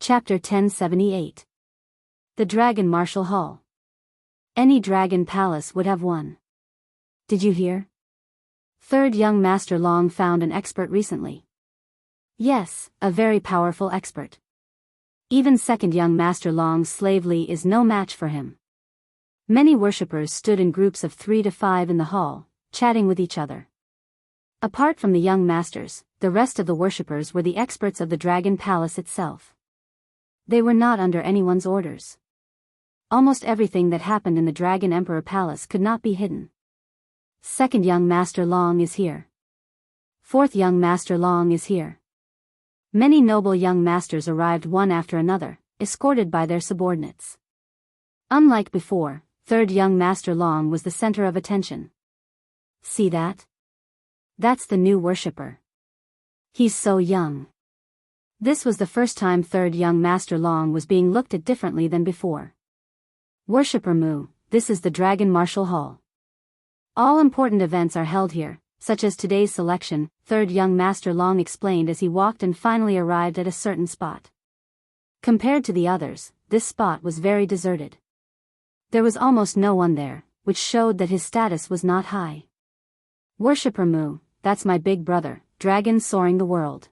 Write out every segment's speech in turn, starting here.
Chapter 1078. The Dragon Martial Hall. Any dragon palace would have one. Did you hear? Third young Master Long found an expert recently. Yes, a very powerful expert. Even second young Master Long's slave Li is no match for him. Many worshippers stood in groups of 3 to 5 in the hall, chatting with each other. Apart from the young masters, the rest of the worshippers were the experts of the Dragon Palace itself. They were not under anyone's orders. Almost everything that happened in the Dragon Emperor Palace could not be hidden. Second young Master Long is here. Fourth young Master Long is here. Many noble young masters arrived one after another, escorted by their subordinates. Unlike before, third young Master Long was the center of attention. See that? That's the new worshipper. He's so young. This was the first time third young Master Long was being looked at differently than before. Worshipper Mu, this is the Dragon Martial Hall. All important events are held here, such as today's selection, third young Master Long explained as he walked and finally arrived at a certain spot. Compared to the others, this spot was very deserted. There was almost no one there, which showed that his status was not high. Worshipper Mu, that's my big brother, dragon soaring the world.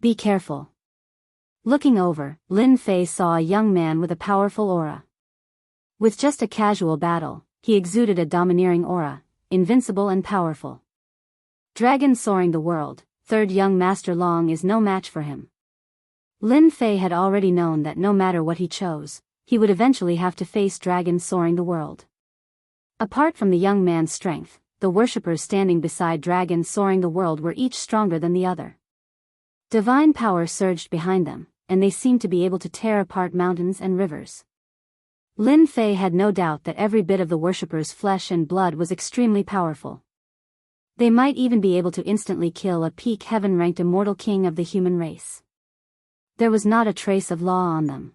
Be careful. Looking over, Lin Fei saw a young man with a powerful aura. With just a casual battle, he exuded a domineering aura, invincible and powerful. Dragon soaring the world, third young Master Long is no match for him. Lin Fei had already known that no matter what he chose, he would eventually have to face dragon soaring the world. Apart from the young man's strength, the worshippers standing beside dragon soaring the world were each stronger than the other. Divine power surged behind them, and they seemed to be able to tear apart mountains and rivers. Lin Fei had no doubt that every bit of the worshippers' flesh and blood was extremely powerful. They might even be able to instantly kill a peak heaven-ranked immortal king of the human race. There was not a trace of law on them.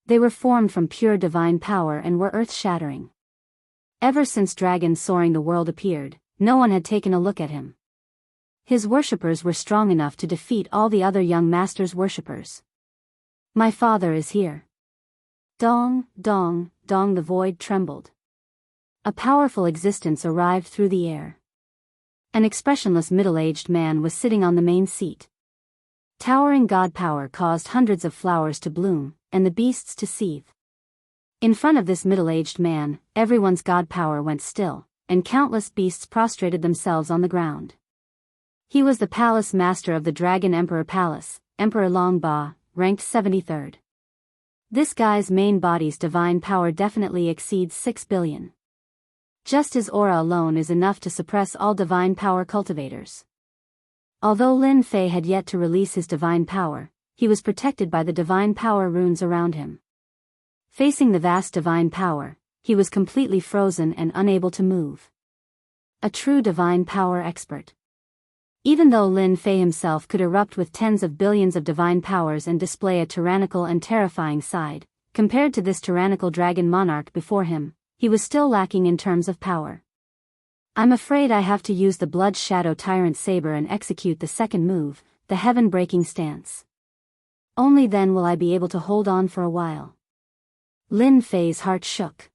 They were formed from pure divine power and were earth-shattering. Ever since Dragon Soaring the World appeared, no one had taken a look at him. His worshippers were strong enough to defeat all the other young masters' worshippers. My father is here. Dong, dong, dong, the void trembled. A powerful existence arrived through the air. An expressionless middle-aged man was sitting on the main seat. Towering god power caused hundreds of flowers to bloom, and the beasts to seethe. In front of this middle-aged man, everyone's god power went still, and countless beasts prostrated themselves on the ground. He was the palace master of the Dragon Emperor Palace, Emperor Long Ba, ranked 73rd. This guy's main body's divine power definitely exceeds 6 billion. Just his aura alone is enough to suppress all divine power cultivators. Although Lin Fei had yet to release his divine power, he was protected by the divine power runes around him. Facing the vast divine power, he was completely frozen and unable to move. A true divine power expert. Even though Lin Fei himself could erupt with tens of billions of divine powers and display a tyrannical and terrifying side, compared to this tyrannical dragon monarch before him, he was still lacking in terms of power. I'm afraid I have to use the Blood Shadow Tyrant Saber and execute the second move, the heaven-breaking stance. Only then will I be able to hold on for a while. Lin Fei's heart shook.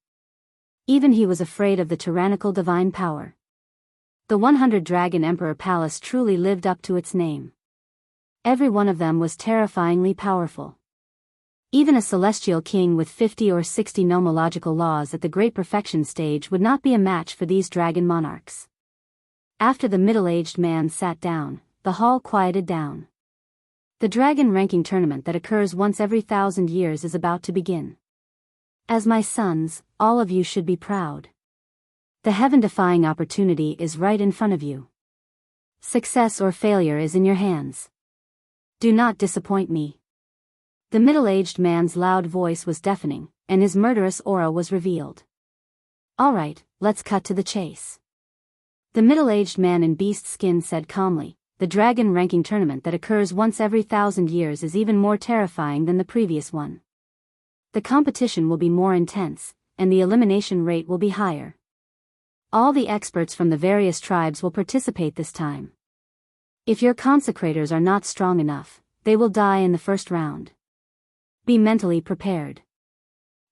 Even he was afraid of the tyrannical divine power. The 100 Dragon Emperor Palace truly lived up to its name. Every one of them was terrifyingly powerful. Even a celestial king with 50 or 60 nomological laws at the Great Perfection stage would not be a match for these dragon monarchs. After the middle-aged man sat down, the hall quieted down. The dragon ranking tournament that occurs once every 1,000 years is about to begin. As my sons, all of you should be proud. The heaven-defying opportunity is right in front of you. Success or failure is in your hands. Do not disappoint me. The middle-aged man's loud voice was deafening, and his murderous aura was revealed. All right, let's cut to the chase. The middle-aged man in beast skin said calmly, the dragon ranking tournament that occurs once every 1,000 years is even more terrifying than the previous one. The competition will be more intense, and the elimination rate will be higher. All the experts from the various tribes will participate this time. If your consecrators are not strong enough, they will die in the first round. Be mentally prepared.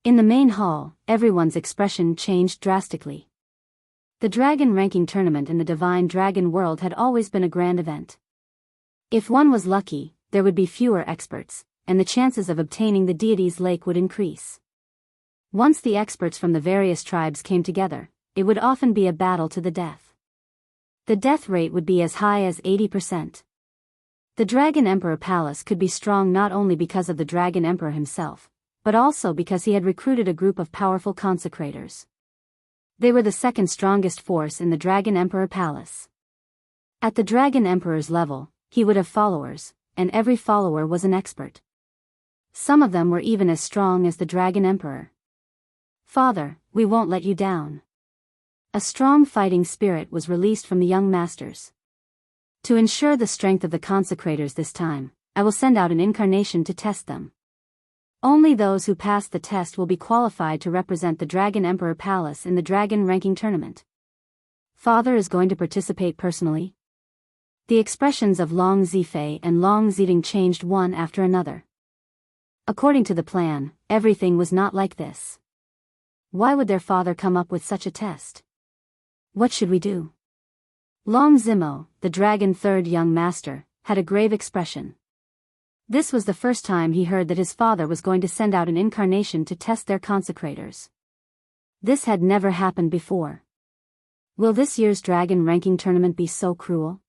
In the main hall, everyone's expression changed drastically. The dragon ranking tournament in the Divine Dragon world had always been a grand event. If one was lucky, there would be fewer experts, and the chances of obtaining the deity's lake would increase. Once the experts from the various tribes came together, it would often be a battle to the death. The death rate would be as high as 80%. The Dragon Emperor Palace could be strong not only because of the Dragon Emperor himself, but also because he had recruited a group of powerful consecrators. They were the second strongest force in the Dragon Emperor Palace. At the Dragon Emperor's level, he would have followers, and every follower was an expert. Some of them were even as strong as the Dragon Emperor. "Father, we won't let you down." A strong fighting spirit was released from the young masters. "To ensure the strength of the consecrators this time, I will send out an incarnation to test them. Only those who pass the test will be qualified to represent the Dragon Emperor Palace in the Dragon Ranking Tournament." "Father is going to participate personally?" The expressions of Long Zifei and Long Ziding changed one after another. According to the plan, everything was not like this. Why would their father come up with such a test? What should we do? Long Zimo, the dragon third young master, had a grave expression. This was the first time he heard that his father was going to send out an incarnation to test their consecrators. This had never happened before. Will this year's dragon ranking tournament be so cruel?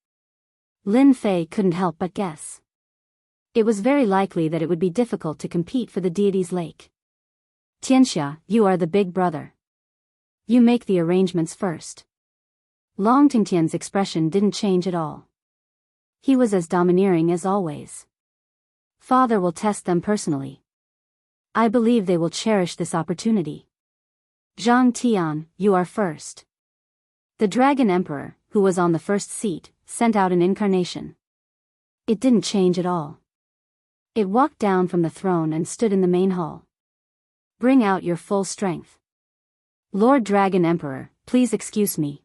Lin Fei couldn't help but guess. It was very likely that it would be difficult to compete for the deity's lake. "Tianxia, you are the big brother. You make the arrangements first." Long Tingtian's expression didn't change at all. He was as domineering as always. "Father will test them personally. I believe they will cherish this opportunity." "Zhang Tian, you are first." The Dragon Emperor, who was on the first seat, sent out an incarnation. It didn't change at all. It walked down from the throne and stood in the main hall. "Bring out your full strength." "Lord Dragon Emperor, please excuse me."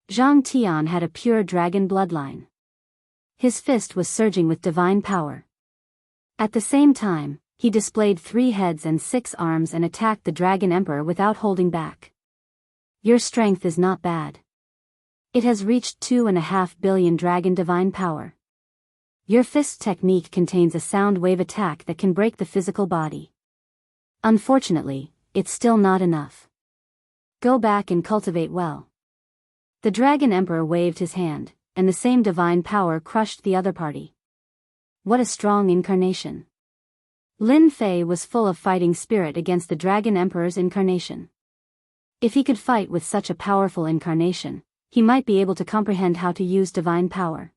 Zhang Tian had a pure dragon bloodline. His fist was surging with divine power. At the same time, he displayed 3 heads and 6 arms and attacked the Dragon Emperor without holding back. "Your strength is not bad. It has reached 2.5 billion dragon divine power. Your fist technique contains a sound wave attack that can break the physical body. Unfortunately, it's still not enough. Go back and cultivate well." The Dragon Emperor waved his hand, and the same divine power crushed the other party. What a strong incarnation. Lin Fei was full of fighting spirit against the Dragon Emperor's incarnation. If he could fight with such a powerful incarnation, he might be able to comprehend how to use divine power.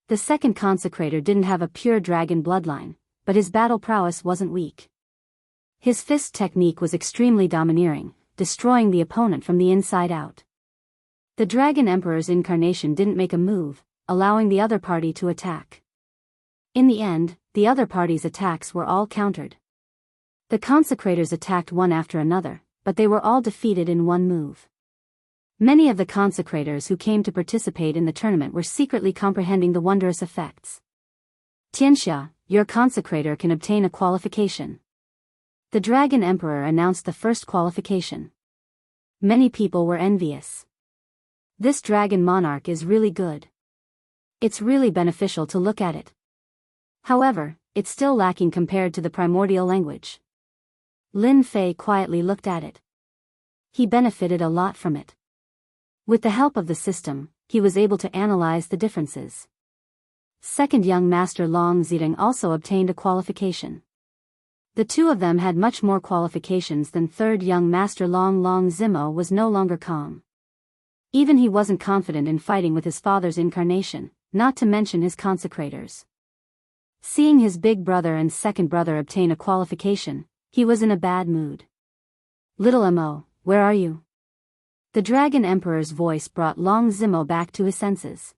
The second consecrator didn't have a pure dragon bloodline, but his battle prowess wasn't weak. His fist technique was extremely domineering, destroying the opponent from the inside out. The Dragon Emperor's incarnation didn't make a move, allowing the other party to attack. In the end, the other party's attacks were all countered. The consecrators attacked one after another, but they were all defeated in one move. Many of the consecrators who came to participate in the tournament were secretly comprehending the wondrous effects. "Tianxia, your consecrator can obtain a qualification." The Dragon Emperor announced the first qualification. Many people were envious. This dragon monarch is really good. It's really beneficial to look at it. However, it's still lacking compared to the primordial language. Lin Fei quietly looked at it. He benefited a lot from it. With the help of the system, he was able to analyze the differences. Second young master Long Ziding also obtained a qualification. The two of them had much more qualifications than third young master Long Zimo was no longer calm. Even he wasn't confident in fighting with his father's incarnation, not to mention his consecrators. Seeing his big brother and second brother obtain a qualification, he was in a bad mood. "Little Mo, where are you?" The Dragon Emperor's voice brought Long Zimo back to his senses.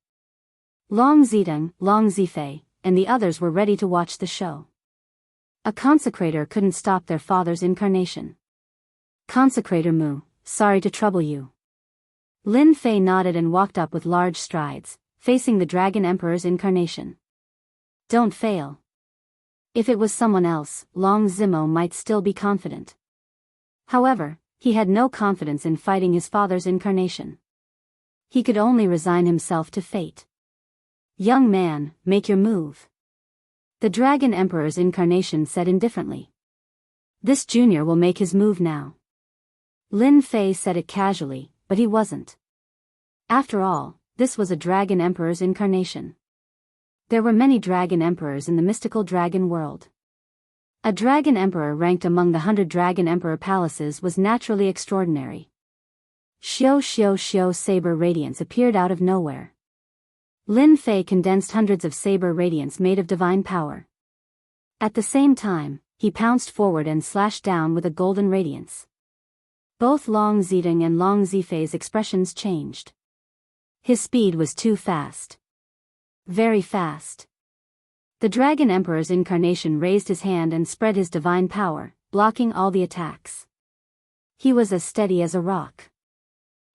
Long Zidong, Long Zifei, and the others were ready to watch the show. A consecrator couldn't stop their father's incarnation. "Consecrator Mu, sorry to trouble you." Lin Fei nodded and walked up with large strides, facing the Dragon Emperor's incarnation. "Don't fail. If it was someone else, Long Zimo might still be confident. However, he had no confidence in fighting his father's incarnation. He could only resign himself to fate. "Young man, make your move," the Dragon Emperor's incarnation said indifferently. "This junior will make his move now." Lin Fei said it casually, but he wasn't. After all, this was a Dragon Emperor's incarnation. There were many Dragon Emperors in the mystical dragon world. A Dragon Emperor ranked among the 100 Dragon Emperor palaces was naturally extraordinary. Xiao Xiao Xiao saber radiance appeared out of nowhere. Lin Fei condensed hundreds of saber radiance made of divine power. At the same time, he pounced forward and slashed down with a golden radiance. Both Long Zidong and Long Zifei's expressions changed. His speed was too fast. Very fast. The Dragon Emperor's incarnation raised his hand and spread his divine power, blocking all the attacks. He was as steady as a rock.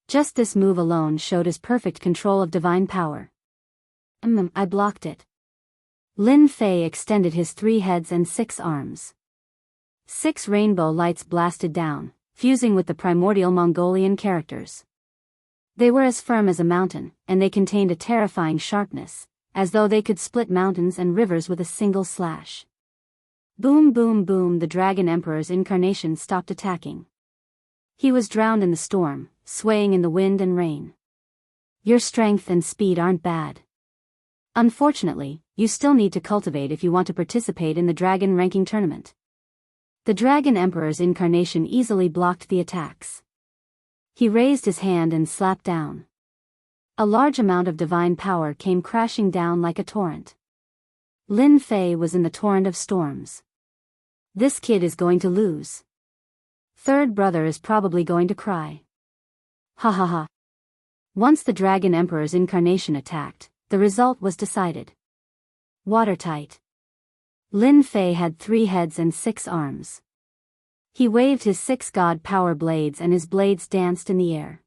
Just this move alone showed his perfect control of divine power. I blocked it. Lin Fei extended his 3 heads and 6 arms. 6 rainbow lights blasted down, fusing with the primordial Mongolian characters. They were as firm as a mountain, and they contained a terrifying sharpness, as though they could split mountains and rivers with a single slash. Boom boom boom, the Dragon Emperor's incarnation stopped attacking. He was drowned in the storm, swaying in the wind and rain. Your strength and speed aren't bad. Unfortunately, you still need to cultivate if you want to participate in the Dragon Ranking Tournament. The Dragon Emperor's incarnation easily blocked the attacks. He raised his hand and slapped down. A large amount of divine power came crashing down like a torrent. Lin Fei was in the torrent of storms. This kid is going to lose. Third brother is probably going to cry. Ha ha ha. Once the Dragon Emperor's incarnation attacked, the result was decided. Watertight. Lin Fei had 3 heads and 6 arms. He waved his 6 god power blades and his blades danced in the air.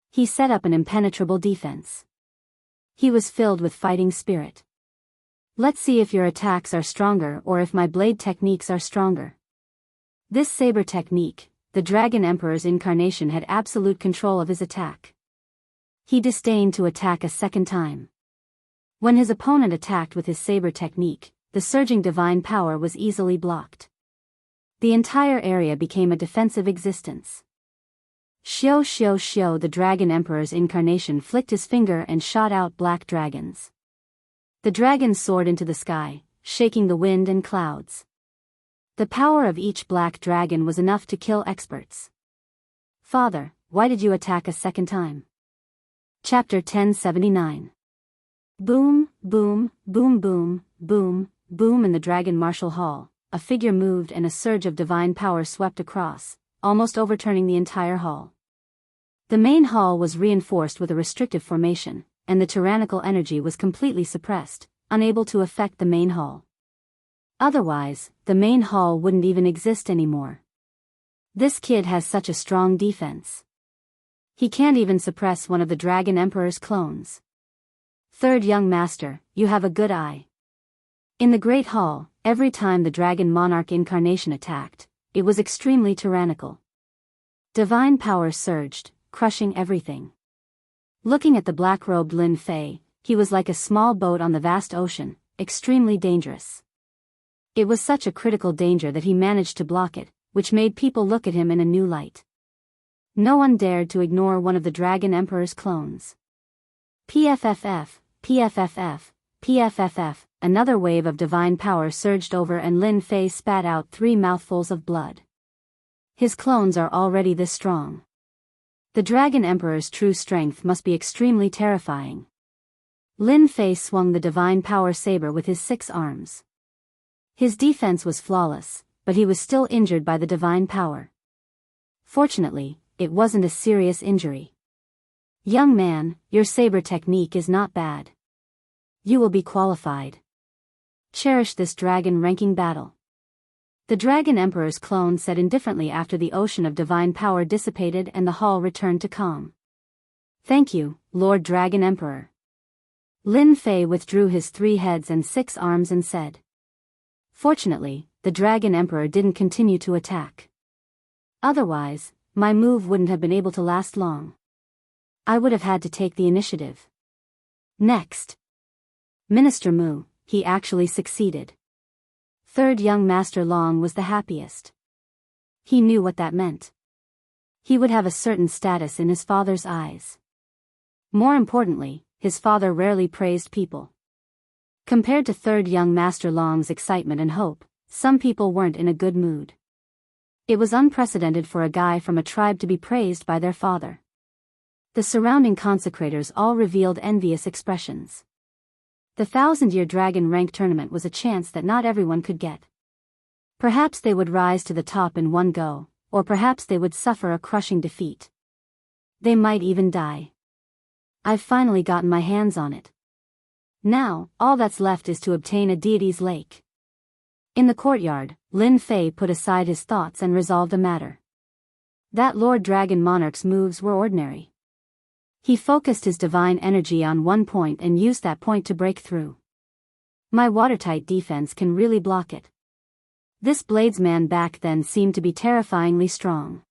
He set up an impenetrable defense. He was filled with fighting spirit. Let's see if your attacks are stronger or if my blade techniques are stronger. This saber technique, the Dragon Emperor's incarnation had absolute control of his attack. He disdained to attack a second time. When his opponent attacked with his saber technique, the surging divine power was easily blocked. The entire area became a defensive existence. Xiao Xiao Xiao, the Dragon Emperor's incarnation flicked his finger and shot out black dragons. The dragons soared into the sky, shaking the wind and clouds. The power of each black dragon was enough to kill experts. Father, why did you attack a second time? Chapter 1079. Boom, boom, boom boom, boom, boom. In the Dragon Martial Hall, a figure moved and a surge of divine power swept across, almost overturning the entire hall. The main hall was reinforced with a restrictive formation, and the tyrannical energy was completely suppressed, unable to affect the main hall. Otherwise, the main hall wouldn't even exist anymore. This kid has such a strong defense. He can't even suppress one of the Dragon Emperor's clones. Third young master, you have a good eye. In the Great Hall, every time the Dragon Monarch incarnation attacked, it was extremely tyrannical. Divine power surged, crushing everything. Looking at the black-robed Lin Fei, he was like a small boat on the vast ocean, extremely dangerous. It was such a critical danger that he managed to block it, which made people look at him in a new light. No one dared to ignore one of the Dragon Emperor's clones. PFFF, PFFF, PFFF, another wave of divine power surged over and Lin Fei spat out 3 mouthfuls of blood. His clones are already this strong. The Dragon Emperor's true strength must be extremely terrifying. Lin Fei swung the divine power saber with his 6 arms. His defense was flawless, but he was still injured by the divine power. Fortunately, it wasn't a serious injury. Young man, your saber technique is not bad. You will be qualified. Cherish this dragon ranking battle. The Dragon Emperor's clone said indifferently after the ocean of divine power dissipated and the hall returned to calm. Thank you, Lord Dragon Emperor. Lin Fei withdrew his 3 heads and 6 arms and said. Fortunately, the Dragon Emperor didn't continue to attack. Otherwise, my move wouldn't have been able to last long. I would have had to take the initiative. Next. Minister Mu, he actually succeeded. Third young Master Long was the happiest. He knew what that meant. He would have a certain status in his father's eyes. More importantly, his father rarely praised people. Compared to third young Master Long's excitement and hope, some people weren't in a good mood. It was unprecedented for a guy from a tribe to be praised by their father. The surrounding consecrators all revealed envious expressions. The 1,000-year dragon rank tournament was a chance that not everyone could get. Perhaps they would rise to the top in one go, or perhaps they would suffer a crushing defeat. They might even die. I've finally gotten my hands on it. Now, all that's left is to obtain a deity's lake. In the courtyard, Lin Fei put aside his thoughts and resolved a matter. That Lord Dragon Monarch's moves were ordinary. He focused his divine energy on one point and used that point to break through. My watertight defense can really block it. This bladesman back then seemed to be terrifyingly strong.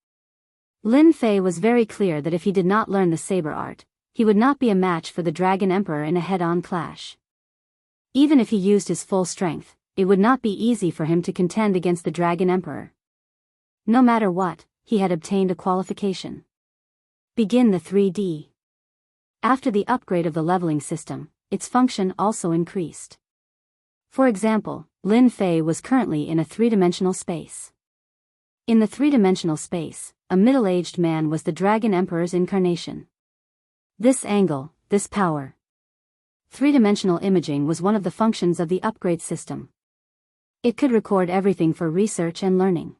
Lin Fei was very clear that if he did not learn the saber art, he would not be a match for the Dragon Emperor in a head-on clash. Even if he used his full strength, it would not be easy for him to contend against the Dragon Emperor. No matter what, he had obtained a qualification. Begin the 3D. After the upgrade of the leveling system, its function also increased. For example, Lin Fei was currently in a three-dimensional space. In the three-dimensional space, a middle-aged man was the Dragon Emperor's incarnation. This angle, this power. Three-dimensional imaging was one of the functions of the upgrade system. It could record everything for research and learning.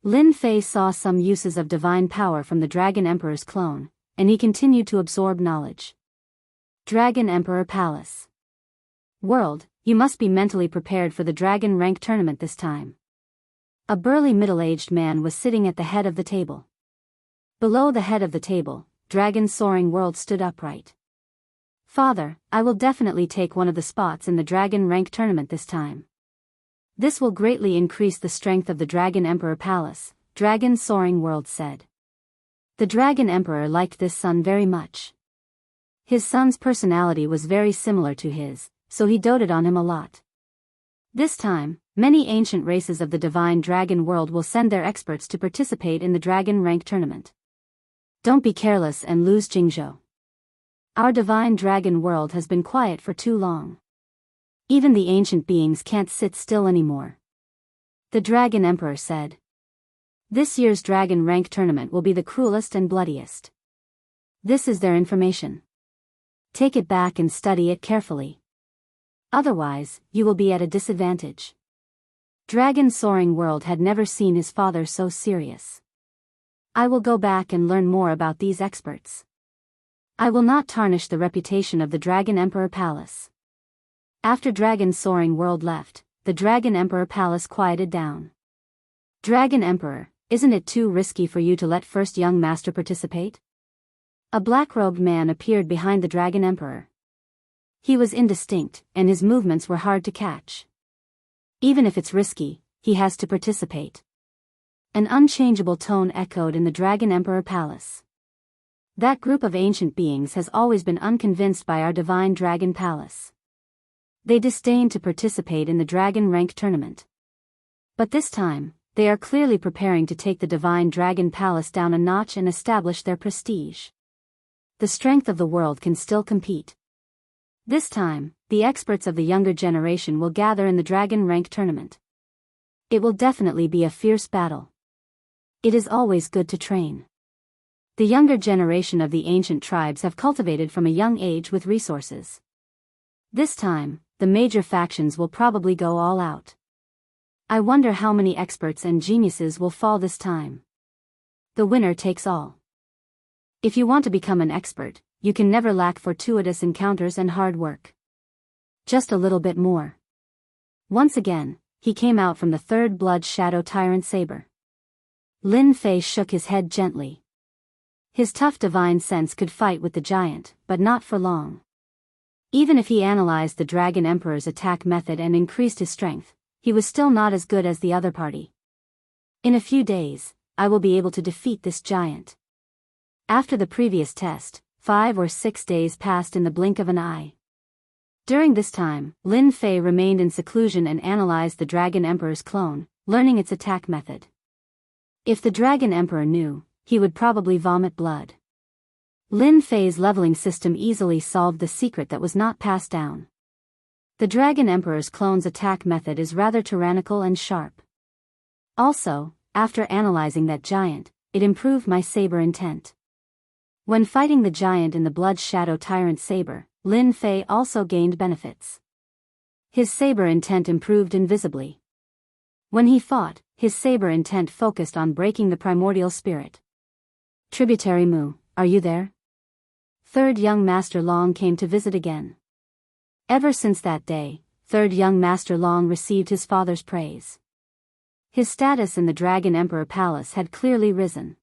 Lin Fei saw some uses of divine power from the Dragon Emperor's clone, and he continued to absorb knowledge. Dragon Emperor Palace. World, you must be mentally prepared for the Dragon Rank tournament this time. A burly middle-aged man was sitting at the head of the table. Below the head of the table, Dragon Soaring World stood upright. Father, I will definitely take one of the spots in the Dragon Rank tournament this time. This will greatly increase the strength of the Dragon Emperor Palace, Dragon Soaring World said. The Dragon Emperor liked this son very much. His son's personality was very similar to his, so he doted on him a lot. This time, many ancient races of the Divine Dragon World will send their experts to participate in the Dragon Rank tournament. Don't be careless and lose Jingzhou. Our Divine Dragon World has been quiet for too long. Even the ancient beings can't sit still anymore. The Dragon Emperor said. This year's Dragon Rank tournament will be the cruelest and bloodiest. This is their information. Take it back and study it carefully. Otherwise, you will be at a disadvantage. Dragon Soaring World had never seen his father so serious. I will go back and learn more about these experts. I will not tarnish the reputation of the Dragon Emperor Palace. After Dragon Soaring World left, the Dragon Emperor Palace quieted down. Dragon Emperor, isn't it too risky for you to let first young master participate? A black-robed man appeared behind the Dragon Emperor. He was indistinct, and his movements were hard to catch. Even if it's risky, he has to participate. An unchangeable tone echoed in the Dragon Emperor Palace. That group of ancient beings has always been unconvinced by our Divine Dragon Palace. They disdain to participate in the Dragon Rank tournament. But this time, they are clearly preparing to take the Divine Dragon Palace down a notch and establish their prestige. The strength of the world can still compete. This time, the experts of the younger generation will gather in the Dragon Rank tournament. It will definitely be a fierce battle. It is always good to train. The younger generation of the ancient tribes have cultivated from a young age with resources. This time, the major factions will probably go all out. I wonder how many experts and geniuses will fall this time. The winner takes all. If you want to become an expert, you can never lack fortuitous encounters and hard work. Just a little bit more. Once again, he came out from the third blood shadow tyrant saber. Lin Fei shook his head gently. His tough divine sense could fight with the giant, but not for long. Even if he analyzed the Dragon Emperor's attack method and increased his strength, he was still not as good as the other party. In a few days, I will be able to defeat this giant. After the previous test, 5 or 6 days passed in the blink of an eye. During this time, Lin Fei remained in seclusion and analyzed the Dragon Emperor's clone, learning its attack method. If the Dragon Emperor knew, he would probably vomit blood. Lin Fei's leveling system easily solved the secret that was not passed down. The Dragon Emperor's clone's attack method is rather tyrannical and sharp. Also, after analyzing that giant, it improved my saber intent. When fighting the giant in the Blood Shadow Tyrant saber, Lin Fei also gained benefits. His saber intent improved invisibly. When he fought, his saber intent focused on breaking the primordial spirit. Tributary Mu, are you there? Third young Master Long came to visit again. Ever since that day, third young Master Long received his father's praise. His status in the Dragon Emperor Palace had clearly risen.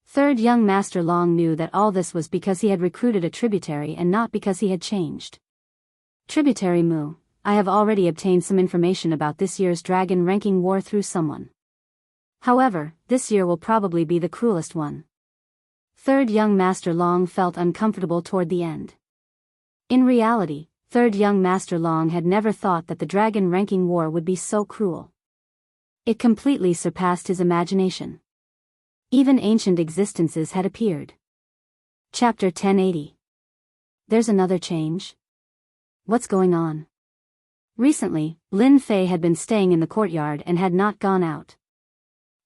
Third young Master Long knew that all this was because he had recruited a tributary and not because he had changed. Tributary Mu, I have already obtained some information about this year's dragon ranking war through someone. However, this year will probably be the cruelest one. Third young Master Long felt uncomfortable toward the end. In reality, third young Master Long had never thought that the dragon ranking war would be so cruel. It completely surpassed his imagination. Even ancient existences had appeared. Chapter 1080. There's another change? What's going on? Recently, Lin Fei had been staying in the courtyard and had not gone out.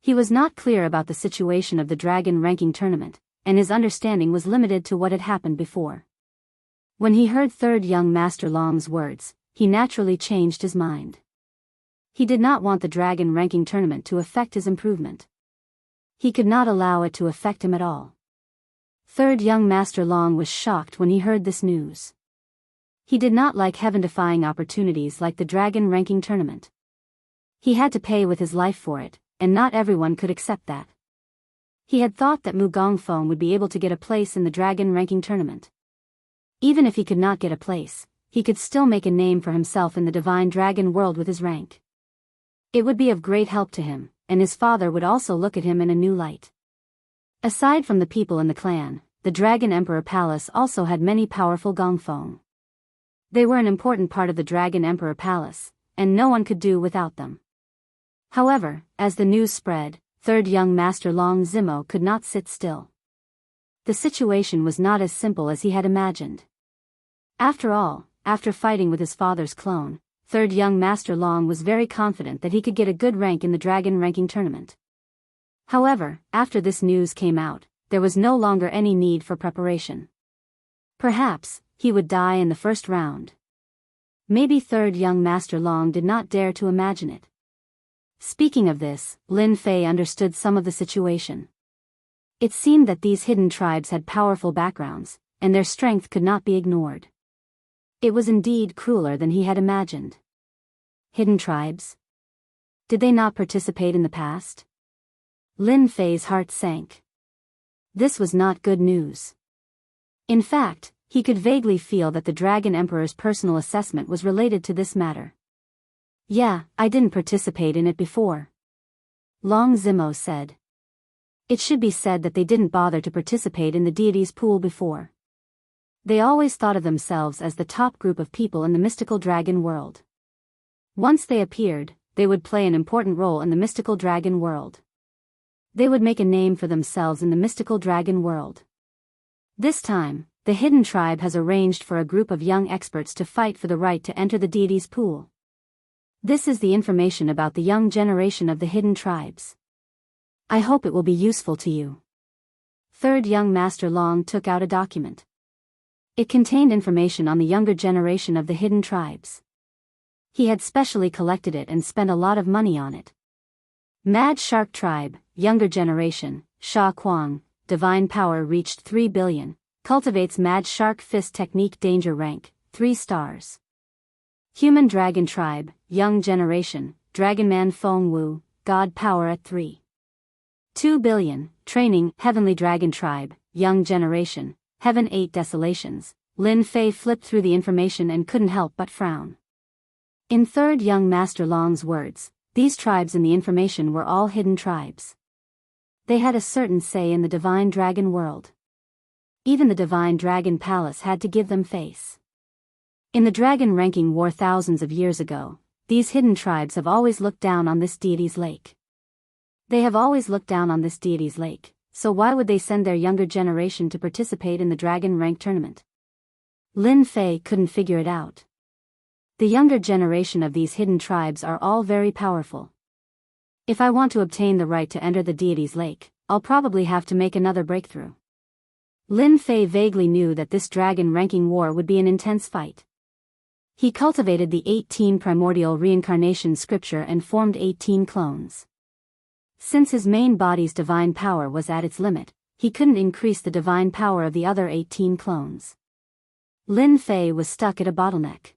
He was not clear about the situation of the dragon ranking tournament, and his understanding was limited to what had happened before. When he heard third young Master Long's words, he naturally changed his mind. He did not want the dragon ranking tournament to affect his improvement. He could not allow it to affect him at all. Third young Master Long was shocked when he heard this news. He did not like heaven-defying opportunities like the dragon ranking tournament. He had to pay with his life for it, and not everyone could accept that. He had thought that Mu Gongfeng would be able to get a place in the dragon ranking tournament. Even if he could not get a place, he could still make a name for himself in the divine dragon world with his rank. It would be of great help to him, and his father would also look at him in a new light. Aside from the people in the clan, the Dragon Emperor Palace also had many powerful Gongfeng. They were an important part of the Dragon Emperor Palace, and no one could do without them. However, as the news spread, third young Master Long Zimo could not sit still. The situation was not as simple as he had imagined. After all, after fighting with his father's clone, third young Master Long was very confident that he could get a good rank in the dragon ranking tournament. However, after this news came out, there was no longer any need for preparation. Perhaps, he would die in the first round. Maybe third young Master Long did not dare to imagine it. Speaking of this, Lin Fei understood some of the situation. It seemed that these hidden tribes had powerful backgrounds, and their strength could not be ignored. It was indeed crueler than he had imagined. Hidden tribes? Did they not participate in the past? Lin Fei's heart sank. This was not good news. In fact, he could vaguely feel that the Dragon Emperor's personal assessment was related to this matter. Yeah, I didn't participate in it before. Long Zimo said. It should be said that they didn't bother to participate in the deity's pool before. They always thought of themselves as the top group of people in the mystical dragon world. Once they appeared, they would play an important role in the mystical dragon world. They would make a name for themselves in the mystical dragon world. This time, the hidden tribe has arranged for a group of young experts to fight for the right to enter the deity's pool. This is the information about the young generation of the hidden tribes. I hope it will be useful to you. Third young Master Long took out a document. It contained information on the younger generation of the hidden tribes. He had specially collected it and spent a lot of money on it. Mad Shark Tribe, younger generation, Sha Kuang, divine power reached 3 billion, cultivates Mad Shark Fist technique danger rank, 3 stars. Human Dragon Tribe, young generation, Dragonman Feng Wu, god power at 3.2 billion, training, Heavenly Dragon Tribe, young generation, Heaven 8 Desolations. Lin Fei flipped through the information and couldn't help but frown. In third young Master Long's words, these tribes in the information were all hidden tribes. They had a certain say in the divine dragon world. Even the divine dragon palace had to give them face. In the dragon ranking war thousands of years ago, these hidden tribes have always looked down on this deity's lake. They have always looked down on this deity's lake, so why would they send their younger generation to participate in the dragon rank tournament? Lin Fei couldn't figure it out. The younger generation of these hidden tribes are all very powerful. If I want to obtain the right to enter the deity's lake, I'll probably have to make another breakthrough. Lin Fei vaguely knew that this dragon ranking war would be an intense fight. He cultivated the 18 primordial reincarnation scripture and formed 18 clones. Since his main body's divine power was at its limit, he couldn't increase the divine power of the other 18 clones. Lin Fei was stuck at a bottleneck.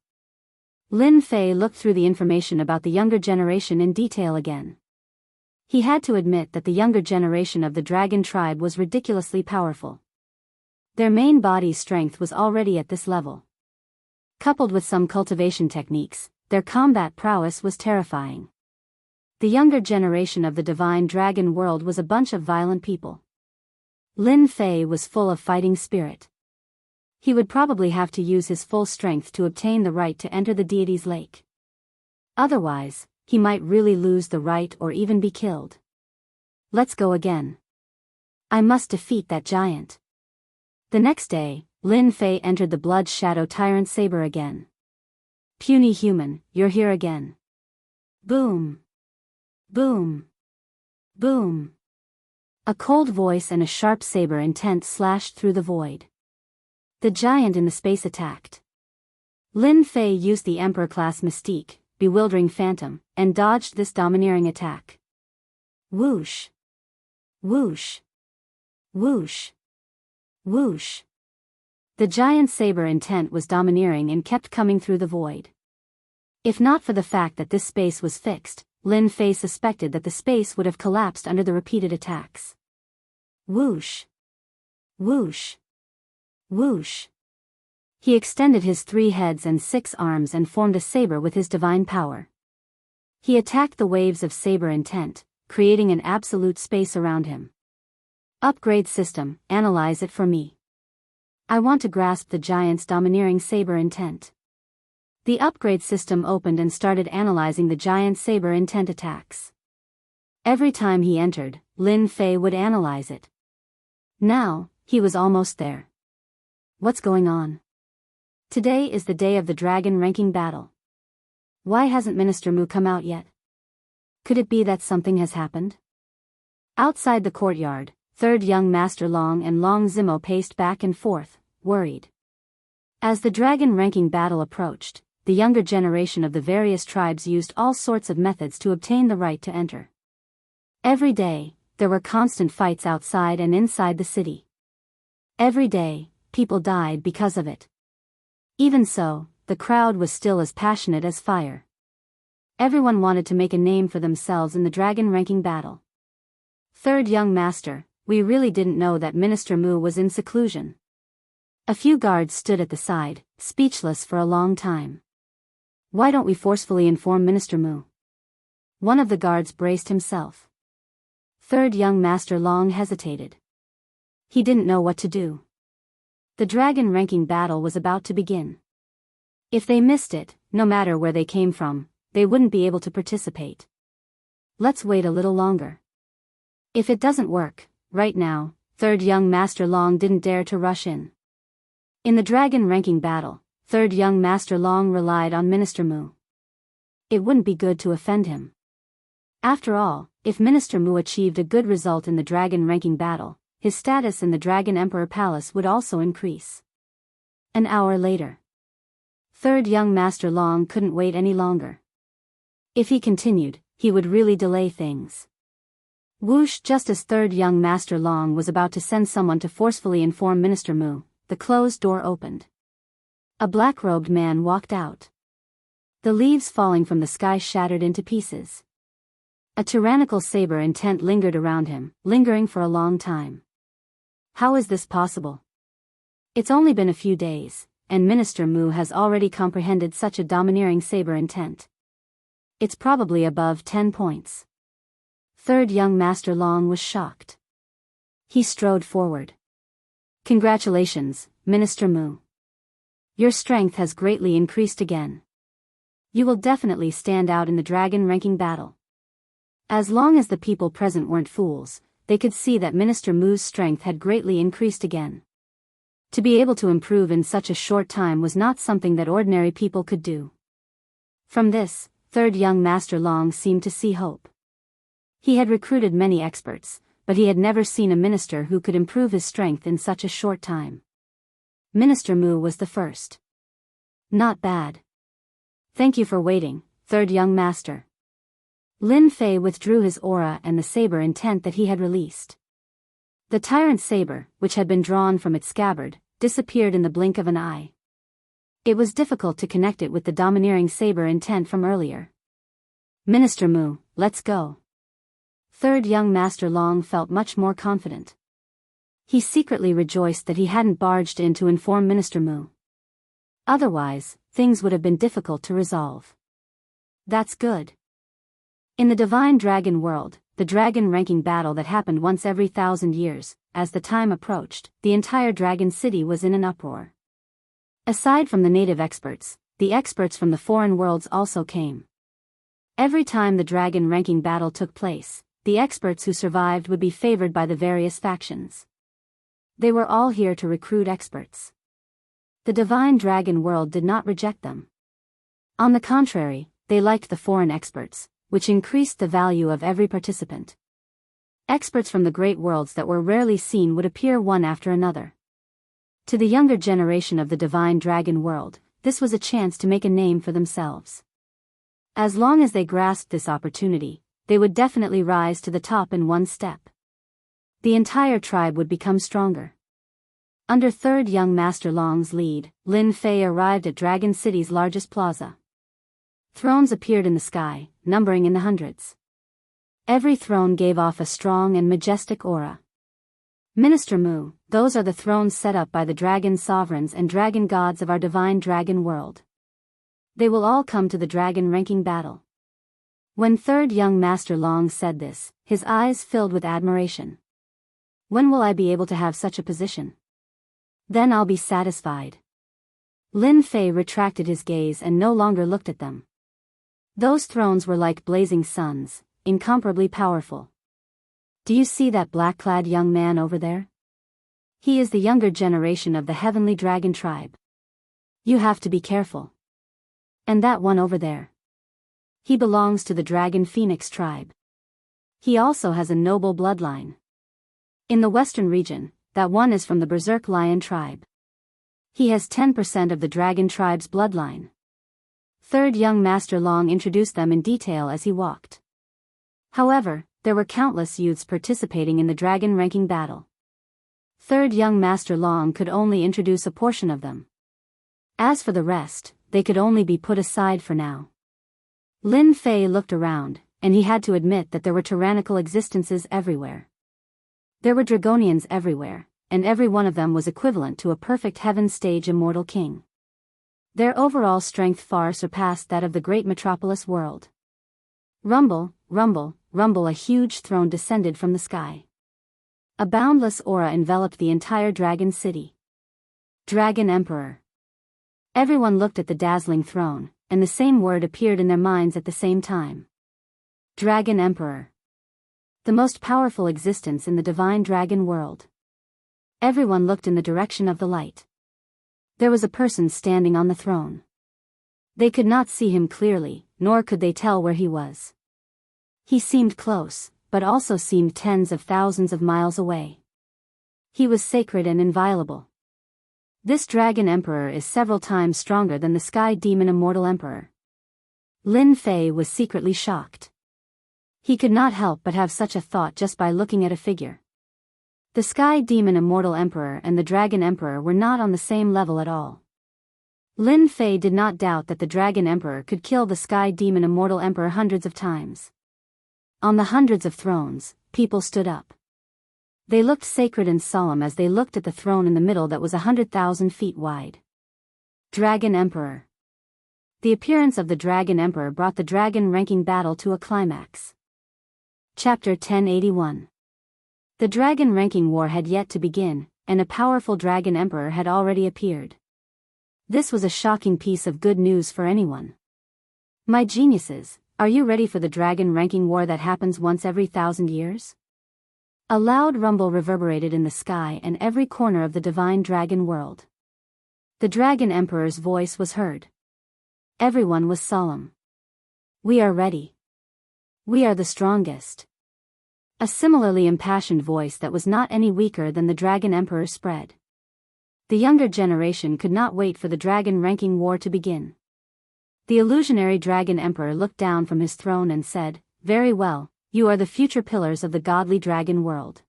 Lin Fei looked through the information about the younger generation in detail again. He had to admit that the younger generation of the dragon tribe was ridiculously powerful. Their main body's strength was already at this level. Coupled with some cultivation techniques, their combat prowess was terrifying. The younger generation of the divine dragon world was a bunch of violent people. Lin Fei was full of fighting spirit. He would probably have to use his full strength to obtain the right to enter the deity's lake. Otherwise, he might really lose the right or even be killed. Let's go again. I must defeat that giant. The next day, Lin Fei entered the Blood Shadow Tyrant Saber again. Puny human, you're here again. Boom. Boom. Boom. A cold voice and a sharp saber intent slashed through the void. The giant in the space attacked. Lin Fei used the Emperor-class mystique, bewildering phantom, and dodged this domineering attack. Whoosh. Whoosh. Whoosh. Whoosh. The giant saber intent was domineering and kept coming through the void. If not for the fact that this space was fixed, Lin Fei suspected that the space would have collapsed under the repeated attacks. Whoosh. Whoosh. Whoosh. He extended his 3 heads and 6 arms and formed a saber with his divine power. He attacked the waves of saber intent, creating an absolute space around him. Upgrade system, analyze it for me. I want to grasp the giant's domineering saber intent. The upgrade system opened and started analyzing the giant's saber intent attacks. Every time he entered, Lin Fei would analyze it. Now, he was almost there. What's going on? Today is the day of the dragon ranking battle. Why hasn't Minister Mu come out yet? Could it be that something has happened? Outside the courtyard, third young Master Long and Long Zimo paced back and forth, worried. As the dragon ranking battle approached, the younger generation of the various tribes used all sorts of methods to obtain the right to enter. Every day, there were constant fights outside and inside the city. Every day, people died because of it. Even so, the crowd was still as passionate as fire. Everyone wanted to make a name for themselves in the dragon ranking battle. Third young master, we really didn't know that Minister Mu was in seclusion. A few guards stood at the side, speechless for a long time. Why don't we forcefully inform Minister Mu? One of the guards braced himself. Third young Master Long hesitated. He didn't know what to do. The dragon ranking battle was about to begin. If they missed it, no matter where they came from, they wouldn't be able to participate. Let's wait a little longer. If it doesn't work, right now, third young Master Long didn't dare to rush in. In the dragon ranking battle, third young Master Long relied on Minister Mu. It wouldn't be good to offend him. After all, if Minister Mu achieved a good result in the dragon ranking battle, his status in the Dragon Emperor Palace would also increase. An hour later. Third young Master Long couldn't wait any longer. If he continued, he would really delay things. Whoosh! Just as third young Master Long was about to send someone to forcefully inform Minister Mu, the closed door opened. A black-robed man walked out. The leaves falling from the sky shattered into pieces. A tyrannical saber intent lingered around him, lingering for a long time. How is this possible? It's only been a few days, and Minister Mu has already comprehended such a domineering saber intent. It's probably above 10 points. Third young Master Long was shocked. He strode forward. Congratulations, Minister Mu. Your strength has greatly increased again. You will definitely stand out in the dragon ranking battle. As long as the people present weren't fools, they could see that Minister Mu's strength had greatly increased again. To be able to improve in such a short time was not something that ordinary people could do. From this, third young Master Long seemed to see hope. He had recruited many experts, but he had never seen a minister who could improve his strength in such a short time. Minister Mu was the first. Not bad. Thank you for waiting, third young master. Lin Fei withdrew his aura and the saber intent that he had released. The tyrant saber, which had been drawn from its scabbard, disappeared in the blink of an eye. It was difficult to connect it with the domineering saber intent from earlier. Minister Mu, let's go. Third young Master Long felt much more confident. He secretly rejoiced that he hadn't barged in to inform Minister Mu. Otherwise, things would have been difficult to resolve. That's good. In the Divine Dragon world, the dragon ranking battle that happened once every 1,000 years, as the time approached, the entire dragon city was in an uproar. Aside from the native experts, the experts from the foreign worlds also came. Every time the dragon ranking battle took place, the experts who survived would be favored by the various factions. They were all here to recruit experts. The Divine Dragon world did not reject them. On the contrary, they liked the foreign experts, which increased the value of every participant. Experts from the great worlds that were rarely seen would appear one after another. To the younger generation of the Divine Dragon world, this was a chance to make a name for themselves. As long as they grasped this opportunity, they would definitely rise to the top in one step. The entire tribe would become stronger. Under third young Master Long's lead, Lin Fei arrived at Dragon City's largest plaza. Thrones appeared in the sky, numbering in the hundreds. Every throne gave off a strong and majestic aura. Minister Mu, those are the thrones set up by the dragon sovereigns and dragon gods of our Divine Dragon world. They will all come to the dragon ranking battle. When third young Master Long said this, his eyes filled with admiration. When will I be able to have such a position? Then I'll be satisfied. Lin Fei retracted his gaze and no longer looked at them. Those thrones were like blazing suns, incomparably powerful. Do you see that black-clad young man over there? He is the younger generation of the heavenly dragon tribe. You have to be careful. And that one over there. He belongs to the dragon phoenix tribe. He also has a noble bloodline. In the western region, that one is from the berserk lion tribe. He has 10% of the dragon tribe's bloodline. Third young Master Long introduced them in detail as he walked. However, there were countless youths participating in the dragon ranking battle. Third young Master Long could only introduce a portion of them. As for the rest, they could only be put aside for now. Lin Fei looked around, and he had to admit that there were tyrannical existences everywhere. There were dragonians everywhere, and every one of them was equivalent to a perfect heaven stage immortal king. Their overall strength far surpassed that of the great metropolis world. Rumble, rumble, rumble, a huge throne descended from the sky. A boundless aura enveloped the entire dragon city. Dragon Emperor. Everyone looked at the dazzling throne, and the same word appeared in their minds at the same time. Dragon Emperor. The most powerful existence in the Divine Dragon world. Everyone looked in the direction of the light. There was a person standing on the throne. They could not see him clearly, nor could they tell where he was. He seemed close, but also seemed tens of thousands of miles away. He was sacred and inviolable. This Dragon Emperor is several times stronger than the Sky Demon Immortal Emperor. Lin Fei was secretly shocked. He could not help but have such a thought just by looking at a figure. The Sky Demon Immortal Emperor and the Dragon Emperor were not on the same level at all. Lin Fei did not doubt that the Dragon Emperor could kill the Sky Demon Immortal Emperor hundreds of times. On the hundreds of thrones, people stood up. They looked sacred and solemn as they looked at the throne in the middle that was 100,000 feet wide. Dragon Emperor. The appearance of the Dragon Emperor brought the dragon-ranking battle to a climax. Chapter 1081. The dragon-ranking war had yet to begin, and a powerful Dragon Emperor had already appeared. This was a shocking piece of good news for anyone. My geniuses, are you ready for the dragon-ranking war that happens once every 1,000 years? A loud rumble reverberated in the sky and every corner of the divine dragon world. The Dragon Emperor's voice was heard. Everyone was solemn. We are ready. We are the strongest. A similarly impassioned voice that was not any weaker than the Dragon Emperor spread. The younger generation could not wait for the dragon-ranking war to begin. The illusionary Dragon Emperor looked down from his throne and said, "Very well, you are the future pillars of the godly dragon world.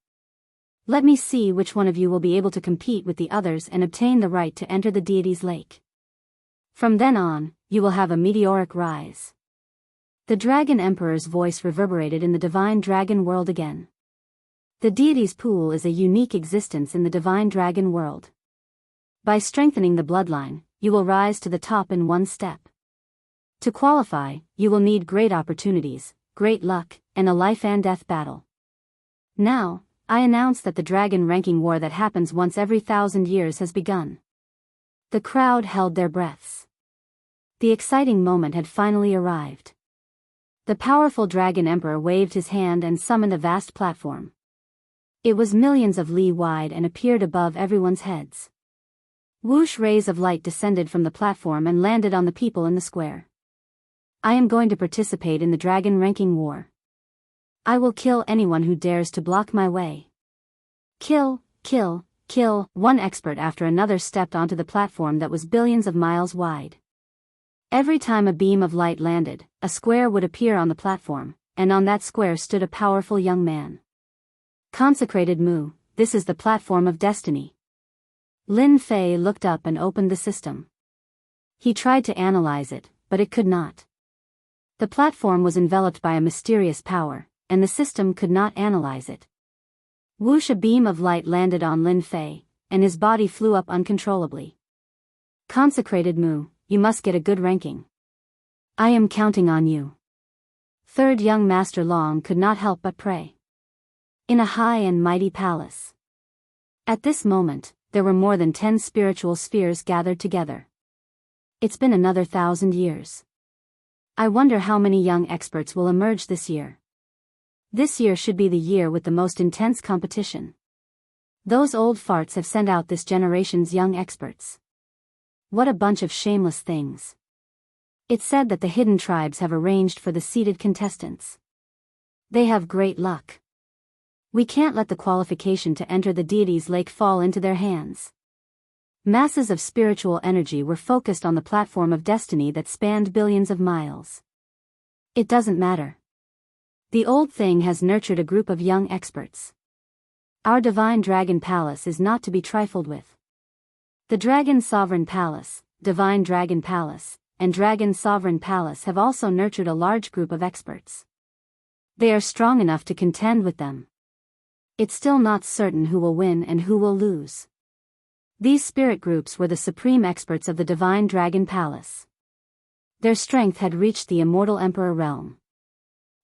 Let me see which one of you will be able to compete with the others and obtain the right to enter the deity's lake. From then on, you will have a meteoric rise." The Dragon Emperor's voice reverberated in the divine dragon world again. The deity's pool is a unique existence in the divine dragon world. By strengthening the bloodline, you will rise to the top in one step. To qualify, you will need great opportunities, great luck, and a life-and-death battle. Now, I announce that the dragon-ranking war that happens once every 1,000 years has begun. The crowd held their breaths. The exciting moment had finally arrived. The powerful Dragon Emperor waved his hand and summoned a vast platform. It was millions of li wide and appeared above everyone's heads. Whoosh rays of light descended from the platform and landed on the people in the square. I am going to participate in the dragon-ranking war. I will kill anyone who dares to block my way. Kill, kill, kill, one expert after another stepped onto the platform that was billions of miles wide. Every time a beam of light landed, a square would appear on the platform, and on that square stood a powerful young man. Consecrated Mu, this is the platform of destiny. Lin Fei looked up and opened the system. He tried to analyze it, but it could not. The platform was enveloped by a mysterious power, and the system could not analyze it. Whoosh, a beam of light landed on Lin Fei, and his body flew up uncontrollably. Consecrated Mu, you must get a good ranking. I am counting on you. Third young Master Long could not help but pray. In a high and mighty palace. At this moment, there were more than 10 spiritual spheres gathered together. It's been another 1,000 years. I wonder how many young experts will emerge this year. This year should be the year with the most intense competition. Those old farts have sent out this generation's young experts. What a bunch of shameless things. It's said that the hidden tribes have arranged for the seeded contestants. They have great luck. We can't let the qualification to enter the deity's lake fall into their hands. Masses of spiritual energy were focused on the platform of destiny that spanned billions of miles. It doesn't matter. The old thing has nurtured a group of young experts. Our divine dragon palace is not to be trifled with. The Dragon Sovereign Palace, Divine Dragon Palace, and Dragon Sovereign Palace have also nurtured a large group of experts. They are strong enough to contend with them. It's still not certain who will win and who will lose. These spirit groups were the supreme experts of the Divine Dragon Palace. Their strength had reached the immortal Emperor realm.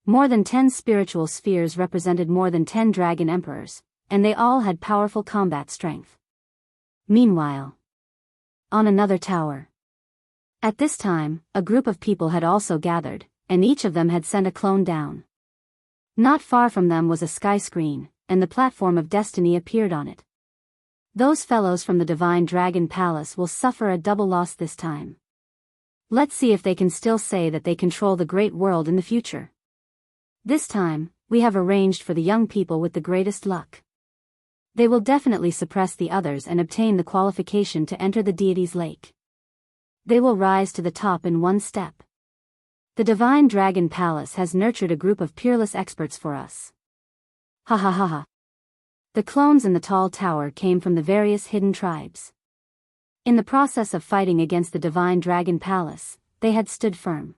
More than 10 spiritual spheres represented more than 10 Dragon Emperors, and they all had powerful combat strength. Meanwhile, on another tower. At this time, a group of people had also gathered, and each of them had sent a clone down. Not far from them was a sky screen, and the platform of destiny appeared on it. Those fellows from the Divine Dragon Palace will suffer a double loss this time. Let's see if they can still say that they control the great world in the future. This time, we have arranged for the young people with the greatest luck. They will definitely suppress the others and obtain the qualification to enter the deity's lake. They will rise to the top in one step. The Divine Dragon Palace has nurtured a group of peerless experts for us. Ha ha ha ha. The clones in the tall tower came from the various hidden tribes. In the process of fighting against the Divine Dragon Palace, they had stood firm.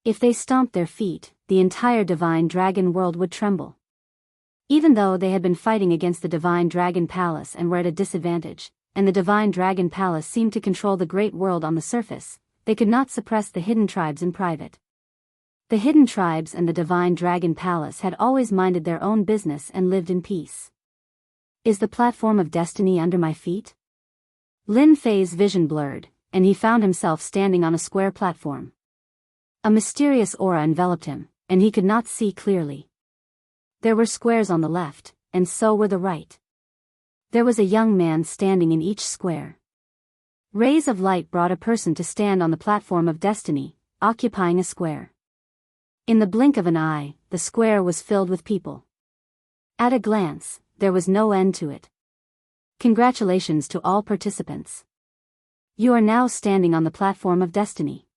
If they stomped their feet, the entire Divine Dragon world would tremble. Even though they had been fighting against the Divine Dragon Palace and were at a disadvantage, and the divine dragon palace seemed to control the great world on the surface, they could not suppress the hidden tribes in private. The hidden tribes and the divine dragon palace had always minded their own business and lived in peace. Is the platform of destiny under my feet? Lin Fei's vision blurred, and he found himself standing on a square platform. A mysterious aura enveloped him, and he could not see clearly. There were squares on the left, and so were the right. There was a young man standing in each square. Rays of light brought a person to stand on the platform of destiny, occupying a square. In the blink of an eye, the square was filled with people. At a glance, there was no end to it. Congratulations to all participants. You are now standing on the platform of destiny.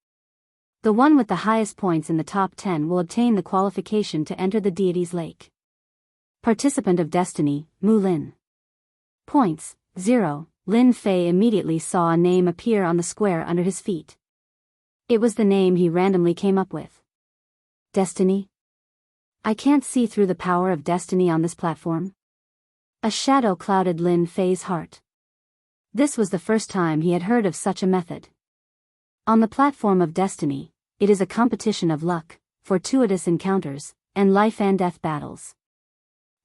The one with the highest points in the top 10 will obtain the qualification to enter the deity's lake. Participant of destiny, Mu Lin. Points, 0. Lin Fei immediately saw a name appear on the square under his feet. It was the name he randomly came up with. Destiny? I can't see through the power of destiny on this platform. A shadow clouded Lin Fei's heart. This was the first time he had heard of such a method. On the platform of destiny, it is a competition of luck, fortuitous encounters, and life and death battles.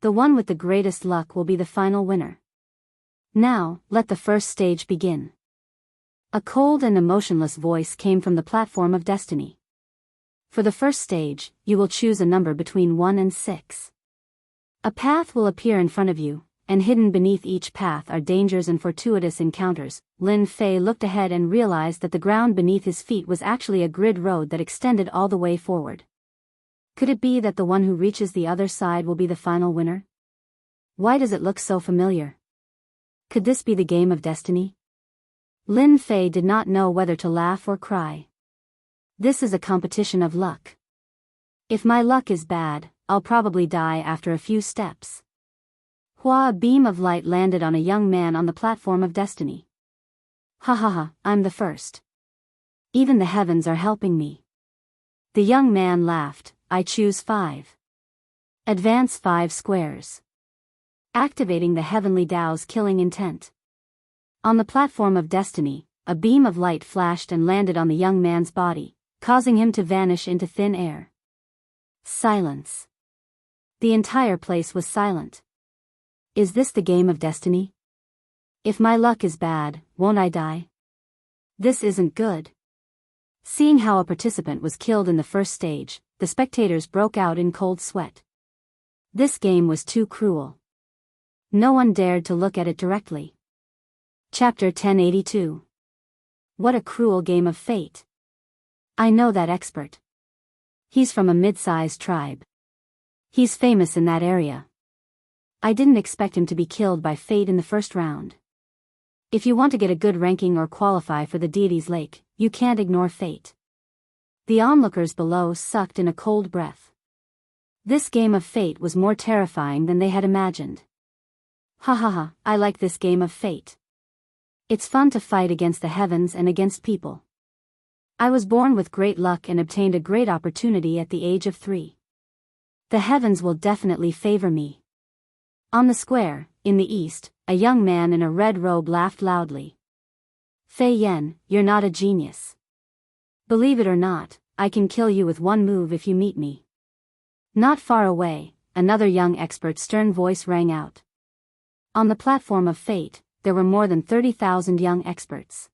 The one with the greatest luck will be the final winner. Now, let the first stage begin. A cold and emotionless voice came from the platform of destiny. For the first stage, you will choose a number between 1 and 6. A path will appear in front of you, and hidden beneath each path are dangers and fortuitous encounters. Lin Fei looked ahead and realized that the ground beneath his feet was actually a grid road that extended all the way forward. Could it be that the one who reaches the other side will be the final winner? Why does it look so familiar? Could this be the game of destiny? Lin Fei did not know whether to laugh or cry. This is a competition of luck. If my luck is bad, I'll probably die after a few steps. A beam of light landed on a young man on the platform of destiny. Ha ha ha, I'm the first. Even the heavens are helping me. The young man laughed. I choose 5. Advance 5 squares. Activating the heavenly Tao's killing intent. On the platform of destiny, a beam of light flashed and landed on the young man's body, causing him to vanish into thin air. Silence. The entire place was silent. Is this the game of destiny? If my luck is bad, won't I die? This isn't good. Seeing how a participant was killed in the first stage, the spectators broke out in cold sweat. This game was too cruel. No one dared to look at it directly. Chapter 1082. What a cruel game of fate. I know that expert. He's from a mid-sized tribe. He's famous in that area. I didn't expect him to be killed by fate in the first round. If you want to get a good ranking or qualify for the deity's lake, you can't ignore fate. The onlookers below sucked in a cold breath. This game of fate was more terrifying than they had imagined. Ha ha ha, I like this game of fate. It's fun to fight against the heavens and against people. I was born with great luck and obtained a great opportunity at the age of 3. The heavens will definitely favor me. On the square, in the east, a young man in a red robe laughed loudly. Fei Yan, you're not a genius. Believe it or not, I can kill you with one move if you meet me. Not far away, another young expert's stern voice rang out. On the platform of fate, there were more than 30,000 young experts.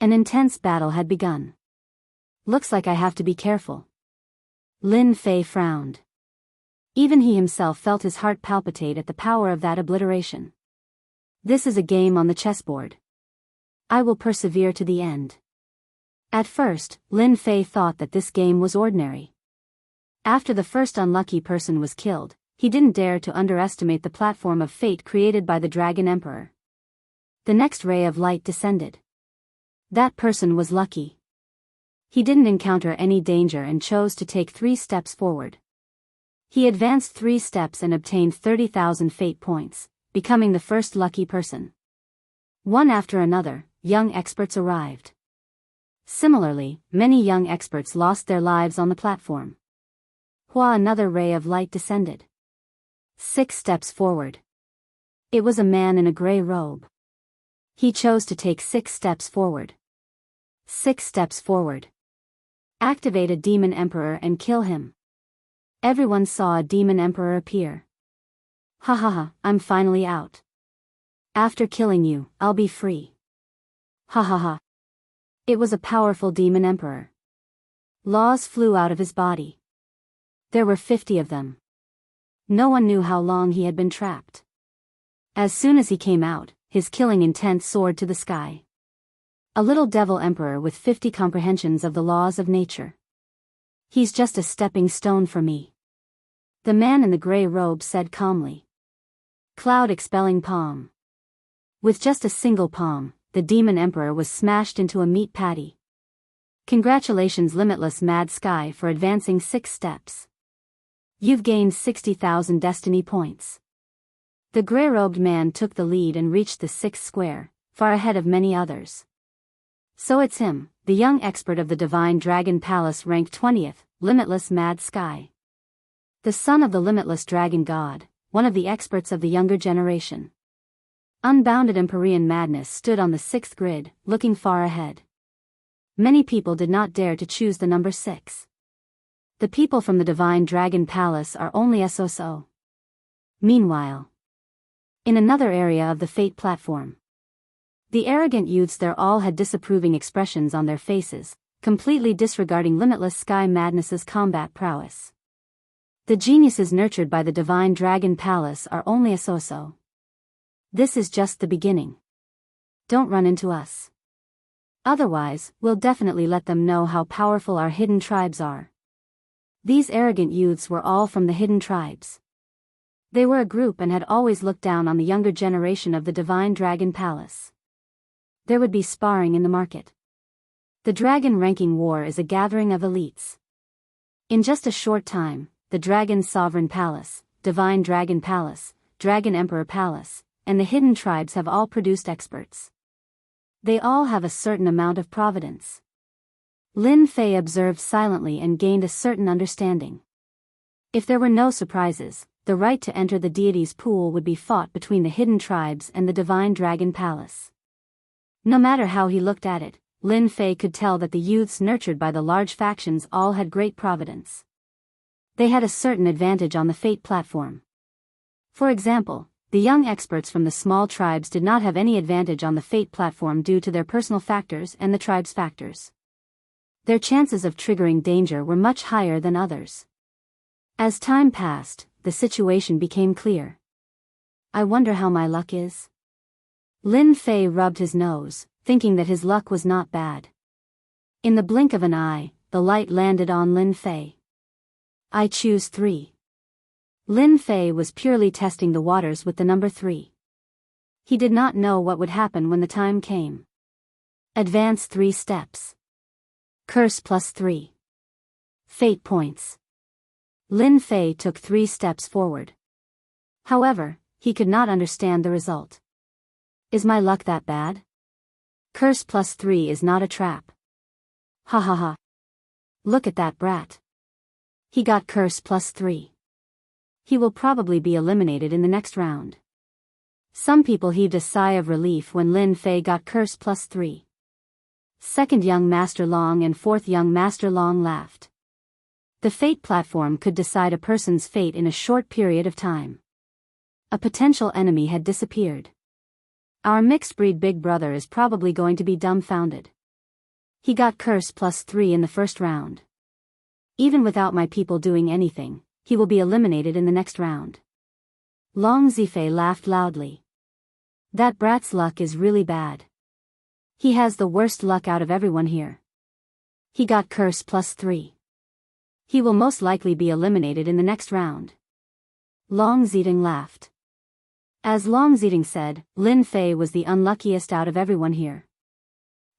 An intense battle had begun. Looks like I have to be careful. Lin Fei frowned. Even he himself felt his heart palpitate at the power of that obliteration. This is a game on the chessboard. I will persevere to the end. At first, Lin Fei thought that this game was ordinary. After the first unlucky person was killed, he didn't dare to underestimate the platform of fate created by the Dragon Emperor. The next ray of light descended. That person was lucky. He didn't encounter any danger and chose to take 3 steps forward. He advanced 3 steps and obtained 30,000 fate points, becoming the first lucky person. One after another, young experts arrived. Similarly, many young experts lost their lives on the platform. Another ray of light descended. 6 steps forward. It was a man in a gray robe. He chose to take 6 steps forward. 6 steps forward. Activate a demon emperor and kill him. Everyone saw a demon emperor appear. Ha ha ha, I'm finally out. After killing you, I'll be free. Ha ha ha. It was a powerful demon emperor. Laws flew out of his body. There were 50 of them. No one knew how long he had been trapped. As soon as he came out, his killing intent soared to the sky. A little devil emperor with 50 comprehensions of the laws of nature. He's just a stepping stone for me. The man in the gray robe said calmly. Cloud expelling palm. With just a single palm, the demon emperor was smashed into a meat patty. Congratulations, limitless mad sky, for advancing 6 steps. You've gained 60,000 destiny points. The gray-robed man took the lead and reached the 6th square, far ahead of many others. So it's him, the young expert of the Divine Dragon Palace, ranked 20th, Limitless Mad Sky. The son of the Limitless Dragon God, one of the experts of the younger generation. Unbounded Empyrean Madness stood on the 6th grid, looking far ahead. Many people did not dare to choose the number 6. The people from the Divine Dragon Palace are only so. Meanwhile, in another area of the Fate platform, the arrogant youths there all had disapproving expressions on their faces, completely disregarding Limitless Sky Madness's combat prowess. The geniuses nurtured by the Divine Dragon Palace are only so. This is just the beginning. Don't run into us. Otherwise, we'll definitely let them know how powerful our hidden tribes are. These arrogant youths were all from the hidden tribes. They were a group and had always looked down on the younger generation of the Divine Dragon Palace. There would be sparring in the market. The dragon ranking war is a gathering of elites. In just a short time, the Dragon Sovereign Palace, Divine Dragon Palace, Dragon Emperor Palace, and the hidden tribes have all produced experts. They all have a certain amount of providence. Lin Fei observed silently and gained a certain understanding. If there were no surprises, the right to enter the deity's pool would be fought between the hidden tribes and the Divine Dragon Palace. No matter how he looked at it, Lin Fei could tell that the youths nurtured by the large factions all had great providence. They had a certain advantage on the Fate platform. For example, the young experts from the small tribes did not have any advantage on the Fate platform due to their personal factors and the tribe's factors. Their chances of triggering danger were much higher than others. As time passed, the situation became clear. I wonder how my luck is? Lin Fei rubbed his nose, thinking that his luck was not bad. In the blink of an eye, the light landed on Lin Fei. I choose 3. Lin Fei was purely testing the waters with the number 3. He did not know what would happen when the time came. Advance 3 steps. Curse plus 3. Fate points. Lin Fei took 3 steps forward. However, he could not understand the result. Is my luck that bad? Curse plus 3 is not a trap. Ha ha ha. Look at that brat. He got curse plus 3. He will probably be eliminated in the next round. Some people heaved a sigh of relief when Lin Fei got curse plus 3. Second young Master Long and fourth young Master Long laughed. The Fate platform could decide a person's fate in a short period of time. A potential enemy had disappeared. Our mixed breed big brother is probably going to be dumbfounded. He got curse plus 3 in the first round. Even without my people doing anything, he will be eliminated in the next round. Long Zifei laughed loudly. That brat's luck is really bad. He has the worst luck out of everyone here. He got curse plus 3. He will most likely be eliminated in the next round. Long Ziding laughed. As Long Ziding said, Lin Fei was the unluckiest out of everyone here.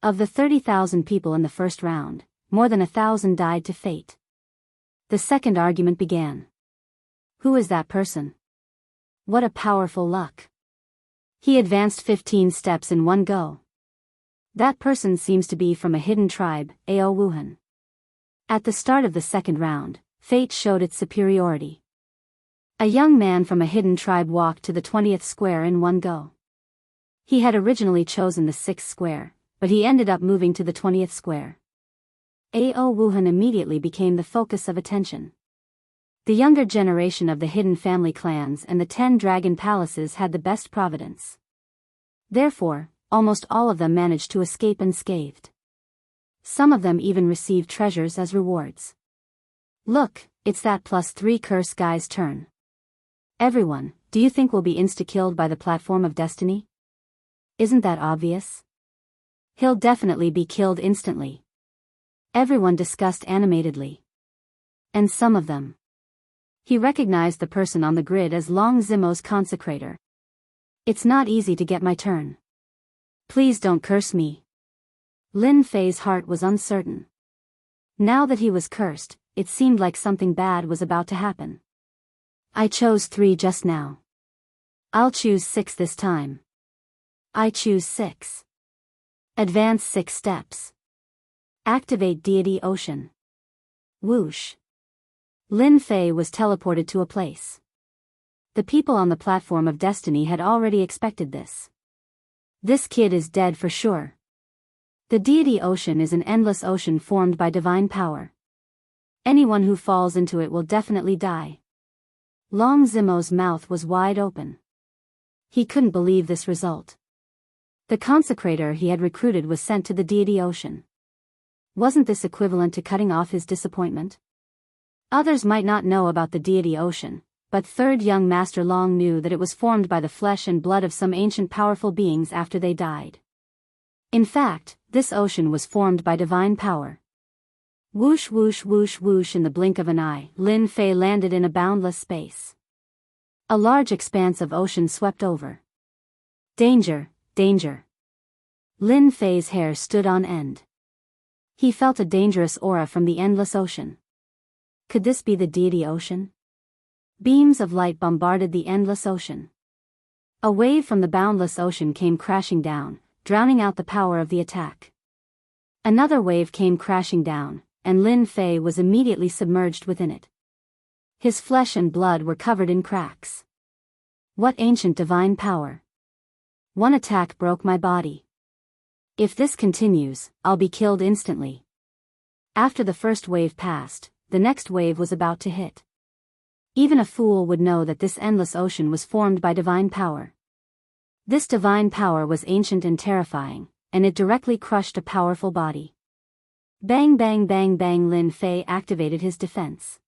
Of the 30,000 people in the first round, more than 1,000 died to fate. The second argument began. Who is that person? What a powerful luck. He advanced 15 steps in one go. That person seems to be from a hidden tribe, Ao Wuhan. At the start of the second round, fate showed its superiority. A young man from a hidden tribe walked to the 20th square in one go. He had originally chosen the 6th square, but he ended up moving to the 20th square. Ao Wuhan immediately became the focus of attention. The younger generation of the hidden family clans and the 10 dragon palaces had the best providence. Therefore, almost all of them managed to escape unscathed. Some of them even received treasures as rewards. Look, it's that +3 curse guy's turn. Everyone, do you think we'll be insta-killed by the platform of destiny? Isn't that obvious? He'll definitely be killed instantly. Everyone discussed animatedly. And some of them. He recognized the person on the grid as Long Zimo's consecrator. It's not easy to get my turn. Please don't curse me. Lin Fei's heart was uncertain. Now that he was cursed, it seemed like something bad was about to happen. I chose 3 just now. I'll choose 6 this time. I choose 6. Advance 6 steps. Activate Deity Ocean. Whoosh. Lin Fei was teleported to a place. The people on the platform of destiny had already expected this. This kid is dead for sure. The Deity Ocean is an endless ocean formed by divine power. Anyone who falls into it will definitely die. Long Zimo's mouth was wide open. He couldn't believe this result. The consecrator he had recruited was sent to the Deity Ocean. Wasn't this equivalent to cutting off his disappointment? Others might not know about the Deity Ocean, but third young Master Long knew that it was formed by the flesh and blood of some ancient powerful beings after they died. In fact, this ocean was formed by divine power. Whoosh whoosh whoosh whoosh, in the blink of an eye, Lin Fei landed in a boundless space. A large expanse of ocean swept over. Danger, danger. Lin Fei's hair stood on end. He felt a dangerous aura from the endless ocean. Could this be the Deity Ocean? Beams of light bombarded the endless ocean. A wave from the boundless ocean came crashing down, drowning out the power of the attack. Another wave came crashing down, and Lin Fei was immediately submerged within it. His flesh and blood were covered in cracks. What ancient divine power! One attack broke my body. If this continues, I'll be killed instantly. After the first wave passed, the next wave was about to hit. Even a fool would know that this endless ocean was formed by divine power. This divine power was ancient and terrifying, and it directly crushed a powerful body. Bang bang bang bang, Lin Fei activated his defense.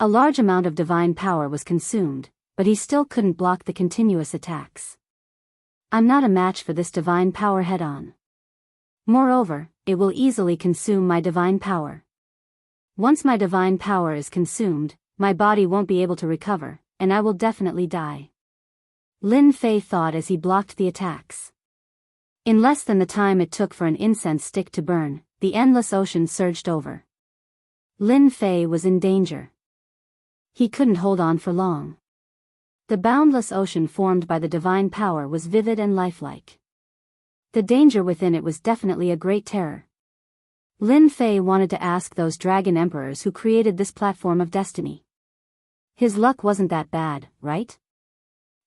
A large amount of divine power was consumed, but he still couldn't block the continuous attacks. I'm not a match for this divine power head-on. Moreover, it will easily consume my divine power. Once my divine power is consumed, my body won't be able to recover, and I will definitely die. Lin Fei thought as he blocked the attacks. In less than the time it took for an incense stick to burn, the endless ocean surged over. Lin Fei was in danger. He couldn't hold on for long. The boundless ocean formed by the divine power was vivid and lifelike. The danger within it was definitely a great terror. Lin Fei wanted to ask those dragon emperors who created this platform of destiny. His luck wasn't that bad, right?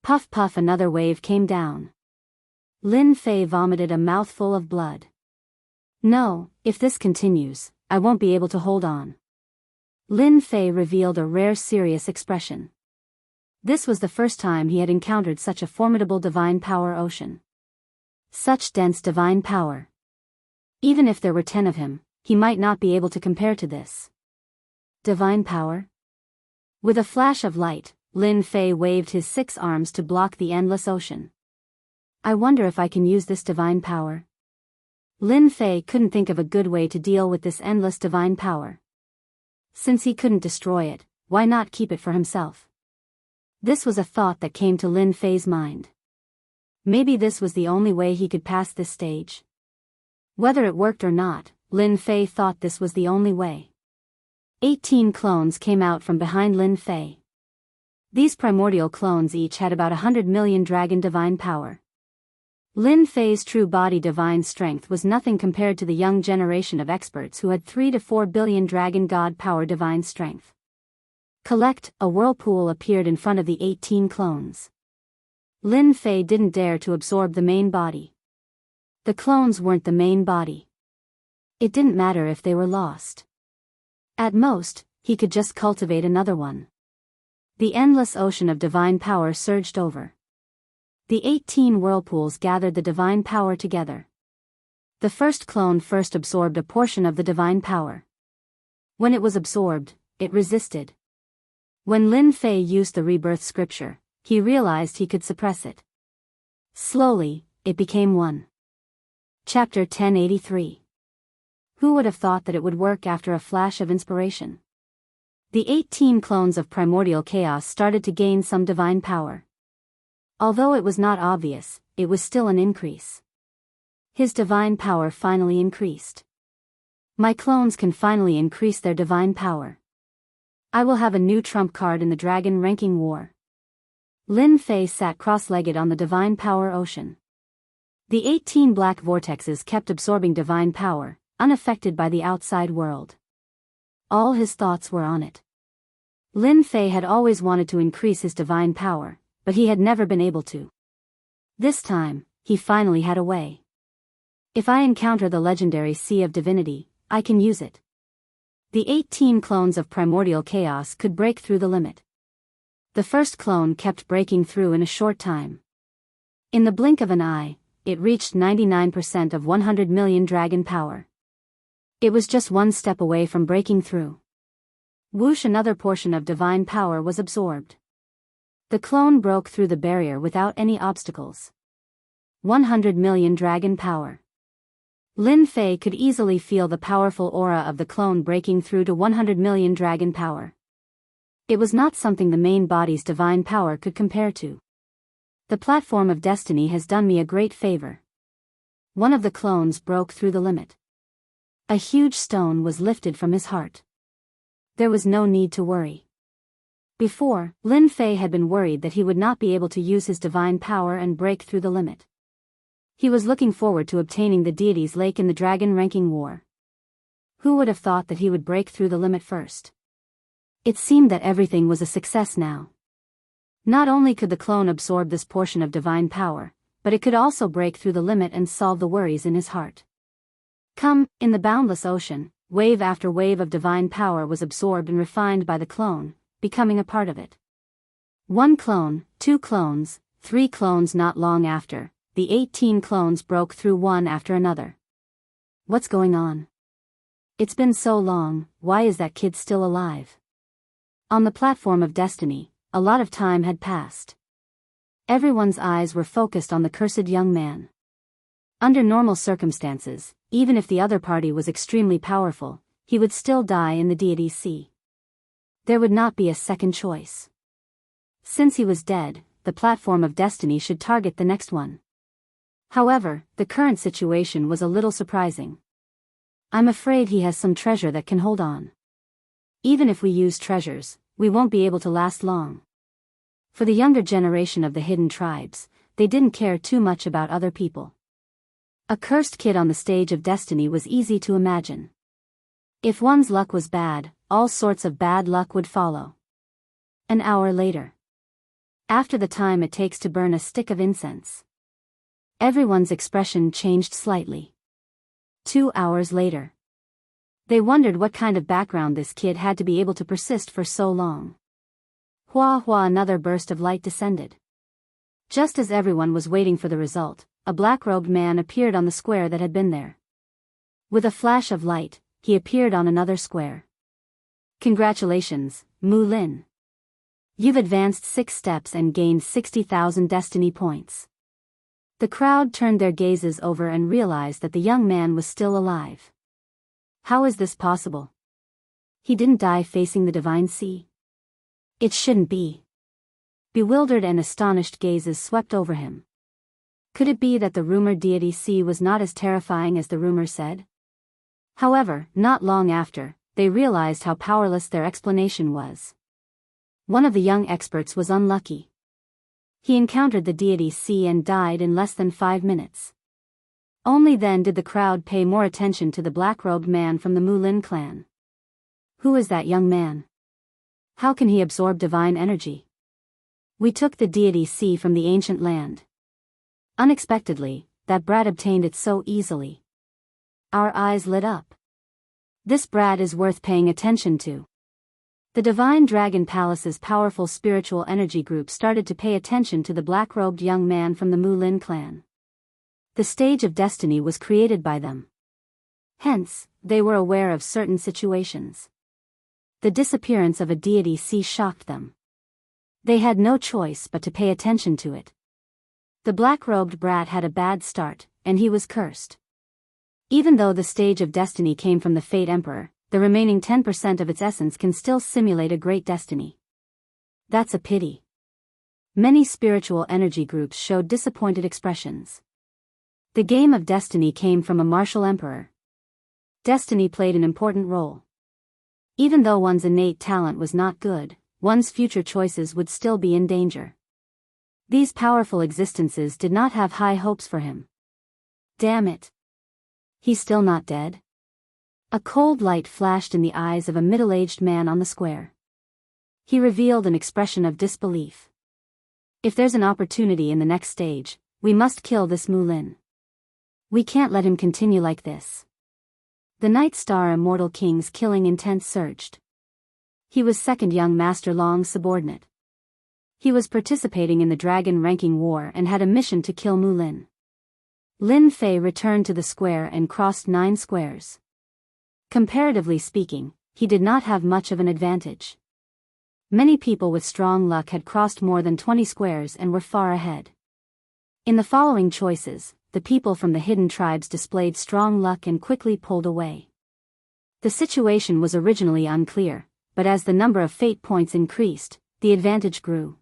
Puff puff, another wave came down. Lin Fei vomited a mouthful of blood. No, if this continues, I won't be able to hold on. Lin Fei revealed a rare serious expression. This was the first time he had encountered such a formidable divine power ocean. Such dense divine power. Even if there were 10 of him, he might not be able to compare to this. Divine power? With a flash of light, Lin Fei waved his 6 arms to block the endless ocean. I wonder if I can use this divine power. Lin Fei couldn't think of a good way to deal with this endless divine power. Since he couldn't destroy it, why not keep it for himself? This was a thought that came to Lin Fei's mind. Maybe this was the only way he could pass this stage. Whether it worked or not, Lin Fei thought this was the only way. 18 clones came out from behind Lin Fei. These primordial clones each had about 100 million dragon divine power. Lin Fei's true body divine strength was nothing compared to the young generation of experts who had 3 to 4 billion dragon god power divine strength. Collect, a whirlpool appeared in front of the 18 clones. Lin Fei didn't dare to absorb the main body. The clones weren't the main body. It didn't matter if they were lost. At most, he could just cultivate another one. The endless ocean of divine power surged over. The 18 whirlpools gathered the divine power together. The first clone first absorbed a portion of the divine power. When it was absorbed, it resisted. When Lin Fei used the rebirth scripture, he realized he could suppress it. Slowly, it became one. Chapter 1083. Who would have thought that it would work after a flash of inspiration? The 18 clones of primordial chaos started to gain some divine power. Although it was not obvious, it was still an increase. His divine power finally increased. My clones can finally increase their divine power. I will have a new trump card in the dragon ranking war. Lin Fei sat cross-legged on the divine power ocean. The 18 black vortexes kept absorbing divine power, unaffected by the outside world. All his thoughts were on it. Lin Fei had always wanted to increase his divine power, but he had never been able to. This time, he finally had a way. If I encounter the legendary Sea of Divinity, I can use it. The 18 clones of primordial chaos could break through the limit. The first clone kept breaking through in a short time. In the blink of an eye, it reached 99% of 100 million dragon power. It was just one step away from breaking through. Whoosh, another portion of divine power was absorbed. The clone broke through the barrier without any obstacles. 100 million dragon power. Lin Fei could easily feel the powerful aura of the clone breaking through to 100 million dragon power. It was not something the main body's divine power could compare to. The platform of destiny has done me a great favor. One of the clones broke through the limit. A huge stone was lifted from his heart. There was no need to worry. Before, Lin Fei had been worried that he would not be able to use his divine power and break through the limit. He was looking forward to obtaining the deity's lake in the dragon ranking war. Who would have thought that he would break through the limit first? It seemed that everything was a success now. Not only could the clone absorb this portion of divine power, but it could also break through the limit and solve the worries in his heart. In the boundless ocean, wave after wave of divine power was absorbed and refined by the clone, becoming a part of it. 1 clone, 2 clones, 3 clones. Not long after, the 18 clones broke through one after another. What's going on? It's been so long, why is that kid still alive? On the platform of destiny, a lot of time had passed. Everyone's eyes were focused on the cursed young man. Under normal circumstances, even if the other party was extremely powerful, he would still die in the deity's sea. There would not be a second choice. Since he was dead, the platform of destiny should target the next one. However, the current situation was a little surprising. I'm afraid he has some treasure that can hold on. Even if we use treasures, we won't be able to last long. For the younger generation of the hidden tribes, they didn't care too much about other people. A cursed kid on the stage of destiny was easy to imagine. If one's luck was bad, all sorts of bad luck would follow. An hour later. After the time it takes to burn a stick of incense. Everyone's expression changed slightly. 2 hours later. They wondered what kind of background this kid had to be able to persist for so long. Hua hua, another burst of light descended. Just as everyone was waiting for the result, a black-robed man appeared on the square that had been there. With a flash of light, he appeared on another square. Congratulations, Mu Lin. You've advanced 6 steps and gained 60,000 destiny points. The crowd turned their gazes over and realized that the young man was still alive. How is this possible? He didn't die facing the divine sea. It shouldn't be. Bewildered and astonished gazes swept over him. Could it be that the rumored deity sea was not as terrifying as the rumor said? However, not long after, they realized how powerless their explanation was. One of the young experts was unlucky. He encountered the deity sea and died in less than 5 minutes. Only then did the crowd pay more attention to the black-robed man from the Mu Lin clan. Who is that young man? How can he absorb divine energy? We took the deity sea from the ancient land. Unexpectedly, that brat obtained it so easily. Our eyes lit up. This brat is worth paying attention to. The Divine Dragon Palace's powerful spiritual energy group started to pay attention to the black-robed young man from the Mu-Lin clan. The stage of destiny was created by them. Hence, they were aware of certain situations. The disappearance of a deity sea shocked them. They had no choice but to pay attention to it. The black-robed brat had a bad start, and he was cursed. Even though the stage of destiny came from the Fate Emperor, the remaining 10% of its essence can still simulate a great destiny. That's a pity. Many spiritual energy groups showed disappointed expressions. The game of destiny came from a martial emperor. Destiny played an important role. Even though one's innate talent was not good, one's future choices would still be in danger. These powerful existences did not have high hopes for him. Damn it. He's still not dead? A cold light flashed in the eyes of a middle-aged man on the square. He revealed an expression of disbelief. If there's an opportunity in the next stage, we must kill this Mu-Lin. We can't let him continue like this. The Night Star Immortal King's killing intent surged. He was second young Master Long's subordinate. He was participating in the Dragon Ranking War and had a mission to kill Mu-Lin. Lin Fei returned to the square and crossed 9 squares. Comparatively speaking, he did not have much of an advantage. Many people with strong luck had crossed more than 20 squares and were far ahead. In the following choices, the people from the hidden tribes displayed strong luck and quickly pulled away. The situation was originally unclear, but as the number of fate points increased, the advantage grew.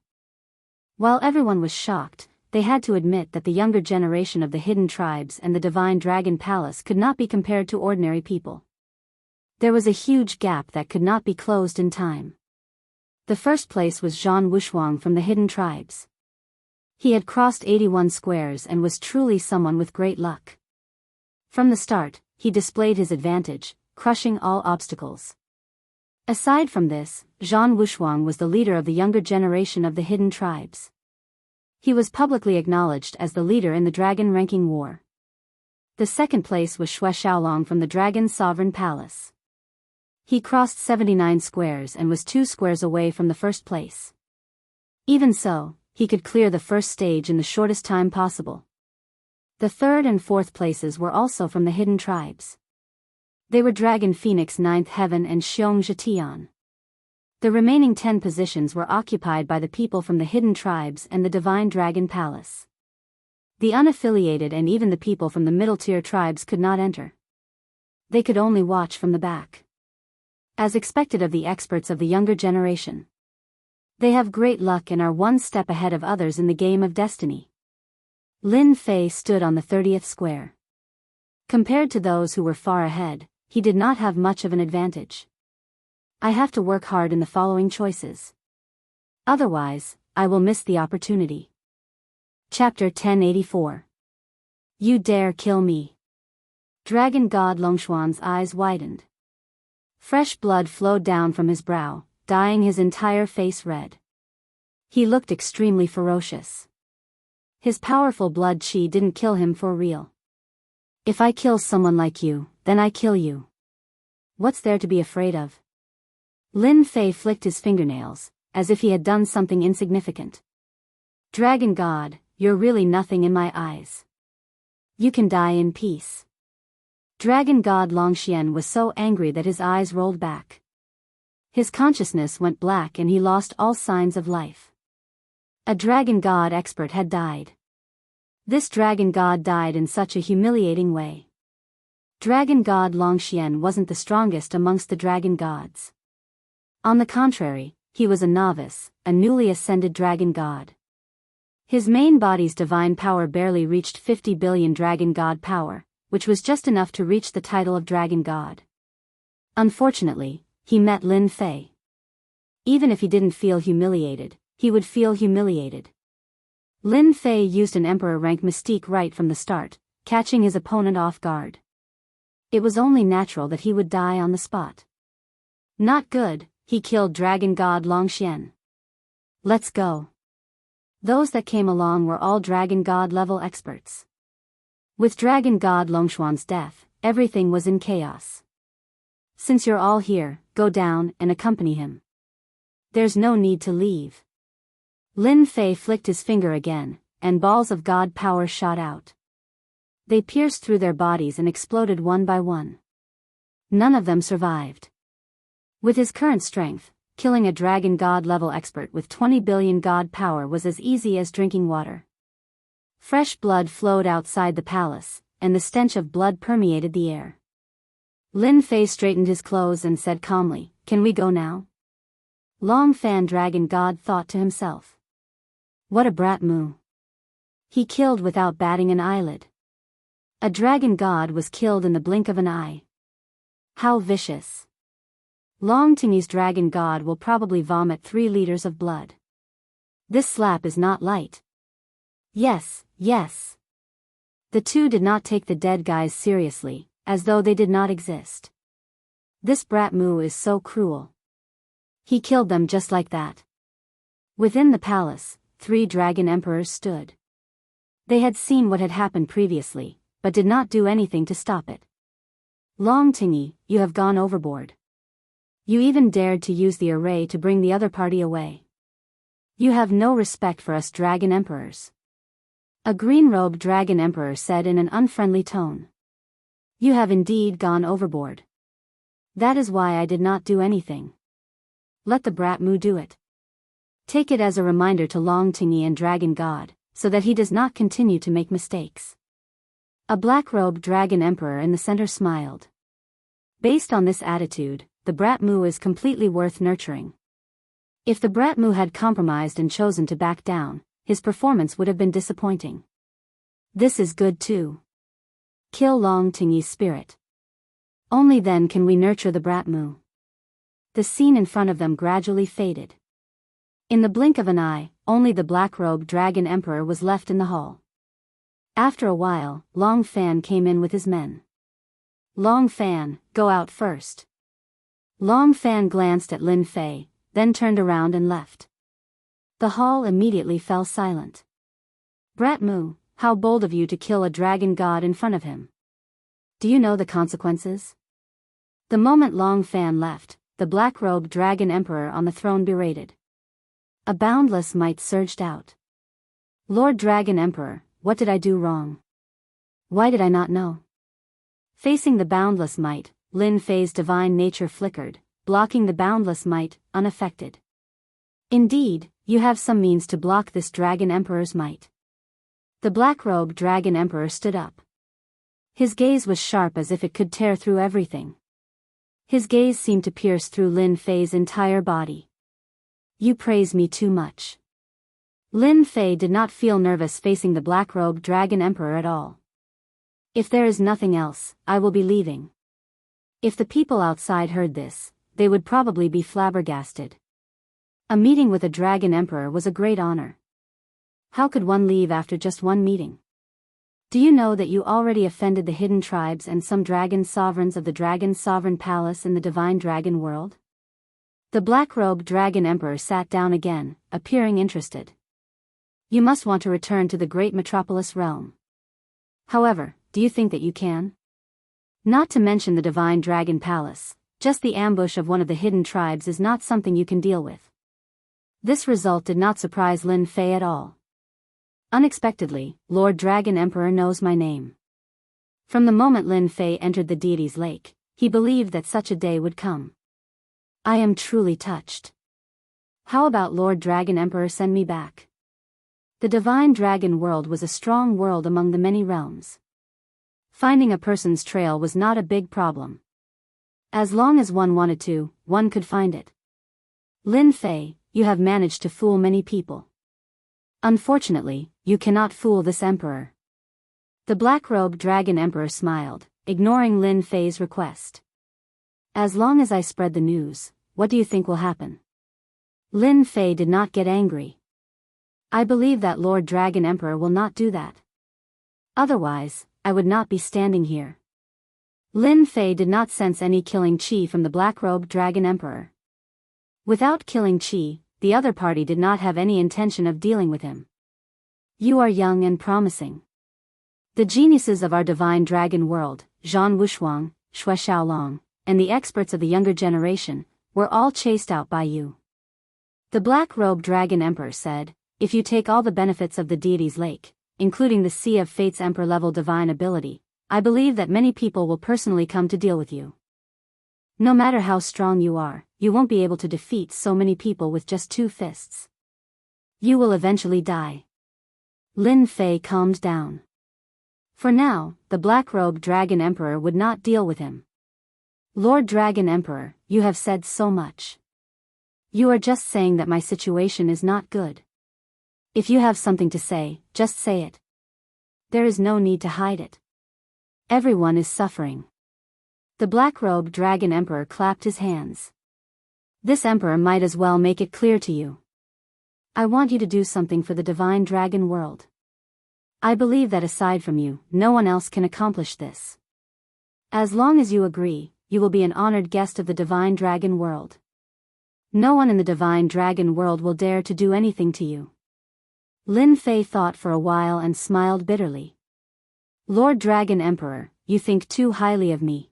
While everyone was shocked, they had to admit that the younger generation of the hidden tribes and the Divine Dragon Palace could not be compared to ordinary people. There was a huge gap that could not be closed in time. The first place was Zhan Wushuang from the hidden tribes. He had crossed 81 squares and was truly someone with great luck. From the start, he displayed his advantage, crushing all obstacles. Aside from this, Zhan Wushuang was the leader of the younger generation of the hidden tribes. He was publicly acknowledged as the leader in the Dragon Ranking War. The second place was Xue Xiaolong from the Dragon Sovereign Palace. He crossed 79 squares and was 2 squares away from the first place. Even so, he could clear the first stage in the shortest time possible. The third and fourth places were also from the hidden tribes. They were Dragon Phoenix 9th Heaven and Xiong Zhetian. The remaining 10 positions were occupied by the people from the hidden tribes and the Divine Dragon Palace. The unaffiliated and even the people from the middle-tier tribes could not enter. They could only watch from the back. As expected of the experts of the younger generation. They have great luck and are one step ahead of others in the game of destiny. Lin Fei stood on the 30th square. Compared to those who were far ahead, he did not have much of an advantage. I have to work hard in the following choices. Otherwise, I will miss the opportunity. Chapter 1084. You dare kill me. Dragon God Longshuan's eyes widened. Fresh blood flowed down from his brow, dyeing his entire face red. He looked extremely ferocious. His powerful blood qi didn't kill him for real. If I kill someone like you, then I kill you. What's there to be afraid of? Lin Fei flicked his fingernails, as if he had done something insignificant. Dragon God, you're really nothing in my eyes. You can die in peace. Dragon God Longxian was so angry that his eyes rolled back. His consciousness went black and he lost all signs of life. A Dragon God expert had died. This Dragon God died in such a humiliating way. Dragon God Longxian wasn't the strongest amongst the Dragon Gods. On the contrary, he was a novice, a newly ascended Dragon God. His main body's divine power barely reached 50 billion Dragon God power, which was just enough to reach the title of Dragon God. Unfortunately, he met Lin Fei. Even if he didn't feel humiliated, he would feel humiliated. Lin Fei used an Emperor rank mystique right from the start, catching his opponent off guard. It was only natural that he would die on the spot. Not good, he killed Dragon God Longxian. Let's go. Those that came along were all Dragon God level experts. With Dragon God Longshuan's death, everything was in chaos. Since you're all here, go down and accompany him. There's no need to leave. Lin Fei flicked his finger again, and balls of God power shot out. They pierced through their bodies and exploded one by one. None of them survived. With his current strength, killing a Dragon God level expert with 20 billion God power was as easy as drinking water. Fresh blood flowed outside the palace, and the stench of blood permeated the air. Lin Fei straightened his clothes and said calmly, "Can we go now?" Long Fan Dragon God thought to himself. What a brat moo. He killed without batting an eyelid. A Dragon God was killed in the blink of an eye. How vicious. Long Tingy's Dragon God will probably vomit 3 liters of blood. This slap is not light. Yes, yes. The two did not take the dead guys seriously, as though they did not exist. This brat moo is so cruel. He killed them just like that. Within the palace, 3 dragon emperors stood. They had seen what had happened previously, but did not do anything to stop it. Long Tingy, you have gone overboard. You even dared to use the array to bring the other party away. You have no respect for us dragon emperors. A green-robed dragon emperor said in an unfriendly tone. You have indeed gone overboard. That is why I did not do anything. Let the brat moo do it. Take it as a reminder to Long Tingy and Dragon God, so that he does not continue to make mistakes. A black-robed dragon emperor in the center smiled. Based on this attitude, the brat moo is completely worth nurturing. If the brat moo had compromised and chosen to back down, his performance would have been disappointing. This is good too. Kill Long Tingy's spirit. Only then can we nurture the brat moo. The scene in front of them gradually faded. In the blink of an eye, only the black-robed dragon emperor was left in the hall. After a while, Long Fan came in with his men. Long Fan, go out first. Long Fan glanced at Lin Fei, then turned around and left. The hall immediately fell silent. Brat moo, how bold of you to kill a dragon god in front of him. Do you know the consequences? The moment Long Fan left, the black-robed dragon emperor on the throne berated. A boundless might surged out. Lord Dragon Emperor, what did I do wrong? Why did I not know? Facing the boundless might, Lin Fei's divine nature flickered, blocking the boundless might, unaffected. Indeed, you have some means to block this Dragon Emperor's might. The black-robed Dragon Emperor stood up. His gaze was sharp as if it could tear through everything. His gaze seemed to pierce through Lin Fei's entire body. You praise me too much. Lin Fei did not feel nervous facing the black-robed Dragon Emperor at all. If there is nothing else, I will be leaving. If the people outside heard this, they would probably be flabbergasted. A meeting with a Dragon Emperor was a great honor. How could one leave after just one meeting? Do you know that you already offended the hidden tribes and some dragon sovereigns of the Dragon Sovereign Palace in the Divine Dragon World? The black-robed Dragon Emperor sat down again, appearing interested. You must want to return to the great metropolis realm. However, do you think that you can? Not to mention the Divine Dragon Palace, just the ambush of one of the hidden tribes is not something you can deal with. This result did not surprise Lin Fei at all. Unexpectedly, Lord Dragon Emperor knows my name. From the moment Lin Fei entered the deity's lake, he believed that such a day would come. I am truly touched. How about Lord Dragon Emperor send me back? The Divine Dragon World was a strong world among the many realms. Finding a person's trail was not a big problem. As long as one wanted to, one could find it. Lin Fei, you have managed to fool many people. Unfortunately, you cannot fool this emperor. The black-robed Dragon Emperor smiled, ignoring Lin Fei's request. As long as I spread the news, what do you think will happen? Lin Fei did not get angry. I believe that Lord Dragon Emperor will not do that. Otherwise, I would not be standing here. Lin Fei did not sense any killing chi from the black-robed Dragon Emperor. Without killing chi, the other party did not have any intention of dealing with him. You are young and promising. The geniuses of our divine dragon world, Zhan Wushuang, Xue Xiaolong, and the experts of the younger generation, were all chased out by you. The black-robed dragon emperor said, if you take all the benefits of the deity's lake, including the Sea of Fate's emperor-level divine ability, I believe that many people will personally come to deal with you. No matter how strong you are, you won't be able to defeat so many people with just 2 fists. You will eventually die. Lin Fei calmed down. For now, the black-robed dragon emperor would not deal with him. Lord Dragon Emperor, you have said so much. You are just saying that my situation is not good. If you have something to say, just say it. There is no need to hide it. Everyone is suffering. The black-robed dragon emperor clapped his hands. This emperor might as well make it clear to you. I want you to do something for the divine dragon world. I believe that aside from you, no one else can accomplish this. As long as you agree, you will be an honored guest of the divine dragon world. No one in the divine dragon world will dare to do anything to you. Lin Fei thought for a while and smiled bitterly. Lord Dragon Emperor, you think too highly of me.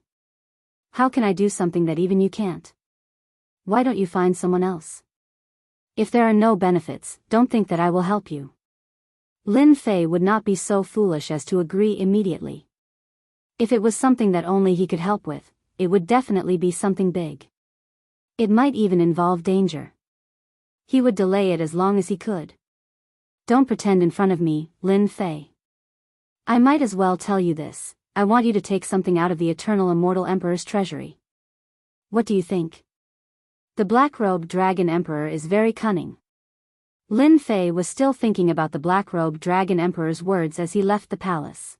How can I do something that even you can't? Why don't you find someone else? If there are no benefits, don't think that I will help you. Lin Fei would not be so foolish as to agree immediately. If it was something that only he could help with, it would definitely be something big. It might even involve danger. He would delay it as long as he could. Don't pretend in front of me, Lin Fei. I might as well tell you this, I want you to take something out of the eternal immortal emperor's treasury. What do you think? The black-robed dragon emperor is very cunning. Lin Fei was still thinking about the black-robed dragon emperor's words as he left the palace.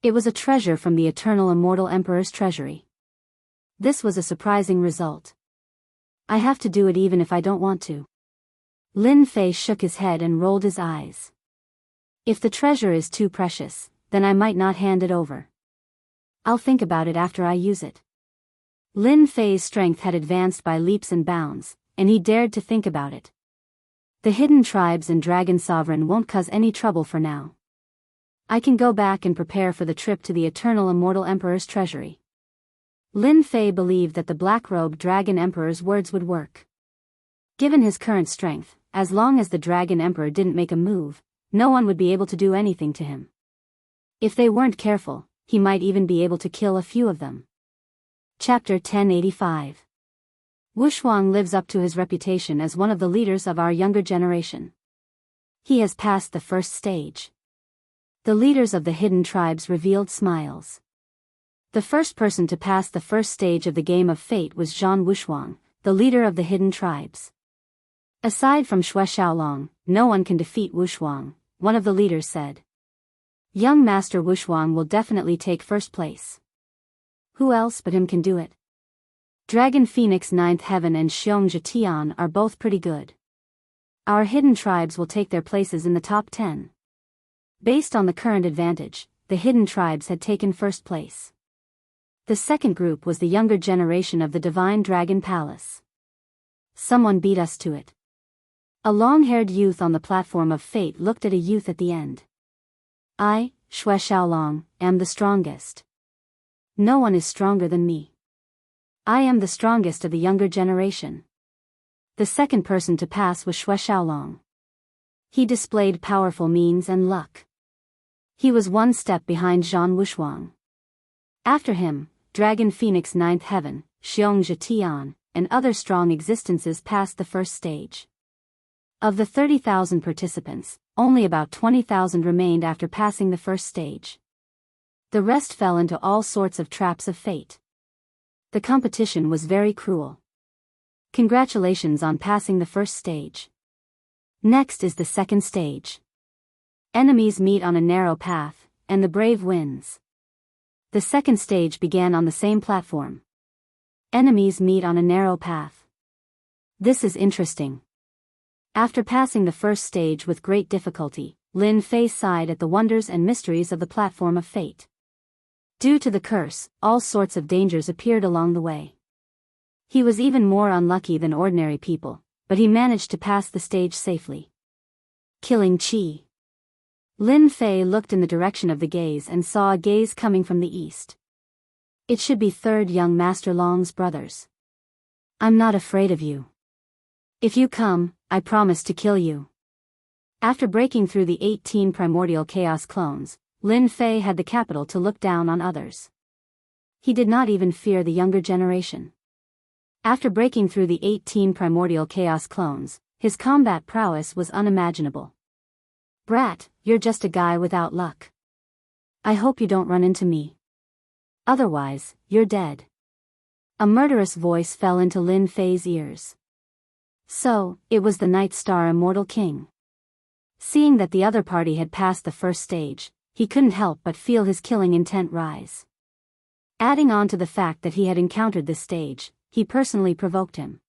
It was a treasure from the eternal immortal emperor's treasury. This was a surprising result. I have to do it even if I don't want to. Lin Fei shook his head and rolled his eyes. If the treasure is too precious, then I might not hand it over. I'll think about it after I use it. Lin Fei's strength had advanced by leaps and bounds, and he dared to think about it. The hidden tribes and Dragon Sovereign won't cause any trouble for now. I can go back and prepare for the trip to the eternal immortal emperor's treasury. Lin Fei believed that the black-robed dragon emperor's words would work. Given his current strength, as long as the dragon emperor didn't make a move, no one would be able to do anything to him. If they weren't careful, he might even be able to kill a few of them. Chapter 1085. Wushuang lives up to his reputation as one of the leaders of our younger generation. He has passed the first stage. The leaders of the hidden tribes revealed smiles. The first person to pass the first stage of the game of fate was Zhan Wushuang, the leader of the hidden tribes. Aside from Xue Xiaolong, no one can defeat Wushuang, one of the leaders said. Young Master Wushuang will definitely take first place. Who else but him can do it? Dragon Phoenix Ninth Heaven and Xiong Zhetian are both pretty good. Our hidden tribes will take their places in the top 10. Based on the current advantage, the hidden tribes had taken first place. The second group was the younger generation of the Divine Dragon Palace. Someone beat us to it. A long-haired youth on the platform of fate looked at a youth at the end. I, Xue Xiaolong, am the strongest. No one is stronger than me. I am the strongest of the younger generation. The second person to pass was Xue Xiaolong. He displayed powerful means and luck. He was one step behind Zhan Wushuang. After him, Dragon Phoenix Ninth Heaven, Xiong Zhetian, and other strong existences passed the first stage. Of the 30,000 participants, only about 20,000 remained after passing the first stage. The rest fell into all sorts of traps of fate. The competition was very cruel. Congratulations on passing the first stage. Next is the second stage. Enemies meet on a narrow path, and the brave wins. The second stage began on the same platform. Enemies meet on a narrow path. This is interesting. After passing the first stage with great difficulty, Lin Fei sighed at the wonders and mysteries of the platform of fate. Due to the curse, all sorts of dangers appeared along the way. He was even more unlucky than ordinary people, but he managed to pass the stage safely. Killing Qi. Lin Fei looked in the direction of the gaze and saw a gaze coming from the east. It should be third young Master Long's brothers. I'm not afraid of you. If you come, I promise to kill you. After breaking through the 18 primordial chaos clones, Lin Fei had the capital to look down on others. He did not even fear the younger generation. After breaking through the 18 primordial chaos clones, his combat prowess was unimaginable. Brat, you're just a guy without luck. I hope you don't run into me. Otherwise, you're dead. A murderous voice fell into Lin Fei's ears. So, it was the Night Star Immortal King. Seeing that the other party had passed the first stage, he couldn't help but feel his killing intent rise. Adding on to the fact that he had encountered this stage, he personally provoked him.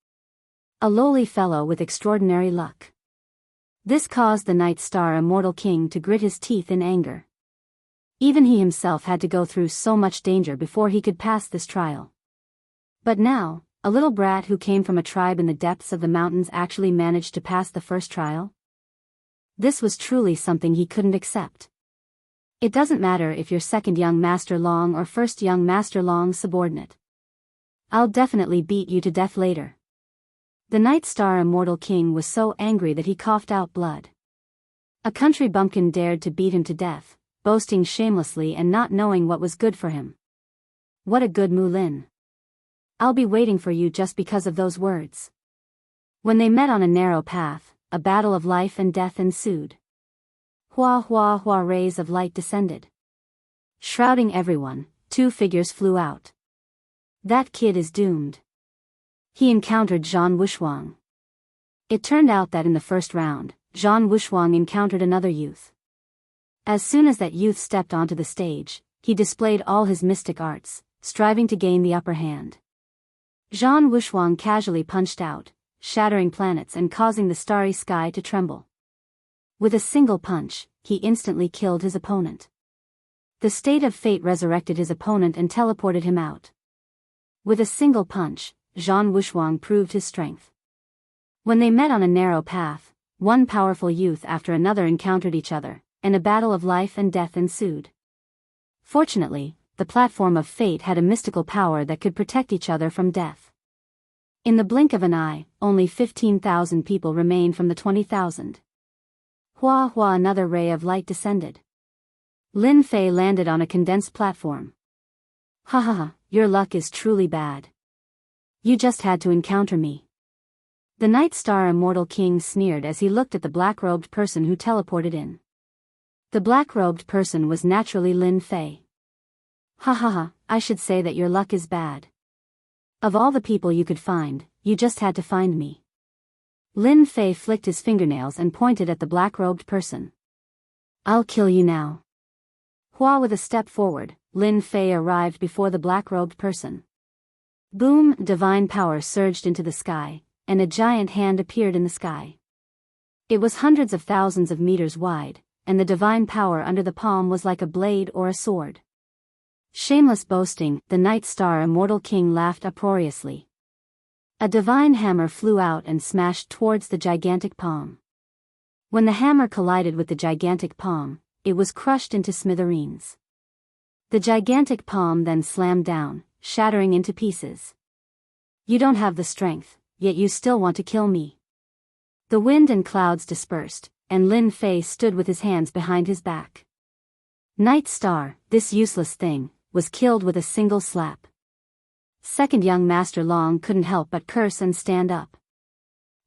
A lowly fellow with extraordinary luck. This caused the Night Star Immortal King to grit his teeth in anger. Even he himself had to go through so much danger before he could pass this trial. But now, a little brat who came from a tribe in the depths of the mountains actually managed to pass the first trial? This was truly something he couldn't accept. It doesn't matter if you're second young Master Long or first young Master Long's subordinate. I'll definitely beat you to death later. The Night Star Immortal King was so angry that he coughed out blood. A country bumpkin dared to beat him to death, boasting shamelessly and not knowing what was good for him. What a good Mulin. I'll be waiting for you just because of those words. When they met on a narrow path, a battle of life and death ensued. Hua hua hua rays of light descended. Shrouding everyone, two figures flew out. That kid is doomed. He encountered Zhan Wushuang. It turned out that in the first round, Zhan Wushuang encountered another youth. As soon as that youth stepped onto the stage, he displayed all his mystic arts, striving to gain the upper hand. Zhan Wushuang casually punched out, shattering planets and causing the starry sky to tremble. With a single punch, he instantly killed his opponent. The state of fate resurrected his opponent and teleported him out. With a single punch, Zhan Wushuang proved his strength. When they met on a narrow path, one powerful youth after another encountered each other, and a battle of life and death ensued. Fortunately, the platform of fate had a mystical power that could protect each other from death. In the blink of an eye, only 15,000 people remained from the 20,000. Hua hua, another ray of light descended. Lin Fei landed on a condensed platform. Ha ha ha, your luck is truly bad. You just had to encounter me. The Night Star Immortal King sneered as he looked at the black-robed person who teleported in. The black-robed person was naturally Lin Fei. Ha ha ha, I should say that your luck is bad. Of all the people you could find, you just had to find me. Lin Fei flicked his fingernails and pointed at the black-robed person. I'll kill you now. Hua, with a step forward, Lin Fei arrived before the black-robed person. Boom, divine power surged into the sky, and a giant hand appeared in the sky. It was hundreds of thousands of meters wide, and the divine power under the palm was like a blade or a sword. Shameless boasting, the Night Star Immortal King laughed uproariously. A divine hammer flew out and smashed towards the gigantic palm. When the hammer collided with the gigantic palm, it was crushed into smithereens. The gigantic palm then slammed down, shattering into pieces. You don't have the strength, yet you still want to kill me. The wind and clouds dispersed, and Lin Fei stood with his hands behind his back. Night Star, this useless thing, was killed with a single slap. Second young Master Long couldn't help but curse and stand up.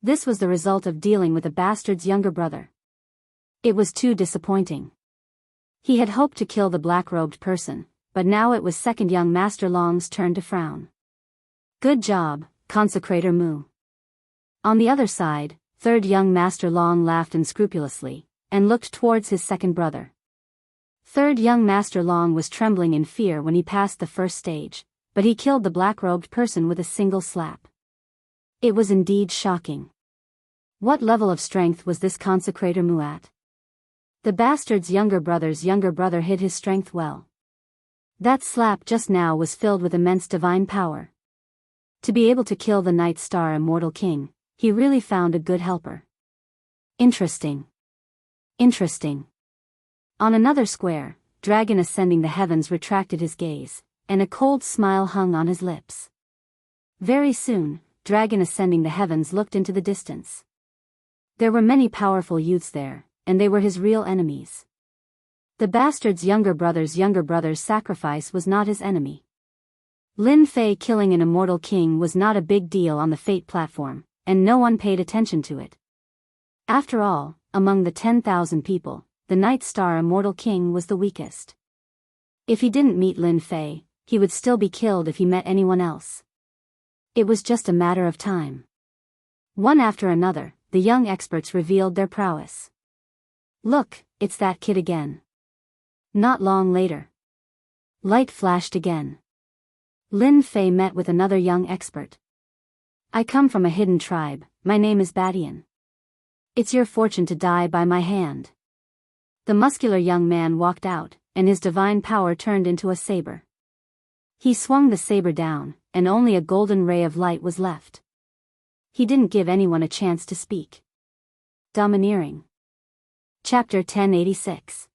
This was the result of dealing with a bastard's younger brother. It was too disappointing. He had hoped to kill the black-robed person, but now it was second young Master Long's turn to frown. Good job, Consecrator Mu. On the other side, third young Master Long laughed unscrupulously, and looked towards his second brother. Third young Master Long was trembling in fear when he passed the first stage, but he killed the black-robed person with a single slap. It was indeed shocking. What level of strength was this Consecrator Mu at? The bastard's younger brother's younger brother hid his strength well. That slap just now was filled with immense divine power. To be able to kill the Night Star Immortal King, He really found a good helper. Interesting. Interesting. On another square, Dragon ascending the heavens retracted his gaze, and a cold smile hung on his lips. Very soon, Dragon ascending the heavens looked into the distance. There were many powerful youths there, and they were his real enemies. The bastard's younger brother's sacrifice was not his enemy. Lin Fei killing an immortal king was not a big deal on the Fate platform, and no one paid attention to it. After all, among the 10,000 people, the Night Star Immortal King was the weakest. If he didn't meet Lin Fei, he would still be killed if he met anyone else. It was just a matter of time. One after another, the young experts revealed their prowess. Look, it's that kid again. Not long later. Light flashed again. Lin Fei met with another young expert. I come from a hidden tribe, my name is Badian. It's your fortune to die by my hand. The muscular young man walked out, and his divine power turned into a saber. He swung the saber down, and only a golden ray of light was left. He didn't give anyone a chance to speak. Domineering. Chapter 1086.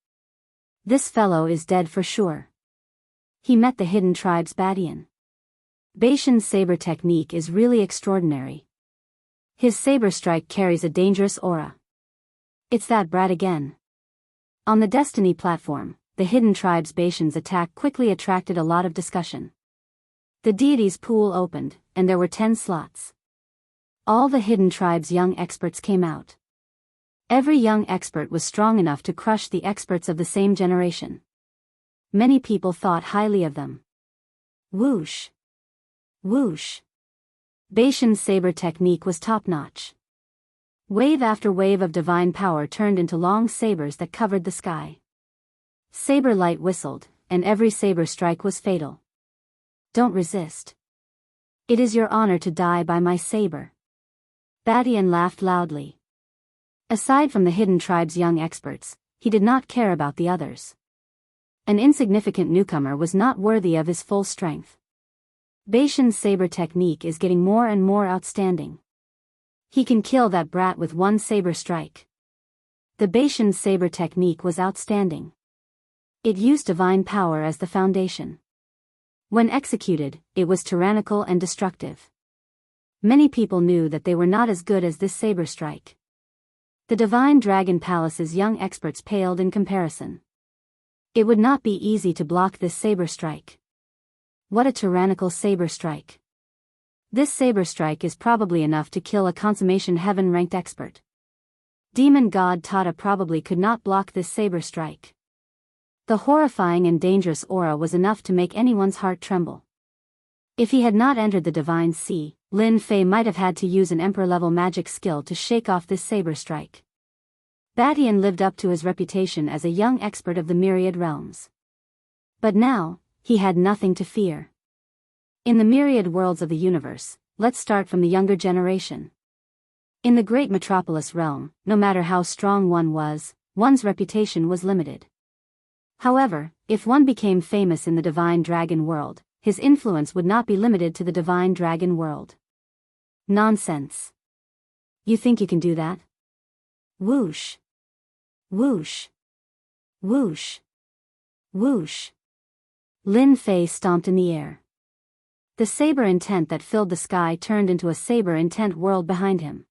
This fellow is dead for sure. He met the hidden tribe's Badian. Beishan's saber technique is really extraordinary. His saber strike carries a dangerous aura. It's that brat again. On the Destiny platform, the hidden tribe's Beishan's attack quickly attracted a lot of discussion. The deity's pool opened, and there were 10 slots. All the hidden tribe's young experts came out. Every young expert was strong enough to crush the experts of the same generation. Many people thought highly of them. Whoosh! Whoosh! Beishan's saber technique was top-notch. Wave after wave of divine power turned into long sabers that covered the sky. Saber light whistled, and every saber strike was fatal. Don't resist. It is your honor to die by my saber. Badian laughed loudly. Aside from the hidden tribe's young experts, he did not care about the others. An insignificant newcomer was not worthy of his full strength. Beishan's saber technique is getting more and more outstanding. He can kill that brat with one saber strike. The Beishan's saber technique was outstanding. It used divine power as the foundation. When executed, it was tyrannical and destructive. Many people knew that they were not as good as this saber strike. The Divine Dragon Palace's young experts paled in comparison. It would not be easy to block this saber strike. What a tyrannical saber strike. This saber strike is probably enough to kill a consummation heaven-ranked expert. Demon god Tata probably could not block this saber strike. The horrifying and dangerous aura was enough to make anyone's heart tremble. If he had not entered the Divine Sea, Lin Fei might have had to use an emperor-level magic skill to shake off this saber strike. Badian lived up to his reputation as a young expert of the myriad realms. But now, he had nothing to fear. In the myriad worlds of the universe, let's start from the younger generation. In the great metropolis realm, no matter how strong one was, one's reputation was limited. However, if one became famous in the Divine Dragon world, his influence would not be limited to the Divine Dragon world. Nonsense. You think you can do that? Whoosh. Whoosh. Whoosh. Whoosh. Lin Fei stomped in the air. The saber intent that filled the sky turned into a saber intent world behind him.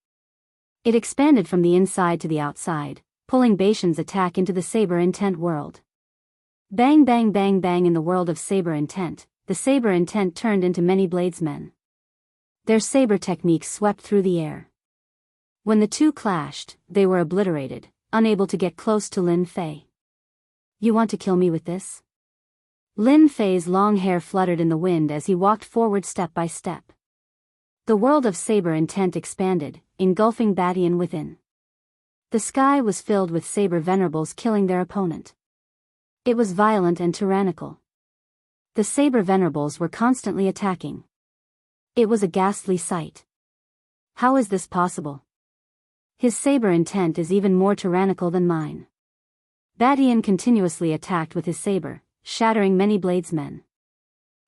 It expanded from the inside to the outside, pulling Beishan's attack into the saber intent world. Bang bang bang bang in the world of saber intent, the saber intent turned into many bladesmen. Their saber techniques swept through the air. When the two clashed, they were obliterated, unable to get close to Lin Fei. You want to kill me with this? Lin Fei's long hair fluttered in the wind as he walked forward step by step. The world of saber intent expanded, engulfing Badian within. The sky was filled with saber venerables killing their opponent. It was violent and tyrannical. The saber venerables were constantly attacking. It was a ghastly sight. How is this possible? His saber intent is even more tyrannical than mine. Badian continuously attacked with his saber, shattering many bladesmen.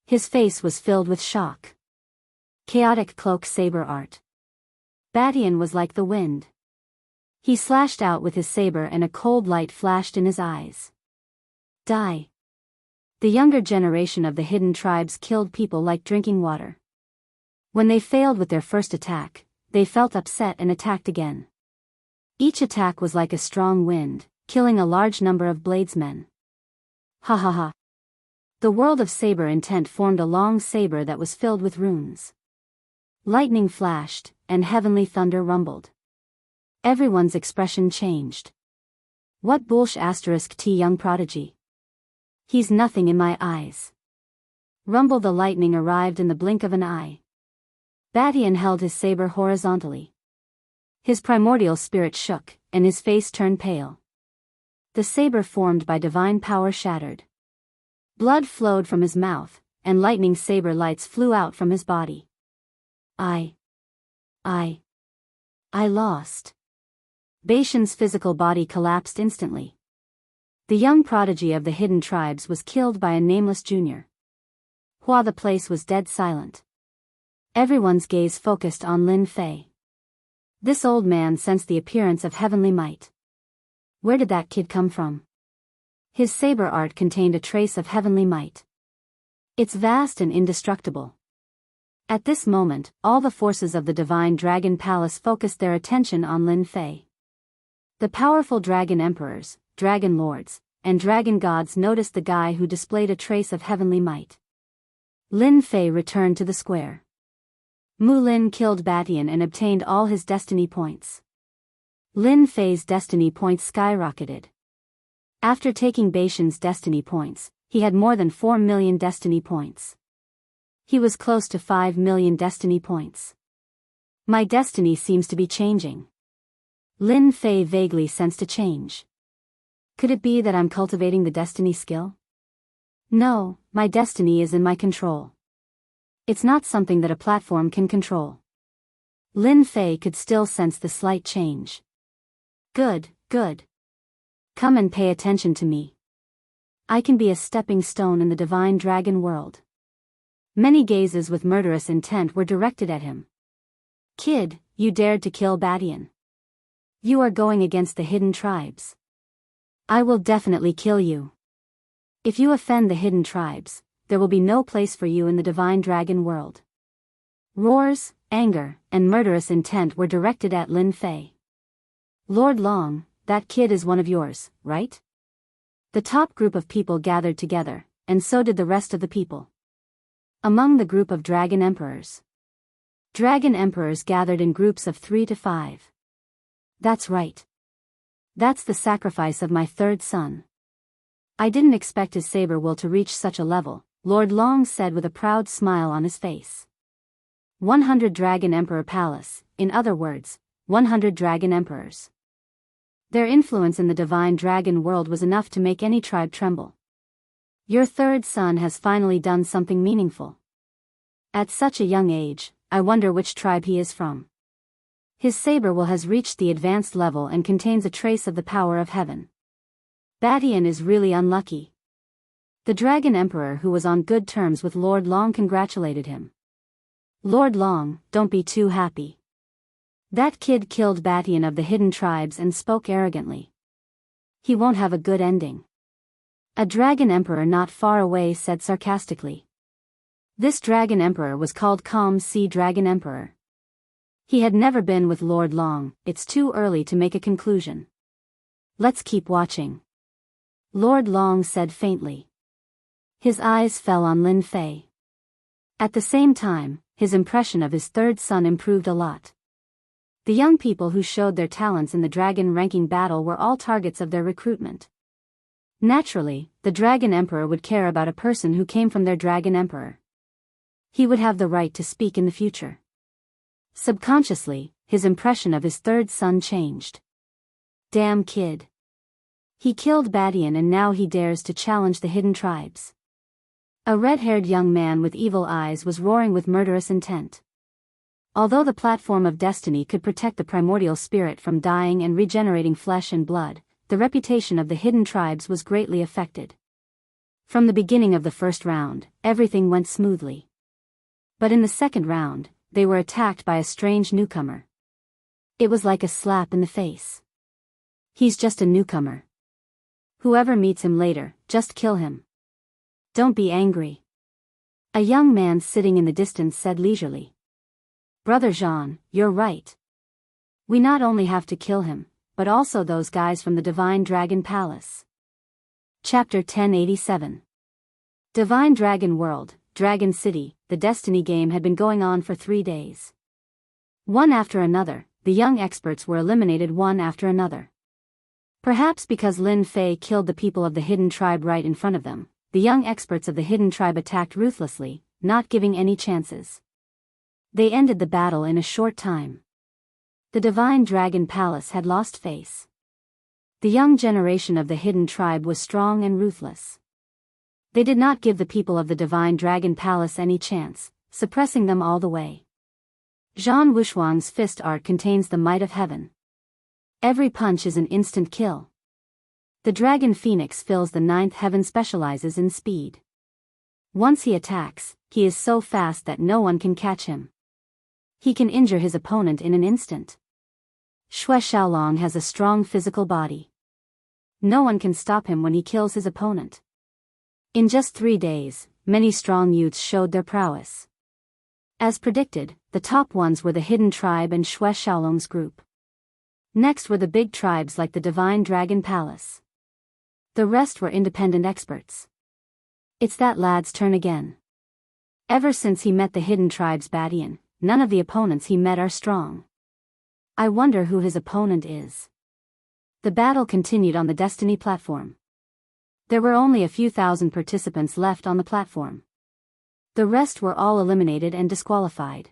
His face was filled with shock. Chaotic cloak saber art. Batian was like the wind. He slashed out with his saber and a cold light flashed in his eyes. Die. The younger generation of the hidden tribes killed people like drinking water. When they failed with their first attack, they felt upset and attacked again. Each attack was like a strong wind, killing a large number of bladesmen. Ha ha ha. The world of saber intent formed a long saber that was filled with runes. Lightning flashed, and heavenly thunder rumbled. Everyone's expression changed. What bullsh *t young prodigy. He's nothing in my eyes. Rumble the lightning arrived in the blink of an eye. Batian held his saber horizontally. His primordial spirit shook, and his face turned pale. The saber formed by divine power shattered. Blood flowed from his mouth, and lightning saber lights flew out from his body. I lost. Batian's physical body collapsed instantly. The young prodigy of the hidden tribes was killed by a nameless junior. The place was dead silent. Everyone's gaze focused on Lin Fei. This old man sensed the appearance of heavenly might. Where did that kid come from? His saber art contained a trace of heavenly might. It's vast and indestructible. At this moment, all the forces of the divine dragon palace focused their attention on Lin Fei. The powerful dragon emperors, dragon lords, and dragon gods noticed the guy who displayed a trace of heavenly might. Lin Fei returned to the square. Mu Lin killed Batian and obtained all his destiny points. Lin Fei's destiny points skyrocketed. After taking Batian's destiny points, he had more than 4 million destiny points. He was close to 5 million destiny points. My destiny seems to be changing. Lin Fei vaguely sensed a change. Could it be that I'm cultivating the destiny skill? No, my destiny is in my control. It's not something that a platform can control. Lin Fei could still sense the slight change. Good. Come and pay attention to me. I can be a stepping stone in the divine dragon world. Many gazes with murderous intent were directed at him. Kid, you dared to kill Batian. You are going against the hidden tribes. I will definitely kill you. If you offend the hidden tribes, there will be no place for you in the divine dragon world. Roars, anger, and murderous intent were directed at Lin Fei. Lord Long, that kid is one of yours, right? The top group of people gathered together, and so did the rest of the people. Among the group of dragon emperors. Dragon emperors gathered in groups of 3 to 5. That's right. That's the sacrifice of my third son. I didn't expect his saber will to reach such a level, Lord Long said with a proud smile on his face. 100 Dragon Emperor Palace, in other words, 100 dragon emperors. Their influence in the divine dragon world was enough to make any tribe tremble. Your third son has finally done something meaningful. At such a young age, I wonder which tribe he is from. His saber will has reached the advanced level and contains a trace of the power of heaven. Batian is really unlucky. The Dragon Emperor, who was on good terms with Lord Long, congratulated him. Lord Long, don't be too happy. That kid killed Batian of the hidden tribes and spoke arrogantly. He won't have a good ending. A dragon emperor not far away said sarcastically. This dragon emperor was called Calm Sea Dragon Emperor. He had never been with Lord Long. It's too early to make a conclusion. Let's keep watching. Lord Long said faintly. His eyes fell on Lin Fei. At the same time, his impression of his third son improved a lot. The young people who showed their talents in the dragon ranking battle were all targets of their recruitment. Naturally, the Dragon Emperor would care about a person who came from their Dragon Emperor. He would have the right to speak in the future. Subconsciously, his impression of his third son changed. Damn kid. He killed Batian and now he dares to challenge the hidden tribes. A red-haired young man with evil eyes was roaring with murderous intent. Although the platform of destiny could protect the primordial spirit from dying and regenerating flesh and blood, the reputation of the hidden tribes was greatly affected. From the beginning of the first round, everything went smoothly. But in the second round, they were attacked by a strange newcomer. It was like a slap in the face. He's just a newcomer. Whoever meets him later, just kill him. Don't be angry. A young man sitting in the distance said leisurely. Brother Jean, you're right. We not only have to kill him, but also those guys from the Divine Dragon Palace. Chapter 1087. Divine Dragon World, Dragon City. The Destiny game had been going on for 3 days. One after another, the young experts were eliminated one after another. Perhaps because Lin Fei killed the people of the Hidden Tribe right in front of them, the young experts of the Hidden Tribe attacked ruthlessly, not giving any chances. They ended the battle in a short time. The Divine Dragon Palace had lost face. The young generation of the Hidden Tribe was strong and ruthless. They did not give the people of the Divine Dragon Palace any chance, suppressing them all the way. Zhan Wushuang's fist art contains the might of heaven. Every punch is an instant kill. The Dragon Phoenix fills the 9th heaven, specializes in speed. Once he attacks, he is so fast that no one can catch him. He can injure his opponent in an instant. Xue Xiaolong has a strong physical body. No one can stop him when he kills his opponent. In just 3 days, many strong youths showed their prowess. As predicted, the top ones were the Hidden Tribe and Xue Xiaolong's group. Next were the big tribes like the Divine Dragon Palace. The rest were independent experts. It's that lad's turn again. Ever since he met the Hidden Tribe's Badian, none of the opponents he met are strong. I wonder who his opponent is. The battle continued on the Destiny platform. There were only a few thousand participants left on the platform. The rest were all eliminated and disqualified.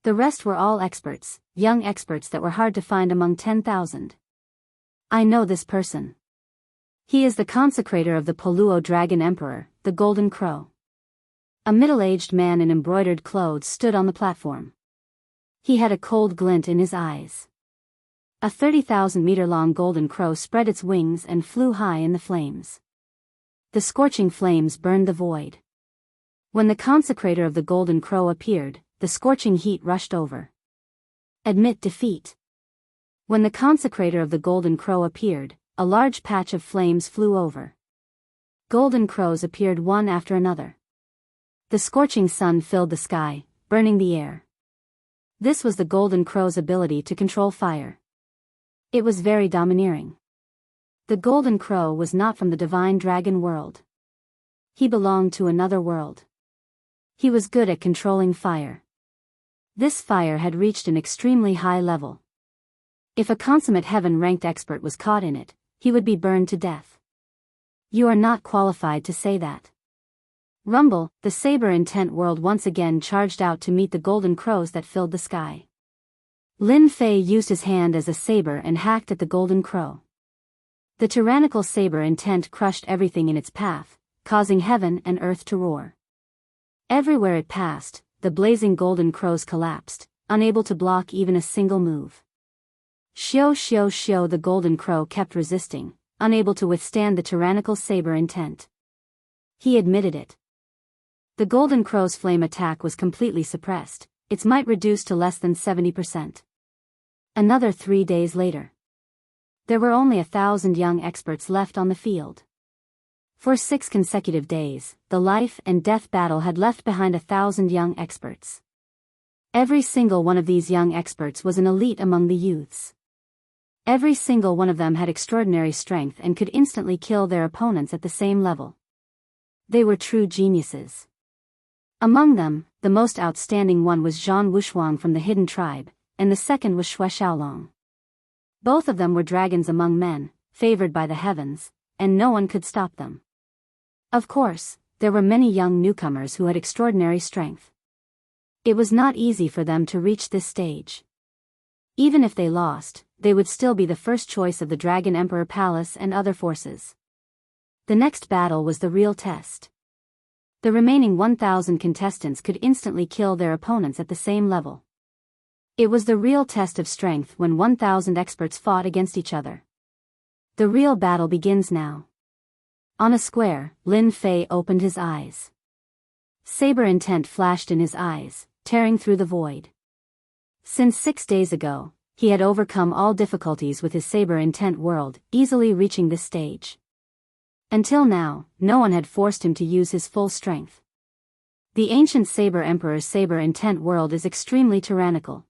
The rest were all experts, young experts that were hard to find among 10,000. I know this person. He is the consecrator of the Poluo Dragon Emperor, the Golden Crow. A middle-aged man in embroidered clothes stood on the platform. He had a cold glint in his eyes. A 30,000-meter-long golden crow spread its wings and flew high in the flames. The scorching flames burned the void. When the consecrator of the golden crow appeared, the scorching heat rushed over. Admit defeat. When the consecrator of the golden crow appeared, a large patch of flames flew over. Golden crows appeared one after another. The scorching sun filled the sky, burning the air. This was the golden crow's ability to control fire. It was very domineering. The golden crow was not from the Divine Dragon world. He belonged to another world. He was good at controlling fire. This fire had reached an extremely high level. If a consummate heaven-ranked expert was caught in it, he would be burned to death. You are not qualified to say that. Rumble, the saber-intent world once again charged out to meet the golden crows that filled the sky. Lin Fei used his hand as a saber and hacked at the golden crow. The tyrannical saber-intent crushed everything in its path, causing heaven and earth to roar. Everywhere it passed, the blazing golden crows collapsed, unable to block even a single move. Xiao xiao xiao, the golden crow kept resisting, unable to withstand the tyrannical saber-intent. He admitted it. The golden crow's flame attack was completely suppressed, its might reduced to less than 70%. Another 3 days later. There were only 1,000 young experts left on the field. For 6 consecutive days, the life and death battle had left behind 1,000 young experts. Every single one of these young experts was an elite among the youths. Every single one of them had extraordinary strength and could instantly kill their opponents at the same level. They were true geniuses. Among them, the most outstanding one was Zhan Wushuang from the Hidden Tribe, and the second was Xue Xiaolong. Both of them were dragons among men, favored by the heavens, and no one could stop them. Of course, there were many young newcomers who had extraordinary strength. It was not easy for them to reach this stage. Even if they lost, they would still be the first choice of the Dragon Emperor Palace and other forces. The next battle was the real test. The remaining 1,000 contestants could instantly kill their opponents at the same level. It was the real test of strength when 1,000 experts fought against each other. The real battle begins now. On a square, Lin Fei opened his eyes. Saber intent flashed in his eyes, tearing through the void. Since 6 days ago, he had overcome all difficulties with his saber-intent world, easily reaching this stage. Until now, no one had forced him to use his full strength. The ancient Saber Emperor's saber-intent world is extremely tyrannical.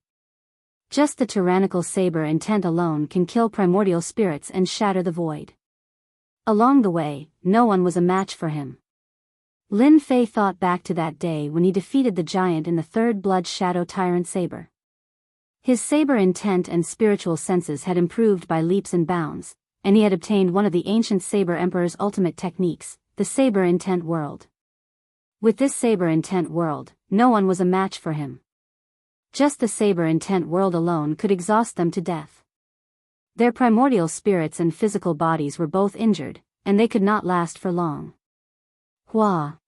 Just the tyrannical saber-intent alone can kill primordial spirits and shatter the void. Along the way, no one was a match for him. Lin Fei thought back to that day when he defeated the giant in the Third Blood Shadow Tyrant Saber. His saber-intent and spiritual senses had improved by leaps and bounds, and he had obtained one of the ancient Saber Emperor's ultimate techniques, the saber-intent world. With this saber-intent world, no one was a match for him. Just the saber-intent world alone could exhaust them to death. Their primordial spirits and physical bodies were both injured, and they could not last for long. Hua!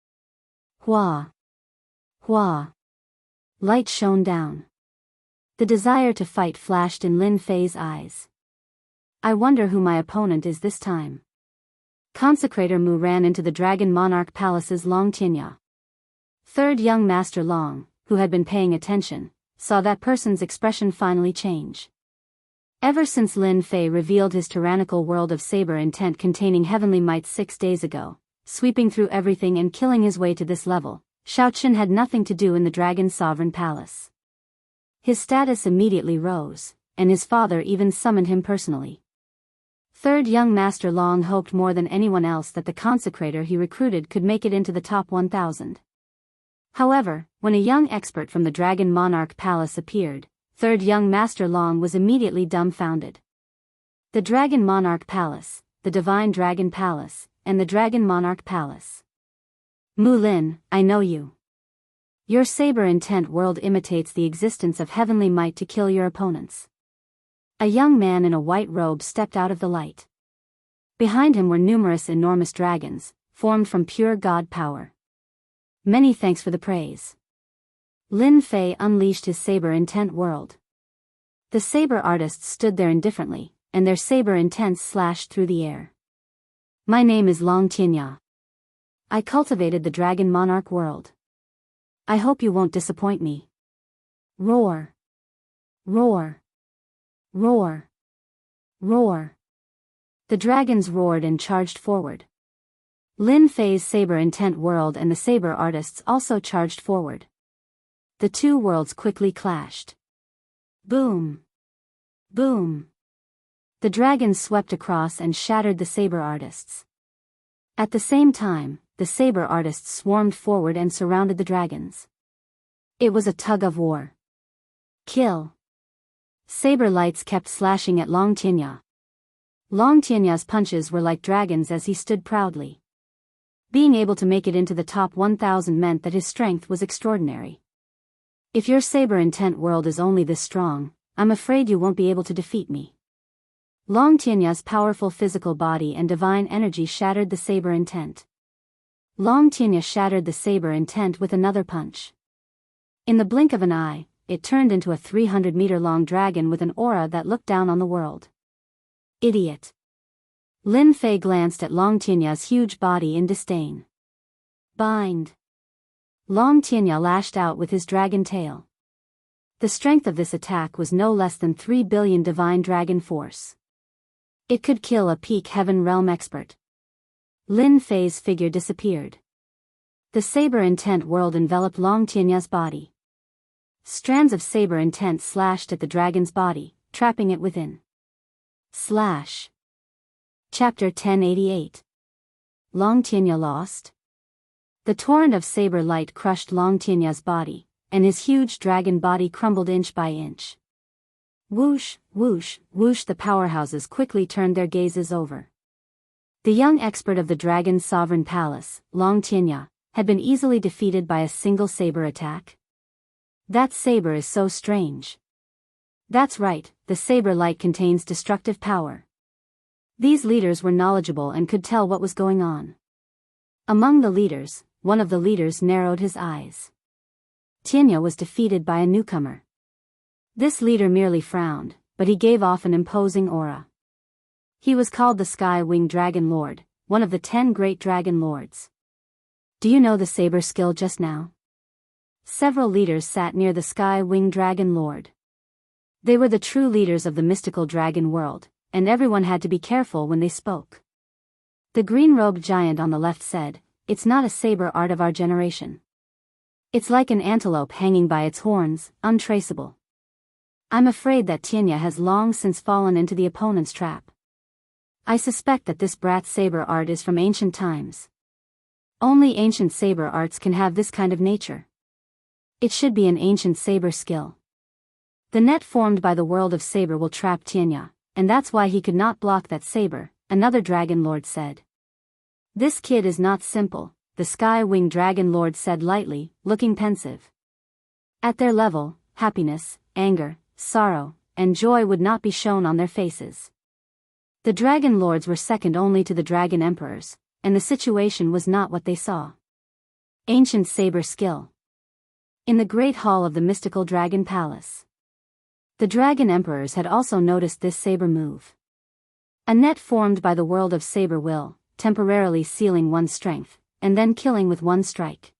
Hua! Hua! Light shone down. The desire to fight flashed in Lin Fei's eyes. I wonder who my opponent is this time. Consecrator Mu ran into the Dragon Monarch Palace's Long Tianya. Third young Master Long, who had been paying attention, saw that person's expression finally change. Ever since Lin Fei revealed his tyrannical world of saber intent containing heavenly might 6 days ago, sweeping through everything and killing his way to this level, Shaoqun had nothing to do in the Dragon's Sovereign Palace. His status immediately rose, and his father even summoned him personally. Third young Master Long hoped more than anyone else that the consecrator he recruited could make it into the top 1,000. However, when a young expert from the Dragon Monarch Palace appeared, Third young Master Long was immediately dumbfounded. The Dragon Monarch Palace, the Divine Dragon Palace, and the Dragon Monarch Palace. Mu Lin, I know you. Your saber-intent world imitates the existence of heavenly might to kill your opponents. A young man in a white robe stepped out of the light. Behind him were numerous enormous dragons, formed from pure god power. Many thanks for the praise. Lin Fei unleashed his saber-intent world. The saber artists stood there indifferently, and their saber-intents slashed through the air. My name is Long Tianya. I cultivated the Dragon Monarch world. I hope you won't disappoint me. Roar! Roar! Roar! Roar! The dragons roared and charged forward. Lin Fei's saber-intent world and the saber artists also charged forward. The two worlds quickly clashed. Boom! Boom! The dragons swept across and shattered the saber artists. At the same time, the saber artists swarmed forward and surrounded the dragons. It was a tug of war. Kill! Saber lights kept slashing at Long Tianya. Long Tianya's punches were like dragons as he stood proudly. Being able to make it into the top 1,000 meant that his strength was extraordinary. If your saber-intent world is only this strong, I'm afraid you won't be able to defeat me. Long Tianya's powerful physical body and divine energy shattered the saber-intent. Long Tianya shattered the saber-intent with another punch. In the blink of an eye, it turned into a 300-meter-long dragon with an aura that looked down on the world. Idiot! Lin Fei glanced at Long Tianya's huge body in disdain. Bind! Long Tianya lashed out with his dragon tail. The strength of this attack was no less than 3 billion divine dragon force. It could kill a peak heaven realm expert. Lin Fei's figure disappeared. The saber-intent world enveloped Long Tianya's body. Strands of saber-intent slashed at the dragon's body, trapping it within. Slash. Chapter 1088. Long Tianya lost? The torrent of saber light crushed Long Tianya's body, and his huge dragon body crumbled inch by inch. Whoosh, whoosh, whoosh. The powerhouses quickly turned their gazes over. The young expert of the Dragon's Sovereign Palace, Long Tianya, had been easily defeated by a single saber attack. That saber is so strange. That's right, the saber light contains destructive power. These leaders were knowledgeable and could tell what was going on. Among the leaders, one of the leaders narrowed his eyes. Tianya was defeated by a newcomer. This leader merely frowned, but he gave off an imposing aura. He was called the Sky-Winged Dragon Lord, one of the 10 great dragon lords. Do you know the saber skill just now? Several leaders sat near the Sky-Winged Dragon Lord. They were the true leaders of the mystical dragon world, and everyone had to be careful when they spoke. The green-robed giant on the left said, "It's not a saber art of our generation. It's like an antelope hanging by its horns, untraceable. I'm afraid that Tianya has long since fallen into the opponent's trap. I suspect that this brat's saber art is from ancient times. Only ancient saber arts can have this kind of nature. It should be an ancient saber skill. The net formed by the world of saber will trap Tianya, and that's why he could not block that saber," another dragon lord said. "This kid is not simple," the sky-winged dragon lord said lightly, looking pensive. At their level, happiness, anger, sorrow, and joy would not be shown on their faces. The dragon lords were second only to the dragon emperors, and the situation was not what they saw. Ancient saber skill. In the great hall of the mystical dragon palace, the dragon emperors had also noticed this saber move. A net formed by the world of saber will, temporarily sealing one's strength, and then killing with one strike.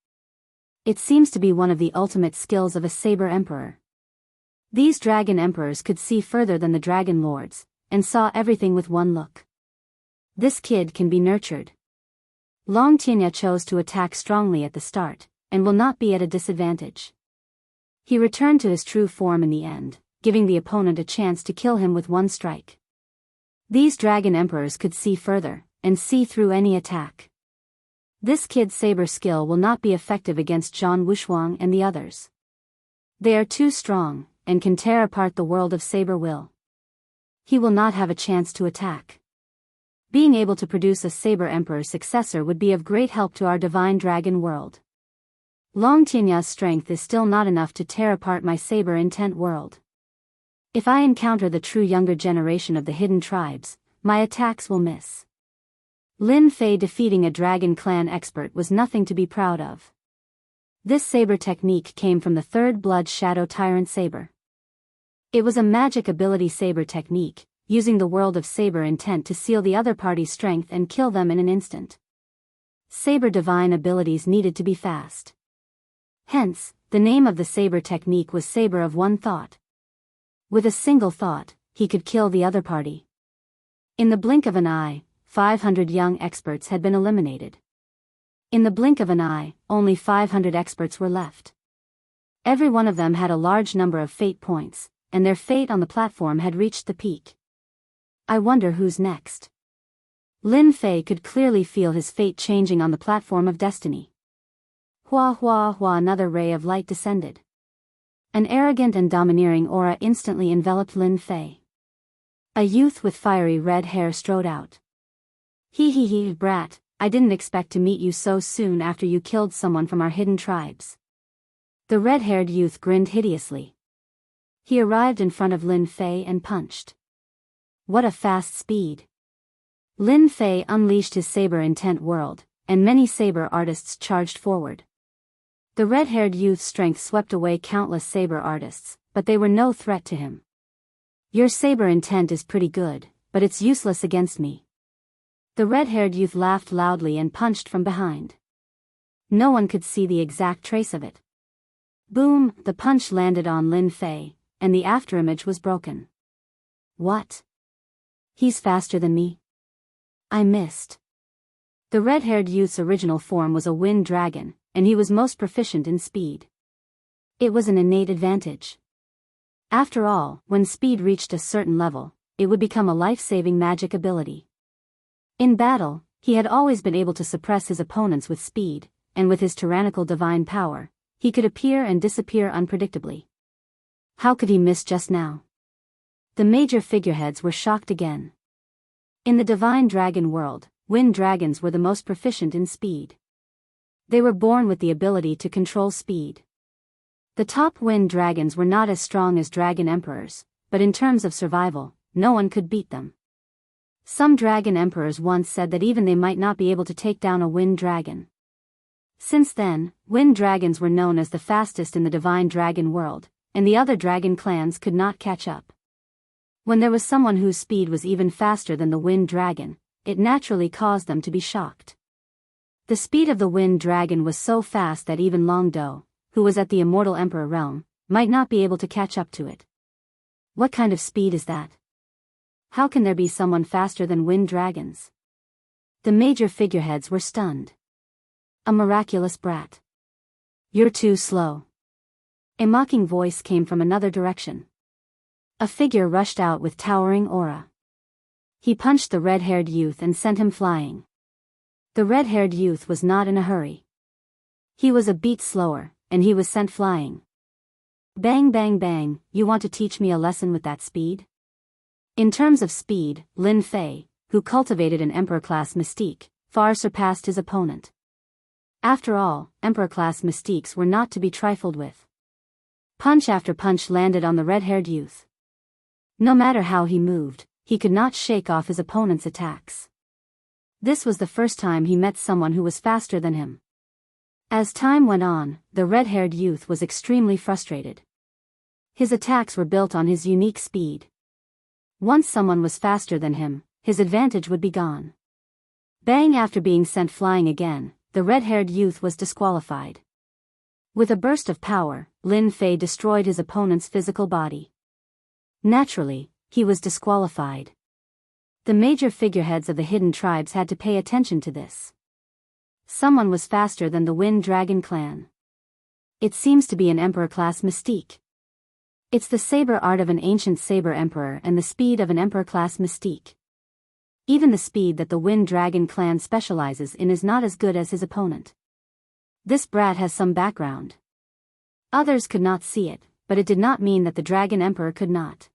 It seems to be one of the ultimate skills of a saber emperor. These dragon emperors could see further than the dragon lords, and saw everything with one look. This kid can be nurtured. Long Tianya chose to attack strongly at the start, and will not be at a disadvantage. He returned to his true form in the end, giving the opponent a chance to kill him with one strike. These dragon emperors could see further, and see through any attack. This kid's saber skill will not be effective against Zhang Wushuang and the others. They are too strong, and can tear apart the world of saber will. He will not have a chance to attack. Being able to produce a saber emperor successor would be of great help to our divine dragon world. Long Tianya's strength is still not enough to tear apart my saber intent world. If I encounter the true younger generation of the hidden tribes, my attacks will miss. Lin Fei defeating a dragon clan expert was nothing to be proud of. This saber technique came from the third blood shadow tyrant saber. It was a magic ability saber technique, using the world of saber intent to seal the other party's strength and kill them in an instant. Saber divine abilities needed to be fast. Hence, the name of the saber technique was Saber of One Thought. With a single thought, he could kill the other party. In the blink of an eye, 500 young experts had been eliminated. In the blink of an eye, only 500 experts were left. Every one of them had a large number of fate points, and their fate on the platform had reached the peak. I wonder who's next. Lin Fei could clearly feel his fate changing on the platform of destiny. Hua hua hua, another ray of light descended. An arrogant and domineering aura instantly enveloped Lin Fei. A youth with fiery red hair strode out. He, brat, I didn't expect to meet you so soon after you killed someone from our hidden tribes. The red-haired youth grinned hideously. He arrived in front of Lin Fei and punched. What a fast speed. Lin Fei unleashed his saber intent world, and many saber artists charged forward. The red-haired youth's strength swept away countless saber artists, but they were no threat to him. Your saber intent is pretty good, but it's useless against me. The red-haired youth laughed loudly and punched from behind. No one could see the exact trace of it. Boom, the punch landed on Lin Fei, and the afterimage was broken. What? He's faster than me? I missed. The red-haired youth's original form was a wind dragon, and he was most proficient in speed. It was an innate advantage. After all, when speed reached a certain level, it would become a life-saving magic ability. In battle, he had always been able to suppress his opponents with speed, and with his tyrannical divine power, he could appear and disappear unpredictably. How could he miss just now? The major figureheads were shocked again. In the divine dragon world, wind dragons were the most proficient in speed. They were born with the ability to control speed. The top wind dragons were not as strong as dragon emperors, but in terms of survival, no one could beat them. Some dragon emperors once said that even they might not be able to take down a wind dragon. Since then, wind dragons were known as the fastest in the divine dragon world, and the other dragon clans could not catch up. When there was someone whose speed was even faster than the wind dragon, it naturally caused them to be shocked. The speed of the wind dragon was so fast that even Long Do, who was at the immortal emperor realm, might not be able to catch up to it. What kind of speed is that? How can there be someone faster than wind dragons? The major figureheads were stunned. A miraculous brat. You're too slow. A mocking voice came from another direction. A figure rushed out with towering aura. He punched the red-haired youth and sent him flying. The red-haired youth was not in a hurry. He was a beat slower, and he was sent flying. Bang bang bang, you want to teach me a lesson with that speed? In terms of speed, Lin Fei, who cultivated an Emperor-class mystique, far surpassed his opponent. After all, Emperor-class mystiques were not to be trifled with. Punch after punch landed on the red-haired youth. No matter how he moved, he could not shake off his opponent's attacks. This was the first time he met someone who was faster than him. As time went on, the red-haired youth was extremely frustrated. His attacks were built on his unique speed. Once someone was faster than him, his advantage would be gone. Bang! After being sent flying again, the red-haired youth was disqualified. With a burst of power, Lin Fei destroyed his opponent's physical body. Naturally, he was disqualified. The major figureheads of the hidden tribes had to pay attention to this. Someone was faster than the Wind Dragon clan. It seems to be an Emperor-class mystique. It's the saber art of an ancient saber emperor and the speed of an Emperor-class mystique. Even the speed that the Wind Dragon clan specializes in is not as good as his opponent. This brat has some background. Others could not see it, but it did not mean that the Dragon Emperor could not.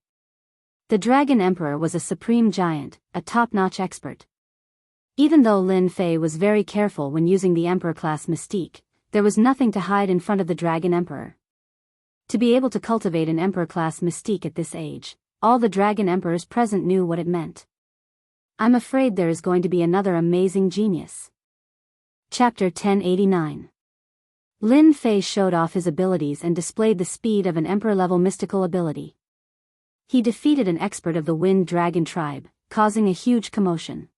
The Dragon Emperor was a supreme giant, a top-notch expert. Even though Lin Fei was very careful when using the Emperor-class mystique, there was nothing to hide in front of the Dragon Emperor. To be able to cultivate an Emperor-class mystique at this age, all the Dragon Emperors present knew what it meant. I'm afraid there is going to be another amazing genius. Chapter 1089. Lin Fei showed off his abilities and displayed the speed of an Emperor-level mystical ability. He defeated an expert of the Wind Dragon tribe, causing a huge commotion.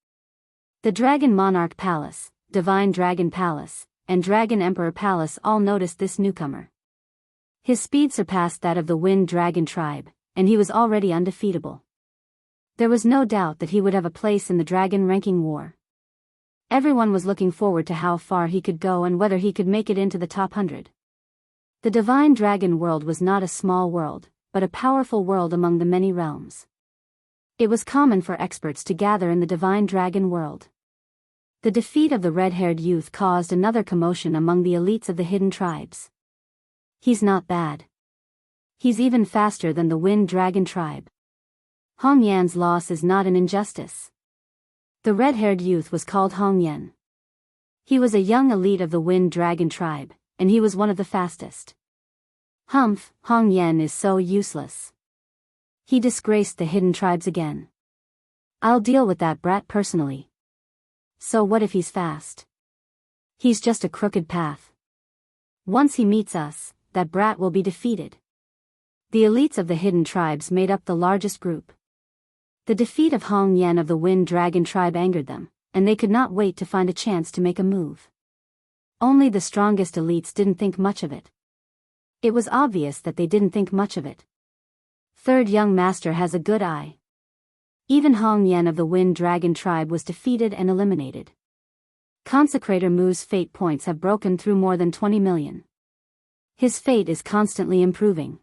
The Dragon Monarch Palace, Divine Dragon Palace, and Dragon Emperor Palace all noticed this newcomer. His speed surpassed that of the Wind Dragon tribe, and he was already undefeatable. There was no doubt that he would have a place in the Dragon ranking war. Everyone was looking forward to how far he could go and whether he could make it into the top 100. The Divine Dragon world was not a small world, but a powerful world among the many realms. It was common for experts to gather in the Divine Dragon world. The defeat of the red-haired youth caused another commotion among the elites of the hidden tribes. He's not bad. He's even faster than the Wind Dragon tribe. Hong Yan's loss is not an injustice. The red-haired youth was called Hong Yan. He was a young elite of the Wind Dragon tribe, and he was one of the fastest. Humph, Hong Yan is so useless. He disgraced the hidden tribes again. I'll deal with that brat personally. So what if he's fast? He's just a crooked path. Once he meets us, that brat will be defeated. The elites of the hidden tribes made up the largest group. The defeat of Hong Yan of the Wind Dragon tribe angered them, and they could not wait to find a chance to make a move. Only the strongest elites didn't think much of it. It was obvious that they didn't think much of it. Third young master has a good eye. Even Hong Yan of the Wind Dragon tribe was defeated and eliminated. Consecrator Mu's fate points have broken through more than 20 million. His fate is constantly improving.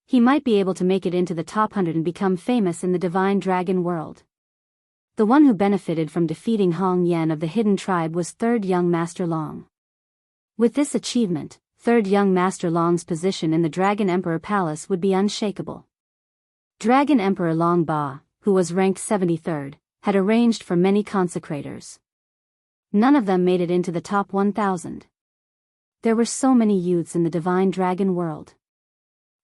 He might be able to make it into the top 100 and become famous in the Divine Dragon world. The one who benefited from defeating Hong Yan of the hidden tribe was Third Young Master Long. With this achievement, Third Young Master Long's position in the Dragon Emperor Palace would be unshakable. Dragon Emperor Long Ba, who was ranked 73rd, had arranged for many consecrators. None of them made it into the top 1,000. There were so many youths in the Divine Dragon world.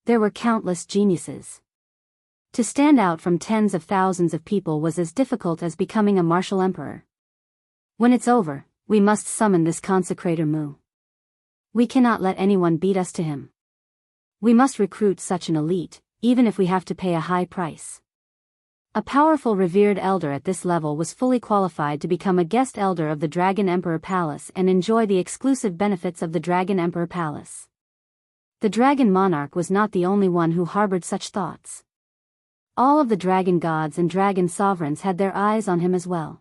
There were countless geniuses. To stand out from tens of thousands of people was as difficult as becoming a martial emperor. When it's over, we must summon this consecrator Mu. We cannot let anyone beat us to him. We must recruit such an elite, even if we have to pay a high price. A powerful revered elder at this level was fully qualified to become a guest elder of the Dragon Emperor Palace and enjoy the exclusive benefits of the Dragon Emperor Palace. The Dragon Monarch was not the only one who harbored such thoughts. All of the dragon gods and dragon sovereigns had their eyes on him as well.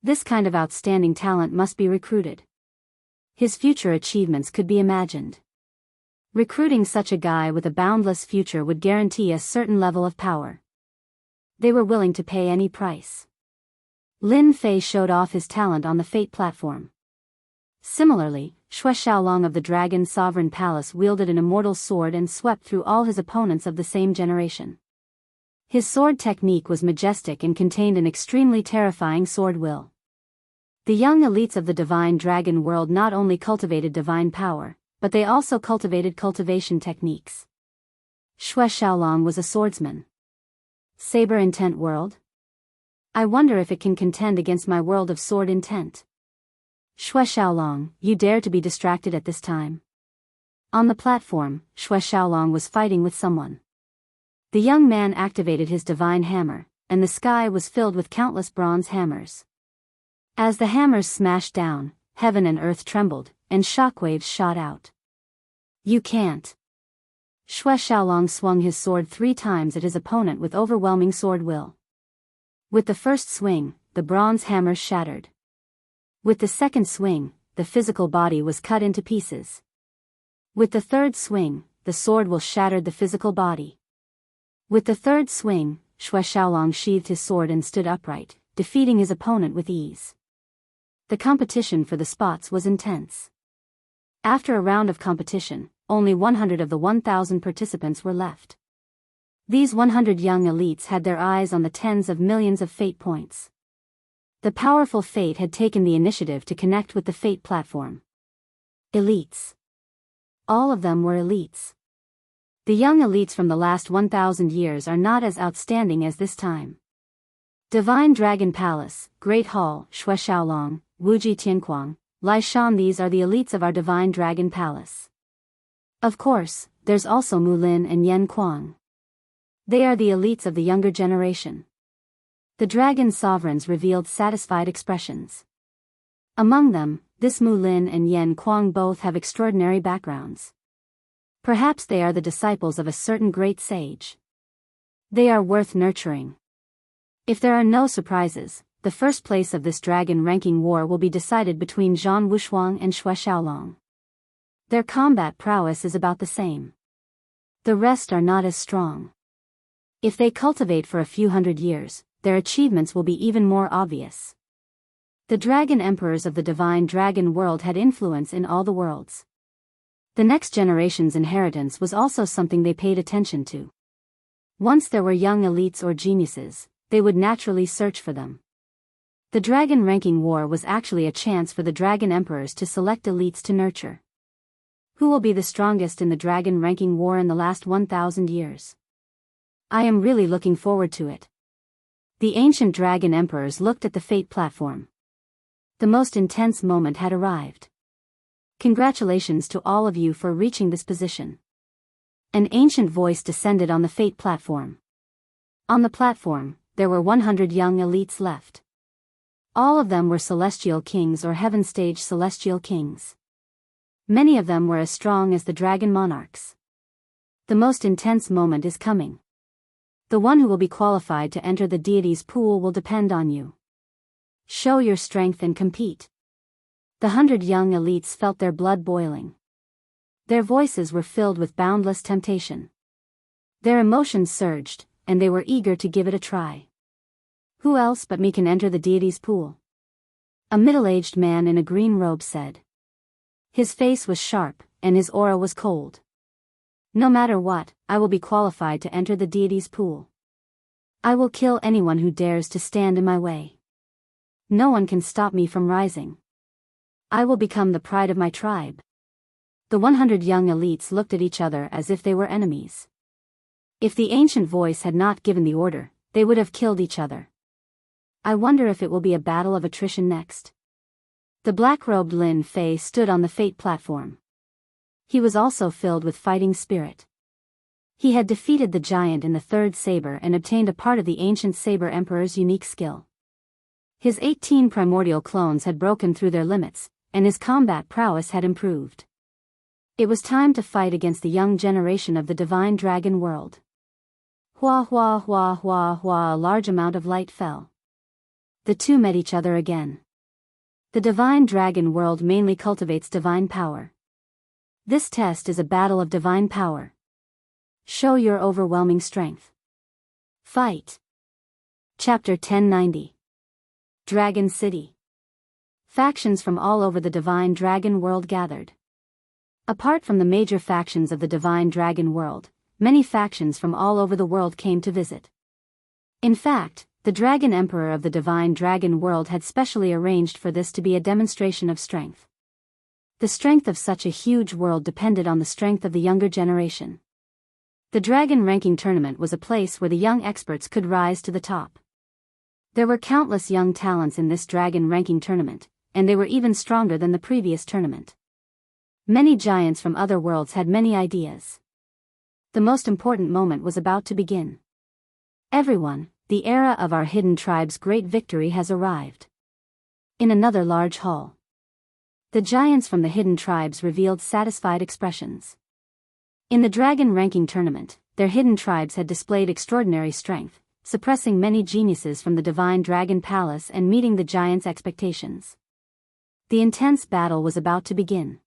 This kind of outstanding talent must be recruited. His future achievements could be imagined. Recruiting such a guy with a boundless future would guarantee a certain level of power. They were willing to pay any price. Lin Fei showed off his talent on the Fate platform. Similarly, Xue Xiaolong of the Dragon Sovereign Palace wielded an immortal sword and swept through all his opponents of the same generation. His sword technique was majestic and contained an extremely terrifying sword will. The young elites of the divine dragon world not only cultivated divine power, but they also cultivated cultivation techniques. Xue Xiaolong was a swordsman. Saber intent world? I wonder if it can contend against my world of sword intent. Xue Xiaolong, you dare to be distracted at this time? On the platform, Xue Xiaolong was fighting with someone. The young man activated his divine hammer, and the sky was filled with countless bronze hammers. As the hammers smashed down, heaven and earth trembled, and shockwaves shot out. You can't. Xue Xiaolong swung his sword 3 times at his opponent with overwhelming sword will. With the first swing, the bronze hammers shattered. With the second swing, the physical body was cut into pieces. With the third swing, the sword will shattered the physical body. With the third swing, Xue Xiaolong sheathed his sword and stood upright, defeating his opponent with ease. The competition for the spots was intense. After a round of competition, only 100 of the 1,000 participants were left. These 100 young elites had their eyes on the tens of millions of fate points. The powerful fate had taken the initiative to connect with the fate platform. Elites. All of them were elites. The young elites from the last 1,000 years are not as outstanding as this time. Divine Dragon Palace, Great Hall, Xue Xiaolong, Wuji Tianquang, Lai Shan, these are the elites of our Divine Dragon Palace. Of course, there's also Mu Lin and Yan Kuang. They are the elites of the younger generation. The dragon sovereigns revealed satisfied expressions. Among them, this Mu Lin and Yan Kuang both have extraordinary backgrounds. Perhaps they are the disciples of a certain great sage. They are worth nurturing. If there are no surprises, the first place of this dragon ranking war will be decided between Zhang Wushuang and Xue Xiaolong. Their combat prowess is about the same. The rest are not as strong. If they cultivate for a few hundred years, their achievements will be even more obvious. The dragon emperors of the divine dragon world had influence in all the worlds. The next generation's inheritance was also something they paid attention to. Once there were young elites or geniuses, they would naturally search for them. The dragon ranking war was actually a chance for the dragon emperors to select elites to nurture. Who will be the strongest in the dragon ranking war in the last 1,000 years? I am really looking forward to it. The ancient dragon emperors looked at the fate platform. The most intense moment had arrived. Congratulations to all of you for reaching this position. An ancient voice descended on the fate platform. On the platform, there were 100 young elites left. All of them were celestial kings or heaven stage celestial kings. Many of them were as strong as the dragon monarchs. The most intense moment is coming. The one who will be qualified to enter the deity's pool will depend on you. Show your strength and compete. The 100 young elites felt their blood boiling. Their voices were filled with boundless temptation. Their emotions surged, and they were eager to give it a try. Who else but me can enter the deity's pool? A middle-aged man in a green robe said. His face was sharp, and his aura was cold. No matter what, I will be qualified to enter the deity's pool. I will kill anyone who dares to stand in my way. No one can stop me from rising. I will become the pride of my tribe. The 100 young elites looked at each other as if they were enemies. If the ancient voice had not given the order, they would have killed each other. I wonder if it will be a battle of attrition next. The black-robed Lin Fei stood on the fate platform. He was also filled with fighting spirit. He had defeated the giant in the third saber and obtained a part of the ancient saber emperor's unique skill. His 18 primordial clones had broken through their limits, and his combat prowess had improved. It was time to fight against the young generation of the divine dragon world. Hua hua hua hua hua, a large amount of light fell. The two met each other again. The divine dragon world mainly cultivates divine power. This test is a battle of divine power. Show your overwhelming strength. Fight. Chapter 1090. Dragon City. Factions from all over the divine dragon world gathered. Apart from the major factions of the divine dragon world, many factions from all over the world came to visit. In fact, the Dragon Emperor of the divine dragon world had specially arranged for this to be a demonstration of strength. The strength of such a huge world depended on the strength of the younger generation. The dragon ranking tournament was a place where the young experts could rise to the top. There were countless young talents in this dragon ranking tournament, and they were even stronger than the previous tournament. Many giants from other worlds had many ideas. The most important moment was about to begin. Everyone, the era of our hidden tribe's great victory has arrived. In another large hall, the giants from the hidden tribes revealed satisfied expressions. In the dragon ranking tournament, their hidden tribes had displayed extraordinary strength, suppressing many geniuses from the divine dragon palace and meeting the giants' expectations. The intense battle was about to begin.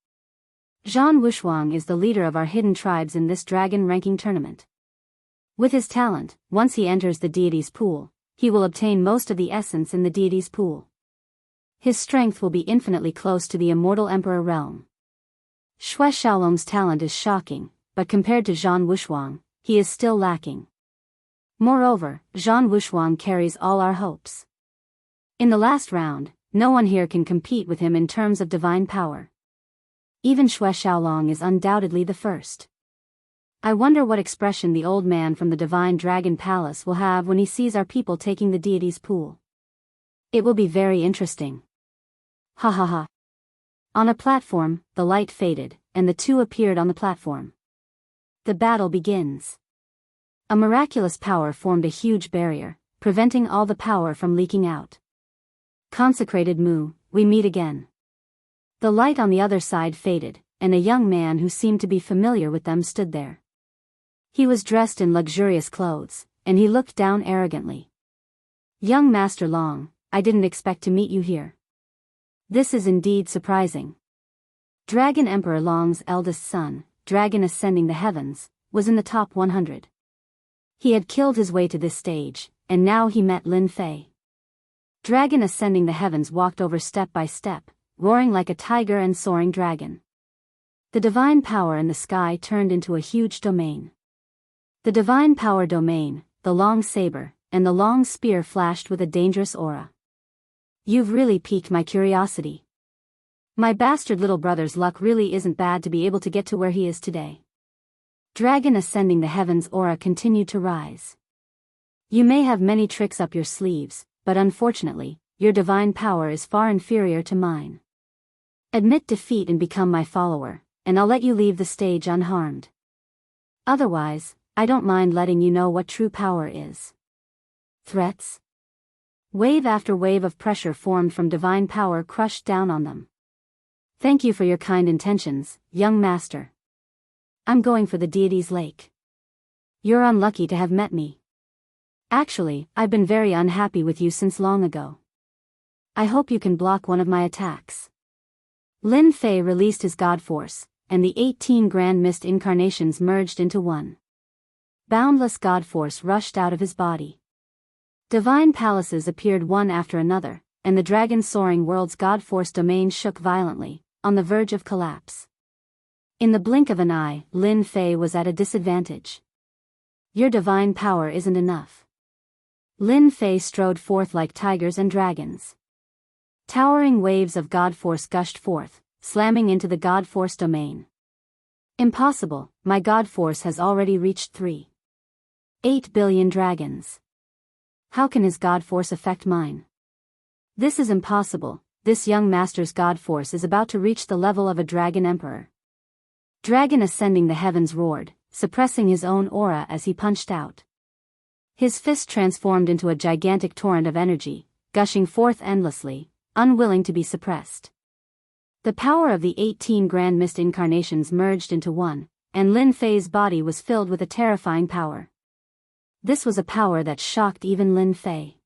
Zhan Wushuang is the leader of our hidden tribes in this dragon ranking tournament. With his talent, once he enters the deity's pool, he will obtain most of the essence in the deity's pool. His strength will be infinitely close to the immortal emperor realm. Xue Xiaolong's talent is shocking, but compared to Zhan Wushuang, he is still lacking. Moreover, Zhan Wushuang carries all our hopes. In the last round, no one here can compete with him in terms of divine power. Even Xue Xiaolong is undoubtedly the first. I wonder what expression the old man from the divine dragon palace will have when he sees our people taking the deity's pool. It will be very interesting. Ha ha ha. On a platform, the light faded, and the two appeared on the platform. The battle begins. A miraculous power formed a huge barrier, preventing all the power from leaking out. Consecrated Mu, we meet again. The light on the other side faded, and a young man who seemed to be familiar with them stood there. He was dressed in luxurious clothes, and he looked down arrogantly. Young Master Long, I didn't expect to meet you here. This is indeed surprising. Dragon Emperor Long's eldest son, Dragon Ascending the Heavens, was in the top 100. He had killed his way to this stage, and now he met Lin Fei. Dragon Ascending the Heavens walked over step by step, roaring like a tiger and soaring dragon. The divine power in the sky turned into a huge domain. The divine power domain, the long saber, and the long spear flashed with a dangerous aura. You've really piqued my curiosity. My bastard little brother's luck really isn't bad to be able to get to where he is today. Dragon Ascending the Heavens aura continued to rise. You may have many tricks up your sleeves, but unfortunately, your divine power is far inferior to mine. Admit defeat and become my follower, and I'll let you leave the stage unharmed. Otherwise, I don't mind letting you know what true power is. Threats? Wave after wave of pressure formed from divine power crushed down on them. Thank you for your kind intentions, young master. I'm going for the deity's lake. You're unlucky to have met me. Actually, I've been very unhappy with you since long ago. I hope you can block one of my attacks. Lin Fei released his god force, and the 18 grand mist incarnations merged into one. Boundless god force rushed out of his body. Divine palaces appeared one after another, and the dragon soaring world's god force domain shook violently, on the verge of collapse. In the blink of an eye, Lin Fei was at a disadvantage. Your divine power isn't enough. Lin Fei strode forth like tigers and dragons. Towering waves of god force gushed forth, slamming into the god force domain. Impossible, my god force has already reached 3.8 billion dragons. How can his god force affect mine? This is impossible. This young master's god force is about to reach the level of a dragon emperor. Dragon Ascending the Heavens roared, suppressing his own aura as he punched out. His fist transformed into a gigantic torrent of energy, gushing forth endlessly, unwilling to be suppressed. The power of the 18 grand mist incarnations merged into one, and Lin Fei's body was filled with a terrifying power. This was a power that shocked even Lin Fei.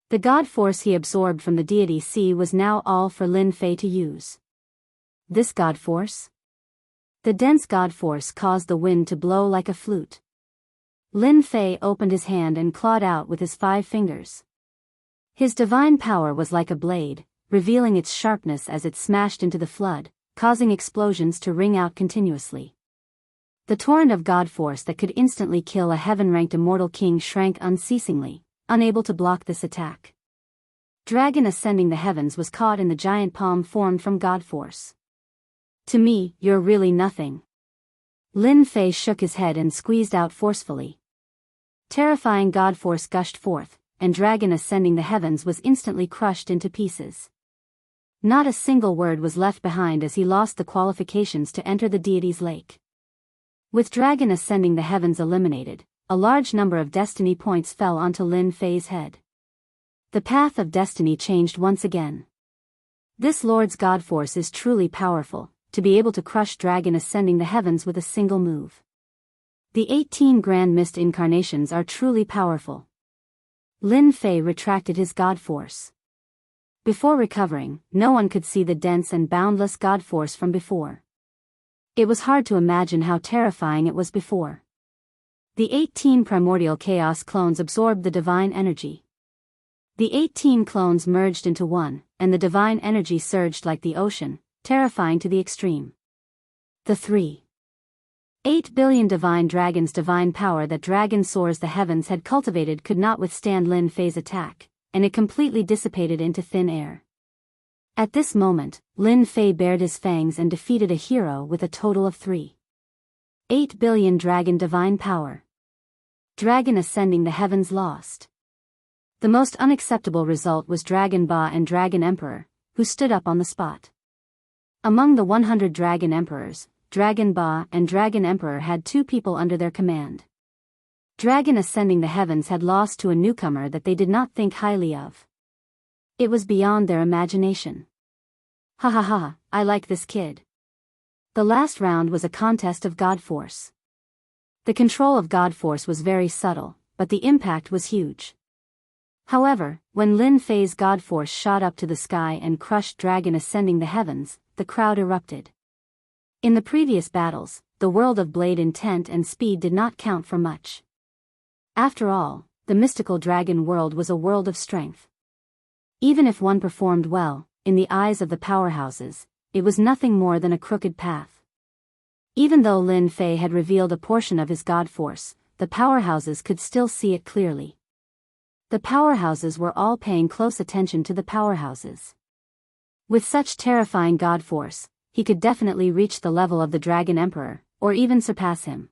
The god force he absorbed from the deity sea was now all for Lin Fei to use. This god force? The dense god force caused the wind to blow like a flute. Lin Fei opened his hand and clawed out with his 5 fingers. His divine power was like a blade, revealing its sharpness as it smashed into the flood, causing explosions to ring out continuously. The torrent of god force that could instantly kill a heaven-ranked immortal king shrank unceasingly, unable to block this attack. Dragon ascending the heavens was caught in the giant palm formed from god force. To me, you're really nothing. Lin Fei shook his head and squeezed out forcefully. Terrifying god force gushed forth, and dragon ascending the heavens was instantly crushed into pieces. Not a single word was left behind as he lost the qualifications to enter the deity's lake. With dragon ascending the heavens eliminated, a large number of destiny points fell onto Lin Fei's head. The path of destiny changed once again. This Lord's god force is truly powerful, to be able to crush dragon ascending the heavens with a single move. The 18 grand mist incarnations are truly powerful. Lin Fei retracted his god force. Before recovering, no one could see the dense and boundless god force from before. It was hard to imagine how terrifying it was before. The 18 primordial chaos clones absorbed the divine energy. The 18 clones merged into one, and the divine energy surged like the ocean, terrifying to the extreme. The 3.8 billion divine dragons' divine power that dragon soars the heavens had cultivated could not withstand Lin Fei's attack, and it completely dissipated into thin air. At this moment, Lin Fei bared his fangs and defeated a hero with a total of 3.8 billion dragon divine power. Dragon ascending the heavens lost. The most unacceptable result was Dragon Ba and Dragon Emperor, who stood up on the spot. Among the 100 Dragon Emperors, Dragon Ba and Dragon Emperor had 2 people under their command. Dragon ascending the heavens had lost to a newcomer that they did not think highly of. It was beyond their imagination. Ha ha ha, I like this kid. The last round was a contest of God Force. The control of God Force was very subtle, but the impact was huge. However, when Lin Fei's God Force shot up to the sky and crushed Dragon ascending the heavens, the crowd erupted. In the previous battles, the world of blade intent and speed did not count for much. After all, the mystical dragon world was a world of strength. Even if one performed well, in the eyes of the powerhouses, it was nothing more than a crooked path. Even though Lin Fei had revealed a portion of his God Force, the powerhouses could still see it clearly. The powerhouses were all paying close attention to the powerhouses. With such terrifying God Force, he could definitely reach the level of the Dragon Emperor, or even surpass him.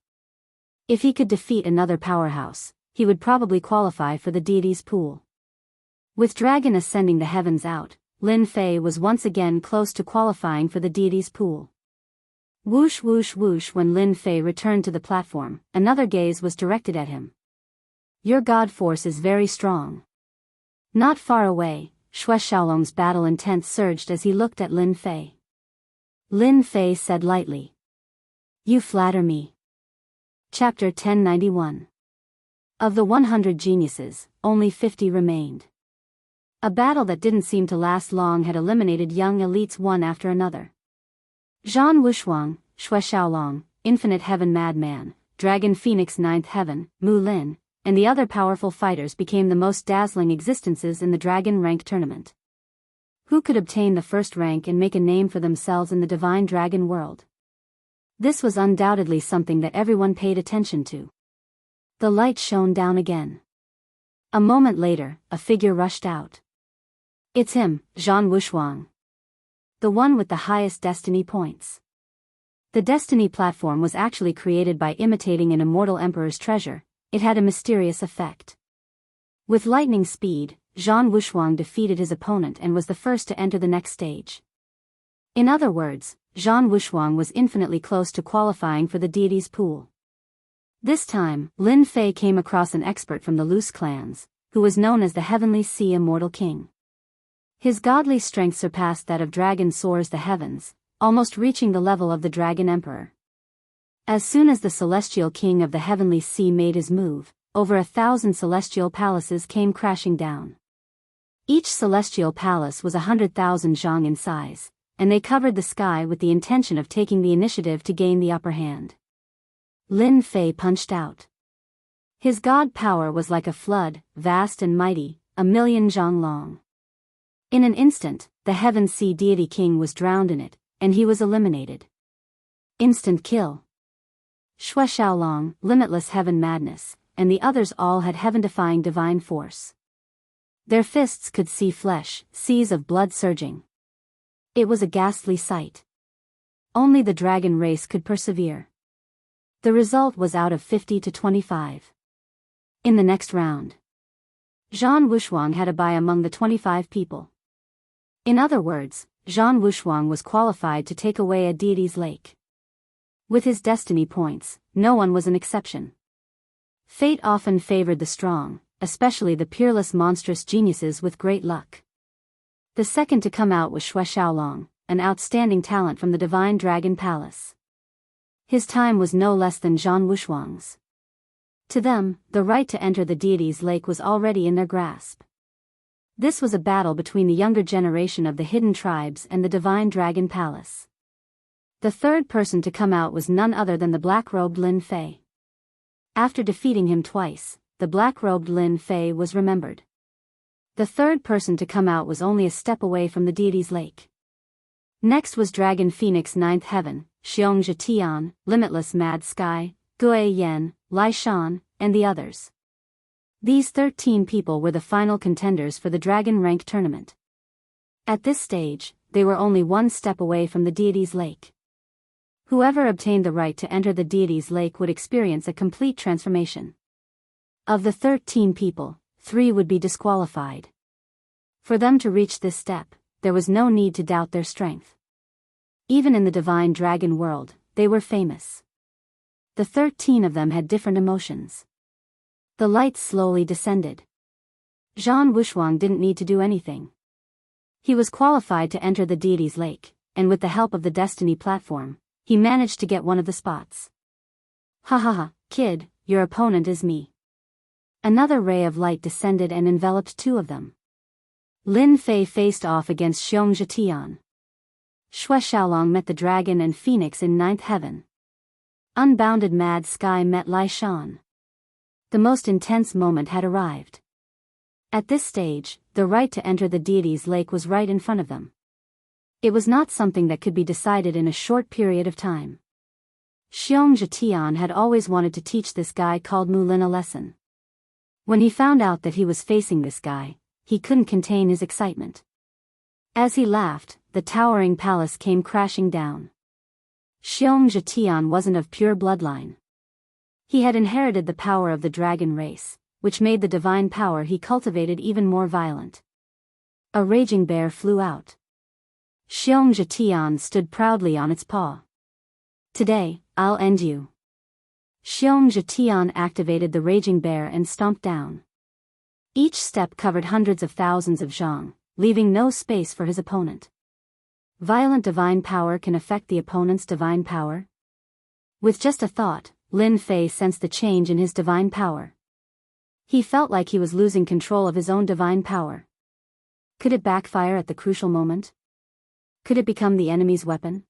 If he could defeat another powerhouse, he would probably qualify for the deity's pool. With Dragon ascending the heavens out, Lin Fei was once again close to qualifying for the deity's pool. Whoosh whoosh whoosh. When Lin Fei returned to the platform, another gaze was directed at him. Your God Force is very strong. Not far away, Xue Xiaolong's battle intent surged as he looked at Lin Fei. Lin Fei said lightly. You flatter me. Chapter 1091. Of the 100 geniuses, only 50 remained. A battle that didn't seem to last long had eliminated young elites one after another. Zhan Wushuang, Xue Xiaolong, Infinite Heaven Madman, Dragon Phoenix Ninth Heaven, Mu Lin, and the other powerful fighters became the most dazzling existences in the Dragon Rank tournament. Who could obtain the first rank and make a name for themselves in the divine dragon world? This was undoubtedly something that everyone paid attention to. The light shone down again. A moment later, a figure rushed out. It's him, Zhan Wushuang. The one with the highest destiny points. The destiny platform was actually created by imitating an immortal emperor's treasure. It had a mysterious effect. With lightning speed, Zhan Wushuang defeated his opponent and was the first to enter the next stage. In other words, Zhan Wushuang was infinitely close to qualifying for the deity's pool. This time, Lin Fei came across an expert from the Loose clans, who was known as the Heavenly Sea Immortal King. His godly strength surpassed that of Dragon Soars the Heavens, almost reaching the level of the Dragon Emperor. As soon as the Celestial King of the Heavenly Sea made his move, over 1,000 celestial palaces came crashing down. Each celestial palace was 100,000 zhang in size, and they covered the sky with the intention of taking the initiative to gain the upper hand. Lin Fei punched out. His god power was like a flood, vast and mighty, 1,000,000 zhang long. In an instant, the Heaven Sea Deity King was drowned in it, and he was eliminated. Instant kill. Shui Xiaolong, limitless heaven madness, and the others all had heaven-defying divine force. Their fists could see flesh, seas of blood surging. It was a ghastly sight. Only the dragon race could persevere. The result was out of 50 to 25. In the next round, Zhan Wushuang had a bye among the 25 people. In other words, Zhan Wushuang was qualified to take away a deity's lake. With his destiny points, no one was an exception. Fate often favored the strong, especially the peerless monstrous geniuses with great luck. The second to come out was Shui Xiaolong, an outstanding talent from the Divine Dragon Palace. His time was no less than Zhan Wushuang's. To them, the right to enter the deity's lake was already in their grasp. This was a battle between the younger generation of the hidden tribes and the Divine Dragon Palace. The third person to come out was none other than the black-robed Lin Fei. After defeating him twice, the black-robed Lin Fei was remembered. The third person to come out was only a step away from the deity's lake. Next was Dragon Phoenix Ninth Heaven, Xiongzhi Tian, Limitless Mad Sky, Gui Yan, Lai Shan, and the others. These 13 people were the final contenders for the Dragon Rank tournament. At this stage, they were only one step away from the deity's lake. Whoever obtained the right to enter the deity's lake would experience a complete transformation. Of the 13 people, 3 would be disqualified. For them to reach this step, there was no need to doubt their strength. Even in the divine dragon world, they were famous. The 13 of them had different emotions. The light slowly descended. Zhan Wushuang didn't need to do anything. He was qualified to enter the deity's lake, and with the help of the destiny platform, he managed to get one of the spots. Ha ha ha, kid, your opponent is me. Another ray of light descended and enveloped 2 of them. Lin Fei faced off against Xiongzhi Tian. Shui Xiaolong met the dragon and phoenix in 9th heaven. Unbounded Mad Sky met Lai Shan. The most intense moment had arrived. At this stage, the right to enter the deity's lake was right in front of them. It was not something that could be decided in a short period of time. Xiongzhi Tian had always wanted to teach this guy called Mu Lin a lesson. When he found out that he was facing this guy, he couldn't contain his excitement. As he laughed, the towering palace came crashing down. Xiongzhi Tian wasn't of pure bloodline. He had inherited the power of the dragon race, which made the divine power he cultivated even more violent. A raging bear flew out. Xiongzhi Tian stood proudly on its paw. Today, I'll end you. Xiongzhi Tian activated the raging bear and stomped down. Each step covered hundreds of thousands of zhang, leaving no space for his opponent. Violent divine power can affect the opponent's divine power? With just a thought, Lin Fei sensed the change in his divine power. He felt like he was losing control of his own divine power. Could it backfire at the crucial moment? Could it become the enemy's weapon?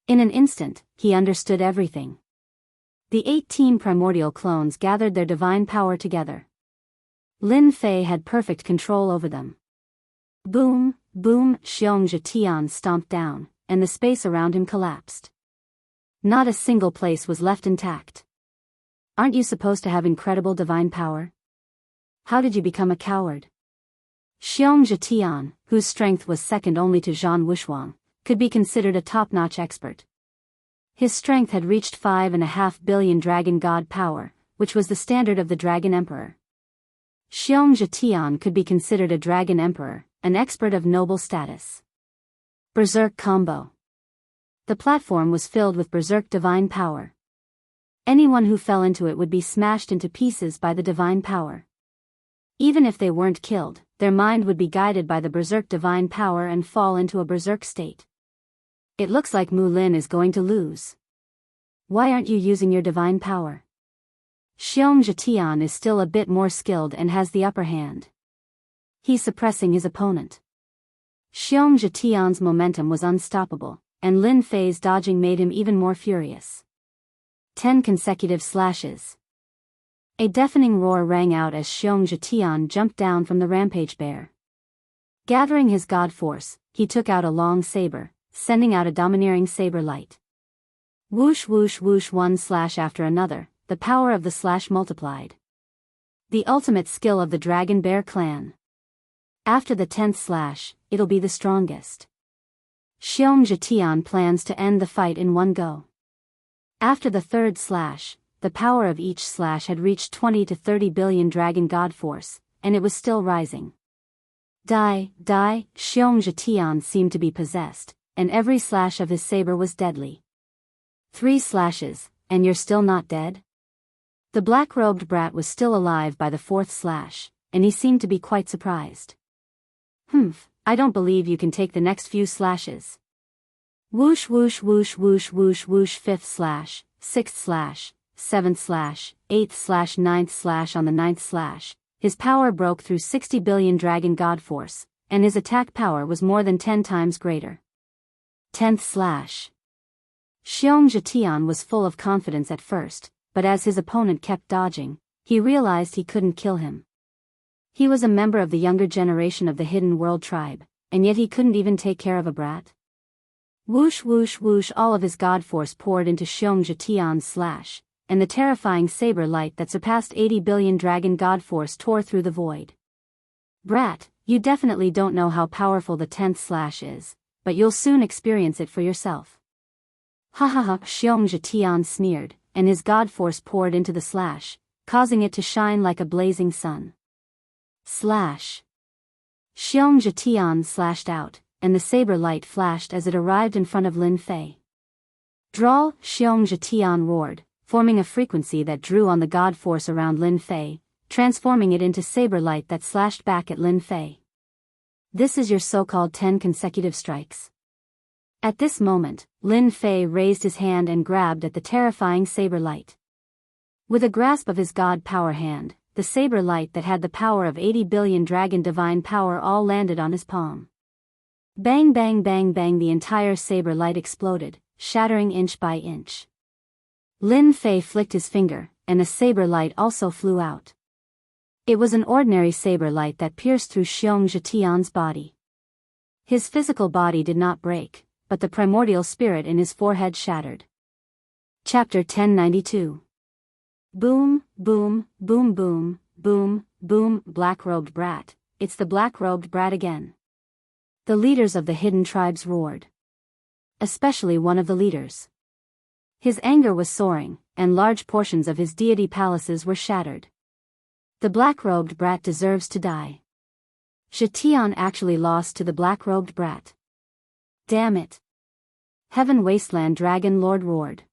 In an instant, he understood everything. The 18 primordial clones gathered their divine power together. Lin Fei had perfect control over them. Boom, boom, Xiongzhi Tian stomped down, and the space around him collapsed. Not a single place was left intact. Aren't you supposed to have incredible divine power? How did you become a coward? Xiongzhi Tian, whose strength was second only to Zhan Wushuang, could be considered a top-notch expert. His strength had reached 5.5 billion dragon god power, which was the standard of the Dragon Emperor. Xiongzhi Tian could be considered a Dragon Emperor, an expert of noble status. Berserk Combo. The platform was filled with berserk divine power. Anyone who fell into it would be smashed into pieces by the divine power. Even if they weren't killed, their mind would be guided by the berserk divine power and fall into a berserk state. It looks like Mu Lin is going to lose. Why aren't you using your divine power? Xiong is still a bit more skilled and has the upper hand. He's suppressing his opponent. Xiong momentum was unstoppable, and Lin Fei's dodging made him even more furious. 10 consecutive slashes. A deafening roar rang out as Xiong jumped down from the rampage bear. Gathering his god force, he took out a long saber, sending out a domineering saber light. Whoosh whoosh whoosh, one slash after another, the power of the slash multiplied. The ultimate skill of the Dragon Bear clan. After the 10th slash, it'll be the strongest. Xiong plans to end the fight in one go. After the 3rd slash, the power of each slash had reached 20 to 30 billion dragon god force, and it was still rising. Xiong seemed to be possessed, and every slash of his saber was deadly. 3 slashes, and you're still not dead? The black-robed brat was still alive by the 4th slash, and he seemed to be quite surprised. I don't believe you can take the next few slashes. Whoosh whoosh whoosh whoosh whoosh whoosh, 5th slash, 6th slash, 7th slash, 8th slash, 9th slash. On the 9th slash, his power broke through 60 billion dragon god force, and his attack power was more than 10 times greater. 10th slash. Xiong was full of confidence at first, but as his opponent kept dodging, he realized he couldn't kill him. He was a member of the younger generation of the Hidden World tribe, and yet he couldn't even take care of a brat. Whoosh whoosh whoosh, all of his god force poured into Xiong's slash, and the terrifying saber light that surpassed 80 billion dragon god force tore through the void. Brat, you definitely don't know how powerful the 10th slash is, but you'll soon experience it for yourself. Ha ha ha, Xiong sneered, and his god force poured into the slash, causing it to shine like a blazing sun. Slash. Xiong slashed out, and the saber light flashed as it arrived in front of Lin Fei. Drawl, Xiong roared, forming a frequency that drew on the god force around Lin Fei, transforming it into saber light that slashed back at Lin Fei. This is your so-called 10 consecutive strikes. At this moment, Lin Fei raised his hand and grabbed at the terrifying saber light. With a grasp of his god power hand, the saber light that had the power of 80 billion dragon divine power all landed on his palm. Bang bang bang bang, the entire saber light exploded, shattering inch by inch. Lin Fei flicked his finger, and the saber light also flew out. It was an ordinary saber light that pierced through Xiong's body. His physical body did not break, but the primordial spirit in his forehead shattered. Chapter 1092. Boom, boom, boom boom, boom, boom, black-robed brat, it's the black-robed brat again. The leaders of the hidden tribes roared. Especially one of the leaders. His anger was soaring, and large portions of his deity palaces were shattered. The black-robed brat deserves to die. Zhetian actually lost to the black-robed brat. Damn it. Heaven Wasteland Dragon Lord roared.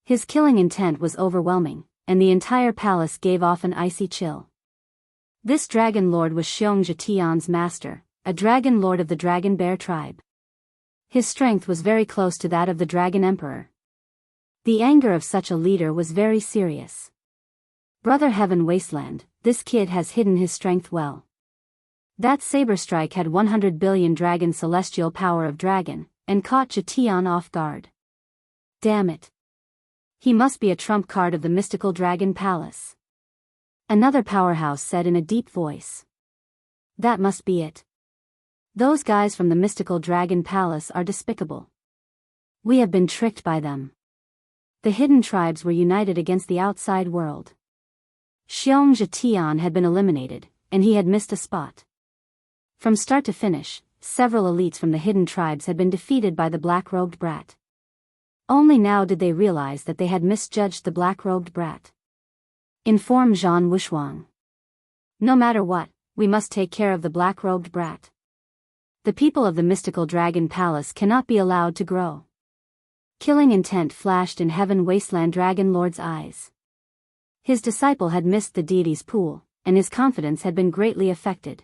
His killing intent was overwhelming, and the entire palace gave off an icy chill. This Dragon Lord was Zhetian's master, a Dragon Lord of the Dragon Bear tribe. His strength was very close to that of the Dragon Emperor. The anger of such a leader was very serious. Brother Heaven Wasteland, this kid has hidden his strength well. That saber strike had 100 billion dragon celestial power of dragon, and caught Zhetian off guard. Damn it. He must be a trump card of the mystical dragon palace. Another powerhouse said in a deep voice. That must be it. Those guys from the mystical dragon palace are despicable. We have been tricked by them. The hidden tribes were united against the outside world. Zhetian had been eliminated, and he had missed a spot. From start to finish, several elites from the hidden tribes had been defeated by the black-robed brat. Only now did they realize that they had misjudged the black-robed brat. Inform Zhan Wushuang. No matter what, we must take care of the black-robed brat. The people of the mystical dragon palace cannot be allowed to grow. Killing intent flashed in Heaven Wasteland Dragon Lord's eyes. His disciple had missed the deity's pool, and his confidence had been greatly affected.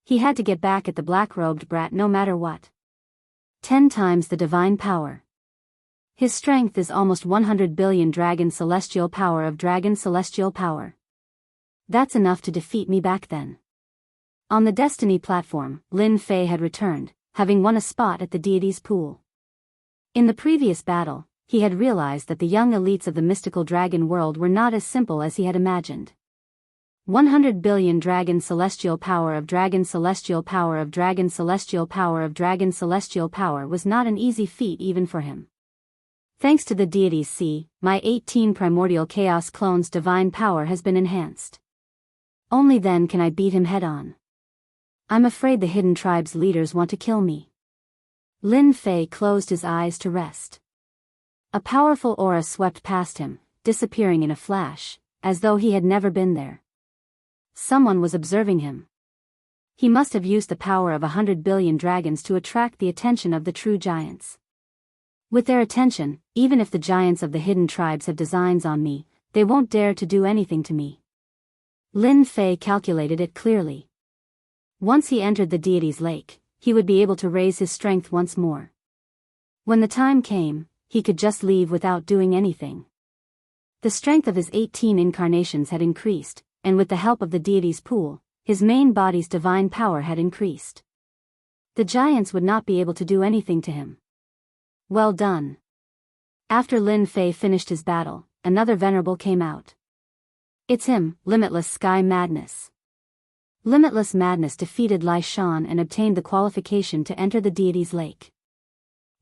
He had to get back at the black-robed brat no matter what. 10 times the divine power. His strength is almost 100 billion dragon celestial power. That's enough to defeat me back then. On the Destiny platform, Lin Fei had returned, having won a spot at the deity's pool. In the previous battle, he had realized that the young elites of the mystical dragon world were not as simple as he had imagined. 100 billion dragon celestial power was not an easy feat even for him. Thanks to the deities see, my 18 primordial chaos clones' divine power has been enhanced. Only then can I beat him head-on. I'm afraid the hidden tribe's leaders want to kill me. Lin Fei closed his eyes to rest. A powerful aura swept past him, disappearing in a flash, as though he had never been there. Someone was observing him. He must have used the power of 100 billion dragons to attract the attention of the true giants. With their attention, even if the giants of the hidden tribes have designs on me, they won't dare to do anything to me. Lin Fei calculated it clearly. Once he entered the deity's lake, he would be able to raise his strength once more. When the time came, he could just leave without doing anything. The strength of his 18 incarnations had increased, and with the help of the deity's pool, his main body's divine power had increased. The giants would not be able to do anything to him. Well done. After Lin Fei finished his battle, another venerable came out. It's him, Limitless Sky Madness. Limitless Madness defeated Lai Shan and obtained the qualification to enter the deity's lake.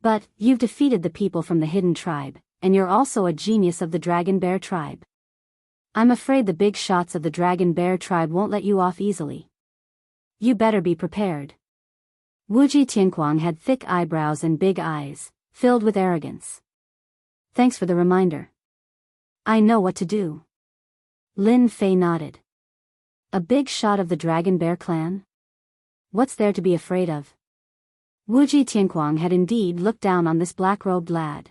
But, you've defeated the people from the hidden tribe, and you're also a genius of the Dragon Bear tribe. I'm afraid the big shots of the Dragon Bear tribe won't let you off easily. You better be prepared. Wuji Tianquang had thick eyebrows and big eyes, filled with arrogance. Thanks for the reminder. I know what to do. Lin Fei nodded. A big shot of the Dragon Bear clan? What's there to be afraid of? Wuji Tianquang had indeed looked down on this black-robed lad.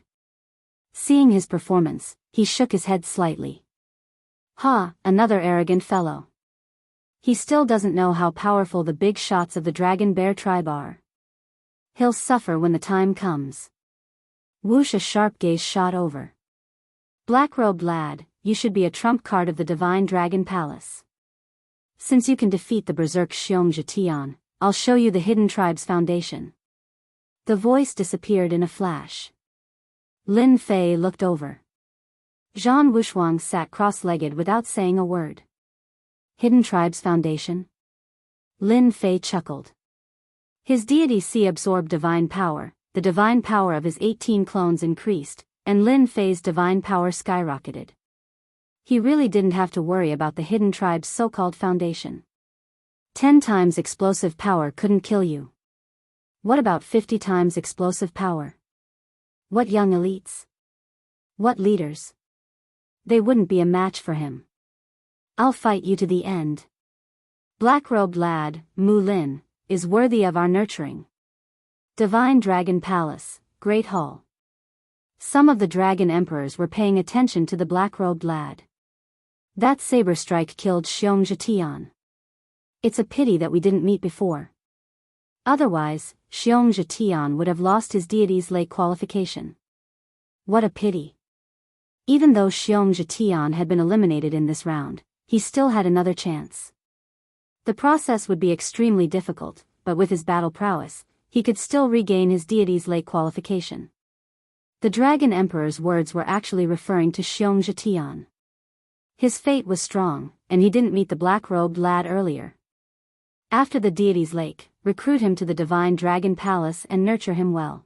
Seeing his performance, he shook his head slightly. Another arrogant fellow. He still doesn't know how powerful the big shots of the Dragon Bear tribe are. He'll suffer when the time comes. Whoosh, a sharp gaze shot over. Black-robed lad, you should be a trump card of the Divine Dragon Palace. Since you can defeat the Berserk Xiongzhi Tian, I'll show you the hidden tribe's foundation. The voice disappeared in a flash. Lin Fei looked over. Zhan Wushuang sat cross-legged without saying a word. Hidden tribe's foundation? Lin Fei chuckled. His deity C absorbed divine power, the divine power of his 18 clones increased, and Lin Fei's divine power skyrocketed. He really didn't have to worry about the hidden tribe's so-called foundation. 10 times explosive power couldn't kill you. What about 50 times explosive power? What young elites? What leaders? They wouldn't be a match for him. I'll fight you to the end. Black-robed lad, Mu Lin, is worthy of our nurturing. Divine Dragon Palace, Great Hall. Some of the dragon emperors were paying attention to the black-robed lad. That saber strike killed Xiongzhi Tian. It's a pity that we didn't meet before. Otherwise, Xiongzhi Tian would have lost his deity's lake qualification. What a pity. Even though Xiongzhi Tian had been eliminated in this round, he still had another chance. The process would be extremely difficult, but with his battle prowess, he could still regain his deity's lake qualification. The Dragon Emperor's words were actually referring to Xiongzhi Tian. His fate was strong, and he didn't meet the black-robed lad earlier. After the deity's lake, recruit him to the Divine Dragon Palace and nurture him well.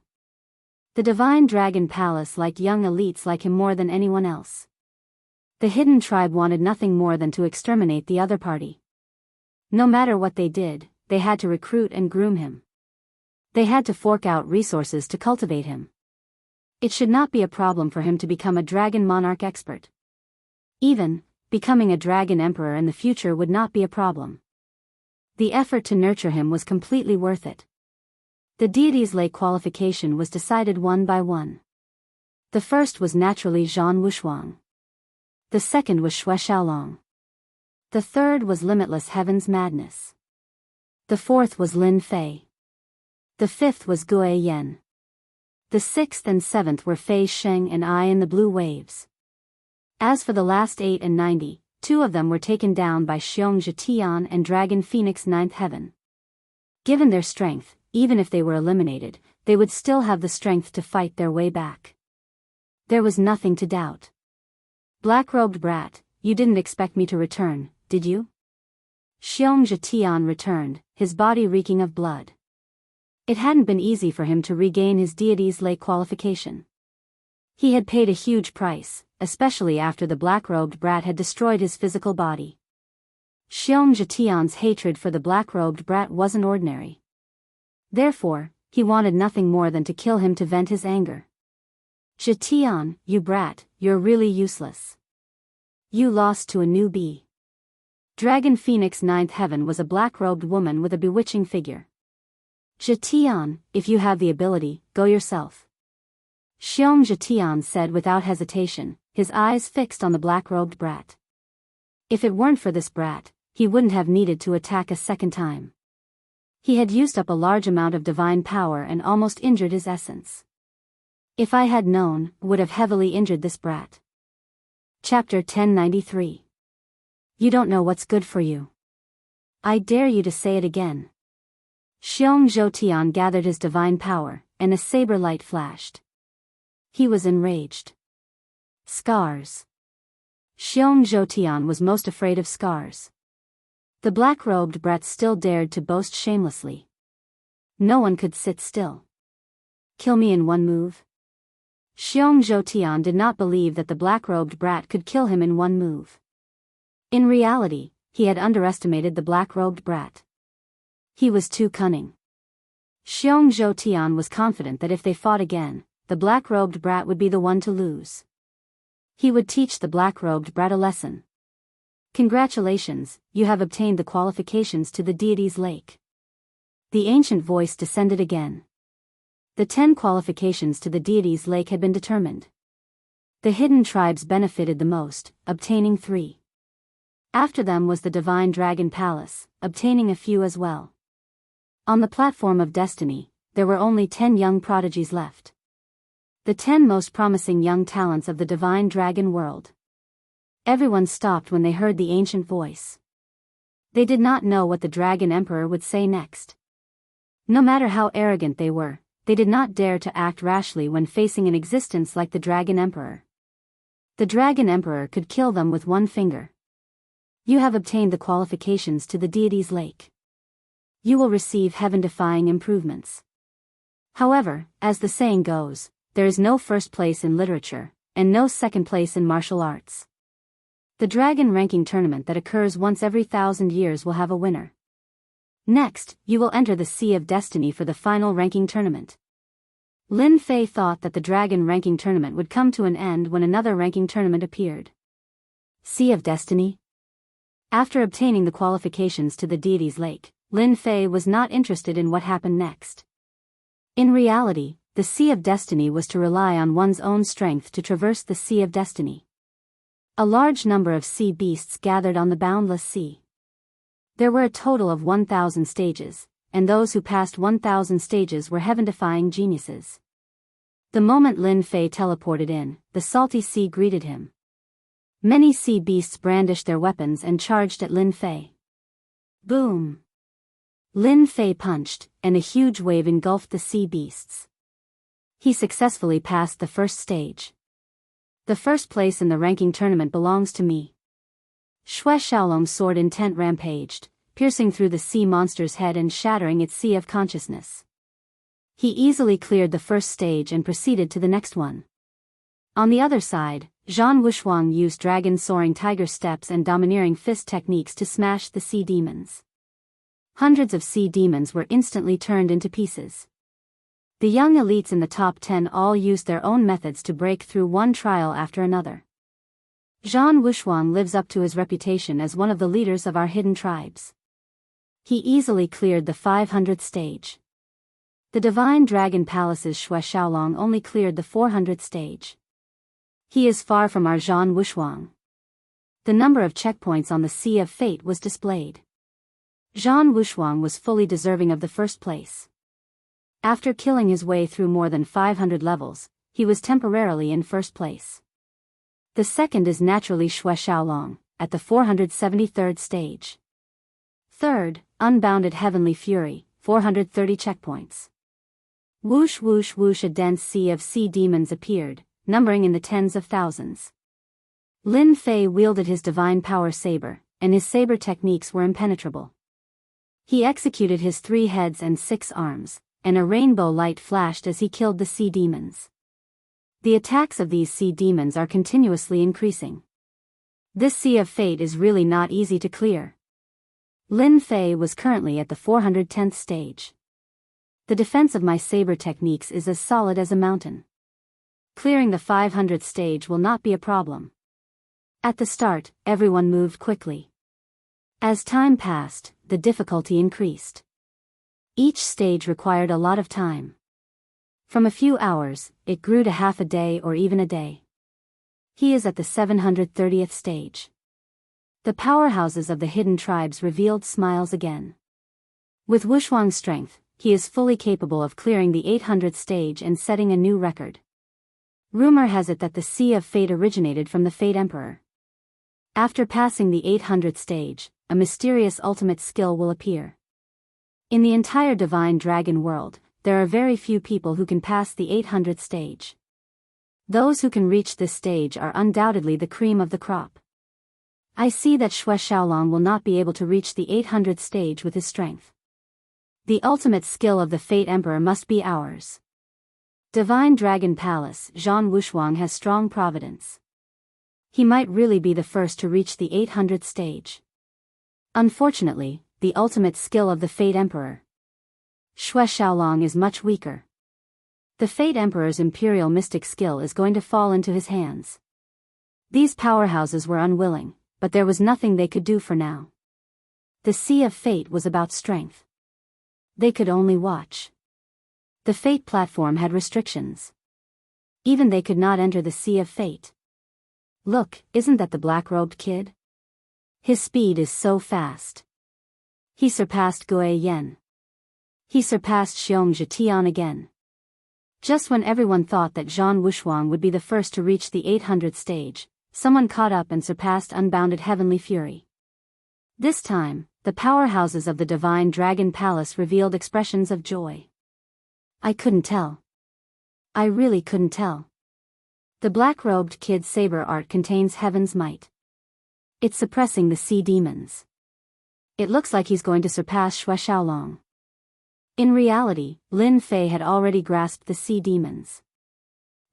The Divine Dragon Palace liked young elites like him more than anyone else. The hidden tribe wanted nothing more than to exterminate the other party. No matter what they did, they had to recruit and groom him. They had to fork out resources to cultivate him. It should not be a problem for him to become a dragon monarch expert. Even, becoming a dragon emperor in the future would not be a problem. The effort to nurture him was completely worth it. The deity's lake qualification was decided one by one. The first was naturally Zhan Wushuang. The second was Xue Xiaolong. The third was Limitless Heaven's Madness. The fourth was Lin Fei. The fifth was Gue Yan. The 6th and 7th were Fei Sheng and I in the blue waves. As for the last 8 and 90, 2 of them were taken down by Xiong Zhetian and Dragon Phoenix 9th Heaven. Given their strength, even if they were eliminated, they would still have the strength to fight their way back. There was nothing to doubt. Black-robed brat, you didn't expect me to return, did you? Xiong Zhetian returned, his body reeking of blood. It hadn't been easy for him to regain his deity's lake qualification. He had paid a huge price, especially after the black-robed brat had destroyed his physical body. Xiong Zhetian's hatred for the black-robed brat wasn't ordinary. Therefore, he wanted nothing more than to kill him to vent his anger. Zhetian, you brat, you're really useless. You lost to a newbie. Dragon Phoenix 9th Heaven was a black-robed woman with a bewitching figure. Zhetian, if you have the ability, go yourself. Xiong Zhetian said without hesitation, his eyes fixed on the black-robed brat. If it weren't for this brat, he wouldn't have needed to attack a second time. He had used up a large amount of divine power and almost injured his essence. If I had known, would have heavily injured this brat. Chapter 1093. You don't know what's good for you. I dare you to say it again. Xiong Zhetian gathered his divine power, and a saber light flashed. He was enraged. Scars. Xiong Zhetian was most afraid of scars. The black-robed brat still dared to boast shamelessly. No one could sit still. Kill me in one move? Xiong Zhetian did not believe that the black-robed brat could kill him in one move. In reality, he had underestimated the black-robed brat. He was too cunning. Xiong Zhetian was confident that if they fought again, the black-robed brat would be the one to lose. He would teach the black-robed brat a lesson. Congratulations, you have obtained the qualifications to the deity's lake. The ancient voice descended again. The 10 qualifications to the deity's lake had been determined. The hidden tribes benefited the most, obtaining 3. After them was the divine dragon palace, obtaining a few as well. On the platform of destiny, there were only 10 young prodigies left. The 10 most promising young talents of the divine dragon world. Everyone stopped when they heard the ancient voice. They did not know what the dragon emperor would say next. No matter how arrogant they were, they did not dare to act rashly when facing an existence like the dragon emperor. The dragon emperor could kill them with one finger. You have obtained the qualifications to the deity's lake. You will receive heaven-defying improvements. However, as the saying goes, there is no first place in literature, and no second place in martial arts. The dragon ranking tournament that occurs once every 1,000 years will have a winner. Next, you will enter the Sea of Destiny for the final ranking tournament. Lin Fei thought that the dragon ranking tournament would come to an end when another ranking tournament appeared. Sea of Destiny? After obtaining the qualifications to the deity's lake, Lin Fei was not interested in what happened next. In reality, the Sea of Destiny was to rely on one's own strength to traverse the Sea of Destiny. A large number of sea beasts gathered on the Boundless Sea. There were a total of 1,000 stages, and those who passed 1,000 stages were heaven-defying geniuses. The moment Lin Fei teleported in, the salty sea greeted him. Many sea beasts brandished their weapons and charged at Lin Fei. Boom! Lin Fei punched, and a huge wave engulfed the sea beasts. He successfully passed the first stage. The first place in the ranking tournament belongs to me. Xue Xiaolong's sword intent rampaged, piercing through the sea monster's head and shattering its sea of consciousness. He easily cleared the first stage and proceeded to the next one. On the other side, Zhan Wushuang used dragon-soaring tiger steps and domineering fist techniques to smash the sea demons. Hundreds of sea demons were instantly turned into pieces. The young elites in the top 10 all used their own methods to break through one trial after another. Zhan Wushuang lives up to his reputation as one of the leaders of our hidden tribes. He easily cleared the 500th stage. The Divine Dragon Palace's Xue Xiaolong only cleared the 400th stage. He is far from our Zhan Wushuang. The number of checkpoints on the Sea of Fate was displayed. Zhan Wushuang was fully deserving of the first place. After killing his way through more than 500 levels, he was temporarily in first place. The second is naturally Xue Xiaolong, at the 473rd stage. Third, Unbounded Heavenly Fury, 430 checkpoints. Whoosh whoosh whoosh, a dense sea of sea demons appeared, numbering in the tens of thousands. Lin Fei wielded his divine power saber, and his saber techniques were impenetrable. He executed his 3 heads and 6 arms, and a rainbow light flashed as he killed the sea demons. The attacks of these sea demons are continuously increasing. This sea of fate is really not easy to clear. Lin Fei was currently at the 410th stage. The defense of my saber techniques is as solid as a mountain. Clearing the 500th stage will not be a problem. At the start, everyone moved quickly. As time passed, the difficulty increased. Each stage required a lot of time. From a few hours, it grew to half a day or even a day. He is at the 730th stage. The powerhouses of the hidden tribes revealed smiles again. With Wushuang's strength, he is fully capable of clearing the 800th stage and setting a new record. Rumor has it that the Sea of Fate originated from the Fate Emperor. After passing the 800th stage, a mysterious ultimate skill will appear. In the entire Divine Dragon world, there are very few people who can pass the 800th stage. Those who can reach this stage are undoubtedly the cream of the crop. I see that Xue Xiaolong will not be able to reach the 800th stage with his strength. The ultimate skill of the Fate Emperor must be ours. Divine Dragon Palace, Zhan Wushuang has strong providence. He might really be the first to reach the 800th stage. Unfortunately, the ultimate skill of the Fate Emperor, Xue Xiaolong, is much weaker. The Fate Emperor's imperial mystic skill is going to fall into his hands. These powerhouses were unwilling, but there was nothing they could do for now. The Sea of Fate was about strength. They could only watch. The Fate platform had restrictions. Even they could not enter the Sea of Fate. Look, isn't that the black-robed kid? His speed is so fast. He surpassed Gui Yan. He surpassed Xiong Zhetian again. Just when everyone thought that Zhan Wushuang would be the first to reach the 800th stage, someone caught up and surpassed Unbounded Heavenly Fury. This time, the powerhouses of the Divine Dragon Palace revealed expressions of joy. I couldn't tell. I really couldn't tell. The black-robed kid's saber art contains heaven's might. It's suppressing the sea demons. It looks like he's going to surpass Xue Xiaolong. In reality, Lin Fei had already grasped the sea demons.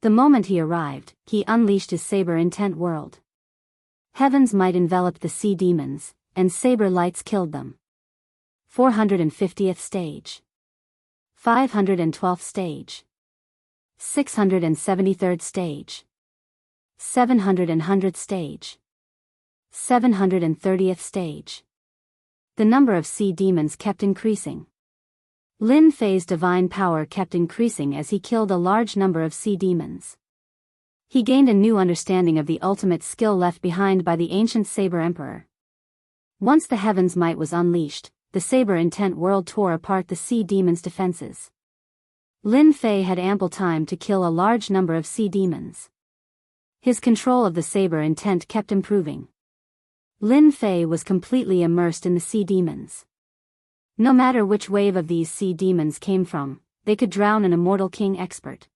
The moment he arrived, he unleashed his saber-intent world. Heaven's might enveloped the sea demons, and saber lights killed them. 450th stage. 512th stage. 673rd stage. 700th stage. 730th stage. The number of sea demons kept increasing. Lin Fei's divine power kept increasing as he killed a large number of sea demons. He gained a new understanding of the ultimate skill left behind by the ancient Saber Emperor. Once the heaven's might was unleashed, the saber-intent world tore apart the sea demons' defenses. Lin Fei had ample time to kill a large number of sea demons. His control of the saber-intent kept improving. Lin Fei was completely immersed in the sea demons. No matter which wave of these sea demons came from, they could drown an immortal king expert.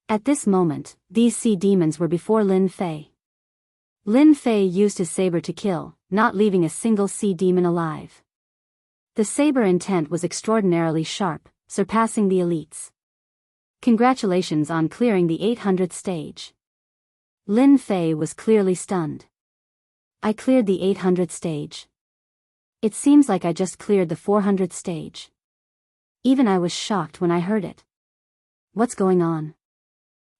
At this moment, these sea demons were before Lin Fei. Lin Fei used his saber to kill, not leaving a single sea demon alive. The saber intent was extraordinarily sharp, surpassing the elites. Congratulations on clearing the 800th stage. Lin Fei was clearly stunned. I cleared the 800th stage. It seems like I just cleared the 400th stage. Even I was shocked when I heard it. What's going on?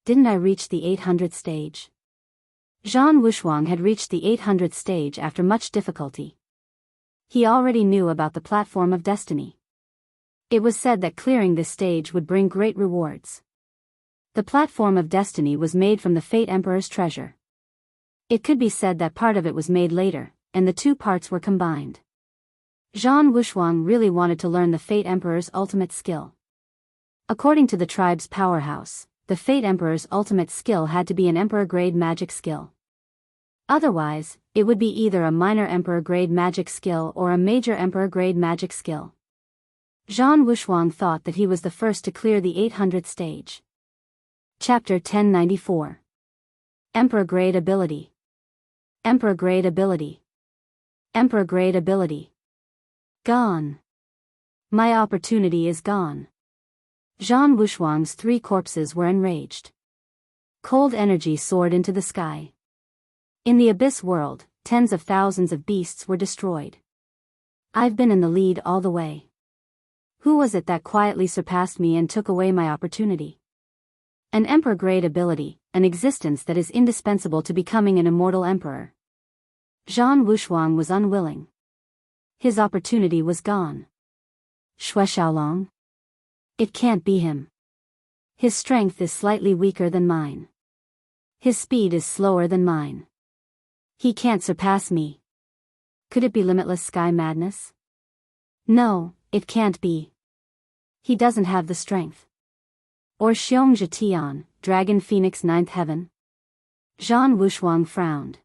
Didn't I reach the 800th stage? Zhan Wushuang had reached the 800th stage after much difficulty. He already knew about the platform of destiny. It was said that clearing this stage would bring great rewards. The platform of destiny was made from the Fate Emperor's treasure. It could be said that part of it was made later, and the two parts were combined. Zhan Wushuang really wanted to learn the Fate Emperor's ultimate skill. According to the tribe's powerhouse, the Fate Emperor's ultimate skill had to be an Emperor-grade magic skill. Otherwise, it would be either a minor Emperor-grade magic skill or a major Emperor-grade magic skill. Zhan Wushuang thought that he was the first to clear the 800th stage. Chapter 1094. Emperor-grade ability. Emperor-grade ability. Emperor-grade ability. Gone. My opportunity is gone. Zhan Wushuang's 3 corpses were enraged. Cold energy soared into the sky. In the abyss world, tens of thousands of beasts were destroyed. I've been in the lead all the way. Who was it that quietly surpassed me and took away my opportunity? An emperor-grade ability, an existence that is indispensable to becoming an immortal emperor. Zhan Wushuang was unwilling. His opportunity was gone. Xue Xiaolong? It can't be him. His strength is slightly weaker than mine. His speed is slower than mine. He can't surpass me. Could it be limitless sky madness? No, it can't be. He doesn't have the strength. Or Xiong Zhetian, Dragon Phoenix 9th Heaven? Zhan Wushuang frowned.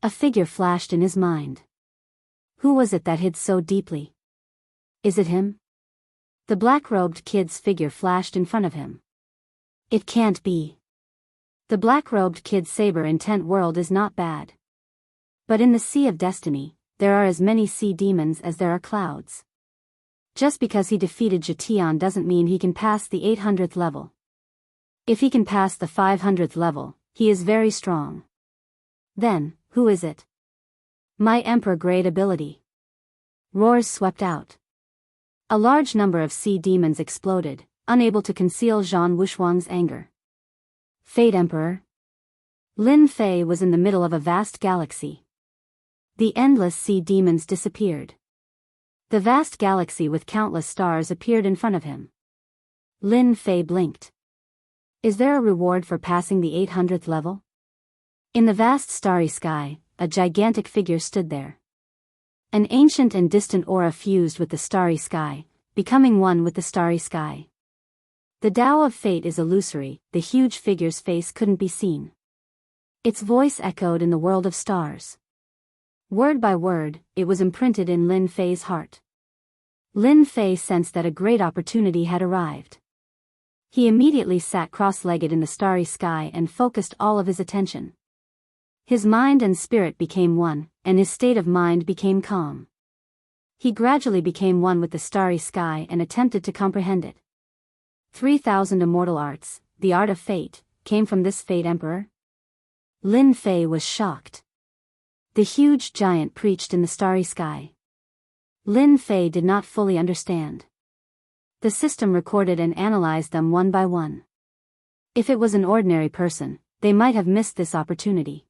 A figure flashed in his mind. Who was it that hid so deeply? Is it him? The black-robed kid's figure flashed in front of him. It can't be. The black-robed kid's saber-intent world is not bad. But in the Sea of Destiny, there are as many sea demons as there are clouds. Just because he defeated Zhetian doesn't mean he can pass the 800th level. If he can pass the 500th level, he is very strong. Then, who is it? My Emperor-grade ability. Roars swept out. A large number of sea demons exploded, unable to conceal Zhan Wushuang's anger. Fate Emperor? Lin Fei was in the middle of a vast galaxy. The endless sea demons disappeared. The vast galaxy with countless stars appeared in front of him. Lin Fei blinked. Is there a reward for passing the 800th level? In the vast starry sky, a gigantic figure stood there. An ancient and distant aura fused with the starry sky, becoming one with the starry sky. The Tao of Fate is illusory, the huge figure's face couldn't be seen. Its voice echoed in the world of stars. Word by word, it was imprinted in Lin Fei's heart. Lin Fei sensed that a great opportunity had arrived. He immediately sat cross-legged in the starry sky and focused all of his attention. His mind and spirit became one, and his state of mind became calm. He gradually became one with the starry sky and attempted to comprehend it. 3,000 immortal arts, the art of fate, came from this Fate Emperor? Lin Fei was shocked. The huge giant preached in the starry sky. Lin Fei did not fully understand. The system recorded and analyzed them one by one. If it was an ordinary person, they might have missed this opportunity.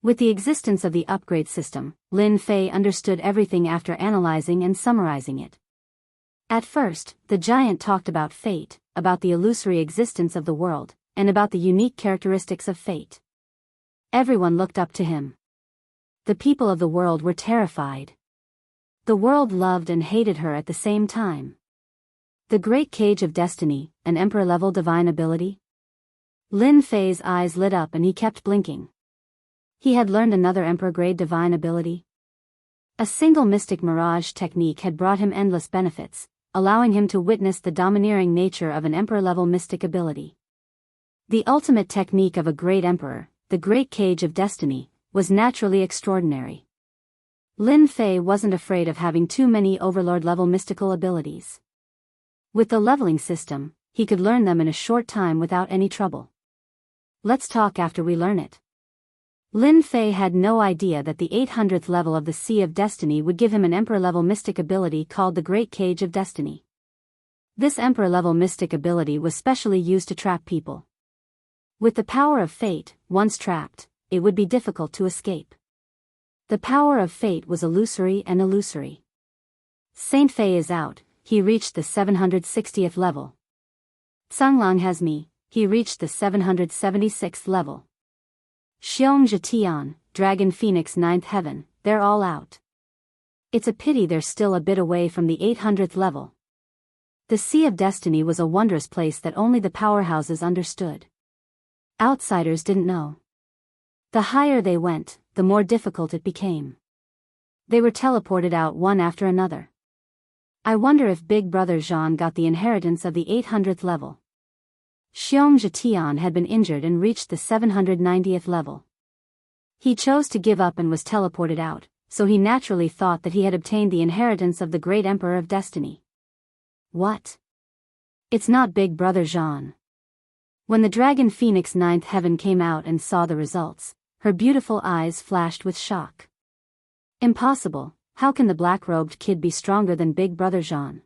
With the existence of the upgrade system, Lin Fei understood everything after analyzing and summarizing it. At first, the giant talked about fate, about the illusory existence of the world, and about the unique characteristics of fate. Everyone looked up to him. The people of the world were terrified. The world loved and hated her at the same time. The Great Cage of Destiny, an emperor-level divine ability? Lin Fei's eyes lit up and he kept blinking. He had learned another emperor-grade divine ability. A single mystic mirage technique had brought him endless benefits, allowing him to witness the domineering nature of an emperor-level mystic ability. The ultimate technique of a great emperor, the Great Cage of Destiny, was naturally extraordinary. Lin Fei wasn't afraid of having too many overlord-level mystical abilities. With the leveling system, he could learn them in a short time without any trouble. Let's talk after we learn it. Lin Fei had no idea that the 800th level of the Sea of Destiny would give him an Emperor-level mystic ability called the Great Cage of Destiny. This Emperor-level mystic ability was specially used to trap people. With the power of fate, once trapped, it would be difficult to escape. The power of fate was illusory and illusory. Saint Fei is out, he reached the 760th level. Canglang has me, he reached the 776th level. Xiong Zhetian, Dragon Phoenix 9th Heaven, they're all out. It's a pity they're still a bit away from the 800th level. The Sea of Destiny was a wondrous place that only the powerhouses understood. Outsiders didn't know. The higher they went, the more difficult it became. They were teleported out one after another. I wonder if Big Brother Jean got the inheritance of the 800th level. Xiong Zhetian had been injured and reached the 790th level. He chose to give up and was teleported out, so he naturally thought that he had obtained the inheritance of the great Emperor of Destiny. What? It's not Big Brother Jean. When the Dragon Phoenix Ninth Heaven came out and saw the results, her beautiful eyes flashed with shock. Impossible, how can the black-robed kid be stronger than Big Brother Jean?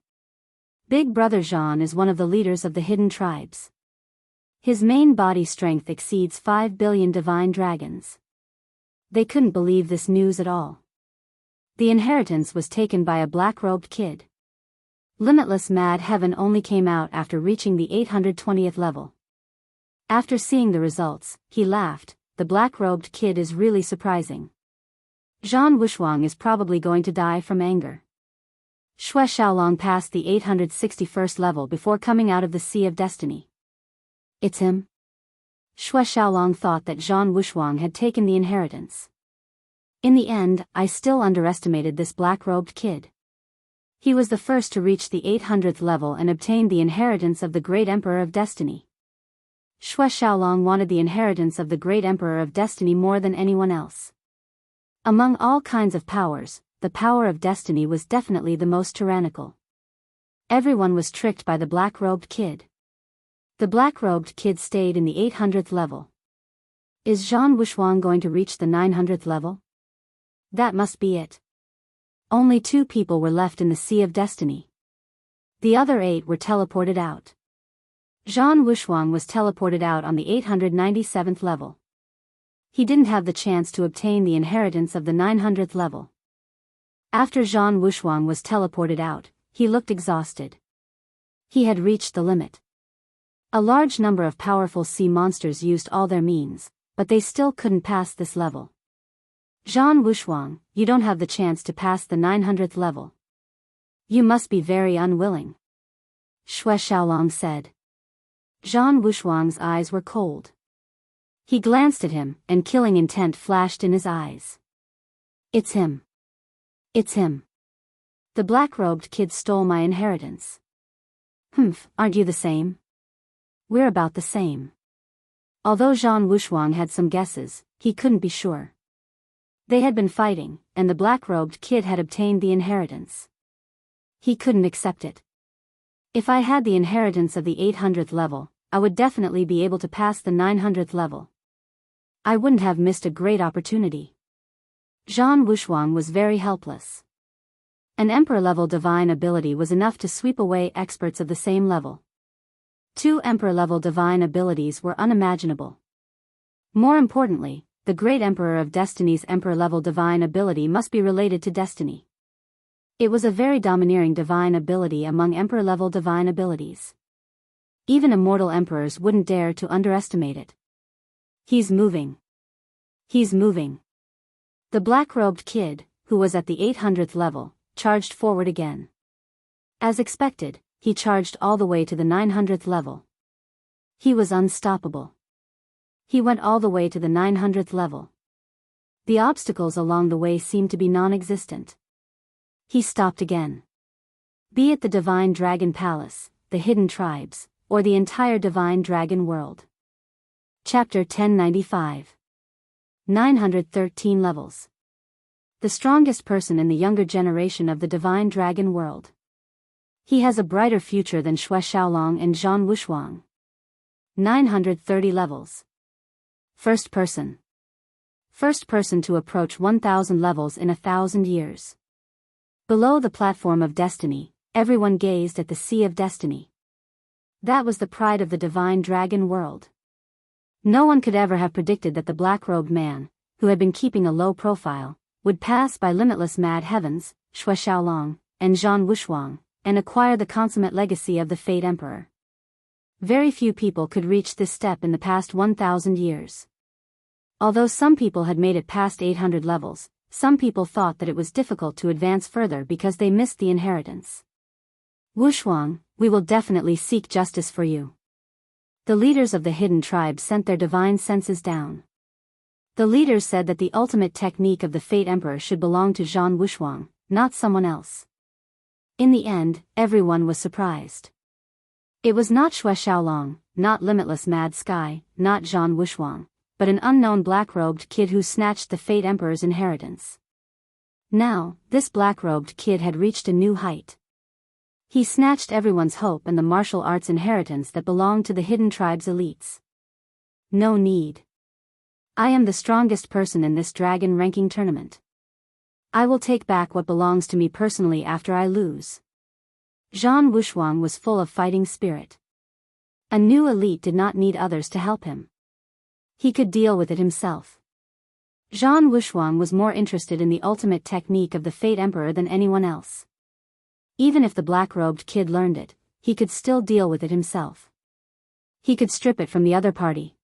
Big Brother Jean is one of the leaders of the hidden tribes. His main body strength exceeds 5 billion divine dragons. They couldn't believe this news at all. The inheritance was taken by a black-robed kid. Limitless Mad Heaven only came out after reaching the 820th level. After seeing the results, he laughed. The black-robed kid is really surprising. Zhan Wuxuang is probably going to die from anger. Xue Xiaolong passed the 861st level before coming out of the Sea of Destiny. It's him? Xue Xiaolong thought that Zhan Wuxuang had taken the inheritance. In the end, I still underestimated this black-robed kid. He was the first to reach the 800th level and obtained the inheritance of the Great Emperor of Destiny. Xue Xiaolong wanted the inheritance of the Great Emperor of Destiny more than anyone else. Among all kinds of powers, the power of destiny was definitely the most tyrannical. Everyone was tricked by the black-robed kid. The black-robed kid stayed in the 800th level. Is Zhan Wuxuang going to reach the 900th level? That must be it. Only 2 people were left in the Sea of Destiny. The other 8 were teleported out. Zhan Wuxuang was teleported out on the 897th level. He didn't have the chance to obtain the inheritance of the 900th level. After Zhan Wuxuang was teleported out, he looked exhausted. He had reached the limit. A large number of powerful sea monsters used all their means, but they still couldn't pass this level. Zhan Wuxuang, you don't have the chance to pass the 900th level. You must be very unwilling. Xue Xiaolong said. Zhan Wuxuang's eyes were cold. He glanced at him, and killing intent flashed in his eyes. It's him. It's him. The black-robed kid stole my inheritance. Aren't you the same? We're about the same. Although Zhan Wuxuang had some guesses, he couldn't be sure. They had been fighting, and the black-robed kid had obtained the inheritance. He couldn't accept it. If I had the inheritance of the 800th level, I would definitely be able to pass the 900th level. I wouldn't have missed a great opportunity. Zhan Wuxuang was very helpless. An Emperor-level divine ability was enough to sweep away experts of the same level. 2 Emperor-level divine abilities were unimaginable. More importantly, the Great Emperor of Destiny's Emperor-level divine ability must be related to destiny. It was a very domineering divine ability among Emperor-level divine abilities. Even immortal emperors wouldn't dare to underestimate it. He's moving. He's moving. The black-robed kid, who was at the 800th level, charged forward again. As expected, he charged all the way to the 900th level. He was unstoppable. He went all the way to the 900th level. The obstacles along the way seemed to be non-existent. He stopped again. Be it the Divine Dragon Palace, the Hidden Tribes, or the entire Divine Dragon World. Chapter 1095. 913 Levels. The strongest person in the younger generation of the Divine Dragon World. He has a brighter future than Xue Xiaolong and Zhan Wuxuang. 930 Levels. First person. First person to approach 1,000 levels in 1,000 years. Below the platform of destiny, everyone gazed at the Sea of Destiny. That was the pride of the Divine Dragon World. No one could ever have predicted that the black-robed man, who had been keeping a low profile, would pass by limitless mad heavens, Xue Xiaolong, and Zhan Wuxuang, and acquire the consummate legacy of the Fate Emperor. Very few people could reach this step in the past 1,000 years. Although some people had made it past 800 levels, some people thought that it was difficult to advance further because they missed the inheritance. Wushuang, we will definitely seek justice for you. The leaders of the hidden tribe sent their divine senses down. The leaders said that the ultimate technique of the Fate Emperor should belong to Zhan Wushuang, not someone else. In the end, everyone was surprised. It was not Xue Xiaolong, not Limitless Mad Sky, not Zhan Wushuang, but an unknown black-robed kid who snatched the Fate Emperor's inheritance. Now, this black-robed kid had reached a new height. He snatched everyone's hope and the martial arts inheritance that belonged to the hidden tribe's elites. No need. I am the strongest person in this dragon ranking tournament. I will take back what belongs to me personally after I lose. Zhan Wushuang was full of fighting spirit. A new elite did not need others to help him. He could deal with it himself. Zhan Wushuang was more interested in the ultimate technique of the Fate Emperor than anyone else. Even if the black-robed kid learned it, he could still deal with it himself. He could strip it from the other party.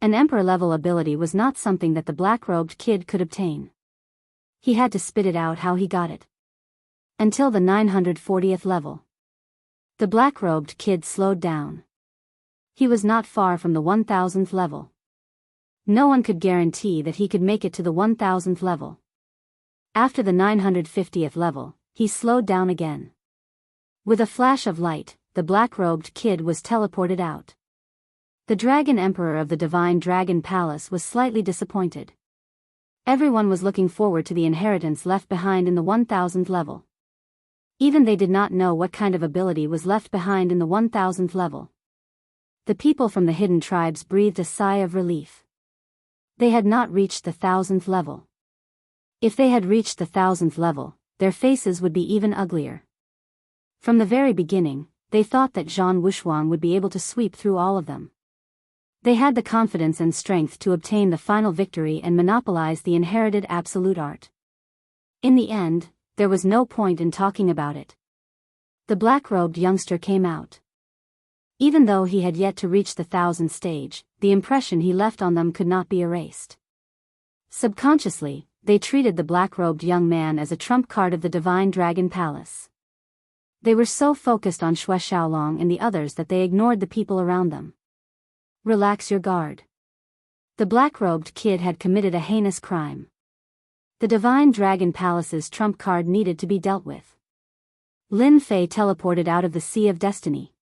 An emperor-level ability was not something that the black-robed kid could obtain. He had to spit it out how he got it. Until the 940th level. The black-robed kid slowed down. He was not far from the 1000th level. No one could guarantee that he could make it to the 1000th level. After the 950th level, he slowed down again. With a flash of light, the black-robed kid was teleported out. The Dragon Emperor of the Divine Dragon Palace was slightly disappointed. Everyone was looking forward to the inheritance left behind in the 1000th level. Even they did not know what kind of ability was left behind in the 1000th level. The people from the hidden tribes breathed a sigh of relief. They had not reached the 1000th level. If they had reached the 1000th level, their faces would be even uglier. From the very beginning, they thought that Zhan Wushuang would be able to sweep through all of them. They had the confidence and strength to obtain the final victory and monopolize the inherited absolute art. In the end, there was no point in talking about it. The black-robed youngster came out. Even though he had yet to reach the 1000th stage, the impression he left on them could not be erased. Subconsciously, they treated the black-robed young man as a trump card of the Divine Dragon Palace. They were so focused on Xue Xiaolong and the others that they ignored the people around them. Relax your guard. The black-robed kid had committed a heinous crime. The Divine Dragon Palace's trump card needed to be dealt with. Lin Fei teleported out of the Sea of Destiny.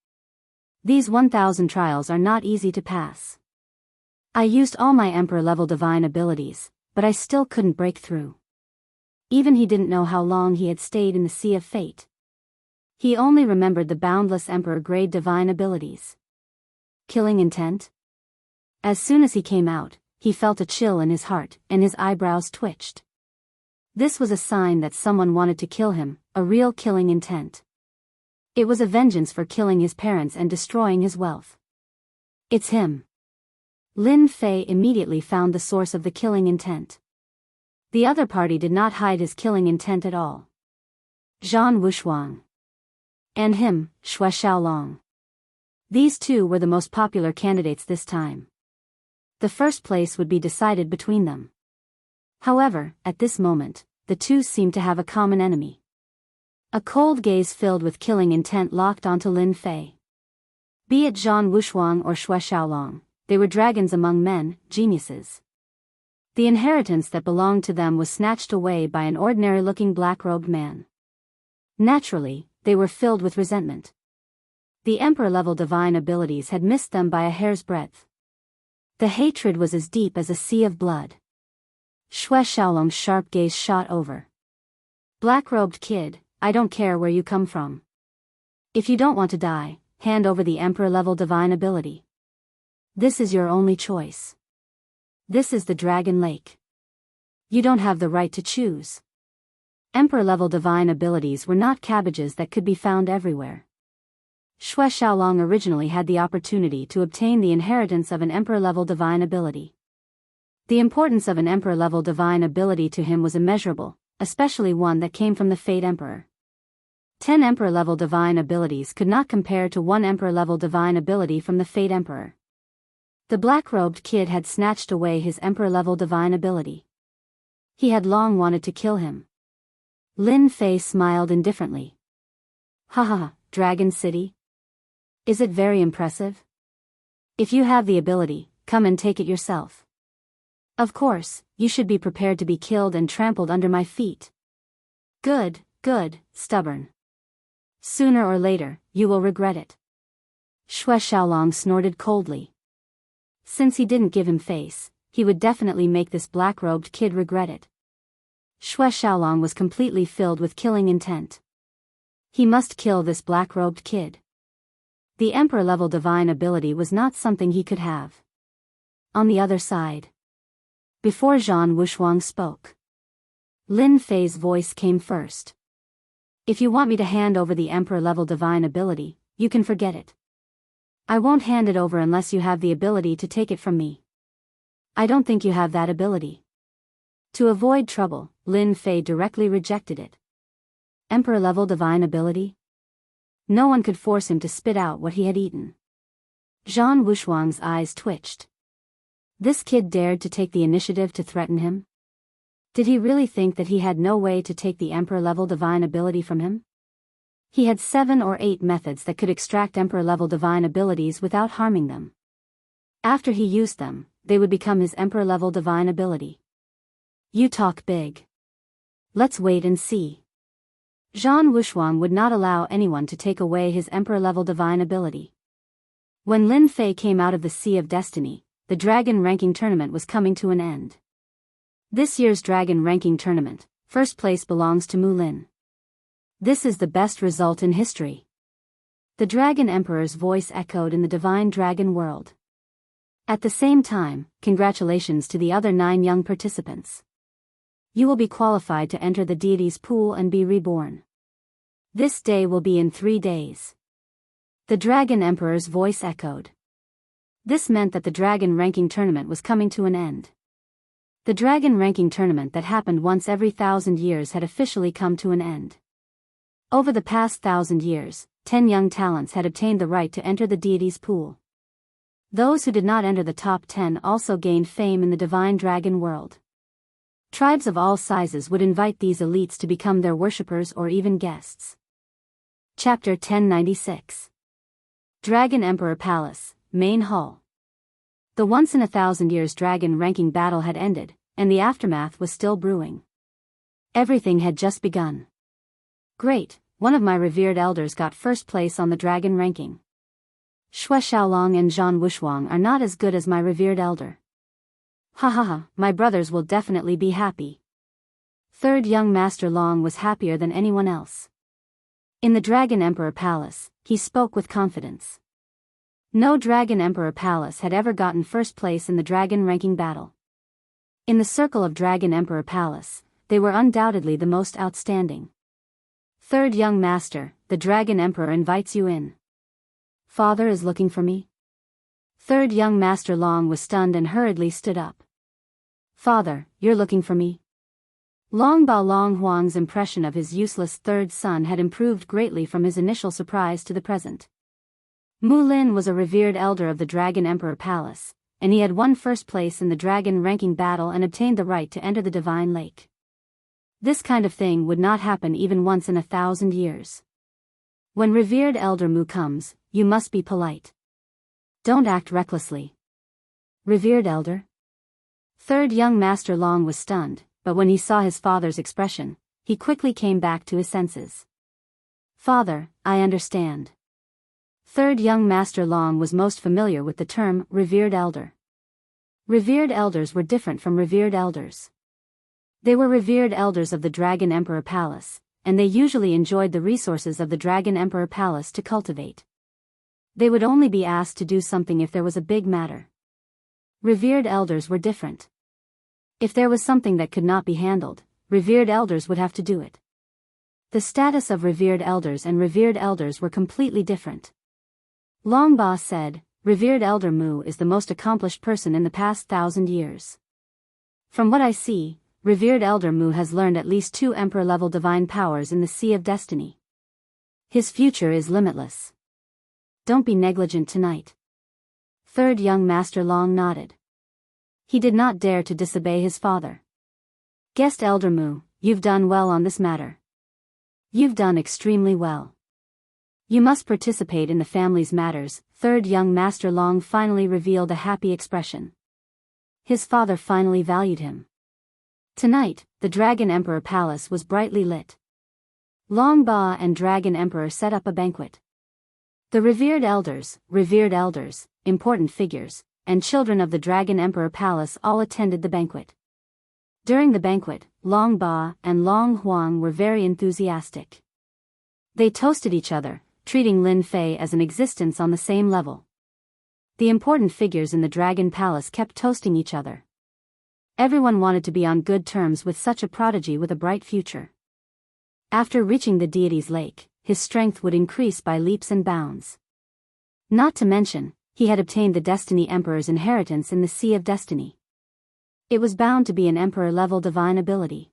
These 1000 trials are not easy to pass. I used all my Emperor-level divine abilities, but I still couldn't break through. Even he didn't know how long he had stayed in the Sea of Fate. He only remembered the Boundless Emperor-grade divine abilities. Killing intent? As soon as he came out, he felt a chill in his heart, and his eyebrows twitched. This was a sign that someone wanted to kill him, a real killing intent. It was a vengeance for killing his parents and destroying his wealth. It's him. Lin Fei immediately found the source of the killing intent. The other party did not hide his killing intent at all. Zhan Wushuang. And him, Xue Xiaolong. These two were the most popular candidates this time. The first place would be decided between them. However, at this moment, the two seemed to have a common enemy. A cold gaze filled with killing intent locked onto Lin Fei. Be it Zhan Wushuang or Xue Xiaolong, they were dragons among men, geniuses. The inheritance that belonged to them was snatched away by an ordinary-looking black-robed man. Naturally, they were filled with resentment. The Emperor-level divine abilities had missed them by a hair's breadth. The hatred was as deep as a sea of blood. Xue Xiaolong's sharp gaze shot over. Black-robed kid, I don't care where you come from. If you don't want to die, hand over the Emperor-level divine ability. This is your only choice. This is the Dragon Lake. You don't have the right to choose. Emperor-level divine abilities were not cabbages that could be found everywhere. Xue Xiaolong originally had the opportunity to obtain the inheritance of an Emperor-level divine ability. The importance of an Emperor-level divine ability to him was immeasurable, especially one that came from the Fate Emperor. 10 Emperor-level divine abilities could not compare to one Emperor-level divine ability from the Fate Emperor. The black-robed kid had snatched away his Emperor-level divine ability. He had long wanted to kill him. Lin Fei smiled indifferently. Haha, Dragon City? Is it very impressive? If you have the ability, come and take it yourself. Of course, you should be prepared to be killed and trampled under my feet. Good, stubborn. Sooner or later, you will regret it. Xue Xiaolong snorted coldly. Since he didn't give him face, he would definitely make this black-robed kid regret it. Xue Xiaolong was completely filled with killing intent. He must kill this black-robed kid. The Emperor-level divine ability was not something he could have. On the other side. Before Zhan Wushuang spoke, Lin Fei's voice came first. If you want me to hand over the Emperor-level divine ability, you can forget it. I won't hand it over unless you have the ability to take it from me. I don't think you have that ability. To avoid trouble, Lin Fei directly rejected it. Emperor-level divine ability? No one could force him to spit out what he had eaten. Zhan Wushuang's eyes twitched. This kid dared to take the initiative to threaten him? Did he really think that he had no way to take the Emperor-level divine ability from him? He had 7 or 8 methods that could extract Emperor-level divine abilities without harming them. After he used them, they would become his Emperor-level divine ability. You talk big. Let's wait and see. Zhan Wushuang would not allow anyone to take away his Emperor-level divine ability. When Lin Fei came out of the Sea of Destiny, the Dragon Ranking Tournament was coming to an end. This year's Dragon Ranking Tournament, first place belongs to Mu Lin. This is the best result in history. The Dragon Emperor's voice echoed in the Divine Dragon world. At the same time, congratulations to the other 9 young participants. You will be qualified to enter the deity's pool and be reborn. This day will be in 3 days. The Dragon Emperor's voice echoed. This meant that the Dragon Ranking Tournament was coming to an end. The Dragon Ranking Tournament that happened once every 1,000 years had officially come to an end. Over the past 1,000 years, 10 young talents had obtained the right to enter the deity's pool. Those who did not enter the top 10 also gained fame in the Divine Dragon world. Tribes of all sizes would invite these elites to become their worshippers or even guests. Chapter 1096. Dragon Emperor Palace, Main Hall. The once-in-a-thousand years dragon ranking battle had ended, and the aftermath was still brewing. Everything had just begun. Great, one of my revered elders got first place on the dragon ranking. Xue Xiaolong and Zhan Wushuang are not as good as my revered elder. Ha ha ha, my brothers will definitely be happy. Third young Master Long was happier than anyone else. In the Dragon Emperor Palace, he spoke with confidence. No Dragon Emperor Palace had ever gotten first place in the dragon ranking battle. In the circle of Dragon Emperor Palace, they were undoubtedly the most outstanding. Third young master, the Dragon Emperor invites you in. Father is looking for me? Third young Master Long was stunned and hurriedly stood up. Father, you're looking for me? Long Bao Long Huang's impression of his useless third son had improved greatly from his initial surprise to the present. Mu Lin was a revered elder of the Dragon Emperor Palace, and he had won first place in the dragon ranking battle and obtained the right to enter the Divine Lake. This kind of thing would not happen even once in 1,000 years. When revered elder Mu comes, you must be polite. Don't act recklessly. Revered elder? Third young Master Long was stunned, but when he saw his father's expression, he quickly came back to his senses. Father, I understand. Third young Master Long was most familiar with the term revered elder. Revered elders were different from revered elders. They were revered elders of the Dragon Emperor Palace, and they usually enjoyed the resources of the Dragon Emperor Palace to cultivate. They would only be asked to do something if there was a big matter. Revered elders were different. If there was something that could not be handled, revered elders would have to do it. The status of revered elders and revered elders were completely different. Long Ba said, Revered Elder Mu is the most accomplished person in the past 1,000 years. From what I see, Revered Elder Mu has learned at least 2 Emperor-level divine powers in the Sea of Destiny. His future is limitless. Don't be negligent tonight. Third young Master Long nodded. He did not dare to disobey his father. Guest Elder Mu, you've done well on this matter. You've done extremely well. You must participate in the family's matters. Third young Master Long finally revealed a happy expression. His father finally valued him. Tonight, the Dragon Emperor Palace was brightly lit. Long Ba and Dragon Emperor set up a banquet. The revered elders, important figures, and children of the Dragon Emperor Palace all attended the banquet. During the banquet, Long Ba and Long Huang were very enthusiastic. They toasted each other, treating Lin Fei as an existence on the same level. The important figures in the Dragon Palace kept toasting each other. Everyone wanted to be on good terms with such a prodigy with a bright future. After reaching the deity's lake, his strength would increase by leaps and bounds. Not to mention, he had obtained the Destiny Emperor's inheritance in the Sea of Destiny. It was bound to be an emperor-level divine ability.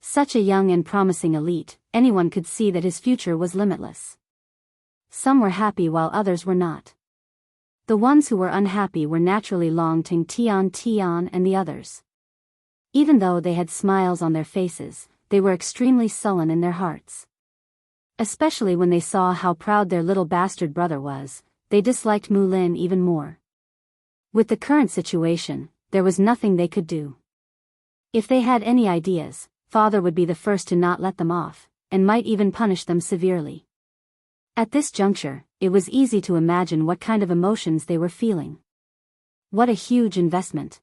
Such a young and promising elite, anyone could see that his future was limitless. Some were happy while others were not. The ones who were unhappy were naturally Long Tian and the others. Even though they had smiles on their faces, they were extremely sullen in their hearts. Especially when they saw how proud their little bastard brother was, they disliked Mu Lin even more. With the current situation, there was nothing they could do. If they had any ideas, father would be the first to not let them off, and might even punish them severely. At this juncture, it was easy to imagine what kind of emotions they were feeling. What a huge investment.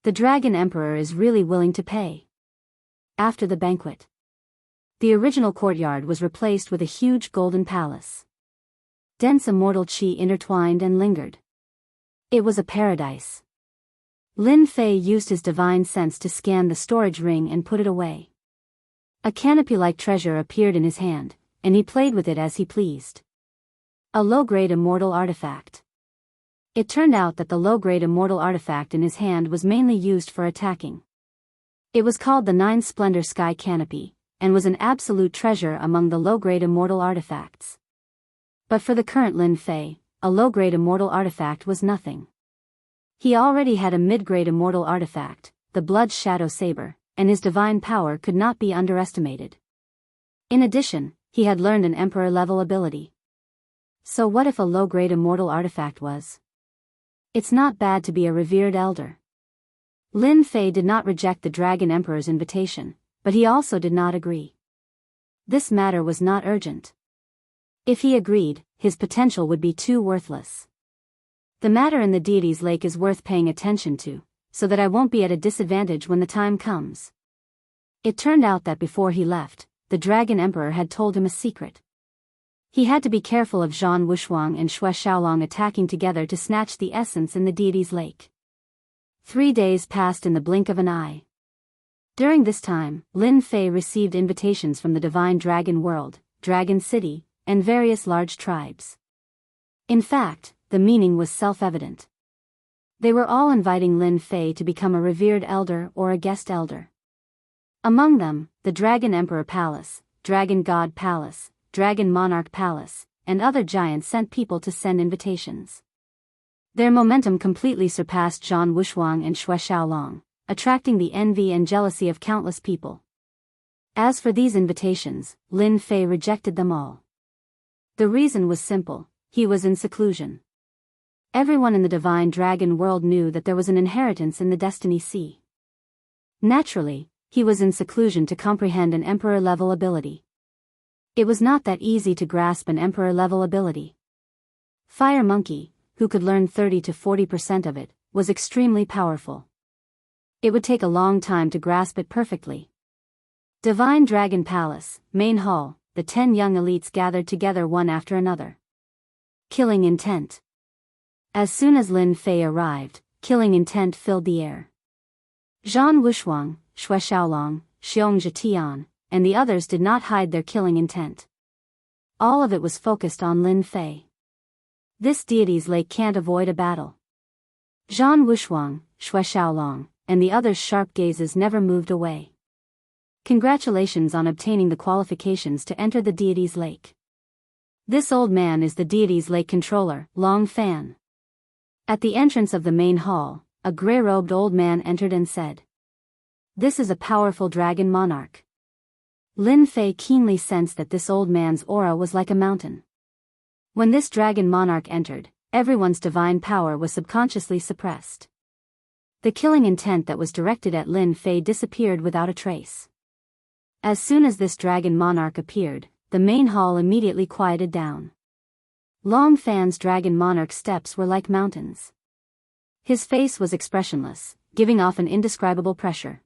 The Dragon Emperor is really willing to pay. After the banquet, the original courtyard was replaced with a huge golden palace. Dense immortal qi intertwined and lingered. It was a paradise. Lin Fei used his divine sense to scan the storage ring and put it away. A canopy-like treasure appeared in his hand, and he played with it as he pleased. A low-grade immortal artifact. It turned out that the low-grade immortal artifact in his hand was mainly used for attacking. It was called the Nine Splendor Sky Canopy, and was an absolute treasure among the low-grade immortal artifacts. But for the current Lin Fei, a low-grade immortal artifact was nothing. He already had a mid-grade immortal artifact, the Blood Shadow Saber, and his divine power could not be underestimated. In addition, he had learned an emperor-level ability. So what if a low-grade immortal artifact was? It's not bad to be a revered elder. Lin Fei did not reject the Dragon Emperor's invitation, but he also did not agree. This matter was not urgent. If he agreed, his potential would be too worthless. The matter in the deity's lake is worth paying attention to, so that I won't be at a disadvantage when the time comes. It turned out that before he left, the Dragon Emperor had told him a secret. He had to be careful of Zhan Wushuang and Xue Xiaolong attacking together to snatch the essence in the deity's lake. 3 days passed in the blink of an eye. During this time, Lin Fei received invitations from the divine dragon world, Dragon City, and various large tribes. In fact, the meaning was self-evident. They were all inviting Lin Fei to become a revered elder or a guest elder. Among them, the Dragon Emperor Palace, Dragon God Palace, Dragon Monarch Palace, and other giants sent people to send invitations. Their momentum completely surpassed Zhan Wushuang and Xue Xiaolong, attracting the envy and jealousy of countless people. As for these invitations, Lin Fei rejected them all. The reason was simple: he was in seclusion. Everyone in the divine dragon world knew that there was an inheritance in the Destiny Sea. Naturally, he was in seclusion to comprehend an emperor-level ability. It was not that easy to grasp an emperor-level ability. Fire Monkey, who could learn 30 to 40% of it, was extremely powerful. It would take a long time to grasp it perfectly. Divine Dragon Palace, Main Hall, the 10 young elites gathered together one after another. Killing intent. As soon as Lin Fei arrived, killing intent filled the air. Zhan Wushuang, Xue Xiaolong, Xiong Zhetian, and the others did not hide their killing intent. All of it was focused on Lin Fei. This deity's lake can't avoid a battle. Zhan Wushuang, Xue Xiaolong, and the others' sharp gazes never moved away. Congratulations on obtaining the qualifications to enter the deity's lake. This old man is the deity's lake controller, Long Fan. At the entrance of the main hall, a gray-robed old man entered and said, "This is a powerful dragon monarch. Lin Fei keenly sensed that this old man's aura was like a mountain. When this dragon monarch entered, everyone's divine power was subconsciously suppressed. The killing intent that was directed at Lin Fei disappeared without a trace. As soon as this dragon monarch appeared, the main hall immediately quieted down. Long Fan's dragon monarch's steps were like mountains. His face was expressionless, giving off an indescribable pressure.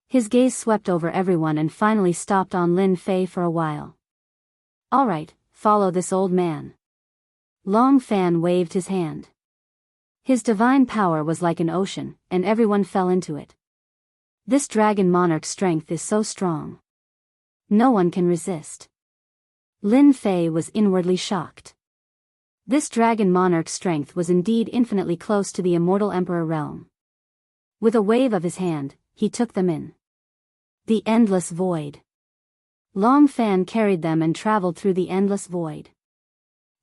His gaze swept over everyone and finally stopped on Lin Fei for a while. "All right, follow this old man." Long Fan waved his hand. His divine power was like an ocean, and everyone fell into it. This dragon monarch's strength is so strong. No one can resist. Lin Fei was inwardly shocked. This dragon monarch's strength was indeed infinitely close to the immortal emperor realm. With a wave of his hand, he took them in. The endless void. Long Fan carried them and traveled through the endless void.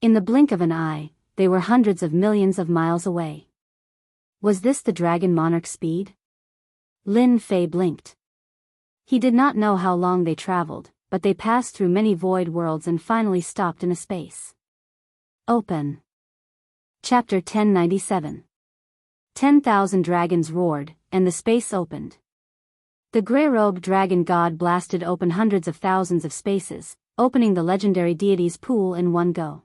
In the blink of an eye, they were hundreds of millions of miles away. Was this the dragon monarch's speed? Lin Fei blinked. He did not know how long they traveled, but they passed through many void worlds and finally stopped in a space. Open. Chapter 1097. 10,000 dragons roared, and the space opened. The grey-robed dragon god blasted open hundreds of thousands of spaces, opening the legendary deity's pool in one go.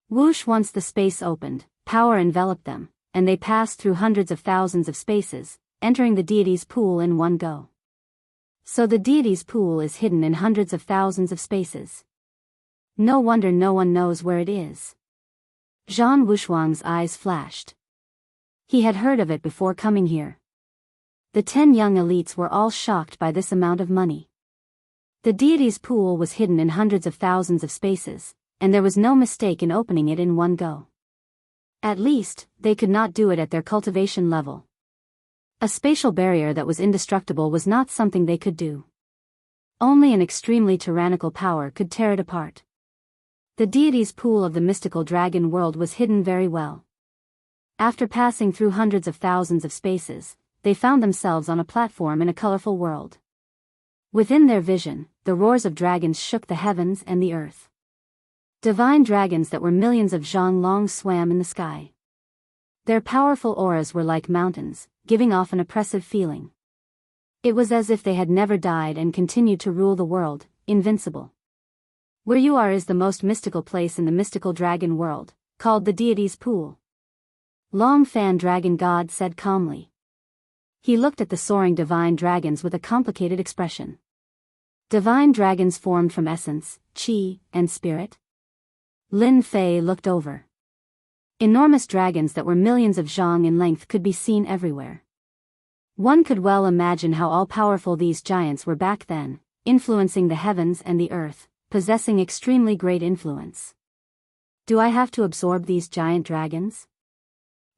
Whoosh! Once the space opened, power enveloped them, and they passed through hundreds of thousands of spaces, entering the deity's pool in one go. So the deity's pool is hidden in hundreds of thousands of spaces. No wonder no one knows where it is. Zhang Wushuang's eyes flashed. He had heard of it before coming here. The 10 young elites were all shocked by this amount of money. The deity's pool was hidden in hundreds of thousands of spaces, and there was no mistake in opening it in one go. At least, they could not do it at their cultivation level. A spatial barrier that was indestructible was not something they could do. Only an extremely tyrannical power could tear it apart. The deity's pool of the mystical dragon world was hidden very well. After passing through hundreds of thousands of spaces, they found themselves on a platform in a colorful world. Within their vision, the roars of dragons shook the heavens and the earth. Divine dragons that were millions of zhang long swam in the sky. Their powerful auras were like mountains, giving off an oppressive feeling. It was as if they had never died and continued to rule the world, invincible. Where you are is the most mystical place in the mystical dragon world, called the deity's pool. Long Fan Dragon God said calmly. He looked at the soaring divine dragons with a complicated expression. Divine dragons formed from essence, qi, and spirit? Lin Fei looked over. Enormous dragons that were millions of zhang in length could be seen everywhere. One could well imagine how all-powerful these giants were back then, influencing the heavens and the earth, possessing extremely great influence. Do I have to absorb these giant dragons?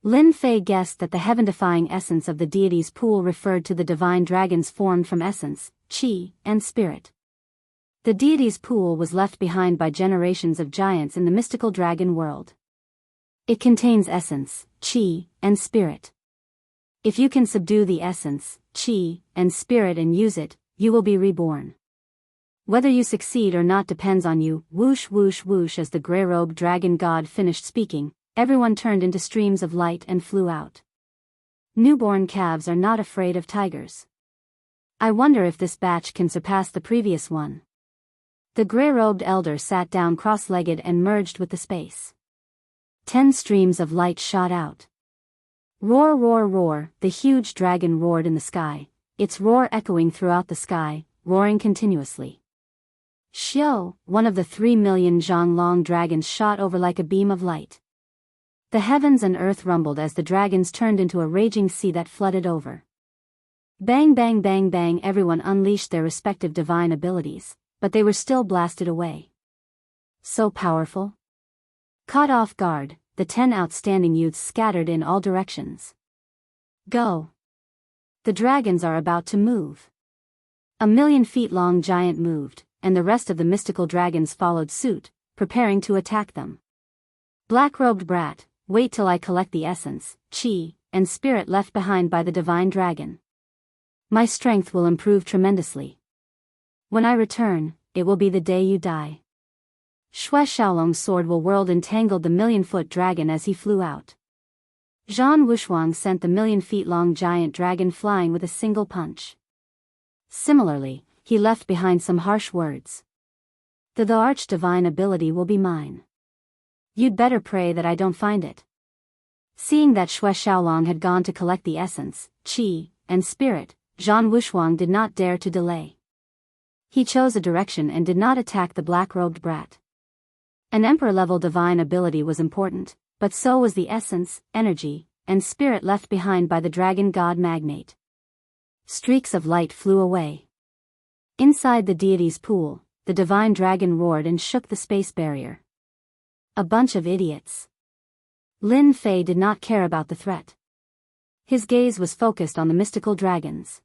Lin Fei guessed that the heaven-defying essence of the deity's pool referred to the divine dragons formed from essence, qi, and spirit. The deity's pool was left behind by generations of giants in the mystical dragon world. It contains essence, qi, and spirit. If you can subdue the essence, qi, and spirit and use it, you will be reborn. Whether you succeed or not depends on you. Whoosh whoosh whoosh. As the grey-robed dragon god finished speaking, everyone turned into streams of light and flew out. Newborn calves are not afraid of tigers. I wonder if this batch can surpass the previous one. The grey-robed elder sat down cross-legged and merged with the space. 10 streams of light shot out. Roar roar roar, the huge dragon roared in the sky, its roar echoing throughout the sky, roaring continuously. Xiao, one of the 3 million zhang-long dragons, shot over like a beam of light. The heavens and earth rumbled as the dragons turned into a raging sea that flooded over. Bang bang bang bang, everyone unleashed their respective divine abilities, but they were still blasted away. So powerful. Caught off guard, the 10 outstanding youths scattered in all directions. Go! The dragons are about to move. A 1,000,000 feet long giant moved, and the rest of the mystical dragons followed suit, preparing to attack them. Black-robed brat, wait till I collect the essence, qi, and spirit left behind by the divine dragon. My strength will improve tremendously. When I return, it will be the day you die. Shui Xiaolong's sword will whirled and tangled the million-foot dragon as he flew out. Zhan Wushuang sent the million-feet-long giant dragon flying with a single punch. Similarly, he left behind some harsh words. The arch-divine ability will be mine. You'd better pray that I don't find it. Seeing that Shui Xiaolong had gone to collect the essence, qi, and spirit, Zhan Wushuang did not dare to delay. He chose a direction and did not attack the black-robed brat. An emperor-level divine ability was important, but so was the essence, energy, and spirit left behind by the dragon god magnate. Streaks of light flew away. Inside the deity's pool, the divine dragon roared and shook the space barrier. A bunch of idiots. Lin Fei did not care about the threat. His gaze was focused on the mystical dragons.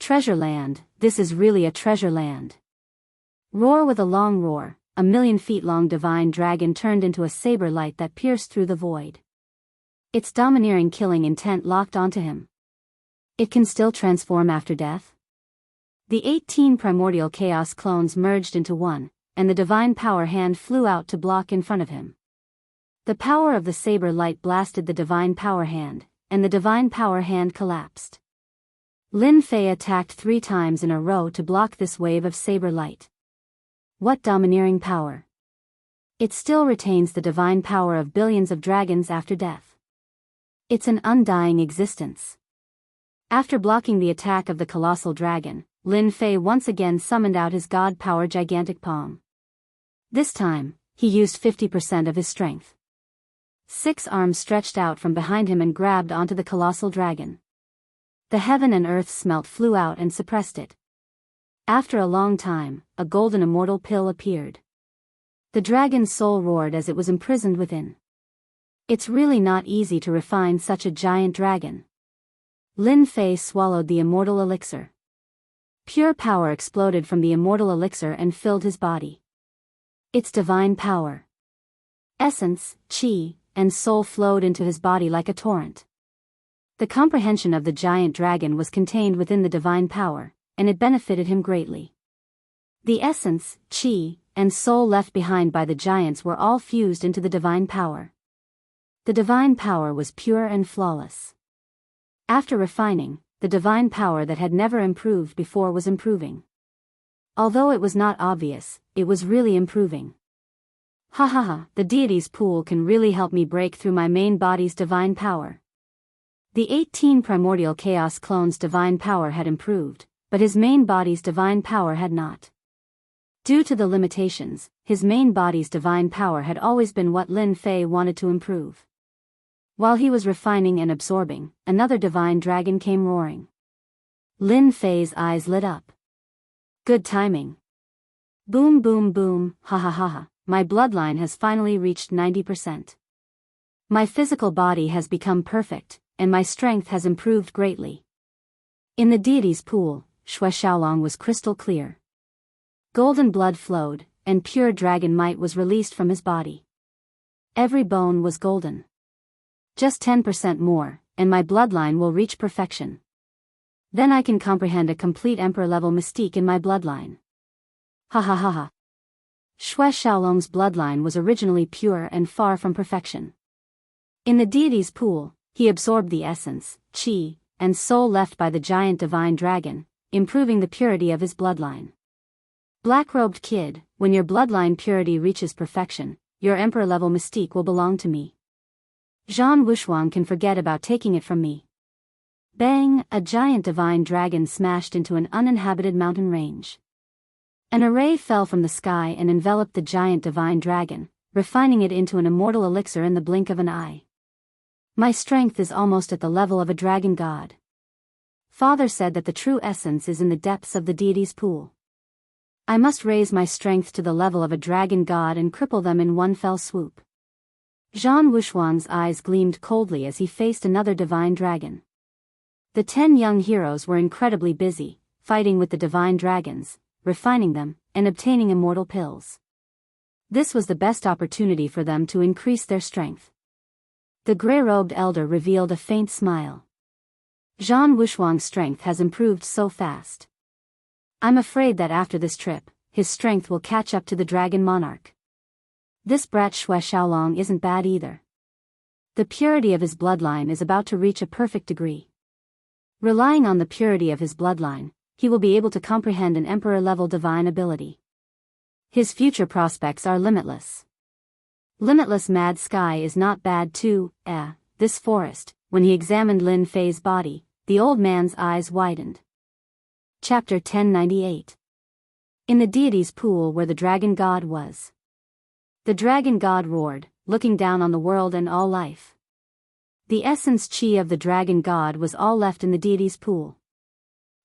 Treasure land, this is really a treasure land. Roar with a long roar, a million-feet-long divine dragon turned into a saber light that pierced through the void. Its domineering killing intent locked onto him. It can still transform after death? The 18 primordial chaos clones merged into one, and the divine power hand flew out to block in front of him. The power of the saber light blasted the divine power hand, and the divine power hand collapsed. Lin Fei attacked 3 times in a row to block this wave of saber light. What domineering power! It still retains the divine power of billions of dragons after death. It's an undying existence. After blocking the attack of the colossal dragon, Lin Fei once again summoned out his god power gigantic palm. This time, he used 50% of his strength. 6 arms stretched out from behind him and grabbed onto the colossal dragon. The heaven and earth smelt flew out and suppressed it. After a long time, a golden immortal pill appeared. The dragon's soul roared as it was imprisoned within. It's really not easy to refine such a giant dragon. Lin Fei swallowed the immortal elixir. Pure power exploded from the immortal elixir and filled his body. Its divine power, essence, qi, and soul flowed into his body like a torrent. The comprehension of the giant dragon was contained within the divine power, and it benefited him greatly. The essence, qi, and soul left behind by the giants were all fused into the divine power. The divine power was pure and flawless. After refining, the divine power that had never improved before was improving. Although it was not obvious, it was really improving. Ha ha ha, the deity's pool can really help me break through my main body's divine power. The 18 primordial chaos clones' divine power had improved, but his main body's divine power had not. Due to the limitations, his main body's divine power had always been what Lin Fei wanted to improve. While he was refining and absorbing, another divine dragon came roaring. Lin Fei's eyes lit up. Good timing. Boom boom boom, ha ha ha ha, my bloodline has finally reached 90%. My physical body has become perfect, and my strength has improved greatly. In the deity's pool, Shui Xiaolong was crystal clear. Golden blood flowed, and pure dragon might was released from his body. Every bone was golden. Just 10% more, and my bloodline will reach perfection. Then I can comprehend a complete emperor-level mystique in my bloodline. Ha ha ha ha. Shui Xiaolong's bloodline was originally pure and far from perfection. In the deity's pool, he absorbed the essence, qi, and soul left by the giant divine dragon, improving the purity of his bloodline. Black-robed kid, when your bloodline purity reaches perfection, your emperor-level mystique will belong to me. Zhan Wushuang can forget about taking it from me. Bang! A giant divine dragon smashed into an uninhabited mountain range. An array fell from the sky and enveloped the giant divine dragon, refining it into an immortal elixir in the blink of an eye. My strength is almost at the level of a dragon god. Father said that the true essence is in the depths of the deity's pool. I must raise my strength to the level of a dragon god and cripple them in one fell swoop. Zhan Wushuang's eyes gleamed coldly as he faced another divine dragon. The 10 young heroes were incredibly busy, fighting with the divine dragons, refining them, and obtaining immortal pills. This was the best opportunity for them to increase their strength. The gray-robed elder revealed a faint smile. Zhan Wushuang's strength has improved so fast. I'm afraid that after this trip, his strength will catch up to the dragon monarch. This brat Xue Xiaolong isn't bad either. The purity of his bloodline is about to reach a perfect degree. Relying on the purity of his bloodline, he will be able to comprehend an emperor-level divine ability. His future prospects are limitless. Limitless mad sky is not bad too, this forest. When he examined Lin Fei's body, the old man's eyes widened. Chapter 1098. In the deity's pool where the dragon god was. The dragon god roared, looking down on the world and all life. The essence chi of the dragon god was all left in the deity's pool.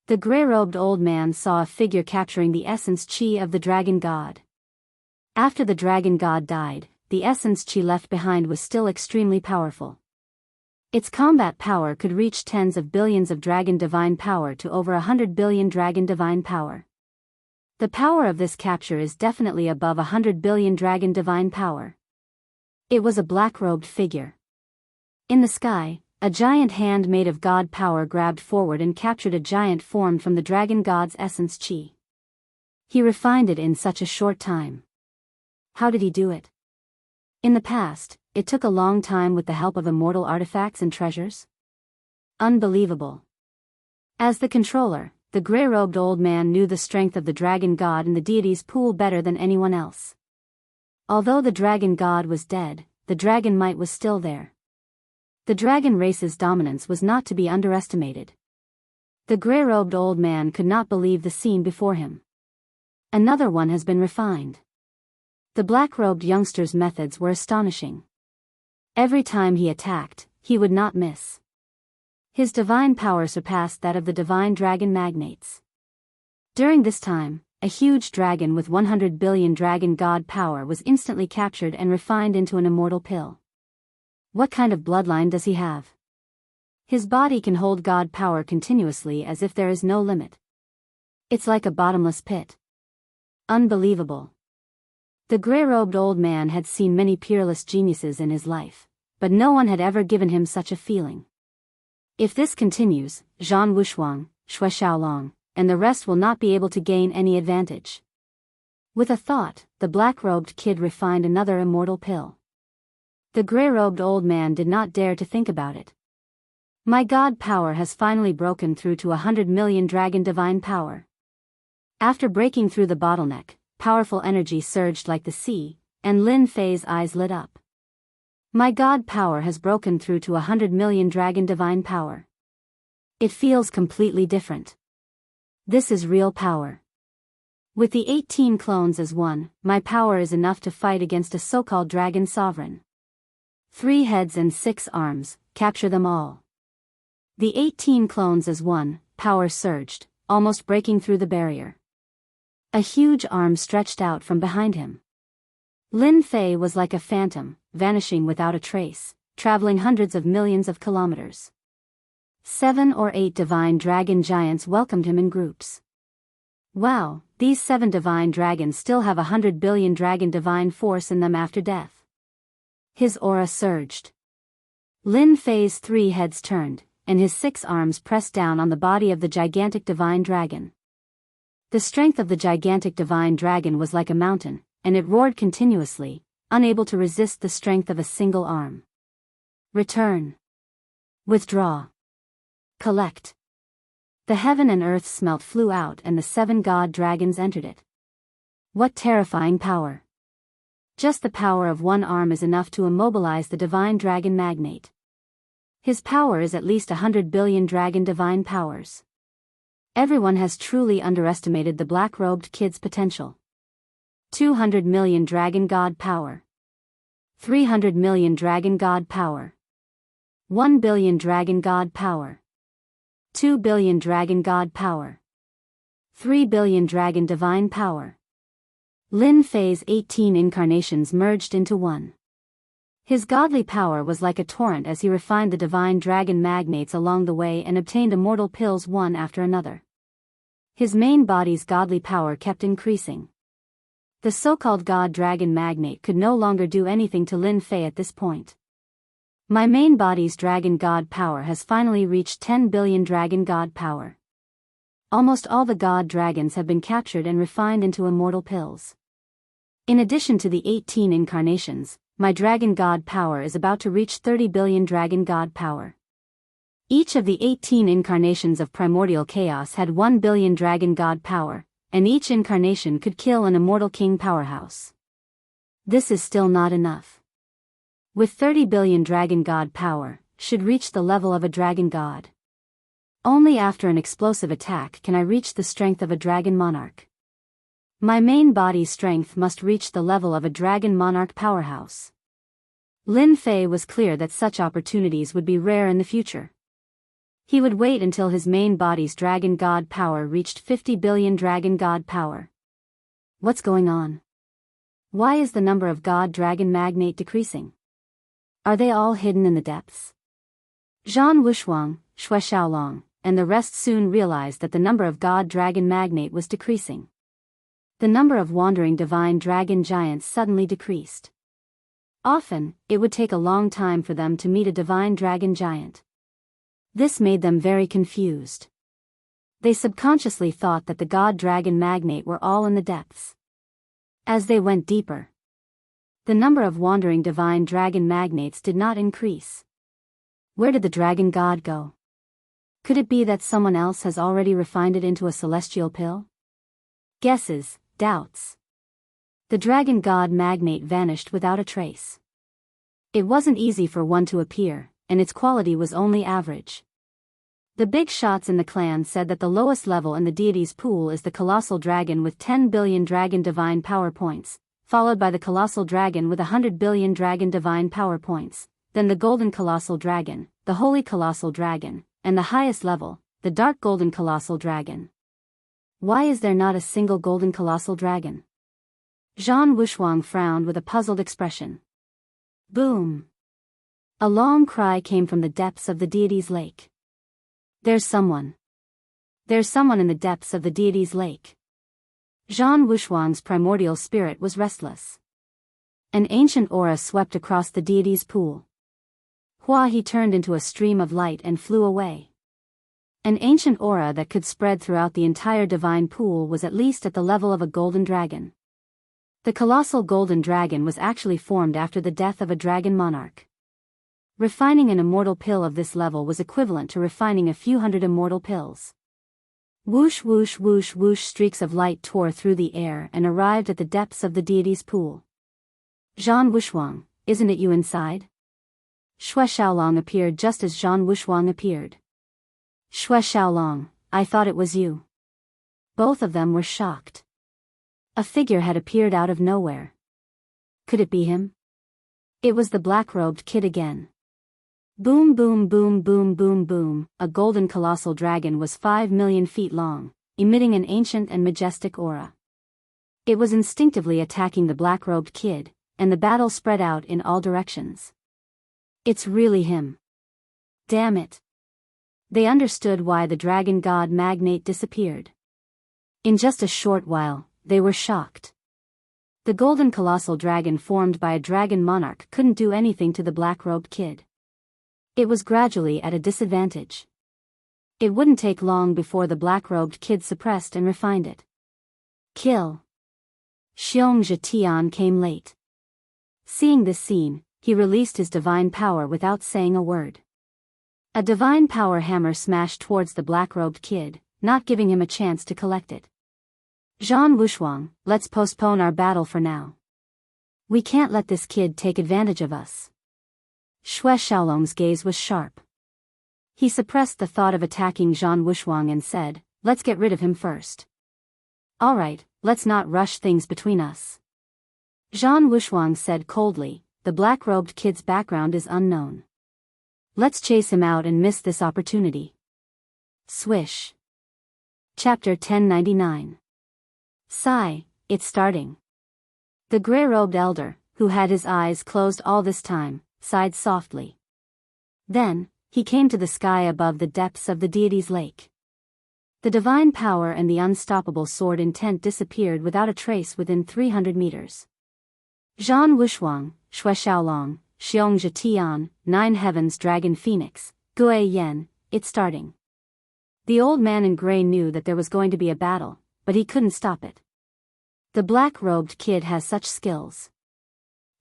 The grey-robed old man saw a figure capturing the essence chi of the dragon god. After the dragon god died, the essence chi left behind was still extremely powerful. Its combat power could reach tens of billions of dragon divine power to over 100 billion dragon divine power. The power of this capture is definitely above 100 billion dragon divine power. It was a black-robed figure. In the sky, a giant hand made of god power grabbed forward and captured a giant form from the dragon god's essence chi. He refined it in such a short time. How did he do it? In the past, it took a long time with the help of immortal artifacts and treasures. Unbelievable. As the controller, the grey-robed old man knew the strength of the dragon god in the deity's pool better than anyone else. Although the dragon god was dead, the dragon might was still there. The dragon race's dominance was not to be underestimated. The grey-robed old man could not believe the scene before him. Another one has been refined. The black-robed youngster's methods were astonishing. Every time he attacked, he would not miss. His divine power surpassed that of the divine dragon magnates. During this time, a huge dragon with 100 billion dragon god power was instantly captured and refined into an immortal pill. What kind of bloodline does he have? His body can hold god power continuously as if there is no limit. It's like a bottomless pit. Unbelievable. The grey-robed old man had seen many peerless geniuses in his life, but no one had ever given him such a feeling. If this continues, Zhan Wushuang, Xue Xiaolong, and the rest will not be able to gain any advantage. With a thought, the black-robed kid refined another immortal pill. The grey-robed old man did not dare to think about it. My god power has finally broken through to 100 million dragon divine power. After breaking through the bottleneck, powerful energy surged like the sea, and Lin Fei's eyes lit up. My god power has broken through to 100 million dragon divine power. It feels completely different. This is real power. With the 18 clones as one, my power is enough to fight against a so-called dragon sovereign. 3 heads and 6 arms, capture them all. The 18 clones as one, power surged, almost breaking through the barrier. A huge arm stretched out from behind him. Lin Fei was like a phantom, vanishing without a trace, traveling hundreds of millions of kilometers. 7 or 8 divine dragon giants welcomed him in groups. Wow, these 7 divine dragons still have 100 billion dragon divine force in them after death. His aura surged. Lin Fei's 3 heads turned, and his 6 arms pressed down on the body of the gigantic divine dragon. The strength of the gigantic divine dragon was like a mountain, and it roared continuously, unable to resist the strength of a single arm. Return. Withdraw. Collect. The heaven and earth smelt flew out and the 7 god dragons entered it. What terrifying power. Just the power of one arm is enough to immobilize the divine dragon magnate. His power is at least 100 billion dragon divine powers. Everyone has truly underestimated the black-robed kid's potential. 200 million dragon god power. 300 million dragon god power. 1 billion dragon god power. 2 billion dragon god power. 3 billion dragon divine power. Lin Fei's 18 incarnations merged into one. His godly power was like a torrent as he refined the divine dragon magnates along the way and obtained immortal pills one after another. His main body's godly power kept increasing. The so-called god dragon magnate could no longer do anything to Lin Fei at this point. My main body's dragon god power has finally reached 10 billion dragon god power. almost all the god dragons have been captured and refined into immortal pills. In addition to the 18 incarnations, my dragon god power is about to reach 30 billion dragon god power. Each of the 18 incarnations of primordial chaos had 1 billion dragon god power, and each incarnation could kill an immortal king powerhouse. This is still not enough. With 30 billion dragon god power, should reach the level of a dragon god. Only after an explosive attack can I reach the strength of a dragon monarch. My main body's strength must reach the level of a dragon monarch powerhouse. Lin Fei was clear that such opportunities would be rare in the future. He would wait until his main body's dragon god power reached 50 billion dragon god power. What's going on? Why is the number of god dragon magnate decreasing? Are they all hidden in the depths? Zhan Wushuang, Xue Xiaolong, and the rest soon realized that the number of god dragon magnate was decreasing. The number of wandering divine dragon giants suddenly decreased. Often, it would take a long time for them to meet a divine dragon giant. This made them very confused. They subconsciously thought that the god dragon magnate were all in the depths. As they went deeper, the number of wandering divine dragon magnates did not increase. Where did the dragon god go? Could it be that someone else has already refined it into a celestial pill? Guesses, doubts. The dragon god magnate vanished without a trace. It wasn't easy for one to appear, and its quality was only average. The big shots in the clan said that the lowest level in the deity's pool is the colossal dragon with 10 billion dragon divine power points, followed by the colossal dragon with 100 billion dragon divine power points, then the golden colossal dragon, the holy colossal dragon, and the highest level, the dark golden colossal dragon. Why is there not a single golden colossal dragon? Zhan Wushuang frowned with a puzzled expression. Boom! A long cry came from the depths of the deity's lake. There's someone. There's someone in the depths of the deity's lake. Zhan Wushuang's primordial spirit was restless. An ancient aura swept across the deity's pool. He turned into a stream of light and flew away. An ancient aura that could spread throughout the entire divine pool was at least at the level of a golden dragon. The colossal golden dragon was actually formed after the death of a dragon monarch. Refining an immortal pill of this level was equivalent to refining a few hundred immortal pills. Whoosh whoosh whoosh whoosh, streaks of light tore through the air and arrived at the depths of the deity's pool. Zhan Wushuang, isn't it you inside? Xue Xiaolong appeared just as Zhan Wushuang appeared. Xue Xiaolong, I thought it was you. Both of them were shocked. A figure had appeared out of nowhere. Could it be him? It was the black-robed kid again. Boom boom boom boom boom boom, a golden colossal dragon was 5 million feet long, emitting an ancient and majestic aura. It was instinctively attacking the black-robed kid, and the battle spread out in all directions. It's really him. Damn it. They understood why the dragon god magnate disappeared. In just a short while, they were shocked. The golden colossal dragon formed by a dragon monarch couldn't do anything to the black-robed kid. It was gradually at a disadvantage. It wouldn't take long before the black-robed kid suppressed and refined it. Kill. Xiong Zhetian came late. Seeing this scene, he released his divine power without saying a word. A divine power hammer smashed towards the black-robed kid, not giving him a chance to collect it. Zhan Wushuang, let's postpone our battle for now. We can't let this kid take advantage of us. Xue Xiaolong's gaze was sharp. He suppressed the thought of attacking Zhan Wushuang and said, let's get rid of him first. Alright, let's not rush things between us. Zhan Wushuang said coldly, the black-robed kid's background is unknown. Let's chase him out and miss this opportunity. Swish. Chapter 1099. Sigh, it's starting. The grey-robed elder, who had his eyes closed all this time, sighed softly. Then, he came to the sky above the depths of the deity's lake. The divine power and the unstoppable sword intent disappeared without a trace within 300 meters. Zhan Wushuang, Xue Xiaolong, Xiong Zhetian, Nine Heavens Dragon Phoenix, Gui Yen, it's starting. The old man in gray knew that there was going to be a battle, but he couldn't stop it. The black-robed kid has such skills.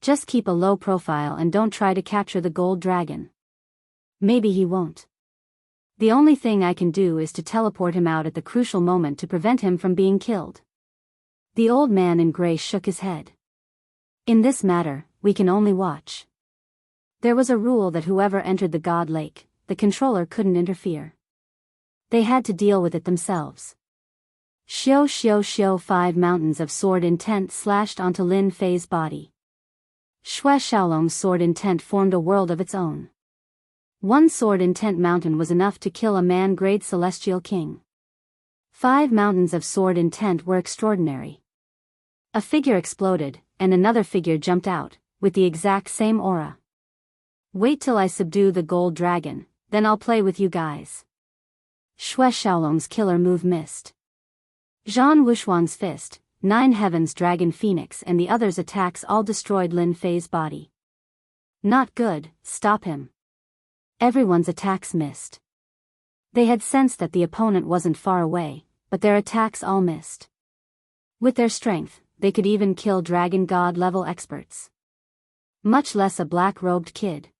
Just keep a low profile and don't try to capture the gold dragon. Maybe he won't. The only thing I can do is to teleport him out at the crucial moment to prevent him from being killed. The old man in gray shook his head. In this matter, we can only watch. There was a rule that whoever entered the God Lake, the controller couldn't interfere. They had to deal with it themselves. Xiao xiao xiao 5 mountains of sword intent slashed onto Lin Fei's body. Xue Xiaolong's sword intent formed a world of its own. One sword intent mountain was enough to kill a man-grade celestial king. 5 mountains of sword intent were extraordinary. A figure exploded, and another figure jumped out, with the exact same aura. Wait till I subdue the gold dragon, then I'll play with you guys. Xue Xiaolong's killer move missed. Zhan Wushuang's fist, 9 Heavens Dragon Phoenix and the others' attacks all destroyed Lin Fei's body. Not good, stop him. Everyone's attacks missed. They had sensed that the opponent wasn't far away, but their attacks all missed. With their strength, they could even kill Dragon God level experts. Much less a black-robed kid.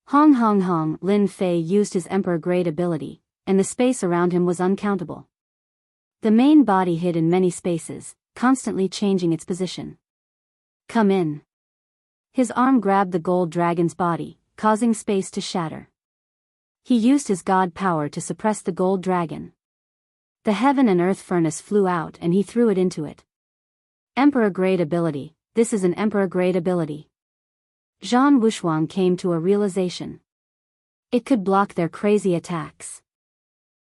Hong Hong Hong, Lin Fei used his Emperor-grade ability, and the space around him was uncountable. The main body hid in many spaces, constantly changing its position. Come in. His arm grabbed the gold dragon's body, causing space to shatter. He used his god power to suppress the gold dragon. The heaven and earth furnace flew out and he threw it into it. Emperor-grade ability, this is an Emperor-grade ability. Zhan Wushuang came to a realization. It could block their crazy attacks.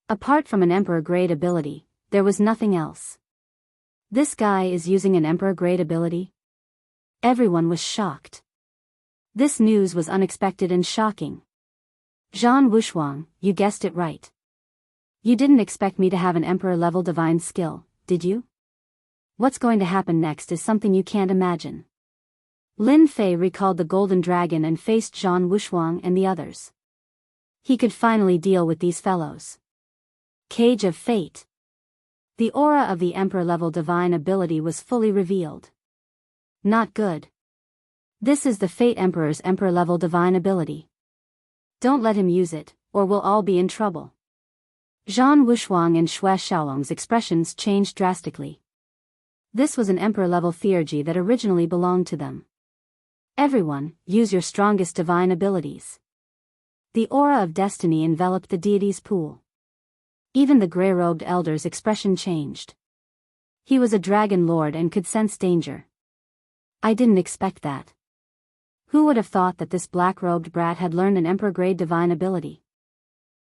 Apart from an Emperor-grade ability, there was nothing else. This guy is using an Emperor-grade ability? Everyone was shocked. This news was unexpected and shocking. Zhan Wushuang, you guessed it right. You didn't expect me to have an Emperor-level divine skill, did you? What's going to happen next is something you can't imagine. Lin Fei recalled the Golden Dragon and faced Zhan Wushuang and the others. He could finally deal with these fellows. Cage of Fate. The aura of the Emperor-level divine ability was fully revealed. Not good. This is the Fate Emperor's Emperor-level divine ability. Don't let him use it, or we'll all be in trouble. Zhan Wushuang and Xue Xiaolong's expressions changed drastically. This was an Emperor-level theurgy that originally belonged to them. Everyone, use your strongest divine abilities. The aura of destiny enveloped the deity's pool. Even the gray-robed elder's expression changed. He was a dragon lord and could sense danger. I didn't expect that. Who would have thought that this black-robed brat had learned an Emperor-grade divine ability?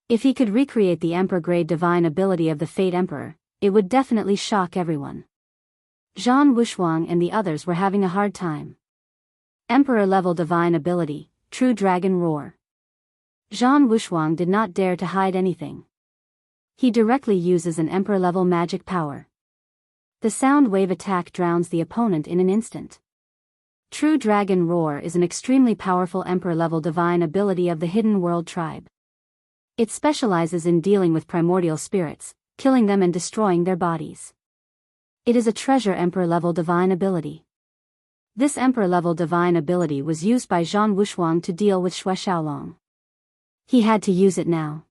If he could recreate the Emperor-grade divine ability of the Fate Emperor, it would definitely shock everyone. Zhan Wushuang and the others were having a hard time. Emperor-level divine ability, True Dragon Roar. Zhan Wushuang did not dare to hide anything. He directly uses an Emperor-level magic power. The sound wave attack drowns the opponent in an instant. True Dragon Roar is an extremely powerful Emperor-level divine ability of the Hidden World tribe. It specializes in dealing with primordial spirits, killing them and destroying their bodies. It is a treasure Emperor-level divine ability. This Emperor-level divine ability was used by Zhan Wushuang to deal with Xue Xiaolong. He had to use it now.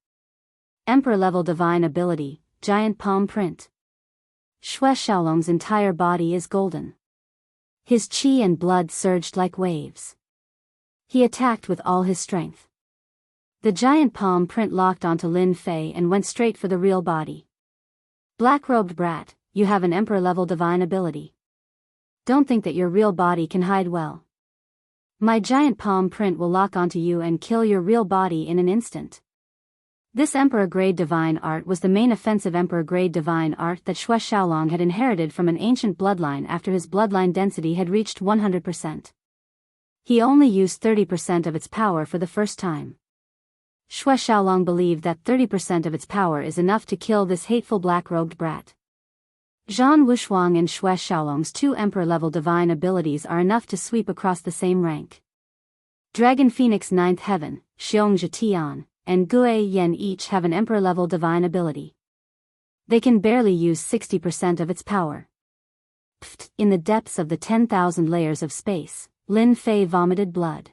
Emperor-level divine ability, Giant Palm Print. Xue Xiaolong's entire body is golden. His qi and blood surged like waves. He attacked with all his strength. The giant palm print locked onto Lin Fei and went straight for the real body. Black-robed brat, you have an Emperor-level divine ability. Don't think that your real body can hide well. My giant palm print will lock onto you and kill your real body in an instant. This Emperor-grade divine art was the main offensive Emperor-grade divine art that Xue Xiaolong had inherited from an ancient bloodline after his bloodline density had reached 100%. He only used 30% of its power for the first time. Xue Xiaolong believed that 30% of its power is enough to kill this hateful black-robed brat. Zhan Wushuang and Xue Xiaolong's 2 Emperor-level divine abilities are enough to sweep across the same rank. Dragon Phoenix 9th Heaven, Xiong Zhetian, and Gui Yen each have an emperor-level divine ability. They can barely use 60% of its power. Pfft, in the depths of the 10,000 layers of space, Lin Fei vomited blood.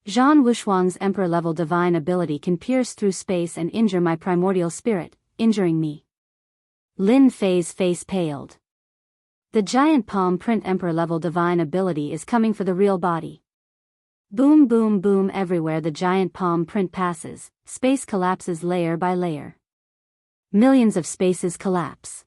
Zhan Wushuang's emperor-level divine ability can pierce through space and injure my primordial spirit, injuring me. Lin Fei's face paled. The giant palm print emperor-level divine ability is coming for the real body. Boom boom boom everywhere the giant palm print passes, space collapses layer by layer. Millions of spaces collapse.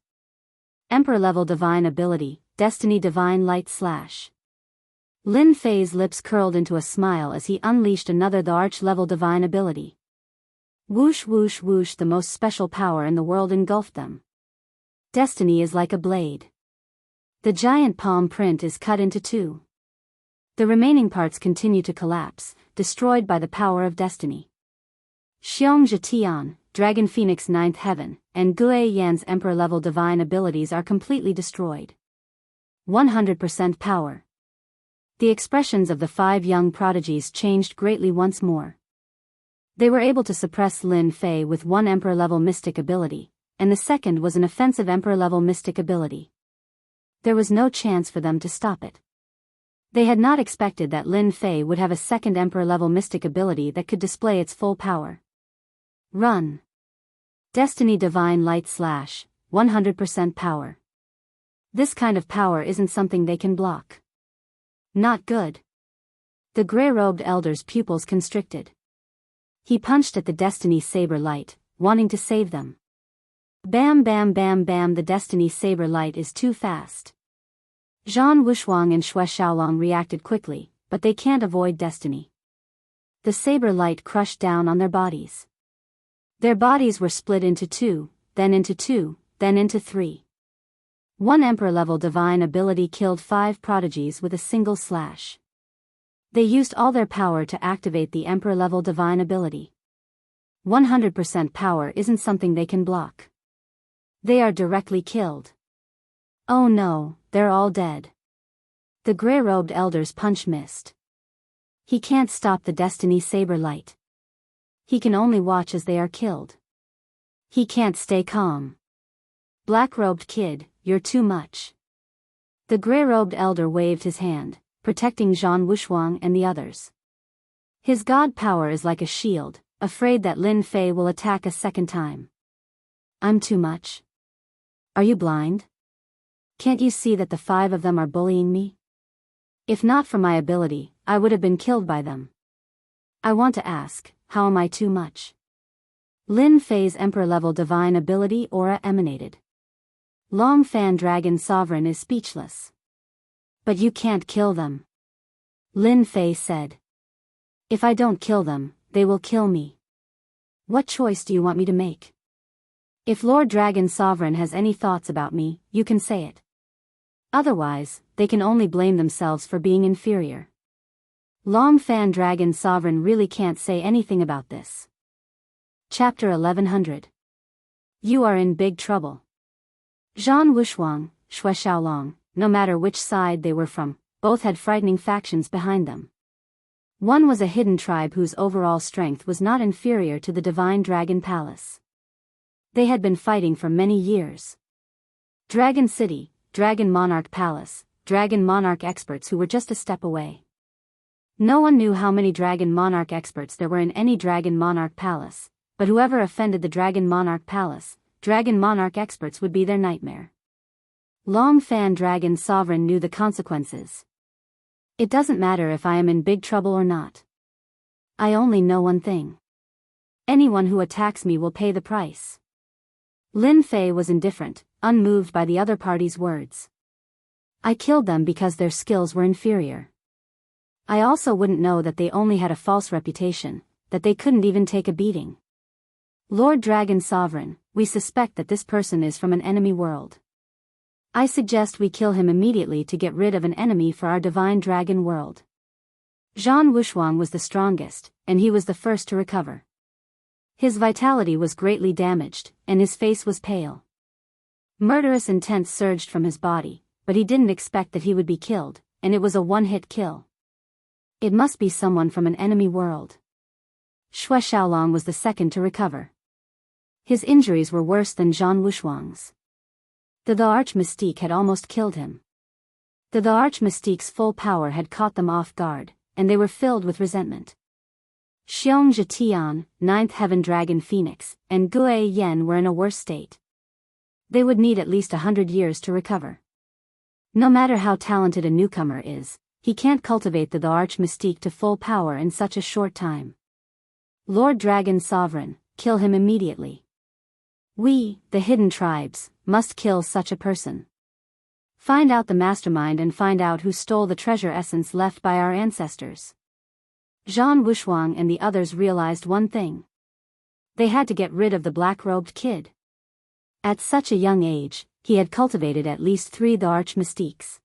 Emperor-level divine ability, Destiny Divine Light / Lin Fei's lips curled into a smile as he unleashed another the arch-level divine ability. Whoosh whoosh whoosh, the most special power in the world engulfed them. Destiny is like a blade. The giant palm print is cut into two. The remaining parts continue to collapse, destroyed by the power of destiny. Xiong Zhetian, Dragon Phoenix 9th Heaven, and Gui Yan's Emperor-level divine abilities are completely destroyed. 100% power. The expressions of the 5 young prodigies changed greatly once more. They were able to suppress Lin Fei with one Emperor-level mystic ability, and the second was an offensive Emperor-level mystic ability. There was no chance for them to stop it. They had not expected that Lin Fei would have a second Emperor-level mystic ability that could display its full power. Run. Destiny Divine Light / 100% power. This kind of power isn't something they can block. Not good. The gray-robed elder's pupils constricted. He punched at the Destiny Saber Light, wanting to save them. Bam bam bam bam, the Destiny Saber Light is too fast. Zhan Wushuang and Xue Xiaolong reacted quickly, but they can't avoid destiny. The saber light crushed down on their bodies. Their bodies were split into 2, then into 2, then into 3. One Emperor-level divine ability killed 5 prodigies with a single slash. They used all their power to activate the Emperor-level divine ability. 100% power isn't something they can block. They are directly killed. Oh no, they're all dead. The gray-robed elder's punch missed. He can't stop the Destiny Saber Light. He can only watch as they are killed. He can't stay calm. Black-robed kid, you're too much. The gray-robed elder waved his hand, protecting Zhan Wushuang and the others. His god power is like a shield, afraid that Lin Fei will attack a second time. I'm too much. Are you blind? Can't you see that the 5 of them are bullying me? If not for my ability, I would have been killed by them. I want to ask, how am I too much? Lin Fei's Emperor-level divine ability aura emanated. Long Fan Dragon Sovereign is speechless. But you can't kill them. Lin Fei said. If I don't kill them, they will kill me. What choice do you want me to make? If Lord Dragon Sovereign has any thoughts about me, you can say it. Otherwise, they can only blame themselves for being inferior. Long Fan Dragon Sovereign really can't say anything about this. Chapter 1100. You are in big trouble. Zhan Wushuang, Xue Xiaolong, no matter which side they were from, both had frightening factions behind them. One was a hidden tribe whose overall strength was not inferior to the Divine Dragon Palace. They had been fighting for many years. Dragon City, Dragon Monarch Palace, Dragon Monarch experts who were just a step away. No one knew how many Dragon Monarch experts there were in any Dragon Monarch Palace, but whoever offended the Dragon Monarch Palace, Dragon Monarch experts would be their nightmare. Long Fan Dragon Sovereign knew the consequences. It doesn't matter if I am in big trouble or not. I only know one thing. Anyone who attacks me will pay the price. Lin Fei was indifferent, unmoved by the other party's words. I killed them because their skills were inferior. I also wouldn't know that they only had a false reputation, that they couldn't even take a beating. Lord Dragon Sovereign, we suspect that this person is from an enemy world. I suggest we kill him immediately to get rid of an enemy for our divine dragon world. Zhan Wushuang was the strongest, and he was the first to recover. His vitality was greatly damaged, and his face was pale. Murderous intent surged from his body, but he didn't expect that he would be killed, and it was a one-hit kill. It must be someone from an enemy world. Xue Xiaolong was the second to recover. His injuries were worse than Zhang Wushuang's. The arch mystique had almost killed him. The arch mystique's full power had caught them off guard, and they were filled with resentment. Xiong Zhetian, Ninth Heaven Dragon Phoenix, and Gue Yen were in a worse state. They would need at least 100 years to recover. No matter how talented a newcomer is, he can't cultivate the arch mystique to full power in such a short time. Lord Dragon Sovereign, kill him immediately. We, the hidden tribes, must kill such a person. Find out the mastermind and find out who stole the treasure essence left by our ancestors. Zhang Wushuang and the others realized one thing. They had to get rid of the black-robed kid. At such a young age, he had cultivated at least 3 the arch mystiques.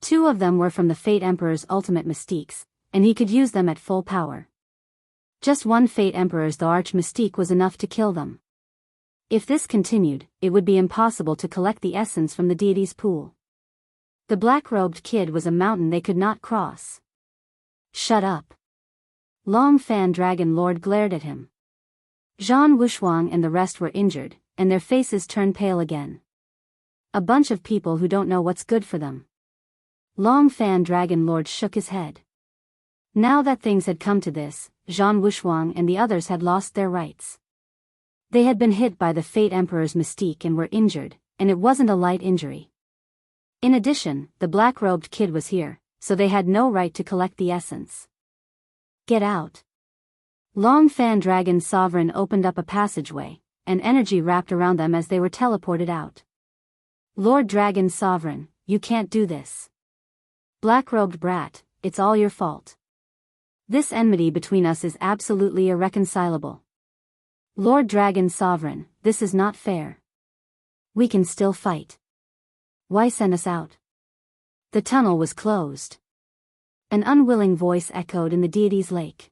2 of them were from the Fate Emperor's ultimate mystiques, and he could use them at full power. Just one Fate Emperor's the arch mystique was enough to kill them. If this continued, it would be impossible to collect the essence from the deity's pool. The black-robed kid was a mountain they could not cross. Shut up. Long Fan Dragon Lord glared at him. Zhang Wushuang and the rest were injured, and their faces turned pale again. A bunch of people who don't know what's good for them. Long Fan Dragon Lord shook his head. Now that things had come to this, Zhang Wushuang and the others had lost their rights. They had been hit by the Fate Emperor's mystique and were injured, and it wasn't a light injury. In addition, the black-robed kid was here, so they had no right to collect the essence. Get out. Long Fan Dragon Sovereign opened up a passageway, and energy wrapped around them as they were teleported out. Lord Dragon Sovereign, you can't do this. Black-robed brat, it's all your fault. This enmity between us is absolutely irreconcilable. Lord Dragon Sovereign, this is not fair. We can still fight. Why send us out? The tunnel was closed. An unwilling voice echoed in the deity's lake.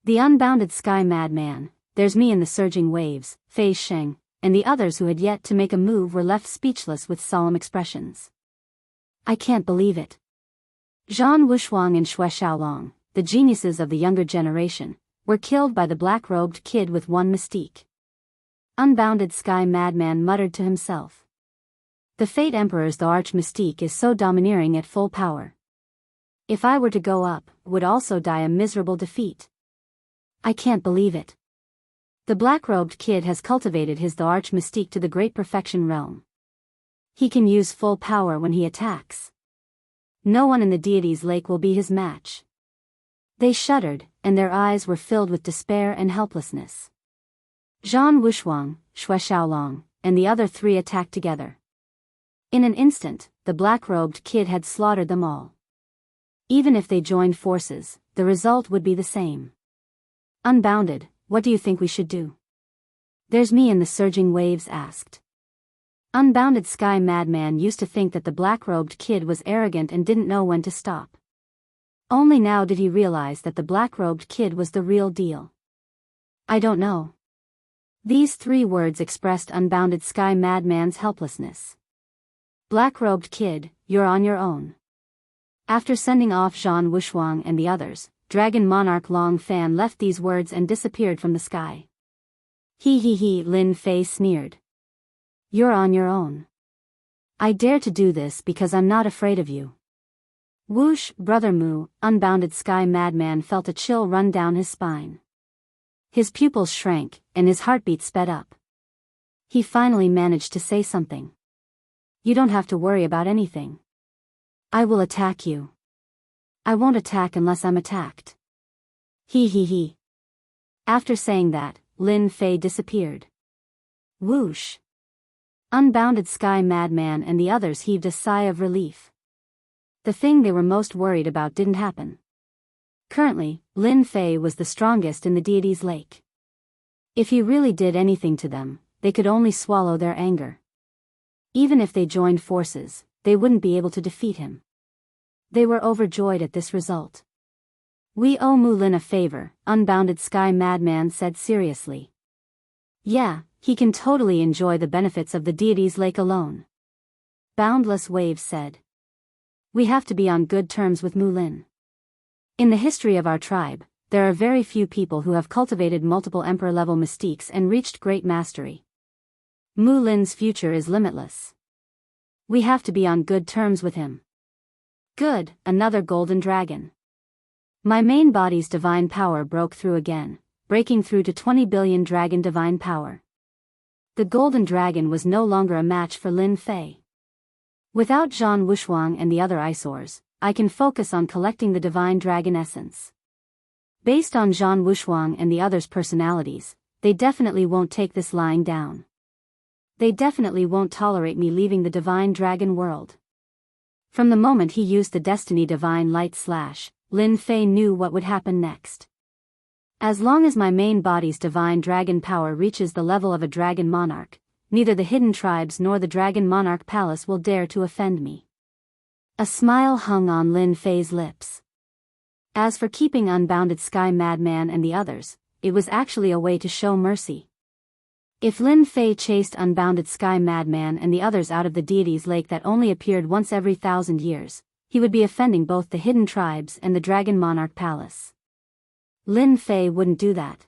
The unbounded sky madman, there's me in the surging waves, Fei Sheng, and the others who had yet to make a move were left speechless with solemn expressions. I can't believe it. Zhang Wushuang and Xue Xiaolong, the geniuses of the younger generation, were killed by the black-robed kid with one mystique. Unbounded sky madman muttered to himself. The Fate Emperor's the arch mystique is so domineering at full power. If I were to go up, would also die a miserable defeat. I can't believe it. The black-robed kid has cultivated his the arch mystique to the great perfection realm. He can use full power when he attacks. No one in the deity's lake will be his match. They shuddered, and their eyes were filled with despair and helplessness. Zhang Wushuang, Xue Xiaolong, and the other 3 attacked together. In an instant, the black-robed kid had slaughtered them all. Even if they joined forces, the result would be the same. Unbounded, what do you think we should do? There's me in the surging waves asked. Unbounded sky madman used to think that the black-robed kid was arrogant and didn't know when to stop. Only now did he realize that the black-robed kid was the real deal. I don't know. These 3 words expressed unbounded sky madman's helplessness. Black-robed kid, you're on your own. After sending off Zhang Wushuang and the others, Dragon Monarch Long Fan left these words and disappeared from the sky. He, Lin Fei sneered. You're on your own. I dare to do this because I'm not afraid of you. Whoosh, Brother Mu, unbounded sky madman felt a chill run down his spine. His pupils shrank, and his heartbeat sped up. He finally managed to say something. You don't have to worry about anything. I will attack you. I won't attack unless I'm attacked. He. After saying that, Lin Fei disappeared. Whoosh. Unbounded sky madman and the others heaved a sigh of relief. The thing they were most worried about didn't happen. Currently, Lin Fei was the strongest in the deity's lake. If he really did anything to them, they could only swallow their anger. Even if they joined forces, they wouldn't be able to defeat him. They were overjoyed at this result. We owe Mu Lin a favor, unbounded sky madman said seriously. Yeah, he can totally enjoy the benefits of the deity's lake alone. Boundless Waves said. We have to be on good terms with Mu Lin. In the history of our tribe, there are very few people who have cultivated multiple emperor-level mystiques and reached great mastery. Mu Lin's future is limitless. We have to be on good terms with him. Good, another golden dragon. My main body's divine power broke through again, breaking through to 20 billion dragon divine power. The golden dragon was no longer a match for Lin Fei. Without Zhan Wushuang and the other eyesores, I can focus on collecting the divine dragon essence. Based on Zhan Wushuang and the others' personalities, they definitely won't take this lying down. They definitely won't tolerate me leaving the divine dragon world. From the moment he used the Destiny Divine Light Slash, Lin Fei knew what would happen next. As long as my main body's divine dragon power reaches the level of a dragon monarch, neither the hidden tribes nor the dragon monarch palace will dare to offend me. A smile hung on Lin Fei's lips. As for keeping Unbounded Sky Madman and the others, it was actually a way to show mercy. If Lin Fei chased Unbounded Sky Madman and the others out of the deity's lake that only appeared once every 1,000 years, he would be offending both the hidden tribes and the dragon monarch palace. Lin Fei wouldn't do that.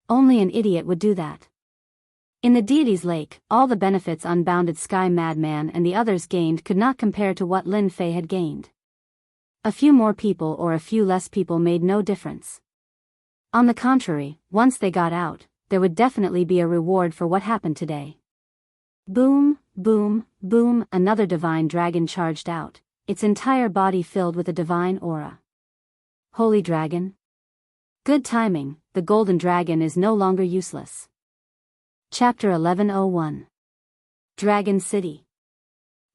Only an idiot would do that. In the deity's lake, all the benefits Unbounded Sky Madman and the others gained could not compare to what Lin Fei had gained. A few more people or a few less people made no difference. On the contrary, once they got out, there would definitely be a reward for what happened today. Boom, boom, boom, another divine dragon charged out, its entire body filled with a divine aura. Holy dragon. Good timing, the golden dragon is no longer useless. Chapter 1101. Dragon City.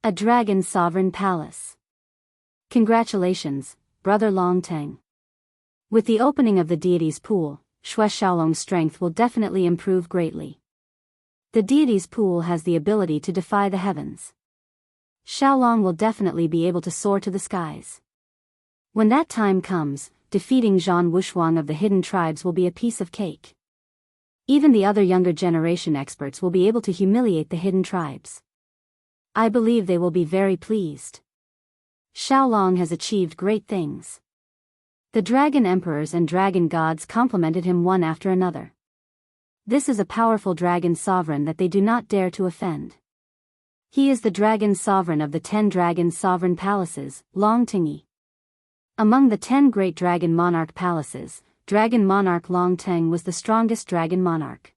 A dragon sovereign palace. Congratulations, Brother Longteng. With the opening of the deity's pool, Xue Xiaolong's strength will definitely improve greatly. The deity's pool has the ability to defy the heavens. Xiaolong will definitely be able to soar to the skies. When that time comes, defeating Zhan Wushuang of the hidden tribes will be a piece of cake. Even the other younger generation experts will be able to humiliate the hidden tribes. I believe they will be very pleased. Xiaolong has achieved great things. The dragon emperors and dragon gods complimented him one after another. This is a powerful dragon sovereign that they do not dare to offend. He is the dragon sovereign of the 10 dragon sovereign palaces, Longtingi. Among the 10 great dragon monarch palaces, dragon monarch Longteng was the strongest dragon monarch.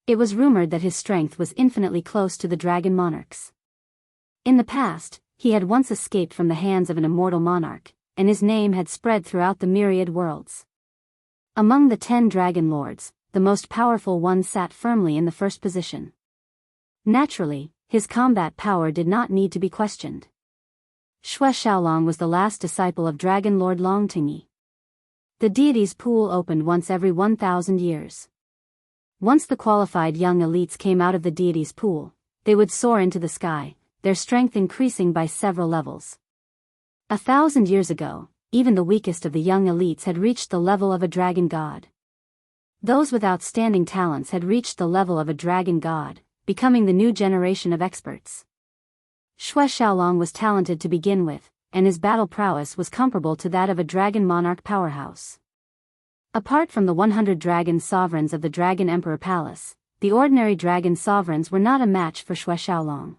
It was rumored that his strength was infinitely close to the dragon monarchs. In the past, he had once escaped from the hands of an immortal monarch, and his name had spread throughout the myriad worlds. Among the 10 dragon lords, the most powerful one sat firmly in the first position. Naturally, his combat power did not need to be questioned. Xue Xiaolong was the last disciple of Dragon Lord Longtingi. The deity's pool opened once every 1,000 years. Once the qualified young elites came out of the deity's pool, they would soar into the sky, their strength increasing by several levels. 1,000 years ago, even the weakest of the young elites had reached the level of a dragon god. Those with outstanding talents had reached the level of a dragon god, becoming the new generation of experts. Xue Xiaolong was talented to begin with, and his battle prowess was comparable to that of a dragon monarch powerhouse. Apart from the 100 dragon sovereigns of the Dragon Emperor Palace, the ordinary dragon sovereigns were not a match for Xue Xiaolong.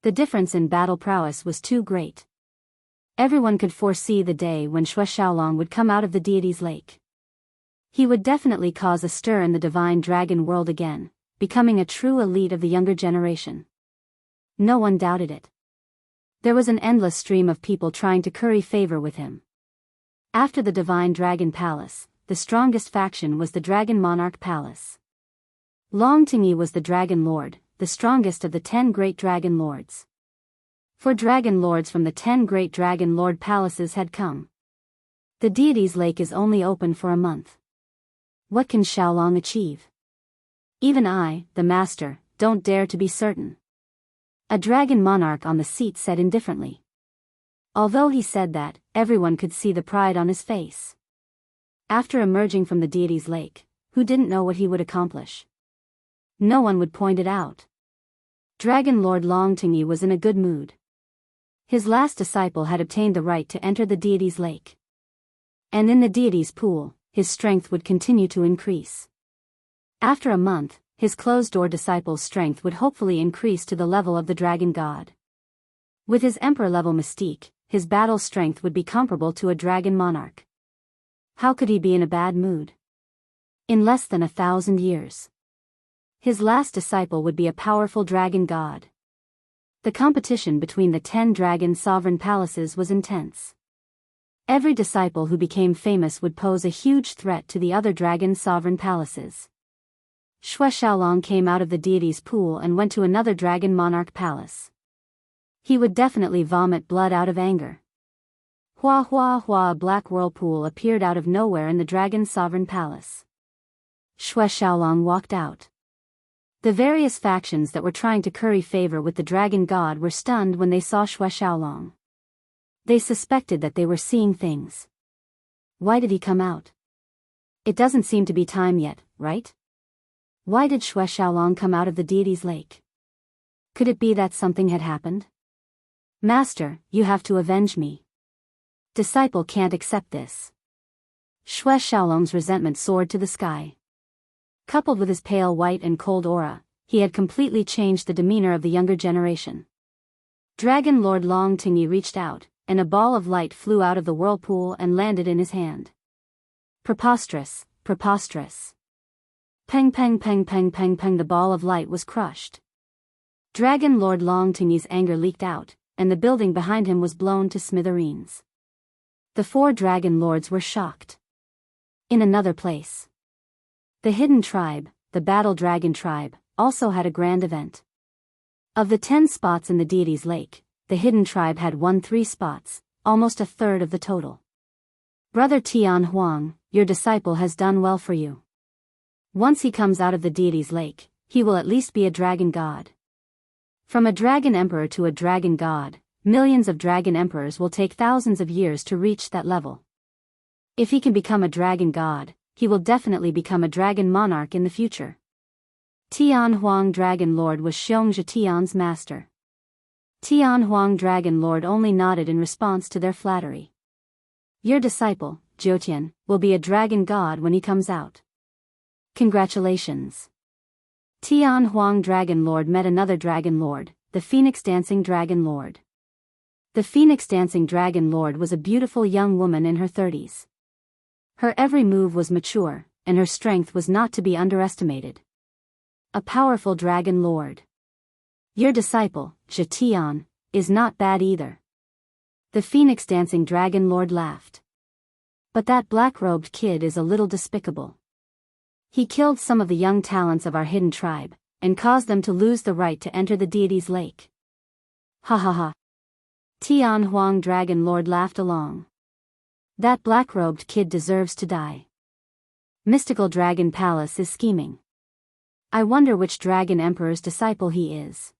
The difference in battle prowess was too great. Everyone could foresee the day when Xue Xiaolong would come out of the deity's lake. He would definitely cause a stir in the divine dragon world again, becoming a true elite of the younger generation. No one doubted it. There was an endless stream of people trying to curry favor with him. After the divine dragon palace, the strongest faction was the dragon monarch palace. Longtingi was the dragon lord, the strongest of the 10 great dragon lords. 4 dragon lords from the 10 great dragon lord palaces had come. The deity's lake is only open for a month. What can Xiaolong achieve? Even I, the master, don't dare to be certain. A dragon monarch on the seat said indifferently. Although he said that, everyone could see the pride on his face. After emerging from the deity's lake, who didn't know what he would accomplish? No one would point it out. Dragon Lord Longtingi was in a good mood. His last disciple had obtained the right to enter the deity's lake. And in the deity's pool, his strength would continue to increase. After a month, his closed-door disciple's strength would hopefully increase to the level of the dragon god. With his emperor-level mystique, his battle strength would be comparable to a dragon monarch. How could he be in a bad mood? In less than 1,000 years. His last disciple would be a powerful dragon god. The competition between the 10 dragon sovereign palaces was intense. Every disciple who became famous would pose a huge threat to the other dragon sovereign palaces. Xue Xiaolong came out of the deity's pool and went to another dragon monarch palace. He would definitely vomit blood out of anger. Hua hua hua, a black whirlpool appeared out of nowhere in the dragon sovereign palace. Xue Xiaolong walked out. The various factions that were trying to curry favor with the dragon god were stunned when they saw Xue Xiaolong. They suspected that they were seeing things. Why did he come out? It doesn't seem to be time yet, right? Why did Xue Xiaolong come out of the deity's lake? Could it be that something had happened? Master, you have to avenge me. Disciple can't accept this. Xue Xiaolong's resentment soared to the sky. Coupled with his pale white and cold aura, he had completely changed the demeanor of the younger generation. Dragon Lord Long Tingyi reached out, and a ball of light flew out of the whirlpool and landed in his hand. Preposterous, preposterous. Peng peng peng peng peng peng, the ball of light was crushed. Dragon Lord Long Tingyi's anger leaked out, and the building behind him was blown to smithereens. The 4 dragon lords were shocked. In another place, the hidden tribe, the battle dragon tribe, also had a grand event. Of the 10 spots in the deity's lake, the hidden tribe had won 3 spots, almost a third of the total. Brother Tian Huang, your disciple has done well for you. Once he comes out of the deity's lake, he will at least be a dragon god. From a dragon emperor to a dragon god, millions of dragon emperors will take thousands of years to reach that level. If he can become a dragon god, he will definitely become a dragon monarch in the future. Tian Huang Dragon Lord was Xiong Zhetian's master. Tian Huang Dragon Lord only nodded in response to their flattery. Your disciple, Zhoutian, will be a dragon god when he comes out. Congratulations. Tian Huang Dragon Lord met another dragon lord, the Phoenix Dancing Dragon Lord. The Phoenix Dancing Dragon Lord was a beautiful young woman in her 30s. Her every move was mature, and her strength was not to be underestimated. A powerful dragon lord. Your disciple, Zhetian, is not bad either. The Phoenix Dancing Dragon Lord laughed. But that black-robed kid is a little despicable. He killed some of the young talents of our hidden tribe, and caused them to lose the right to enter the deity's lake. Ha ha ha. Tian Huang Dragon Lord laughed along. That black-robed kid deserves to die. Mystical Dragon Palace is scheming. I wonder which dragon emperor's disciple he is.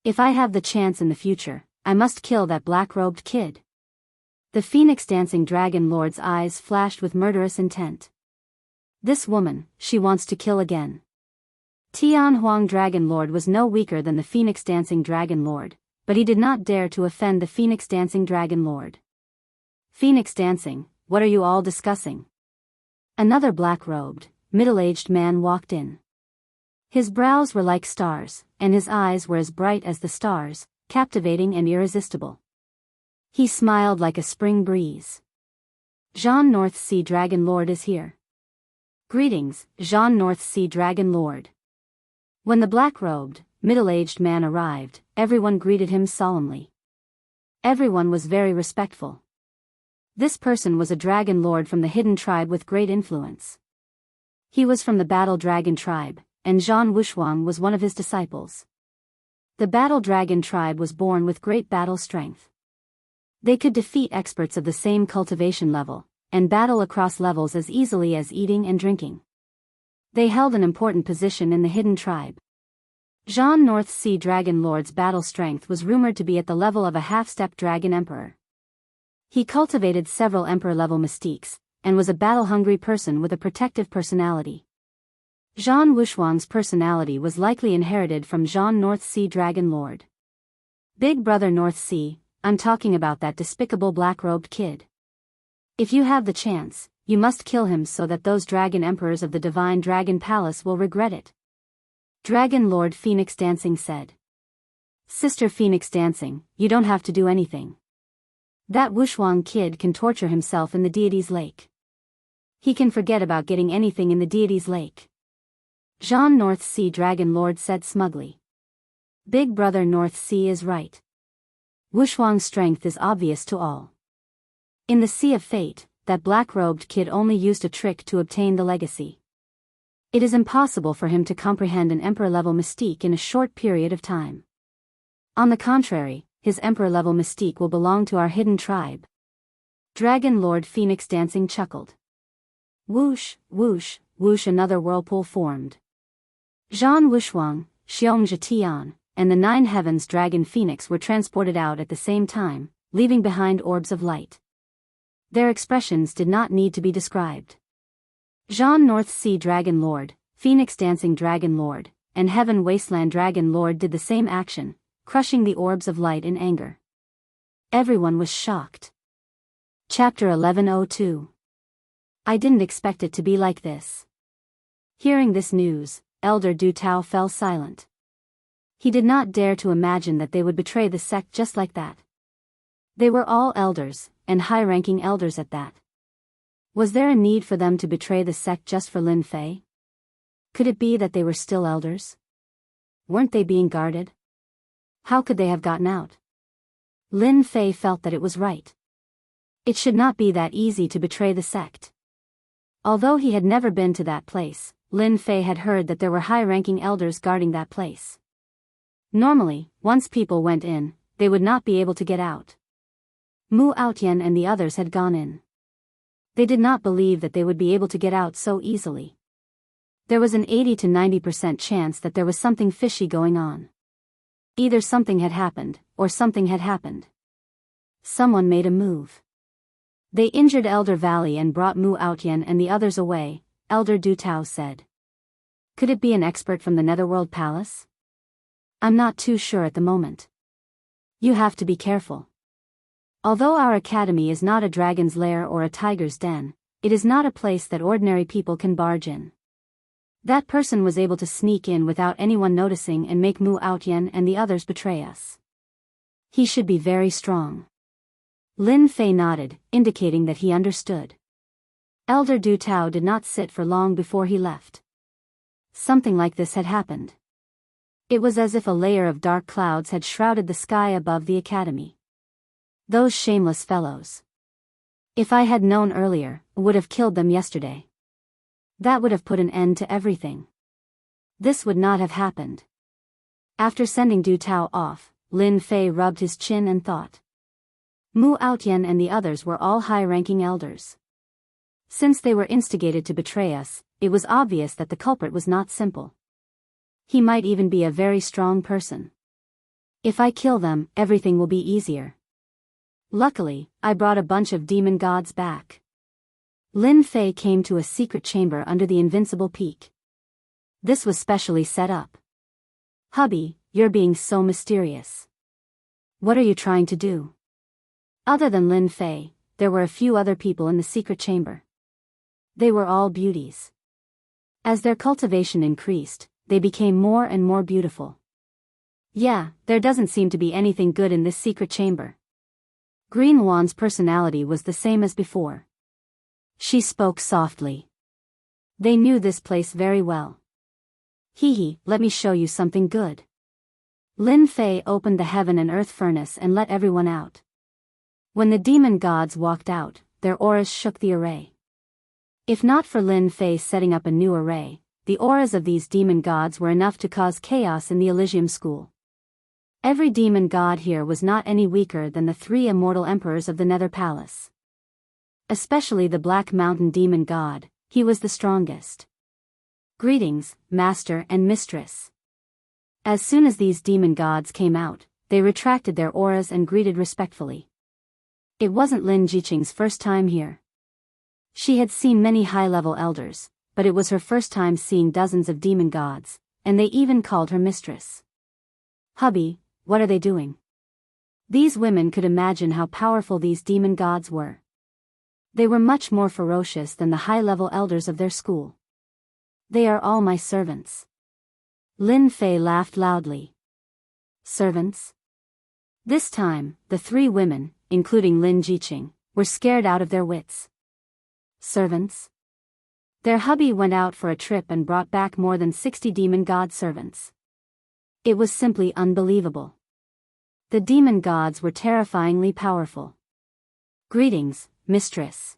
If I have the chance in the future, I must kill that black-robed kid. The Phoenix Dancing Dragon Lord's eyes flashed with murderous intent. This woman, she wants to kill again. Tian Huang Dragon Lord was no weaker than the Phoenix Dancing Dragon Lord, but he did not dare to offend the Phoenix Dancing Dragon Lord. Phoenix Dancing, what are you all discussing? Another black-robed, middle-aged man walked in. His brows were like stars, and his eyes were as bright as the stars, captivating and irresistible. He smiled like a spring breeze. Jean North Sea Dragon Lord is here. Greetings, Jean North Sea Dragon Lord. When the black-robed, middle-aged man arrived, everyone greeted him solemnly. Everyone was very respectful. This person was a dragon lord from the hidden tribe with great influence. He was from the Battle Dragon tribe, and Zhan Wushuang was one of his disciples. The Battle Dragon tribe was born with great battle strength. They could defeat experts of the same cultivation level, and battle across levels as easily as eating and drinking. They held an important position in the hidden tribe. Zhan North Sea Dragon Lord's battle strength was rumored to be at the level of a half-step dragon emperor. He cultivated several emperor-level mystiques, and was a battle-hungry person with a protective personality. Zhan Wushuang's personality was likely inherited from Zhan North Sea Dragon Lord. Big Brother North Sea, I'm talking about that despicable black-robed kid. If you have the chance, you must kill him so that those dragon emperors of the divine dragon palace will regret it. Dragon Lord Phoenix Dancing said. Sister Phoenix Dancing, you don't have to do anything. That Wushuang kid can torture himself in the deity's lake. He can forget about getting anything in the deity's lake. Jean North Sea Dragon Lord said smugly. Big brother North Sea is right. Wushuang's strength is obvious to all. In the Sea of Fate, that black-robed kid only used a trick to obtain the legacy. It is impossible for him to comprehend an emperor-level mystique in a short period of time. On the contrary, his emperor-level mystique will belong to our hidden tribe. Dragon Lord Phoenix Dancing chuckled. Whoosh, whoosh, whoosh, another whirlpool formed. Zhan Wushuang, Xiongzhi Tian, and the 9 heavens dragon phoenix were transported out at the same time, leaving behind orbs of light. Their expressions did not need to be described. Zhan North Sea Dragon Lord, Phoenix Dancing Dragon Lord, and Heaven Wasteland Dragon Lord did the same action, crushing the orbs of light in anger. Everyone was shocked. Chapter 1102. I didn't expect it to be like this. Hearing this news, Elder Du Tao fell silent. He did not dare to imagine that they would betray the sect just like that. They were all elders, and high-ranking elders at that. Was there a need for them to betray the sect just for Lin Fei? Could it be that they were still elders? Weren't they being guarded? How could they have gotten out? Lin Fei felt that it was right. It should not be that easy to betray the sect. Although he had never been to that place, Lin Fei had heard that there were high-ranking elders guarding that place. Normally, once people went in, they would not be able to get out. Mu Outyan and the others had gone in. They did not believe that they would be able to get out so easily. There was an 80 to 90% chance that there was something fishy going on. Either something had happened, or something had happened. Someone made a move. They injured Elder Valley and brought Mu Outyan and the others away, Elder Du Tao said. Could it be an expert from the Netherworld Palace? I'm not too sure at the moment. You have to be careful. Although our academy is not a dragon's lair or a tiger's den, it is not a place that ordinary people can barge in. That person was able to sneak in without anyone noticing and make Mu Outyan and the others betray us. He should be very strong. Lin Fei nodded, indicating that he understood. Elder Du Tao did not sit for long before he left. Something like this had happened. It was as if a layer of dark clouds had shrouded the sky above the academy. Those shameless fellows. If I had known earlier, I would have killed them yesterday. That would have put an end to everything. This would not have happened. After sending Du Tao off, Lin Fei rubbed his chin and thought. Mu Outyan and the others were all high-ranking elders. Since they were instigated to betray us, it was obvious that the culprit was not simple. He might even be a very strong person. If I kill them, everything will be easier. Luckily, I brought a bunch of demon gods back. Lin Fei came to a secret chamber under the invincible peak. This was specially set up. Hubby, you're being so mysterious. What are you trying to do? Other than Lin Fei, there were a few other people in the secret chamber. They were all beauties. As their cultivation increased, they became more and more beautiful. Yeah, there doesn't seem to be anything good in this secret chamber. Green Wan's personality was the same as before. She spoke softly. They knew this place very well. Hee, let me show you something good. Lin Fei opened the heaven and earth furnace and let everyone out. When the demon gods walked out, their auras shook the array. If not for Lin Fei setting up a new array, the auras of these demon gods were enough to cause chaos in the Elysium School. Every demon god here was not any weaker than the 3 immortal emperors of the Nether Palace. Especially the Black Mountain demon god, he was the strongest. Greetings, master and mistress. As soon as these demon gods came out, they retracted their auras and greeted respectfully. It wasn't Lin Jiqing's first time here. She had seen many high-level elders, but it was her first time seeing dozens of demon gods, and they even called her mistress. Hubby, what are they doing? These women could imagine how powerful these demon gods were. They were much more ferocious than the high-level elders of their school. They are all my servants. Lin Fei laughed loudly. Servants? This time, the three women, including Lin Jiqing, were scared out of their wits. Servants? Their hubby went out for a trip and brought back more than 60 demon god servants. It was simply unbelievable. The demon gods were terrifyingly powerful. Greetings, mistress.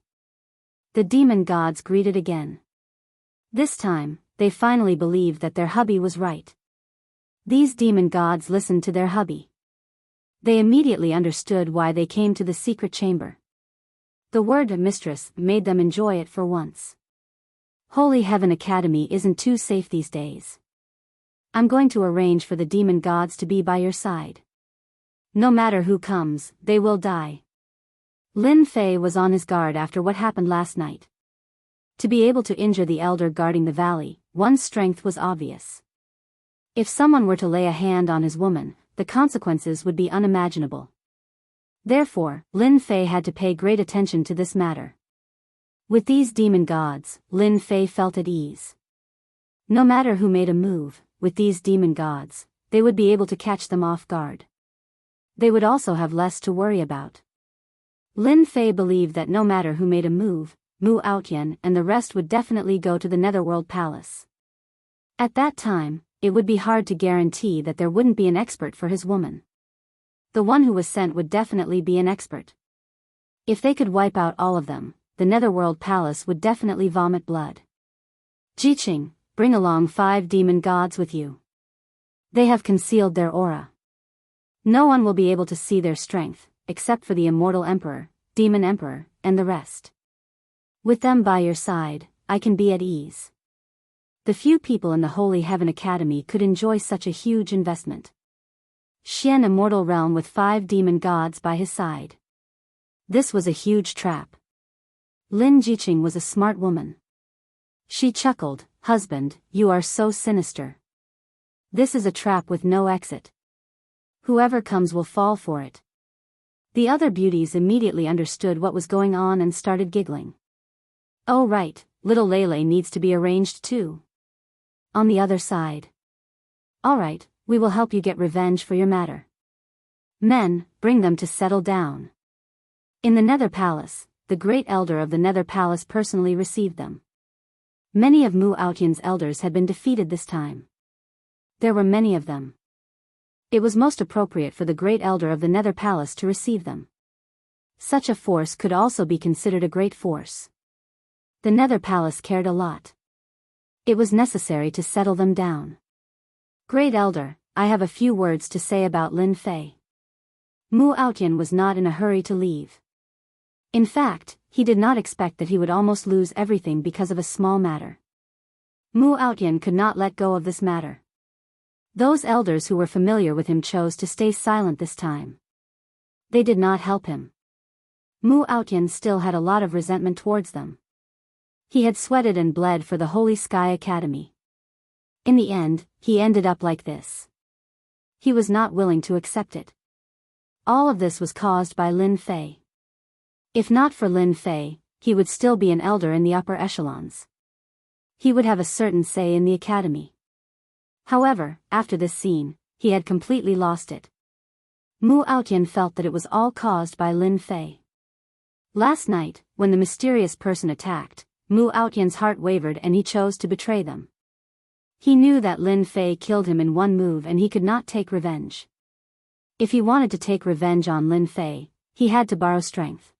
The demon gods greeted again. This time, they finally believed that their hubby was right. These demon gods listened to their hubby. They immediately understood why they came to the secret chamber. The word mistress made them enjoy it for once. Holy Heaven Academy isn't too safe these days. I'm going to arrange for the demon gods to be by your side. No matter who comes, they will die. Lin Fei was on his guard after what happened last night. To be able to injure the elder guarding the valley, one's strength was obvious. If someone were to lay a hand on his woman, the consequences would be unimaginable. Therefore, Lin Fei had to pay great attention to this matter. With these demon gods, Lin Fei felt at ease. No matter who made a move, with these demon gods, they would be able to catch them off guard. They would also have less to worry about. Lin Fei believed that no matter who made a move, Mu Outyan and the rest would definitely go to the Netherworld Palace. At that time, it would be hard to guarantee that there wouldn't be an expert for his woman. The one who was sent would definitely be an expert. If they could wipe out all of them, the Netherworld Palace would definitely vomit blood. Jiqing, bring along 5 demon gods with you. They have concealed their aura. No one will be able to see their strength, except for the Immortal Emperor, Demon Emperor, and the rest. With them by your side, I can be at ease. The few people in the Holy Heaven Academy could enjoy such a huge investment. Xian Immortal Realm with 5 demon gods by his side. This was a huge trap. Lin Jiqing was a smart woman. She chuckled, "Husband, you are so sinister. This is a trap with no exit. Whoever comes will fall for it." The other beauties immediately understood what was going on and started giggling. Oh right, little Lele needs to be arranged too. On the other side. Alright, we will help you get revenge for your matter. Men, bring them to settle down. In the Nether Palace, the great elder of the Nether Palace personally received them. Many of Mu Outyan's elders had been defeated this time. There were many of them. It was most appropriate for the great elder of the Nether Palace to receive them. Such a force could also be considered a great force. The Nether Palace cared a lot. It was necessary to settle them down. Great Elder, I have a few words to say about Lin Fei. Mu Outyan was not in a hurry to leave. In fact, he did not expect that he would almost lose everything because of a small matter. Mu Outyan could not let go of this matter. Those elders who were familiar with him chose to stay silent this time. They did not help him. Mu Outyan still had a lot of resentment towards them. He had sweated and bled for the Holy Sky Academy. In the end, he ended up like this. He was not willing to accept it. All of this was caused by Lin Fei. If not for Lin Fei, he would still be an elder in the upper echelons. He would have a certain say in the academy. However, after this scene, he had completely lost it. Mu Outyan felt that it was all caused by Lin Fei. Last night, when the mysterious person attacked, Mu Outyan's heart wavered and he chose to betray them. He knew that Lin Fei killed him in one move and he could not take revenge. If he wanted to take revenge on Lin Fei, he had to borrow strength.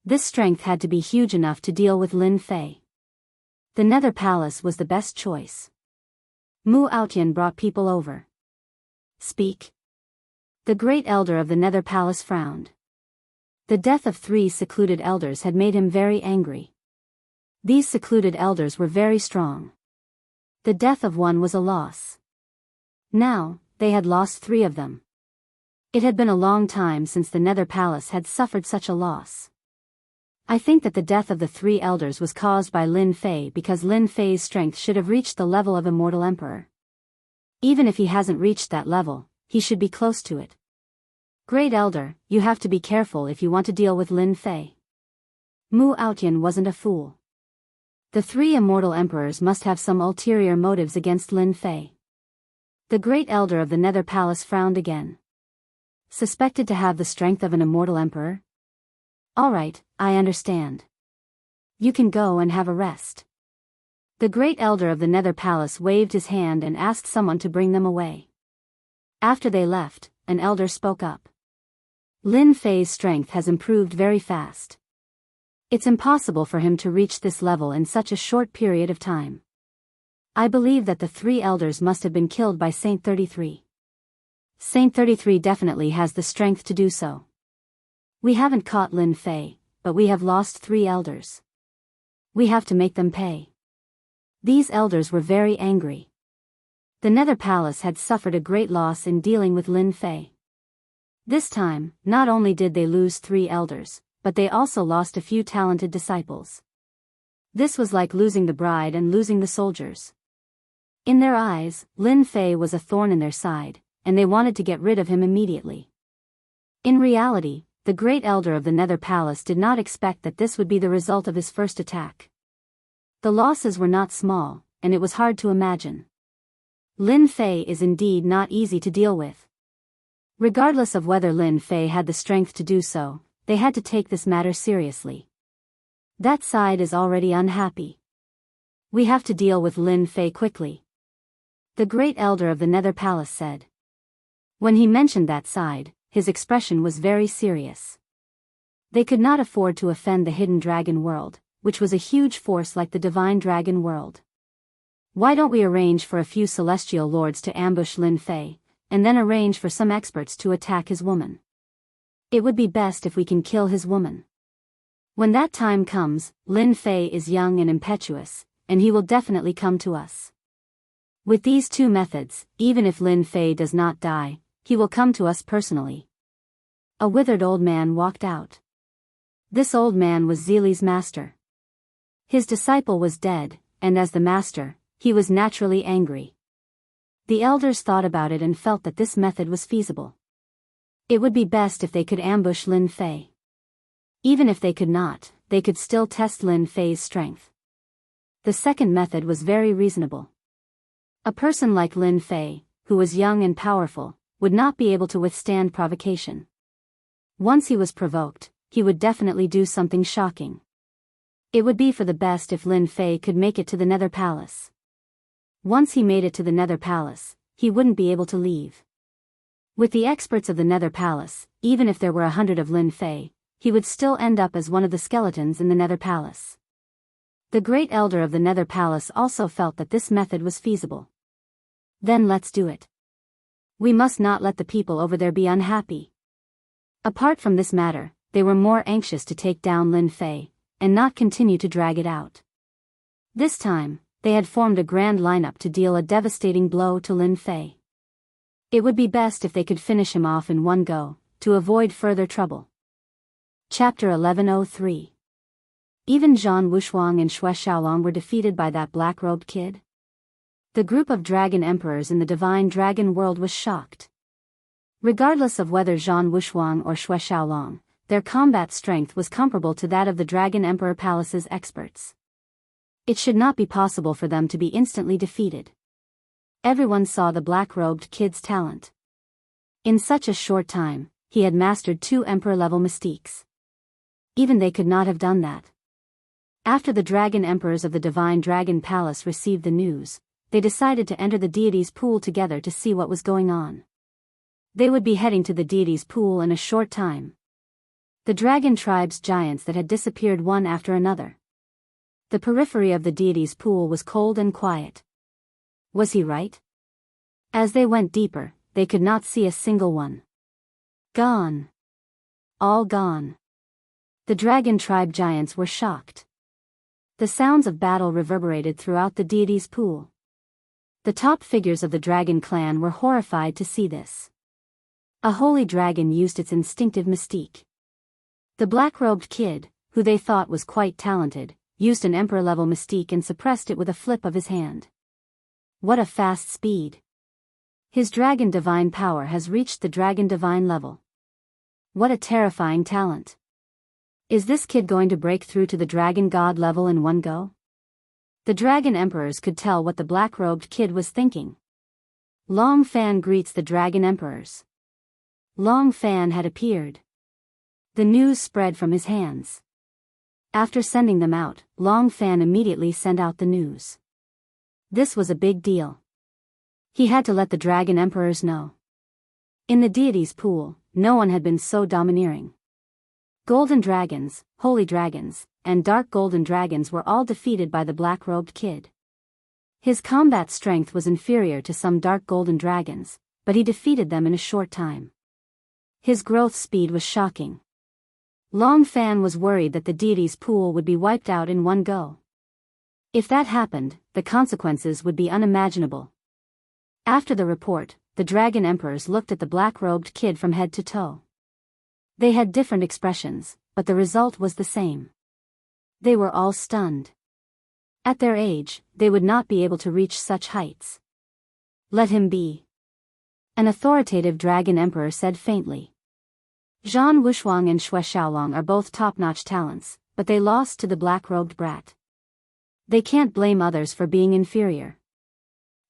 This strength had to be huge enough to deal with Lin Fei. The Nether Palace was the best choice. Mu Outyan brought people over. Speak. The great elder of the Nether Palace frowned. The death of 3 secluded elders had made him very angry. These secluded elders were very strong. The death of one was a loss. Now, they had lost 3 of them. It had been a long time since the Nether Palace had suffered such a loss. I think that the death of the 3 elders was caused by Lin Fei because Lin Fei's strength should have reached the level of Immortal Emperor. Even if he hasn't reached that level, he should be close to it. Great Elder, you have to be careful if you want to deal with Lin Fei. Mu Outyan wasn't a fool. The three immortal emperors must have some ulterior motives against Lin Fei. The great elder of the Nether Palace frowned again. Suspected to have the strength of an immortal emperor? All right, I understand. You can go and have a rest. The great elder of the Nether Palace waved his hand and asked someone to bring them away. After they left, an elder spoke up. Lin Fei's strength has improved very fast. It's impossible for him to reach this level in such a short period of time. I believe that the three elders must have been killed by Saint 33. Saint 33 definitely has the strength to do so. We haven't caught Lin Fei, but we have lost 3 elders. We have to make them pay. These elders were very angry. The Nether Palace had suffered a great loss in dealing with Lin Fei. This time, not only did they lose 3 elders, but they also lost a few talented disciples. This was like losing the bride and losing the soldiers. In their eyes, Lin Fei was a thorn in their side, and they wanted to get rid of him immediately. In reality, the great elder of the Nether Palace did not expect that this would be the result of his first attack. The losses were not small, and it was hard to imagine. Lin Fei is indeed not easy to deal with. Regardless of whether Lin Fei had the strength to do so, they had to take this matter seriously. That side is already unhappy. We have to deal with Lin Fei quickly. The great elder of the Nether Palace said. When he mentioned that side, his expression was very serious. They could not afford to offend the hidden dragon world, which was a huge force like the divine dragon world. Why don't we arrange for a few celestial lords to ambush Lin Fei, and then arrange for some experts to attack his woman? It would be best if we can kill his woman. When that time comes, Lin Fei is young and impetuous, and he will definitely come to us. With these 2 methods, even if Lin Fei does not die, he will come to us personally. A withered old man walked out. This old man was Zili's master. His disciple was dead, and as the master, he was naturally angry. The elders thought about it and felt that this method was feasible. It would be best if they could ambush Lin Fei. Even if they could not, they could still test Lin Fei's strength. The second method was very reasonable. A person like Lin Fei, who was young and powerful, would not be able to withstand provocation. Once he was provoked, he would definitely do something shocking. It would be for the best if Lin Fei could make it to the Nether Palace. Once he made it to the Nether Palace, he wouldn't be able to leave. With the experts of the Nether Palace, even if there were 100 of Lin Fei, he would still end up as one of the skeletons in the Nether Palace. The great elder of the Nether Palace also felt that this method was feasible. Then let's do it. We must not let the people over there be unhappy. Apart from this matter, they were more anxious to take down Lin Fei, and not continue to drag it out. This time, they had formed a grand lineup to deal a devastating blow to Lin Fei. It would be best if they could finish him off in one go, to avoid further trouble. Chapter 1103. Even Zhang Wushuang and Xue Xiaolong were defeated by that black-robed kid? The group of dragon emperors in the divine dragon world was shocked. Regardless of whether Zhang Wushuang or Xue Xiaolong, their combat strength was comparable to that of the Dragon Emperor Palace's experts. It should not be possible for them to be instantly defeated. Everyone saw the black-robed kid's talent. In such a short time, he had mastered 2 emperor-level mystiques. Even they could not have done that. After the dragon emperors of the Divine Dragon Palace received the news, they decided to enter the deity's pool together to see what was going on. They would be heading to the deity's pool in a short time. The dragon tribe's giants that had disappeared one after another. The periphery of the deity's pool was cold and quiet. Was he right? As they went deeper, they could not see a single one. Gone. All gone. The dragon tribe giants were shocked. The sounds of battle reverberated throughout the deity's pool. The top figures of the dragon clan were horrified to see this. A holy dragon used its instinctive mystique. The black-robed kid, who they thought was quite talented, used an emperor-level mystique and suppressed it with a flip of his hand. What a fast speed! His dragon divine power has reached the dragon divine level. What a terrifying talent! Is this kid going to break through to the dragon god level in one go? The dragon emperors could tell what the black-robed kid was thinking. Long Fan greets the dragon emperors. Long Fan had appeared. The news spread from his hands. After sending them out, Long Fan immediately sent out the news. This was a big deal. He had to let the dragon emperors know. In the deities' pool, no one had been so domineering. Golden dragons, holy dragons, and dark golden dragons were all defeated by the black-robed kid. His combat strength was inferior to some dark golden dragons, but he defeated them in a short time. His growth speed was shocking. Long Fan was worried that the deities' pool would be wiped out in one go. If that happened, the consequences would be unimaginable. After the report, the dragon emperors looked at the black-robed kid from head to toe. They had different expressions, but the result was the same. They were all stunned. At their age, they would not be able to reach such heights. Let him be. An authoritative dragon emperor said faintly. Zhan Wushuang and Xue Xiaolong are both top-notch talents, but they lost to the black-robed brat. They can't blame others for being inferior.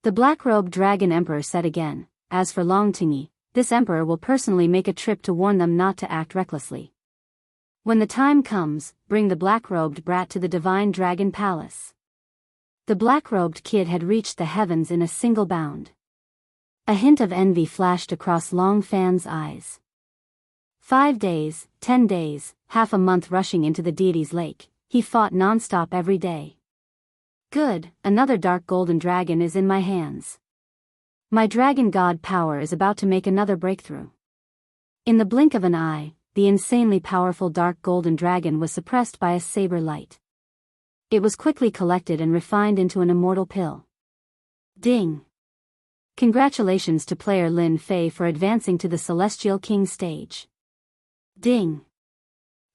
The black-robed dragon emperor said again, as for Long Tingy, this emperor will personally make a trip to warn them not to act recklessly. When the time comes, bring the black-robed brat to the divine dragon palace. The black-robed kid had reached the heavens in a single bound. A hint of envy flashed across Long Fan's eyes. 5 days, 10 days, half a month rushing into the deity's lake, he fought non-stop every day. Good, another dark golden dragon is in my hands. My dragon god power is about to make another breakthrough. In the blink of an eye, the insanely powerful dark golden dragon was suppressed by a saber light. It was quickly collected and refined into an immortal pill. Ding! Congratulations to player Lin Fei for advancing to the Celestial King stage. Ding!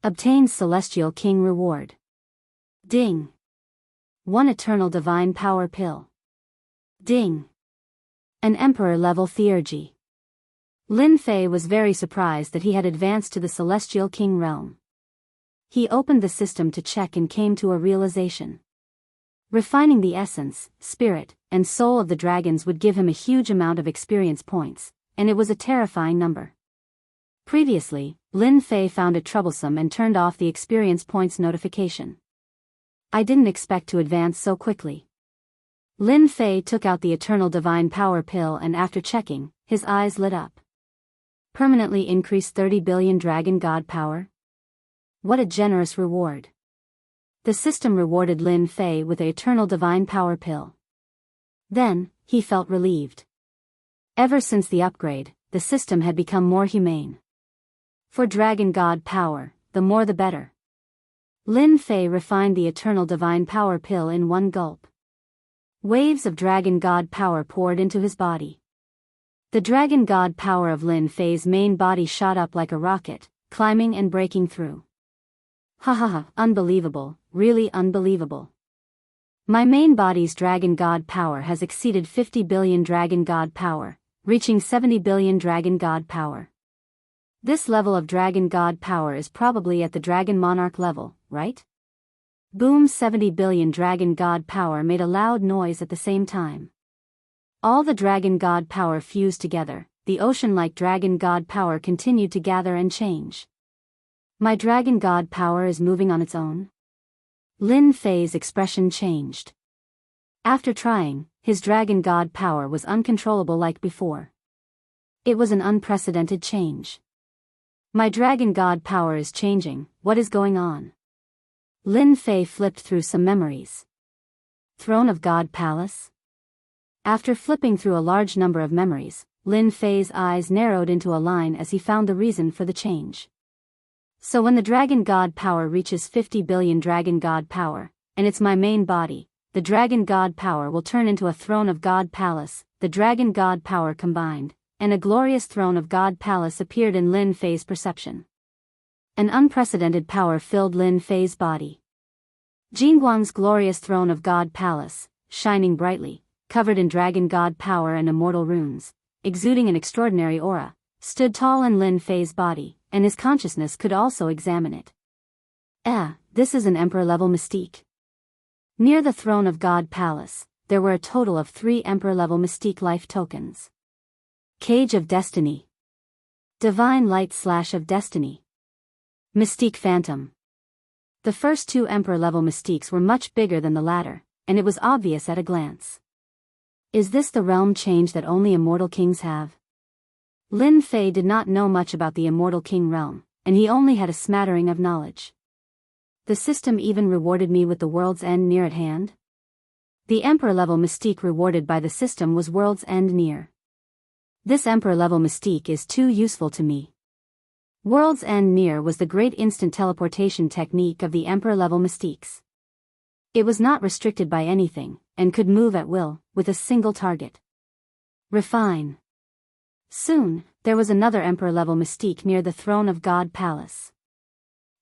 Obtained Celestial King reward. Ding! One eternal divine power pill. Ding! An emperor-level theurgy. Lin Fei was very surprised that he had advanced to the Celestial King realm. He opened the system to check and came to a realization. Refining the essence, spirit, and soul of the dragons would give him a huge amount of experience points, and it was a terrifying number. Previously, Lin Fei found it troublesome and turned off the experience points notification. I didn't expect to advance so quickly. Lin Fei took out the Eternal Divine Power Pill and after checking, his eyes lit up. Permanently increased 30 billion Dragon God power? What a generous reward. The system rewarded Lin Fei with the Eternal Divine Power Pill. Then, he felt relieved. Ever since the upgrade, the system had become more humane. For Dragon God power, the more the better. Lin Fei refined the Eternal Divine Power Pill in one gulp. Waves of Dragon God power poured into his body. The Dragon God power of Lin Fei's main body shot up like a rocket, climbing and breaking through. Ha ha ha, unbelievable, really unbelievable. My main body's Dragon God power has exceeded 50 billion Dragon God power, reaching 70 billion Dragon God power. This level of Dragon God power is probably at the Dragon Monarch level, right? Boom! 70 billion Dragon God power made a loud noise at the same time. All the Dragon God power fused together, the ocean-like Dragon God power continued to gather and change. My Dragon God power is moving on its own? Lin Fei's expression changed. After trying, his Dragon God power was uncontrollable like before. It was an unprecedented change. My Dragon God power is changing, what is going on? Lin Fei flipped through some memories. Throne of God Palace? After flipping through a large number of memories, Lin Fei's eyes narrowed into a line as he found the reason for the change. So when the Dragon God power reaches 50 billion Dragon God power, and it's my main body, the Dragon God power will turn into a Throne of God Palace, the Dragon God power combined, and a glorious Throne of God Palace appeared in Lin Fei's perception. An unprecedented power filled Lin Fei's body. Jingguang's glorious Throne of God Palace, shining brightly, covered in Dragon God power and immortal runes, exuding an extraordinary aura, stood tall in Lin Fei's body, and his consciousness could also examine it. This is an emperor-level mystique. Near the Throne of God Palace, there were a total of 3 emperor-level mystique life tokens. Cage of Destiny. Divine Light / of Destiny. Mystique Phantom. The first 2 emperor-level mystiques were much bigger than the latter, and it was obvious at a glance. Is this the realm change that only immortal kings have? Lin Fei did not know much about the immortal king realm, and he only had a smattering of knowledge. The system even rewarded me with the world's end near at hand? The emperor-level mystique rewarded by the system was world's end near. This emperor-level mystique is too useful to me. World's End Near was the great instant teleportation technique of the emperor-level mystiques. It was not restricted by anything, and could move at will, with a single target. Refine. Soon, there was another emperor-level mystique near the Throne of God Palace.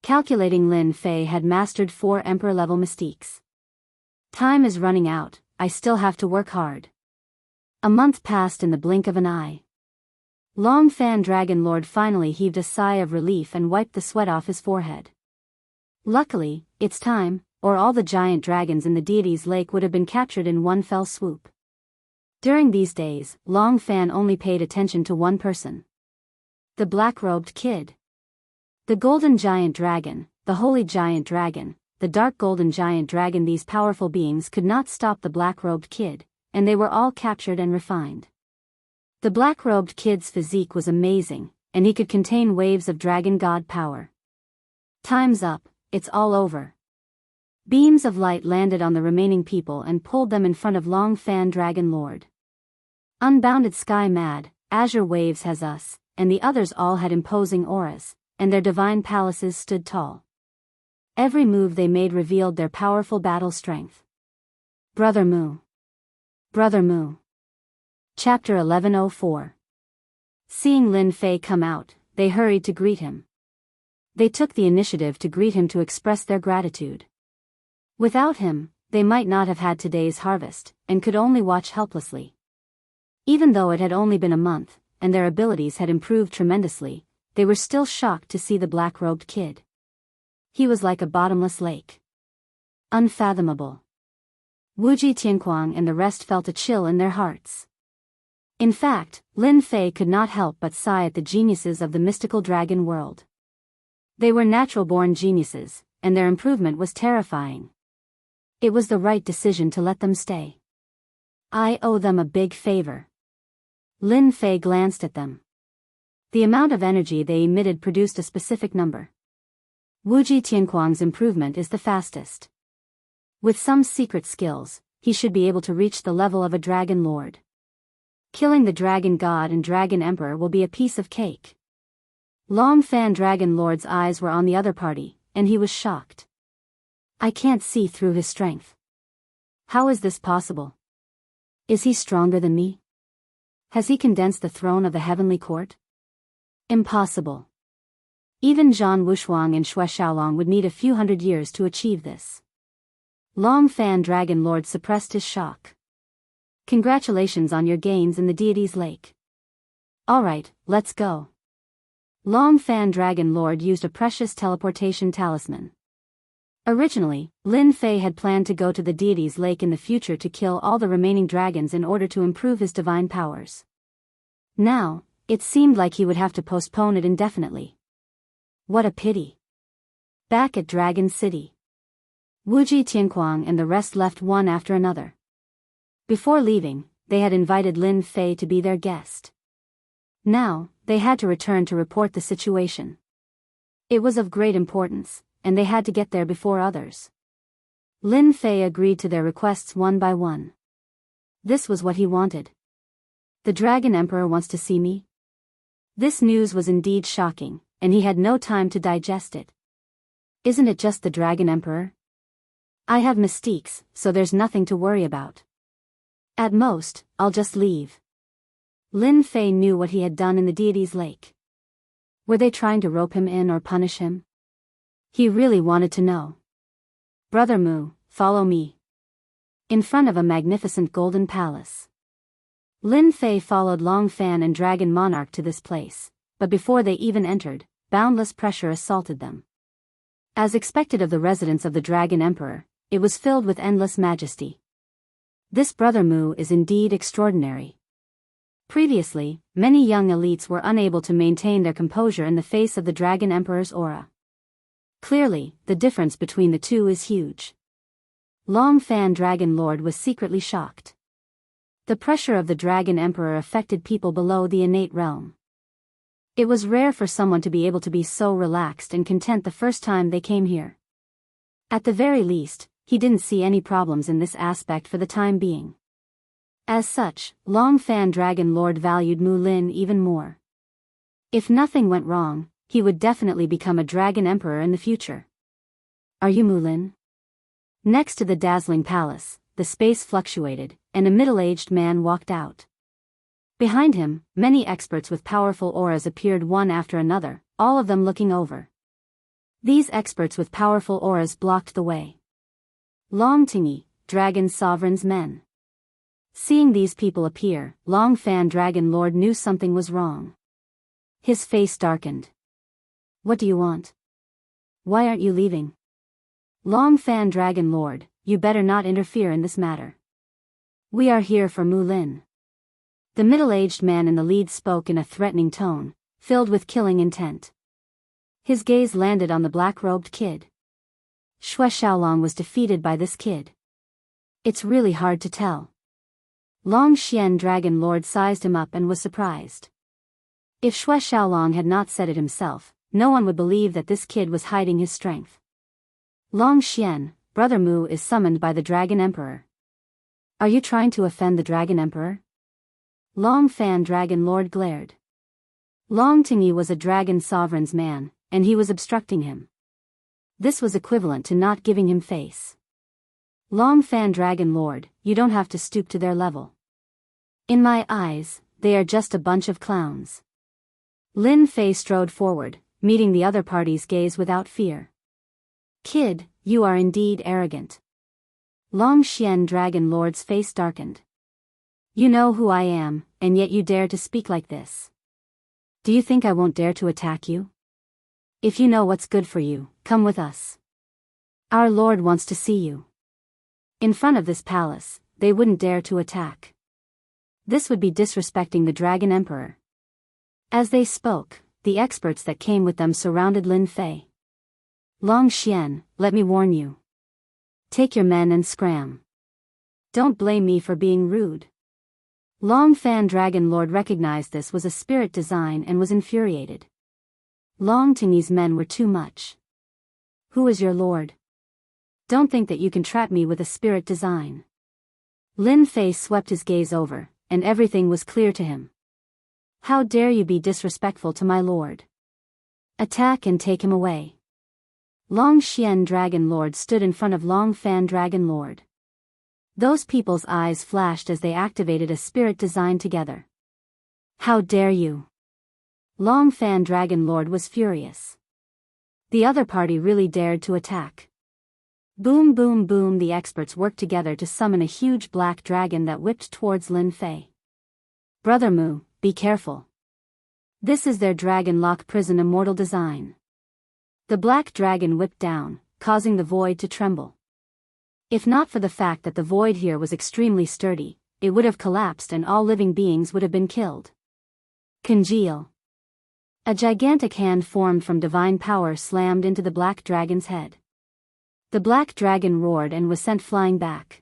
Calculating, Lin Fei had mastered 4 emperor-level mystiques. Time is running out, I still have to work hard. A month passed in the blink of an eye. Long Fan Dragon Lord finally heaved a sigh of relief and wiped the sweat off his forehead. Luckily, it's time, or all the giant dragons in the deity's lake would have been captured in one fell swoop. During these days, Long Fan only paid attention to one person. The black-robed kid. The golden giant dragon, the holy giant dragon, the dark golden giant dragon. These powerful beings could not stop the black-robed kid, and they were all captured and refined. The black-robed kid's physique was amazing, and he could contain waves of dragon god power. Time's up, it's all over. Beams of light landed on the remaining people and pulled them in front of Long Fan Dragon Lord. Unbounded Sky Mad, Azure Waves has us, and the others all had imposing auras, and their divine palaces stood tall. Every move they made revealed their powerful battle strength. Brother Mu. Brother Mu. Chapter 1104. Seeing Lin Fei come out, they hurried to greet him. They took the initiative to greet him to express their gratitude. Without him, they might not have had today's harvest, and could only watch helplessly. Even though it had only been a month, and their abilities had improved tremendously, they were still shocked to see the black-robed kid. He was like a bottomless lake. Unfathomable. Wuji Tianquang and the rest felt a chill in their hearts. In fact, Lin Fei could not help but sigh at the geniuses of the mystical dragon world. They were natural-born geniuses, and their improvement was terrifying. It was the right decision to let them stay. I owe them a big favor. Lin Fei glanced at them. The amount of energy they emitted produced a specific number. Wuji Tianquang's improvement is the fastest. With some secret skills, he should be able to reach the level of a dragon lord. Killing the dragon god and dragon emperor will be a piece of cake. Long Fan Dragon Lord's eyes were on the other party, and he was shocked. I can't see through his strength. How is this possible? Is he stronger than me? Has he condensed the throne of the heavenly court? Impossible. Even Zhan Wushuang and Xue Xiaolong would need a few hundred years to achieve this. Long Fan Dragon Lord suppressed his shock. Congratulations on your gains in the deity's lake. Alright, let's go. Long Fan Dragon Lord used a precious teleportation talisman. Originally, Lin Fei had planned to go to the deity's lake in the future to kill all the remaining dragons in order to improve his divine powers. Now, it seemed like he would have to postpone it indefinitely. What a pity. Back at Dragon City, Wuji Tianquang and the rest left one after another. Before leaving, they had invited Lin Fei to be their guest. Now, they had to return to report the situation. It was of great importance, and they had to get there before others. Lin Fei agreed to their requests one by one. This was what he wanted. The Dragon Emperor wants to see me? This news was indeed shocking, and he had no time to digest it. Isn't it just the Dragon Emperor? I have mystiques, so there's nothing to worry about. At most, I'll just leave. Lin Fei knew what he had done in the deity's lake. Were they trying to rope him in or punish him? He really wanted to know. Brother Mu, follow me. In front of a magnificent golden palace. Lin Fei followed Long Fan and Dragon Monarch to this place, but before they even entered, boundless pressure assaulted them. As expected of the residence of the Dragon Emperor, it was filled with endless majesty. This Brother Mu is indeed extraordinary. Previously, many young elites were unable to maintain their composure in the face of the Dragon Emperor's aura. Clearly, the difference between the two is huge. Long Fan Dragon Lord was secretly shocked. The pressure of the Dragon Emperor affected people below the innate realm. It was rare for someone to be able to be so relaxed and content the first time they came here. At the very least, he didn't see any problems in this aspect for the time being. As such, Long Fan Dragon Lord valued Mu Lin even more. If nothing went wrong, he would definitely become a Dragon Emperor in the future. Are you Mu Lin? Next to the dazzling palace, the space fluctuated, and a middle-aged man walked out. Behind him, many experts with powerful auras appeared one after another, all of them looking over. These experts with powerful auras blocked the way. Long Tingy, Dragon Sovereign's men. Seeing these people appear, Long Fan Dragon Lord knew something was wrong. His face darkened. What do you want? Why aren't you leaving? Long Fan Dragon Lord, you better not interfere in this matter. We are here for Mu Lin. The middle-aged man in the lead spoke in a threatening tone, filled with killing intent. His gaze landed on the black-robed kid. Xue Xiaolong was defeated by this kid. It's really hard to tell. Long Xian Dragon Lord sized him up and was surprised. If Xue Xiaolong had not said it himself, no one would believe that this kid was hiding his strength. Long Xian, Brother Mu is summoned by the Dragon Emperor. Are you trying to offend the Dragon Emperor? Long Fan Dragon Lord glared. Long Tingy was a Dragon Sovereign's man, and he was obstructing him. This was equivalent to not giving him face. Long Fan Dragon Lord, you don't have to stoop to their level. In my eyes, they are just a bunch of clowns. Lin Fei strode forward, meeting the other party's gaze without fear. Kid, you are indeed arrogant. Long Xian Dragon Lord's face darkened. You know who I am, and yet you dare to speak like this. Do you think I won't dare to attack you? If you know what's good for you, come with us. Our Lord wants to see you. In front of this palace, they wouldn't dare to attack. This would be disrespecting the Dragon Emperor. As they spoke, the experts that came with them surrounded Lin Fei. Long Xian, let me warn you. Take your men and scram. Don't blame me for being rude. Long Fan Dragon Lord recognized this was a spirit design and was infuriated. Long Tingy's men were too much. Who is your lord? Don't think that you can trap me with a spirit design. Lin Fei swept his gaze over, and everything was clear to him. How dare you be disrespectful to my lord? Attack and take him away. Long Xian Dragon Lord stood in front of Long Fan Dragon Lord. Those people's eyes flashed as they activated a spirit design together. How dare you? Long Fan Dragon Lord was furious. The other party really dared to attack. Boom boom boom, the experts worked together to summon a huge black dragon that whipped towards Lin Fei. Brother Mu, be careful. This is their Dragon Lock Prison immortal design. The black dragon whipped down, causing the void to tremble. If not for the fact that the void here was extremely sturdy, it would have collapsed and all living beings would have been killed. Congeal. A gigantic hand formed from divine power slammed into the black dragon's head. The black dragon roared and was sent flying back.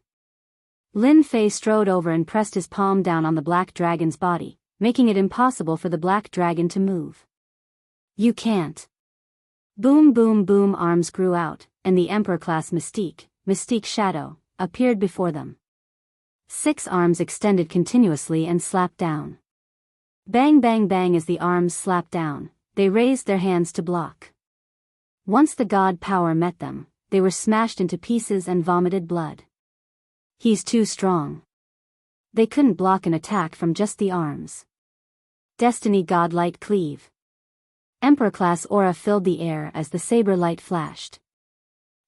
Lin Fei strode over and pressed his palm down on the black dragon's body, making it impossible for the black dragon to move. You can't. Boom boom boom, arms grew out, and the Emperor-class Mystique Shadow, appeared before them. 6 arms extended continuously and slapped down. Bang bang bang, as the arms slapped down, they raised their hands to block. Once the god power met them, they were smashed into pieces and vomited blood. He's too strong. They couldn't block an attack from just the arms. Destiny Godlight Cleave. Emperor-class aura filled the air as the saber light flashed.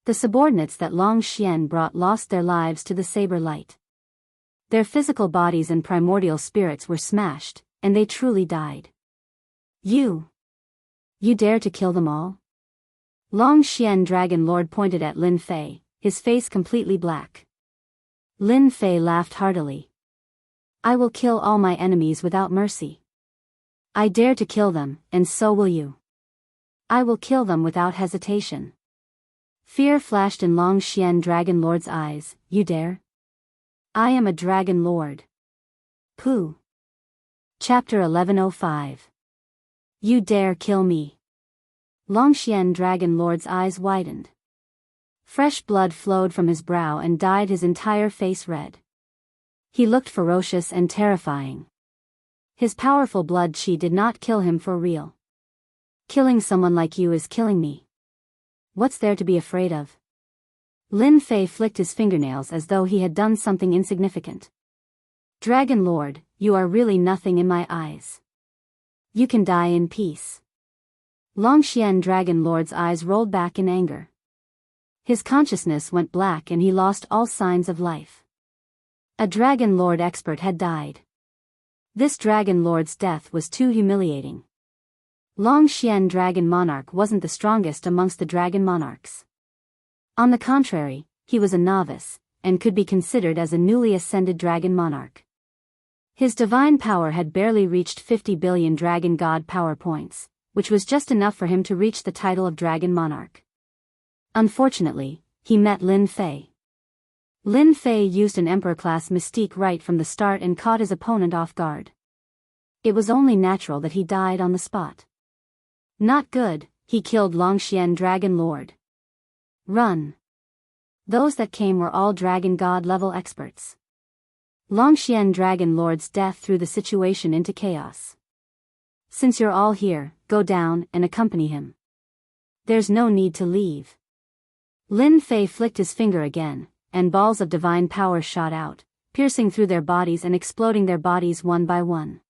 The subordinates that Long Xian brought lost their lives to the saber light. Their physical bodies and primordial spirits were smashed, and they truly died. You dare to kill them all? Long Xian Dragon Lord pointed at Lin Fei, his face completely black. Lin Fei laughed heartily. I will kill all my enemies without mercy. I dare to kill them, and so will you. I will kill them without hesitation. Fear flashed in Long Xian Dragon Lord's eyes. You dare? I am a Dragon Lord. Pooh. Chapter 1105. You dare kill me. Long Xian Dragon Lord's eyes widened. Fresh blood flowed from his brow and dyed his entire face red. He looked ferocious and terrifying. His powerful blood chi did not kill him for real. Killing someone like you is killing me. What's there to be afraid of? Lin Fei flicked his fingernails as though he had done something insignificant. Dragon Lord, you are really nothing in my eyes. You can die in peace. Long Xian Dragon Lord's eyes rolled back in anger. His consciousness went black and he lost all signs of life. A Dragon Lord expert had died. This Dragon Lord's death was too humiliating. Long Xian Dragon Monarch wasn't the strongest amongst the Dragon Monarchs. On the contrary, he was a novice, and could be considered as a newly ascended Dragon Monarch. His divine power had barely reached 50 billion Dragon God power points, which was just enough for him to reach the title of Dragon Monarch. Unfortunately, he met Lin Fei. Lin Fei used an Emperor-class mystique right from the start and caught his opponent off guard. It was only natural that he died on the spot. Not good, he killed Long Xian Dragon Lord. Run. Those that came were all Dragon God level experts. Long Xian Dragon Lord's death threw the situation into chaos. Since you're all here, go down and accompany him. There's no need to leave. Lin Fei flicked his finger again, and balls of divine power shot out, piercing through their bodies and exploding their bodies one by one.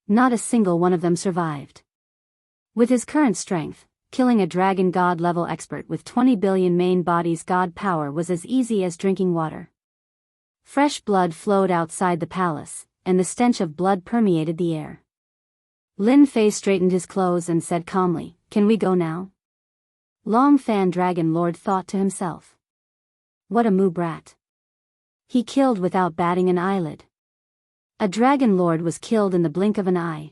Not a single one of them survived. With his current strength, killing a Dragon God level expert with 20 billion main bodies God power was as easy as drinking water. Fresh blood flowed outside the palace, and the stench of blood permeated the air. Lin Fei straightened his clothes and said calmly, "Can we go now?" Long Fan Dragon Lord thought to himself. What a moo brat. He killed without batting an eyelid. A Dragon Lord was killed in the blink of an eye.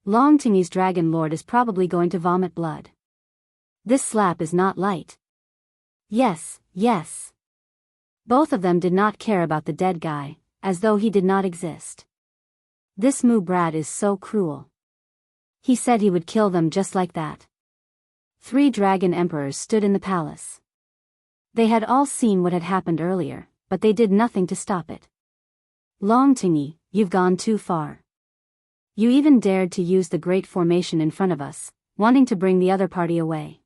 Long Tingy's Dragon Lord is probably going to vomit blood. This slap is not light. Yes, yes. Both of them did not care about the dead guy, as though he did not exist. This moo brat is so cruel. He said he would kill them just like that. 3 Dragon Emperors stood in the palace. They had all seen what had happened earlier, but they did nothing to stop it. Long Tingy, you've gone too far. You even dared to use the great formation in front of us, wanting to bring the other party away.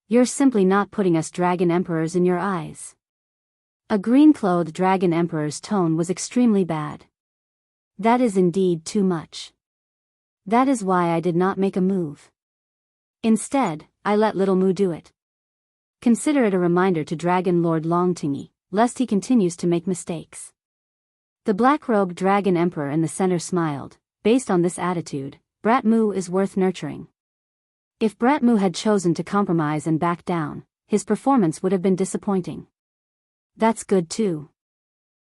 You're simply not putting us Dragon Emperors in your eyes. A green-clothed Dragon Emperor's tone was extremely bad. That is indeed too much. That is why I did not make a move. Instead, I let Little Moo do it. Consider it a reminder to Dragon Lord Long Tingy, lest he continues to make mistakes. The black-robed Dragon Emperor in the center smiled. Based on this attitude, Brat Moo is worth nurturing. If Brat Moo had chosen to compromise and back down, his performance would have been disappointing. That's good too.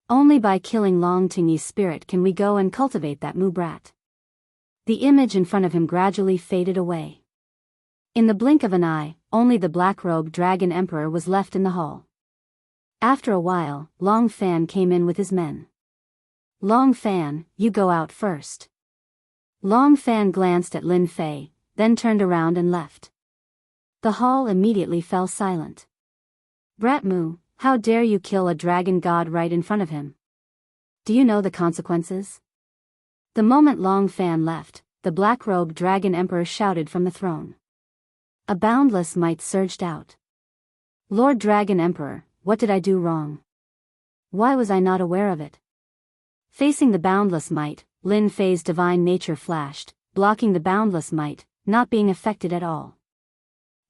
Only by killing Long Tingy's spirit can we go and cultivate that moo brat. The image in front of him gradually faded away. In the blink of an eye, only the black-robed Dragon Emperor was left in the hall. After a while, Long Fan came in with his men. Long Fan, you go out first. Long Fan glanced at Lin Fei, then turned around and left. The hall immediately fell silent. Brat Moo, how dare you kill a dragon god right in front of him? Do you know the consequences? The moment Long Fan left, the black-robed Dragon Emperor shouted from the throne. A boundless might surged out. Lord Dragon Emperor, what did I do wrong? Why was I not aware of it? Facing the boundless might, Lin Fei's divine nature flashed, blocking the boundless might, not being affected at all.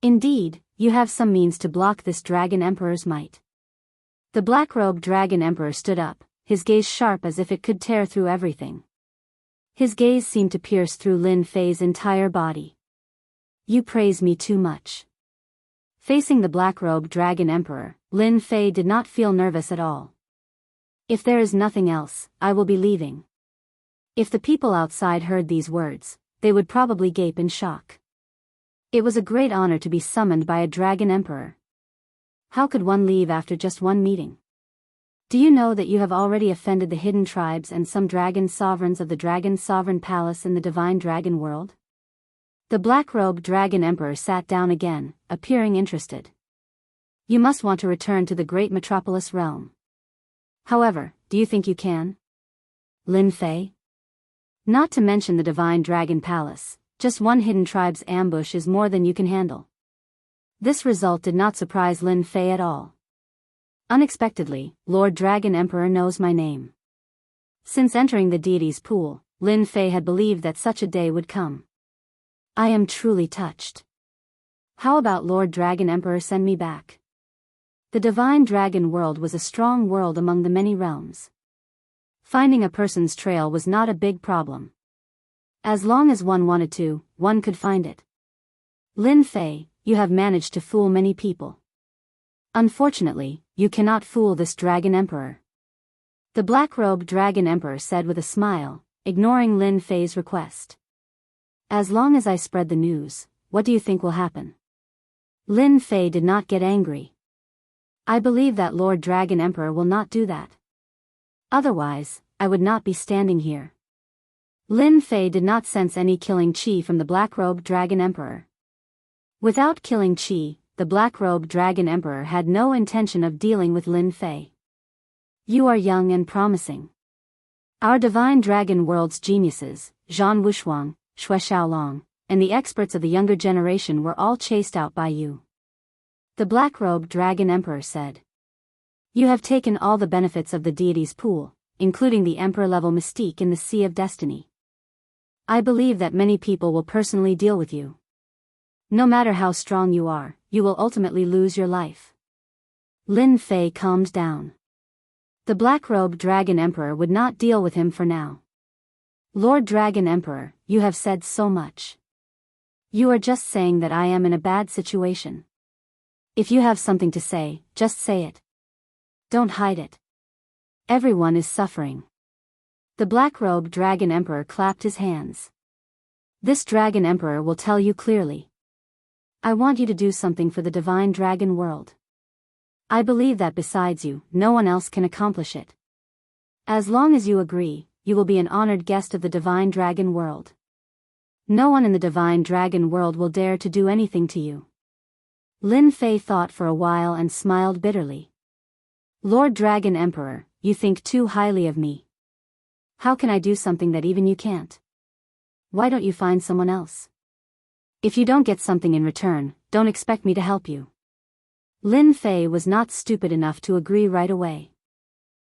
Indeed, you have some means to block this Dragon Emperor's might. The black-robed Dragon Emperor stood up, his gaze sharp as if it could tear through everything. His gaze seemed to pierce through Lin Fei's entire body. You praise me too much. Facing the black-robed dragon emperor, Lin Fei did not feel nervous at all. If there is nothing else, I will be leaving. If the people outside heard these words, they would probably gape in shock. It was a great honor to be summoned by a dragon emperor. How could one leave after just one meeting? Do you know that you have already offended the hidden tribes and some dragon sovereigns of the Dragon Sovereign Palace in the Divine Dragon World? The black-robed dragon emperor sat down again, appearing interested. You must want to return to the great metropolis realm. However, do you think you can? Lin Fei? Not to mention the Divine Dragon Palace, just one hidden tribe's ambush is more than you can handle. This result did not surprise Lin Fei at all. Unexpectedly, Lord Dragon Emperor knows my name. Since entering the deity's pool, Lin Fei had believed that such a day would come. I am truly touched. How about Lord Dragon Emperor send me back? The Divine Dragon World was a strong world among the many realms. Finding a person's trail was not a big problem. As long as one wanted to, one could find it. Lin Fei, you have managed to fool many people. Unfortunately, you cannot fool this Dragon Emperor. The black-robed Dragon Emperor said with a smile, ignoring Lin Fei's request. As long as I spread the news, what do you think will happen? Lin Fei did not get angry. I believe that Lord Dragon Emperor will not do that. Otherwise, I would not be standing here. Lin Fei did not sense any killing chi from the black-robed Dragon Emperor. Without killing chi, the black-robed Dragon Emperor had no intention of dealing with Lin Fei. You are young and promising. Our Divine Dragon World's geniuses, Zhan Wushuang, Xue Xiaolong, and the experts of the younger generation were all chased out by you. The black-robed Dragon Emperor said. You have taken all the benefits of the deity's pool, including the emperor-level mystique in the Sea of Destiny. I believe that many people will personally deal with you. No matter how strong you are, you will ultimately lose your life. Lin Fei calmed down. The black-robed Dragon Emperor would not deal with him for now. Lord Dragon Emperor, you have said so much. You are just saying that I am in a bad situation. If you have something to say, just say it. Don't hide it. Everyone is suffering. The black-robed Dragon Emperor clapped his hands. This Dragon Emperor will tell you clearly. I want you to do something for the Divine Dragon World. I believe that besides you, no one else can accomplish it. As long as you agree, you will be an honored guest of the Divine Dragon World. No one in the Divine Dragon World will dare to do anything to you. Lin Fei thought for a while and smiled bitterly. Lord Dragon Emperor, you think too highly of me. How can I do something that even you can't? Why don't you find someone else? If you don't get something in return, don't expect me to help you. Lin Fei was not stupid enough to agree right away.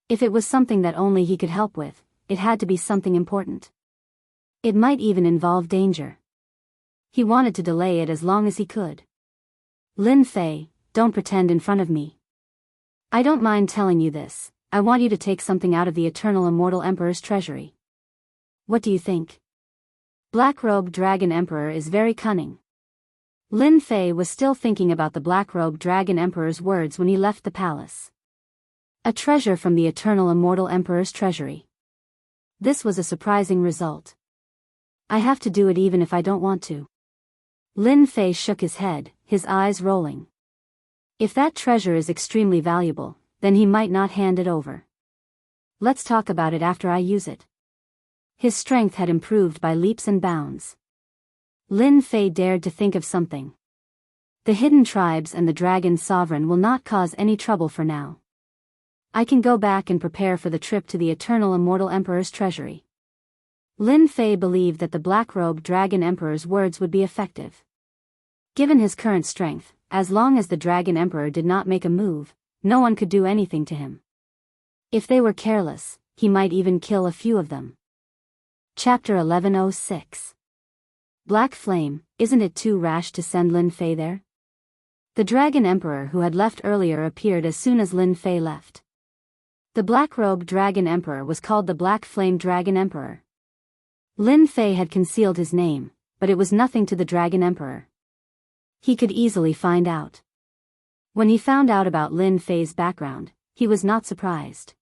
If it was something that only he could help with, it had to be something important. It might even involve danger. He wanted to delay it as long as he could. Lin Fei, don't pretend in front of me. I don't mind telling you this, I want you to take something out of the Eternal Immortal Emperor's treasury. What do you think? Black-robed Dragon Emperor is very cunning. Lin Fei was still thinking about the black-robed Dragon Emperor's words when he left the palace. A treasure from the Eternal Immortal Emperor's treasury. This was a surprising result. I have to do it even if I don't want to. Lin Fei shook his head, his eyes rolling. If that treasure is extremely valuable, then he might not hand it over. Let's talk about it after I use it. His strength had improved by leaps and bounds. Lin Fei dared to think of something. The hidden tribes and the dragon sovereign will not cause any trouble for now. I can go back and prepare for the trip to the Eternal Immortal Emperor's treasury. Lin Fei believed that the black-robed Dragon Emperor's words would be effective. Given his current strength, as long as the Dragon Emperor did not make a move, no one could do anything to him. If they were careless, he might even kill a few of them. Chapter 1106. Black Flame, isn't it too rash to send Lin Fei there? The Dragon Emperor who had left earlier appeared as soon as Lin Fei left. The black-robed Dragon Emperor was called the Black Flame Dragon Emperor. Lin Fei had concealed his name, but it was nothing to the Dragon Emperor. He could easily find out. When he found out about Lin Fei's background, he was not surprised.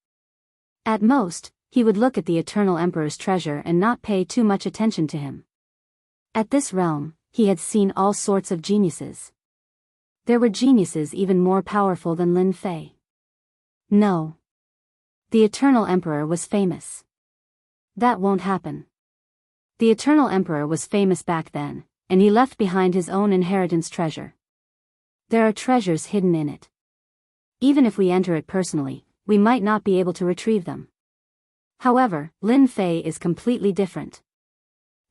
At most, he would look at the Eternal Emperor's treasure and not pay too much attention to him. At this realm, he had seen all sorts of geniuses. There were geniuses even more powerful than Lin Fei. No. The Eternal Emperor was famous. That won't happen. The Eternal Emperor was famous back then, and he left behind his own inheritance treasure. There are treasures hidden in it. Even if we enter it personally, we might not be able to retrieve them. However, Lin Fei is completely different.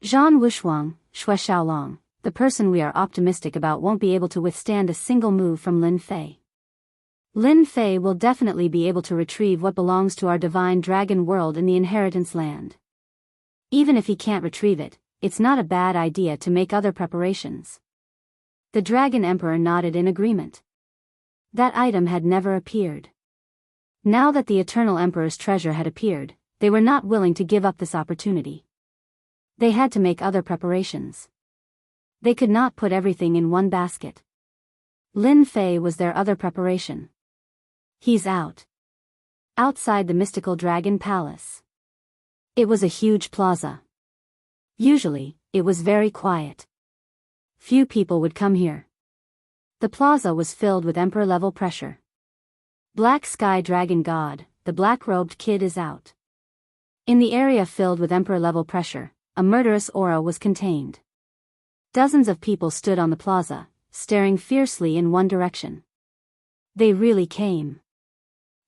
Zhan Wushuang, Xue Xiaolong, the person we are optimistic about won't be able to withstand a single move from Lin Fei. Lin Fei will definitely be able to retrieve what belongs to our divine dragon world in the inheritance land. Even if he can't retrieve it, it's not a bad idea to make other preparations. The Dragon Emperor nodded in agreement. That item had never appeared. Now that the Eternal Emperor's treasure had appeared, they were not willing to give up this opportunity. They had to make other preparations. They could not put everything in one basket. Lin Fei was their other preparation. He's out. Outside the mystical dragon palace. It was a huge plaza. Usually, it was very quiet. Few people would come here. The plaza was filled with emperor-level pressure. Black Sky Dragon God, the black-robed kid is out. In the area filled with emperor-level pressure, a murderous aura was contained. Dozens of people stood on the plaza, staring fiercely in one direction. They really came.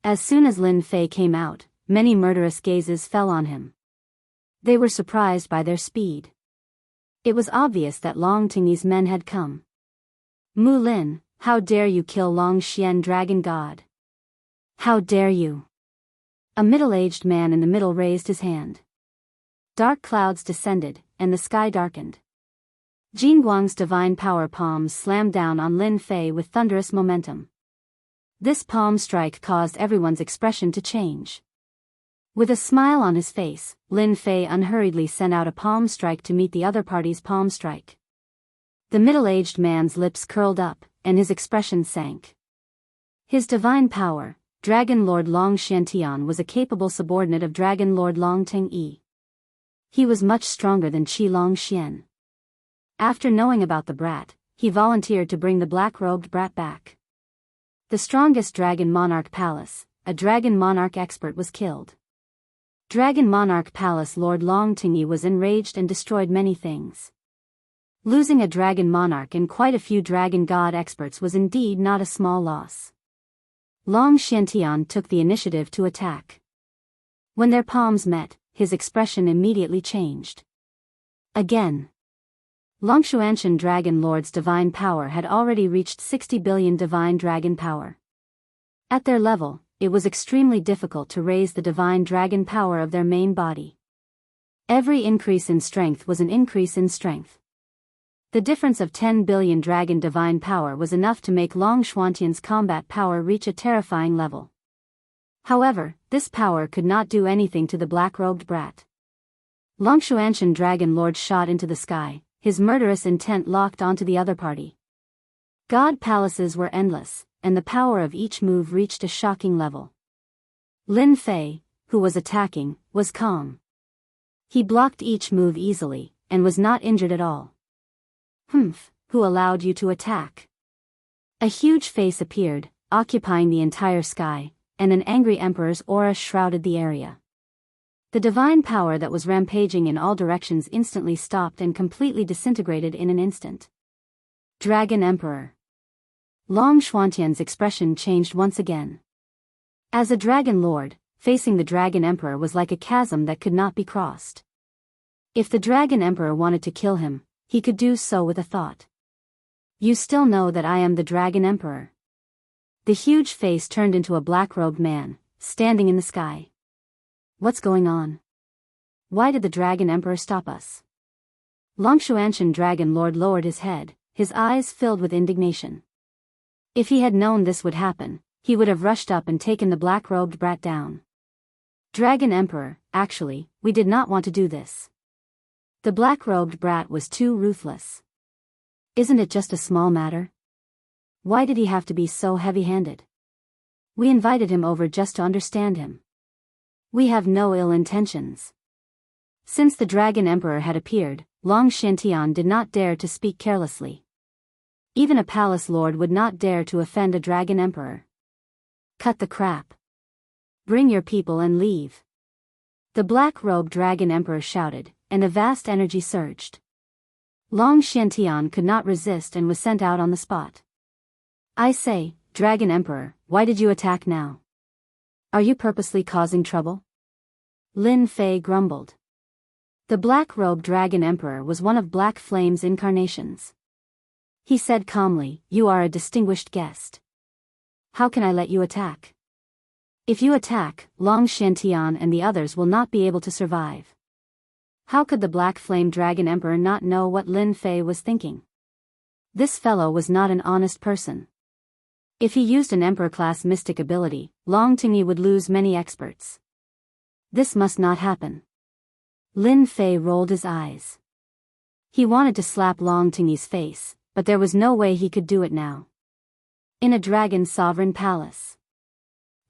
As soon as Lin Fei came out, many murderous gazes fell on him. They were surprised by their speed. It was obvious that Long Tingyi's men had come. Mu Lin, how dare you kill Long Xian Dragon God? How dare you? A middle-aged man in the middle raised his hand. Dark clouds descended, and the sky darkened. Jinguang's divine power palms slammed down on Lin Fei with thunderous momentum. This palm strike caused everyone's expression to change. With a smile on his face, Lin Fei unhurriedly sent out a palm strike to meet the other party's palm strike. The middle-aged man's lips curled up, and his expression sank. His divine power, Dragon Lord Long Xiantian, was a capable subordinate of Dragon Lord Long Tingyi. He was much stronger than Qi Long Xian. After knowing about the brat, he volunteered to bring the black-robed brat back. The strongest Dragon Monarch Palace, a Dragon Monarch expert, was killed. Dragon Monarch Palace Lord Long Tingyi was enraged and destroyed many things. Losing a Dragon Monarch and quite a few Dragon God experts was indeed not a small loss. Long Xiantian took the initiative to attack. When their palms met, his expression immediately changed. Again. Longshuanshan Dragon Lord's divine power had already reached 60 billion divine dragon power. At their level, it was extremely difficult to raise the divine dragon power of their main body. Every increase in strength was an increase in strength. The difference of 10 billion dragon divine power was enough to make Long Xuantian's combat power reach a terrifying level. However, this power could not do anything to the black-robed brat. Longshuanshan Dragon Lord shot into the sky, his murderous intent locked onto the other party. God palaces were endless, and the power of each move reached a shocking level. Lin Fei, who was attacking, was calm. He blocked each move easily, and was not injured at all. Who allowed you to attack? A huge face appeared, occupying the entire sky, and an angry emperor's aura shrouded the area. The divine power that was rampaging in all directions instantly stopped and completely disintegrated in an instant. Dragon Emperor. Long Xuantian's expression changed once again. As a Dragon Lord, facing the Dragon Emperor was like a chasm that could not be crossed. If the Dragon Emperor wanted to kill him, he could do so with a thought. You still know that I am the Dragon Emperor. The huge face turned into a black-robed man, standing in the sky. What's going on? Why did the Dragon Emperor stop us? Longshuanshan Dragon Lord lowered his head, his eyes filled with indignation. If he had known this would happen, he would have rushed up and taken the black-robed brat down. Dragon Emperor, actually, we did not want to do this. The black-robed brat was too ruthless. Isn't it just a small matter? Why did he have to be so heavy-handed? We invited him over just to understand him. We have no ill intentions. Since the Dragon Emperor had appeared, Long Xiantian did not dare to speak carelessly. Even a palace lord would not dare to offend a Dragon Emperor. Cut the crap. Bring your people and leave. The black-robed Dragon Emperor shouted, and a vast energy surged. Long Xiantian could not resist and was sent out on the spot. I say, Dragon Emperor, why did you attack now? Are you purposely causing trouble? Lin Fei grumbled. The black-robed Dragon Emperor was one of Black Flame's incarnations. He said calmly, you are a distinguished guest. How can I let you attack? If you attack, Long Xiantian and the others will not be able to survive. How could the Black Flame Dragon Emperor not know what Lin Fei was thinking? This fellow was not an honest person. If he used an Emperor-class mystic ability, Long Tingyi would lose many experts. This must not happen. Lin Fei rolled his eyes. He wanted to slap Long Tingyi's face, but there was no way he could do it now. In a dragon sovereign palace.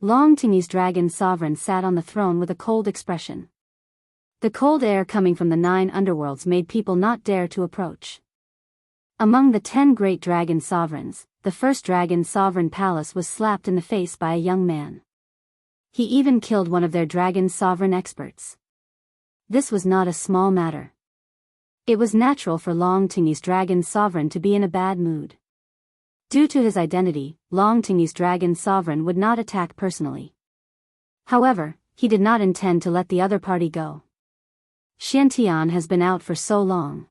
Long Tingyi's dragon sovereign sat on the throne with a cold expression. The cold air coming from the 9 underworlds made people not dare to approach. Among the 10 great dragon sovereigns, the first dragon sovereign palace was slapped in the face by a young man. He even killed one of their dragon sovereign experts. This was not a small matter. It was natural for Long Tingyi's dragon sovereign to be in a bad mood. Due to his identity, Long Tingyi's dragon sovereign would not attack personally. However, he did not intend to let the other party go. Xiantian has been out for so long.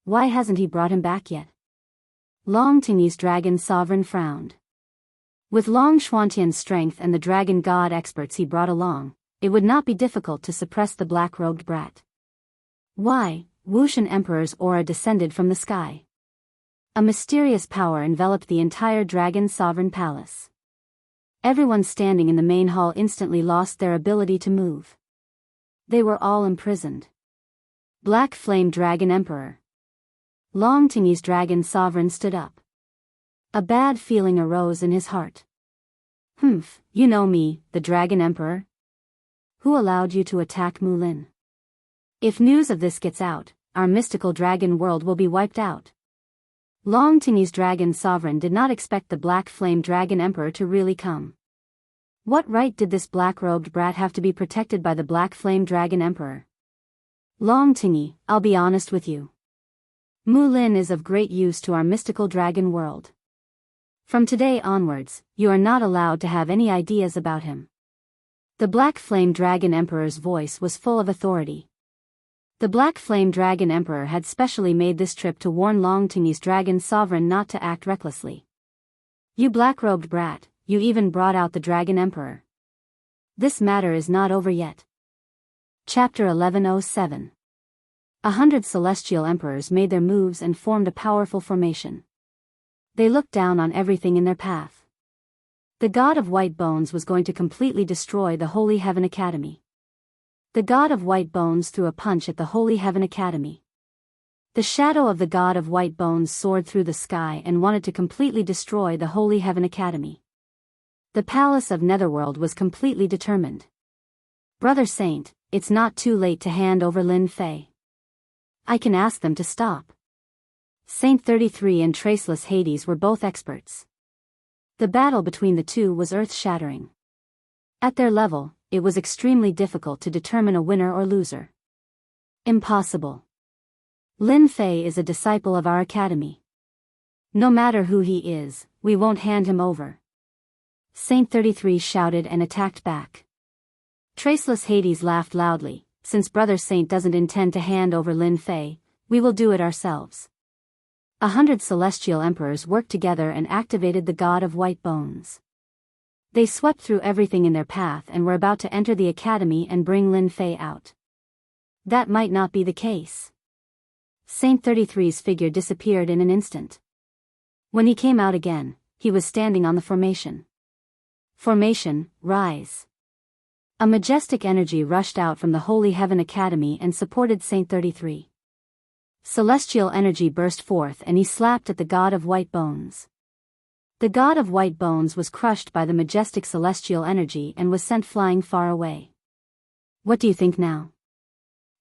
Why hasn't he brought him back yet? Long Tingyi's dragon sovereign frowned. With Long Xuantian's strength and the dragon god experts he brought along, it would not be difficult to suppress the black-robed brat. Why, Wushan Emperor's aura descended from the sky. A mysterious power enveloped the entire dragon sovereign palace. Everyone standing in the main hall instantly lost their ability to move. They were all imprisoned. Black Flame Dragon Emperor. Long Tingyi's dragon sovereign stood up. A bad feeling arose in his heart. Humph, you know me, the Dragon Emperor? Who allowed you to attack Mulin? If news of this gets out, our mystical dragon world will be wiped out. Long Tingyi's dragon sovereign did not expect the Black Flame Dragon Emperor to really come. What right did this black-robed brat have to be protected by the Black Flame Dragon Emperor? Long Tingyi, I'll be honest with you. Mulin is of great use to our mystical dragon world. From today onwards, you are not allowed to have any ideas about him. The Black Flame Dragon Emperor's voice was full of authority. The Black Flame Dragon Emperor had specially made this trip to warn Long Tingyi's dragon sovereign not to act recklessly. You black-robed brat, you even brought out the Dragon Emperor. This matter is not over yet. Chapter 1107. 100 celestial emperors made their moves and formed a powerful formation. They looked down on everything in their path. The god of White Bones was going to completely destroy the Holy Heaven Academy. The god of White Bones threw a punch at the Holy Heaven Academy. The shadow of the god of White Bones soared through the sky and wanted to completely destroy the Holy Heaven Academy. The palace of Netherworld was completely determined. Brother Saint, it's not too late to hand over Lin Fei. I can ask them to stop. Saint 33 and Traceless Hades were both experts. The battle between the two was earth-shattering. At their level, it was extremely difficult to determine a winner or loser. Impossible. Lin Fei is a disciple of our academy. No matter who he is, we won't hand him over. Saint 33 shouted and attacked back. Traceless Hades laughed loudly. Since Brother Saint doesn't intend to hand over Lin Fei, we will do it ourselves. 100 celestial emperors worked together and activated the god of White Bones. They swept through everything in their path and were about to enter the academy and bring Lin Fei out. That might not be the case. Saint 33's figure disappeared in an instant. When he came out again, he was standing on the formation. Formation, rise. A majestic energy rushed out from the Holy Heaven Academy and supported Saint 33. Celestial energy burst forth and he slapped at the god of White Bones. The god of white bones was crushed by the majestic celestial energy and was sent flying far away. What do you think now?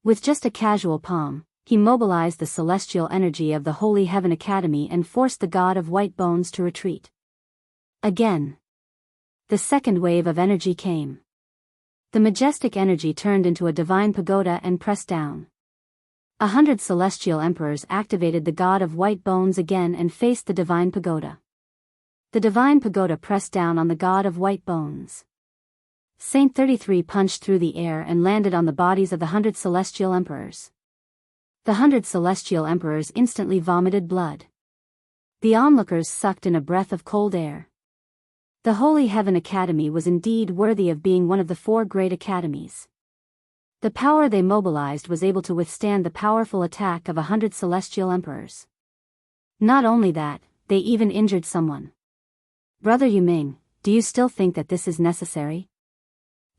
With just a casual palm, he mobilized the celestial energy of the Holy Heaven Academy and forced the god of white bones to retreat. Again. The second wave of energy came. The majestic energy turned into a divine pagoda and pressed down. 100 celestial emperors activated the god of white bones again and faced the divine pagoda. The divine pagoda pressed down on the god of white bones. Saint 33 punched through the air and landed on the bodies of the 100 celestial emperors. The 100 celestial emperors instantly vomited blood. The onlookers sucked in a breath of cold air. The Holy Heaven Academy was indeed worthy of being one of the 4 great academies. The power they mobilized was able to withstand the powerful attack of 100 celestial emperors. Not only that, they even injured someone. Brother Yuming, do you still think that this is necessary?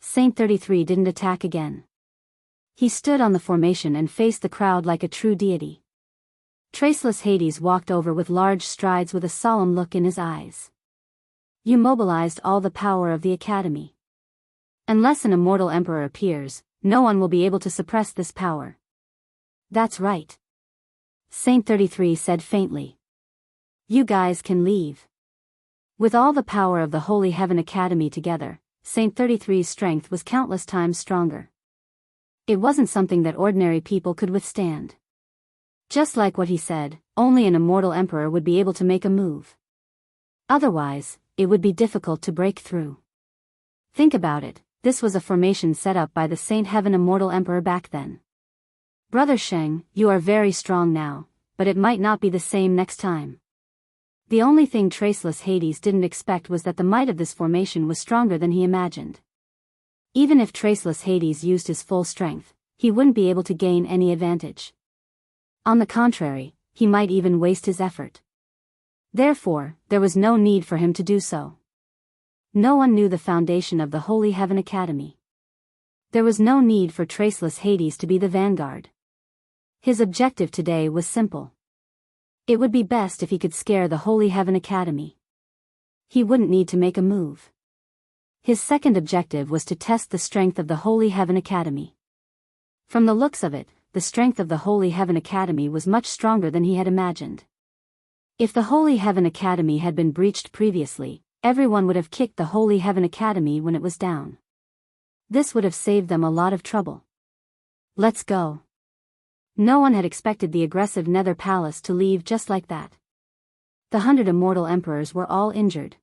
Saint 33 didn't attack again. He stood on the formation and faced the crowd like a true deity. Traceless Hades walked over with large strides with a solemn look in his eyes. You mobilized all the power of the Academy. Unless an immortal emperor appears, no one will be able to suppress this power. That's right. Saint 33 said faintly. You guys can leave. With all the power of the Holy Heaven Academy together, Saint 33's strength was countless times stronger. It wasn't something that ordinary people could withstand. Just like what he said, only an immortal emperor would be able to make a move. Otherwise, it would be difficult to break through. Think about it, this was a formation set up by the Saint Heaven Immortal Emperor back then. Brother Sheng, you are very strong now, but it might not be the same next time. The only thing Traceless Hades didn't expect was that the might of this formation was stronger than he imagined. Even if Traceless Hades used his full strength, he wouldn't be able to gain any advantage. On the contrary, he might even waste his effort. Therefore, there was no need for him to do so. No one knew the foundation of the Holy Heaven Academy. There was no need for Traceless Hades to be the vanguard. His objective today was simple. It would be best if he could scare the Holy Heaven Academy. He wouldn't need to make a move. His second objective was to test the strength of the Holy Heaven Academy. From the looks of it, the strength of the Holy Heaven Academy was much stronger than he had imagined. If the Holy Heaven Academy had been breached previously, everyone would have kicked the Holy Heaven Academy when it was down. This would have saved them a lot of trouble. Let's go. No one had expected the aggressive Nether Palace to leave just like that. The 100 immortal emperors were all injured.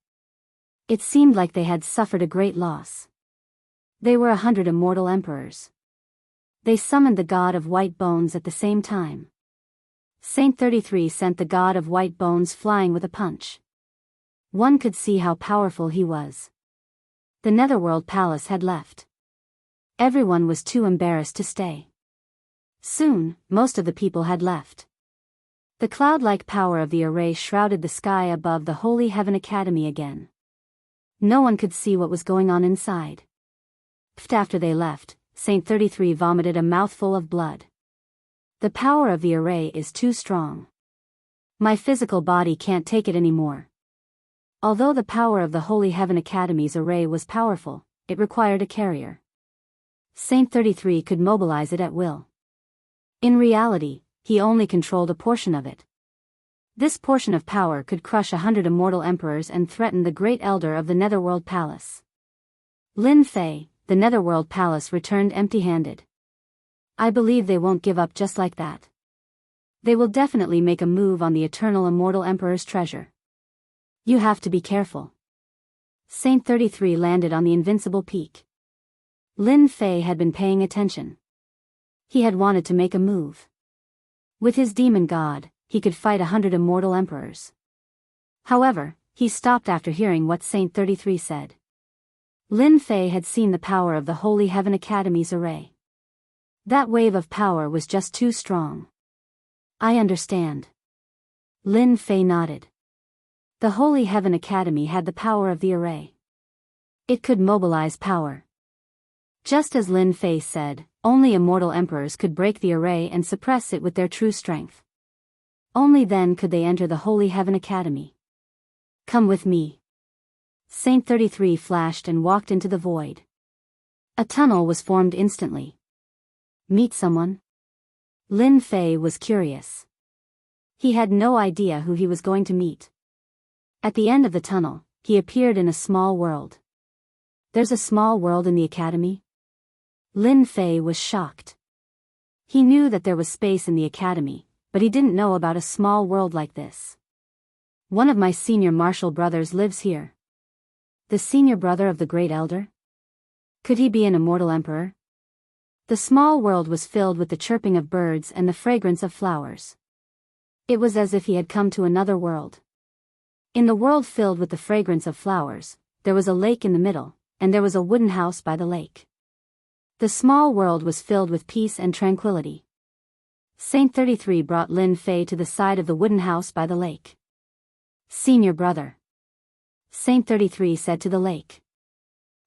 It seemed like they had suffered a great loss. They were 100 immortal emperors. They summoned the god of white bones at the same time. Saint 33 sent the god of white bones flying with a punch. One could see how powerful he was. The Netherworld Palace had left. Everyone was too embarrassed to stay. Soon, most of the people had left. The cloud-like power of the array shrouded the sky above the Holy Heaven Academy again. No one could see what was going on inside. After they left, Saint 33 vomited a mouthful of blood. The power of the array is too strong. My physical body can't take it anymore. Although the power of the Holy Heaven Academy's array was powerful, it required a carrier. Saint 33 could mobilize it at will. In reality, he only controlled a portion of it. This portion of power could crush 100 immortal emperors and threaten the great elder of the Netherworld Palace. Lin Fei, the Netherworld Palace returned empty-handed. I believe they won't give up just like that. They will definitely make a move on the eternal immortal emperor's treasure. You have to be careful. Saint 33 landed on the invincible peak. Lin Fei had been paying attention. He had wanted to make a move. With his demon god, he could fight 100 immortal emperors. However, he stopped after hearing what Saint 33 said. Lin Fei had seen the power of the Holy Heaven Academy's array. That wave of power was just too strong. I understand. Lin Fei nodded. The Holy Heaven Academy had the power of the array. It could mobilize power. Just as Lin Fei said, only immortal emperors could break the array and suppress it with their true strength. Only then could they enter the Holy Heaven Academy. Come with me. Saint 33 flashed and walked into the void. A tunnel was formed instantly. Meet someone? Lin Fei was curious. He had no idea who he was going to meet. At the end of the tunnel, he appeared in a small world. There's a small world in the academy? Lin Fei was shocked. He knew that there was space in the academy, but he didn't know about a small world like this. One of my senior martial brothers lives here. The senior brother of the great elder? Could he be an immortal emperor? The small world was filled with the chirping of birds and the fragrance of flowers. It was as if he had come to another world. In the world filled with the fragrance of flowers, there was a lake in the middle, and there was a wooden house by the lake. The small world was filled with peace and tranquility. Saint 33 brought Lin Fei to the side of the wooden house by the lake. Senior brother. Saint 33 said to the lake.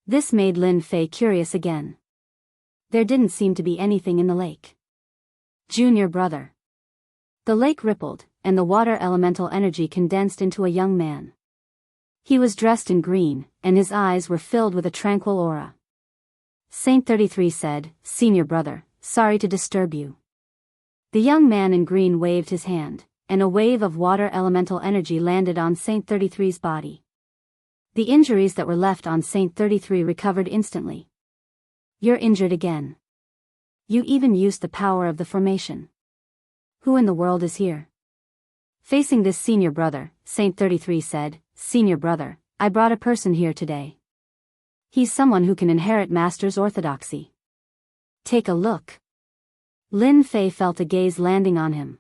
This made Lin Fei curious again. There didn't seem to be anything in the lake. Junior brother. The lake rippled, and the water elemental energy condensed into a young man. He was dressed in green, and his eyes were filled with a tranquil aura. Saint 33 said, Senior brother, sorry to disturb you. The young man in green waved his hand, and a wave of water elemental energy landed on Saint 33's body. The injuries that were left on Saint 33 recovered instantly. You're injured again. You even used the power of the formation. Who in the world is here? Facing this senior brother, Saint 33 said, Senior brother, I brought a person here today. He's someone who can inherit Master's orthodoxy. Take a look. Lin Fei felt a gaze landing on him.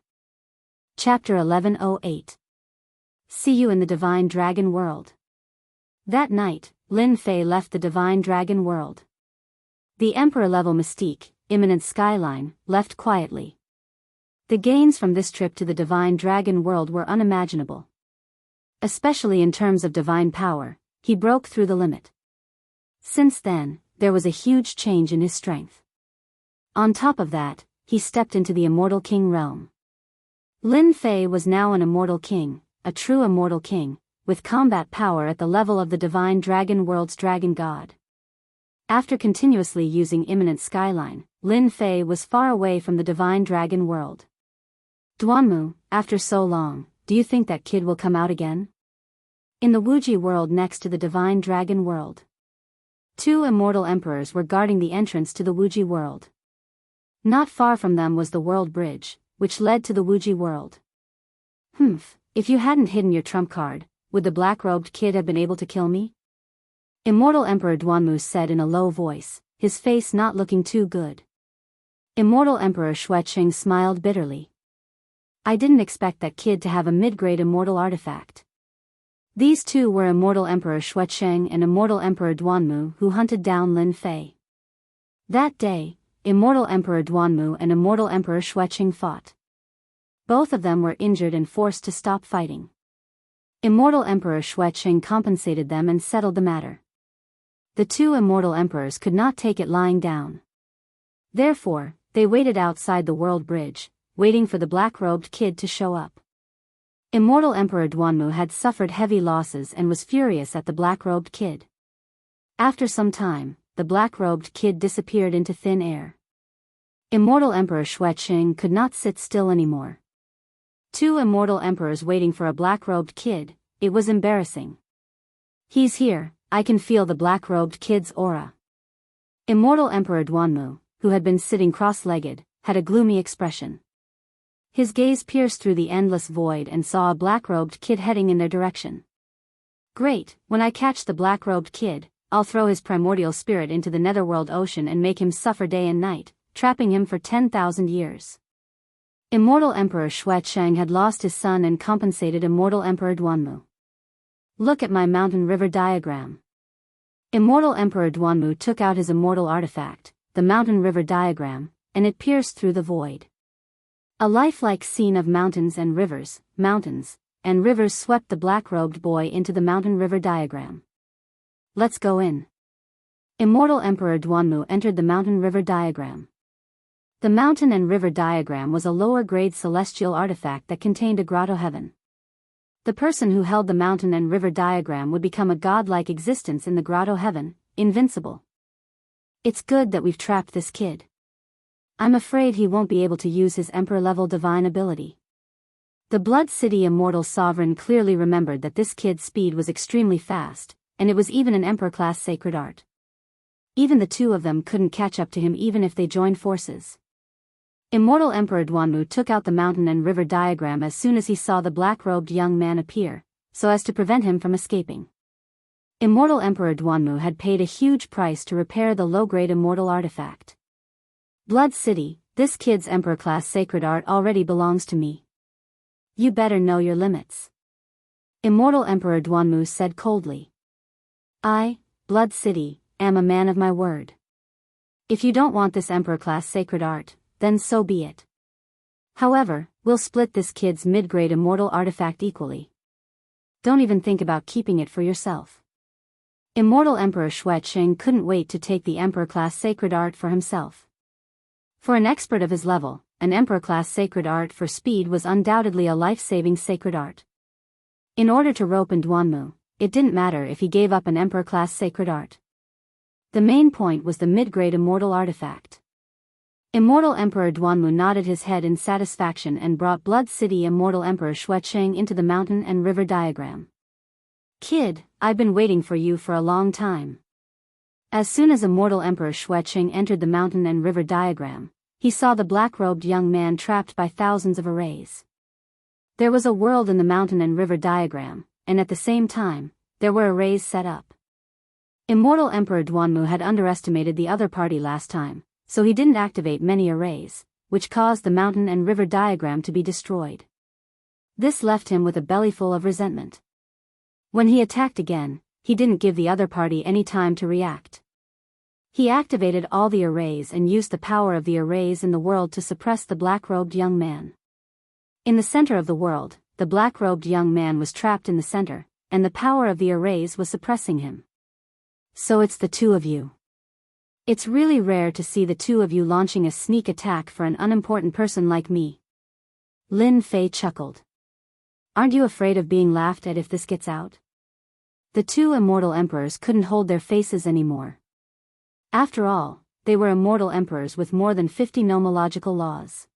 Chapter 1108. See you in the Divine Dragon World. That night, Lin Fei left the Divine Dragon World. The Emperor-level mystique, imminent skyline, left quietly. The gains from this trip to the Divine Dragon World were unimaginable. Especially in terms of divine power, he broke through the limit. Since then, there was a huge change in his strength. On top of that, he stepped into the Immortal King realm. Lin Fei was now an Immortal King, a true Immortal King, with combat power at the level of the Divine Dragon World's Dragon God. After continuously using imminent skyline, Lin Fei was far away from the Divine Dragon World. Duanmu, after so long, do you think that kid will come out again? In the Wuji world next to the Divine Dragon World. Two immortal emperors were guarding the entrance to the Wuji world. Not far from them was the World Bridge, which led to the Wuji world. If you hadn't hidden your trump card, would the black-robed kid have been able to kill me? Immortal Emperor Duanmu said in a low voice, his face not looking too good. Immortal Emperor Xueqing smiled bitterly. I didn't expect that kid to have a mid-grade immortal artifact. These two were Immortal Emperor Xueqing and Immortal Emperor Duanmu who hunted down Lin Fei. That day, Immortal Emperor Duanmu and Immortal Emperor Xueqing fought. Both of them were injured and forced to stop fighting. Immortal Emperor Xueqing compensated them and settled the matter. The two immortal emperors could not take it lying down. Therefore, they waited outside the World Bridge, waiting for the black-robed kid to show up. Immortal Emperor Duanmu had suffered heavy losses and was furious at the black-robed kid. After some time, the black-robed kid disappeared into thin air. Immortal Emperor Xueqing could not sit still anymore. Two immortal emperors waiting for a black-robed kid, it was embarrassing. He's here, I can feel the black-robed kid's aura. Immortal Emperor Duanmu, who had been sitting cross-legged, had a gloomy expression. His gaze pierced through the endless void and saw a black-robed kid heading in their direction. Great, when I catch the black-robed kid, I'll throw his primordial spirit into the netherworld ocean and make him suffer day and night, trapping him for 10,000 years. Immortal Emperor Xueqing had lost his son and compensated Immortal Emperor Duanmu. Look at my mountain river diagram. Immortal Emperor Duanmu took out his immortal artifact, the mountain river diagram, and it pierced through the void. A lifelike scene of mountains and rivers swept the black-robed boy into the mountain river diagram. Let's go in. Immortal Emperor Duanmu entered the mountain river diagram. The mountain and river diagram was a lower-grade celestial artifact that contained a grotto heaven. The person who held the mountain and river diagram would become a godlike existence in the grotto heaven, invincible. It's good that we've trapped this kid. I'm afraid he won't be able to use his emperor-level divine ability. The Blood City Immortal Sovereign clearly remembered that this kid's speed was extremely fast, and it was even an emperor-class sacred art. Even the two of them couldn't catch up to him even if they joined forces. Immortal Emperor Duanmu took out the mountain and river diagram as soon as he saw the black-robed young man appear, so as to prevent him from escaping. Immortal Emperor Duanmu had paid a huge price to repair the low-grade immortal artifact. Blood City, this kid's emperor-class sacred art already belongs to me. You better know your limits. Immortal Emperor Duanmu said coldly. I, Blood City, am a man of my word. If you don't want this emperor-class sacred art, then so be it. However, we'll split this kid's mid-grade immortal artifact equally. Don't even think about keeping it for yourself. Immortal Emperor Xueqing couldn't wait to take the emperor-class sacred art for himself. For an expert of his level, an emperor-class sacred art for speed was undoubtedly a life-saving sacred art. In order to rope in Duanmu, it didn't matter if he gave up an emperor-class sacred art. The main point was the mid-grade immortal artifact. Immortal Emperor Duanmu nodded his head in satisfaction and brought Blood City Immortal Emperor Xueqing into the mountain and river diagram. Kid, I've been waiting for you for a long time. As soon as Immortal Emperor Xueqing entered the mountain and river diagram, he saw the black-robed young man trapped by thousands of arrays. There was a world in the mountain and river diagram, and at the same time, there were arrays set up. Immortal Emperor Duanmu had underestimated the other party last time, so he didn't activate many arrays, which caused the mountain and river diagram to be destroyed. This left him with a bellyful of resentment. When he attacked again, he didn't give the other party any time to react. He activated all the arrays and used the power of the arrays in the world to suppress the black-robed young man. In the center of the world, the black-robed young man was trapped in the center, and the power of the arrays was suppressing him. So it's the two of you. It's really rare to see the two of you launching a sneak attack for an unimportant person like me. Lin Fei chuckled. Aren't you afraid of being laughed at if this gets out? The two immortal emperors couldn't hold their faces anymore. After all, they were immortal emperors with more than 50 nomological laws.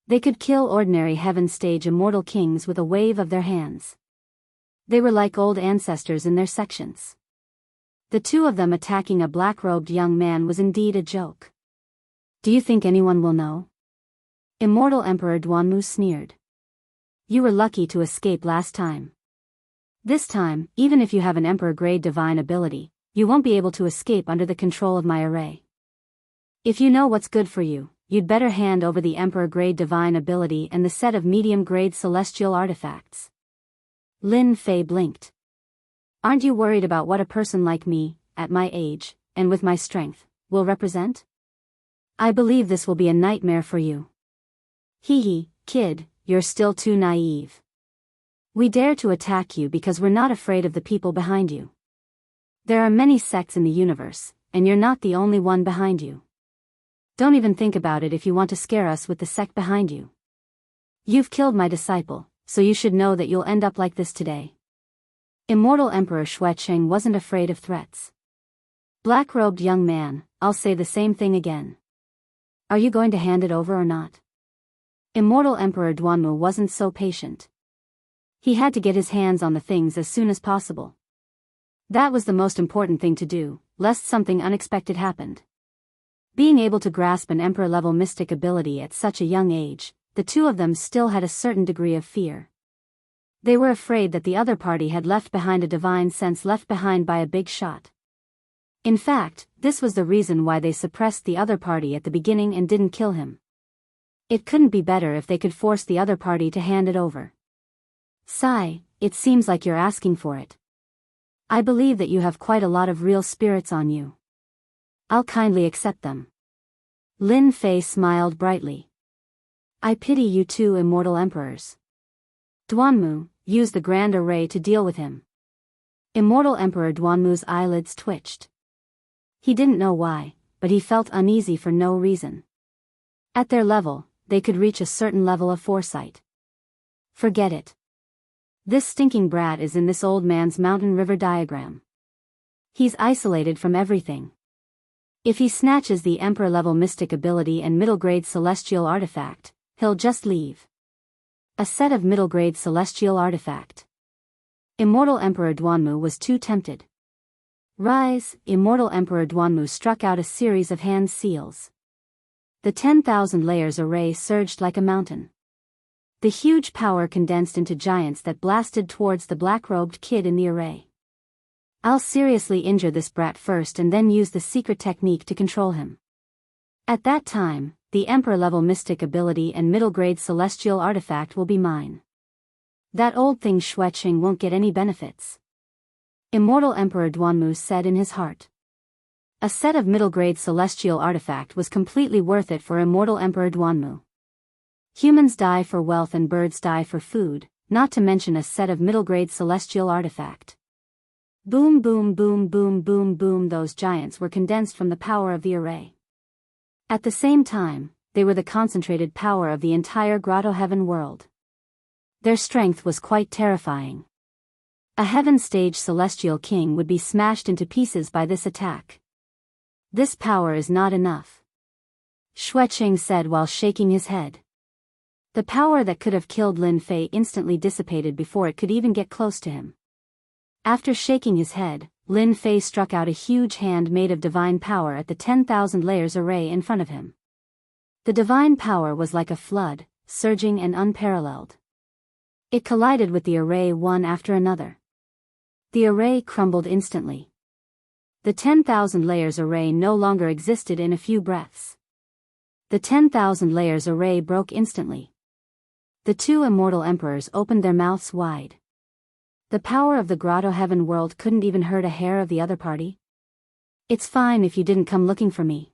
They could kill ordinary heaven-stage immortal kings with a wave of their hands. They were like old ancestors in their sections. The two of them attacking a black-robed young man was indeed a joke. Do you think anyone will know? Immortal Emperor Duanmu sneered. You were lucky to escape last time. This time, even if you have an emperor-grade divine ability, you won't be able to escape under the control of my array. If you know what's good for you, you'd better hand over the emperor-grade divine ability and the set of medium-grade celestial artifacts. Lin Fei blinked. Aren't you worried about what a person like me, at my age, and with my strength, will represent? I believe this will be a nightmare for you. Hee hee, kid, you're still too naive. We dare to attack you because we're not afraid of the people behind you. There are many sects in the universe, and you're not the only one behind you. Don't even think about it if you want to scare us with the sect behind you. You've killed my disciple, so you should know that you'll end up like this today. Immortal Emperor Xueqing wasn't afraid of threats. Black-robed young man, I'll say the same thing again. Are you going to hand it over or not? Immortal Emperor Duanmu wasn't so patient. He had to get his hands on the things as soon as possible. That was the most important thing to do, lest something unexpected happened. Being able to grasp an emperor-level mystic ability at such a young age, the two of them still had a certain degree of fear. They were afraid that the other party had left behind a divine sense left behind by a big shot. In fact, this was the reason why they suppressed the other party at the beginning and didn't kill him. It couldn't be better if they could force the other party to hand it over. Sigh, it seems like you're asking for it. I believe that you have quite a lot of real spirits on you. I'll kindly accept them. Lin Fei smiled brightly. I pity you two immortal emperors. Duanmu, use the grand array to deal with him. Immortal Emperor Duanmu's eyelids twitched. He didn't know why, but he felt uneasy for no reason. At their level, they could reach a certain level of foresight. Forget it. This stinking brat is in this old man's mountain river diagram. He's isolated from everything. If he snatches the emperor-level mystic ability and middle-grade celestial artifact, he'll just leave. A set of middle-grade celestial artifact. Immortal Emperor Duanmu was too tempted. Rise, Immortal Emperor Duanmu struck out a series of hand seals. The 10,000 layers array surged like a mountain. The huge power condensed into giants that blasted towards the black-robed kid in the array. I'll seriously injure this brat first and then use the secret technique to control him. At that time, the Emperor-level mystic ability and middle-grade celestial artifact will be mine. That old thing Xueqing won't get any benefits. Immortal Emperor Duanmu said in his heart. A set of middle-grade celestial artifact was completely worth it for Immortal Emperor Duanmu. Humans die for wealth and birds die for food, not to mention a set of middle-grade celestial artifact. Boom boom boom boom boom boom, those giants were condensed from the power of the array. At the same time, they were the concentrated power of the entire Grotto Heaven world. Their strength was quite terrifying. A heaven-stage celestial king would be smashed into pieces by this attack. This power is not enough, Xueqing said while shaking his head. The power that could have killed Lin Fei instantly dissipated before it could even get close to him. After shaking his head, Lin Fei struck out a huge hand made of divine power at the 10,000 layers array in front of him. The divine power was like a flood, surging and unparalleled. It collided with the array one after another. The array crumbled instantly. The 10,000 layers array no longer existed in a few breaths. The 10,000 layers array broke instantly. The two immortal emperors opened their mouths wide. The power of the Grotto Heaven world couldn't even hurt a hair of the other party. It's fine if you didn't come looking for me.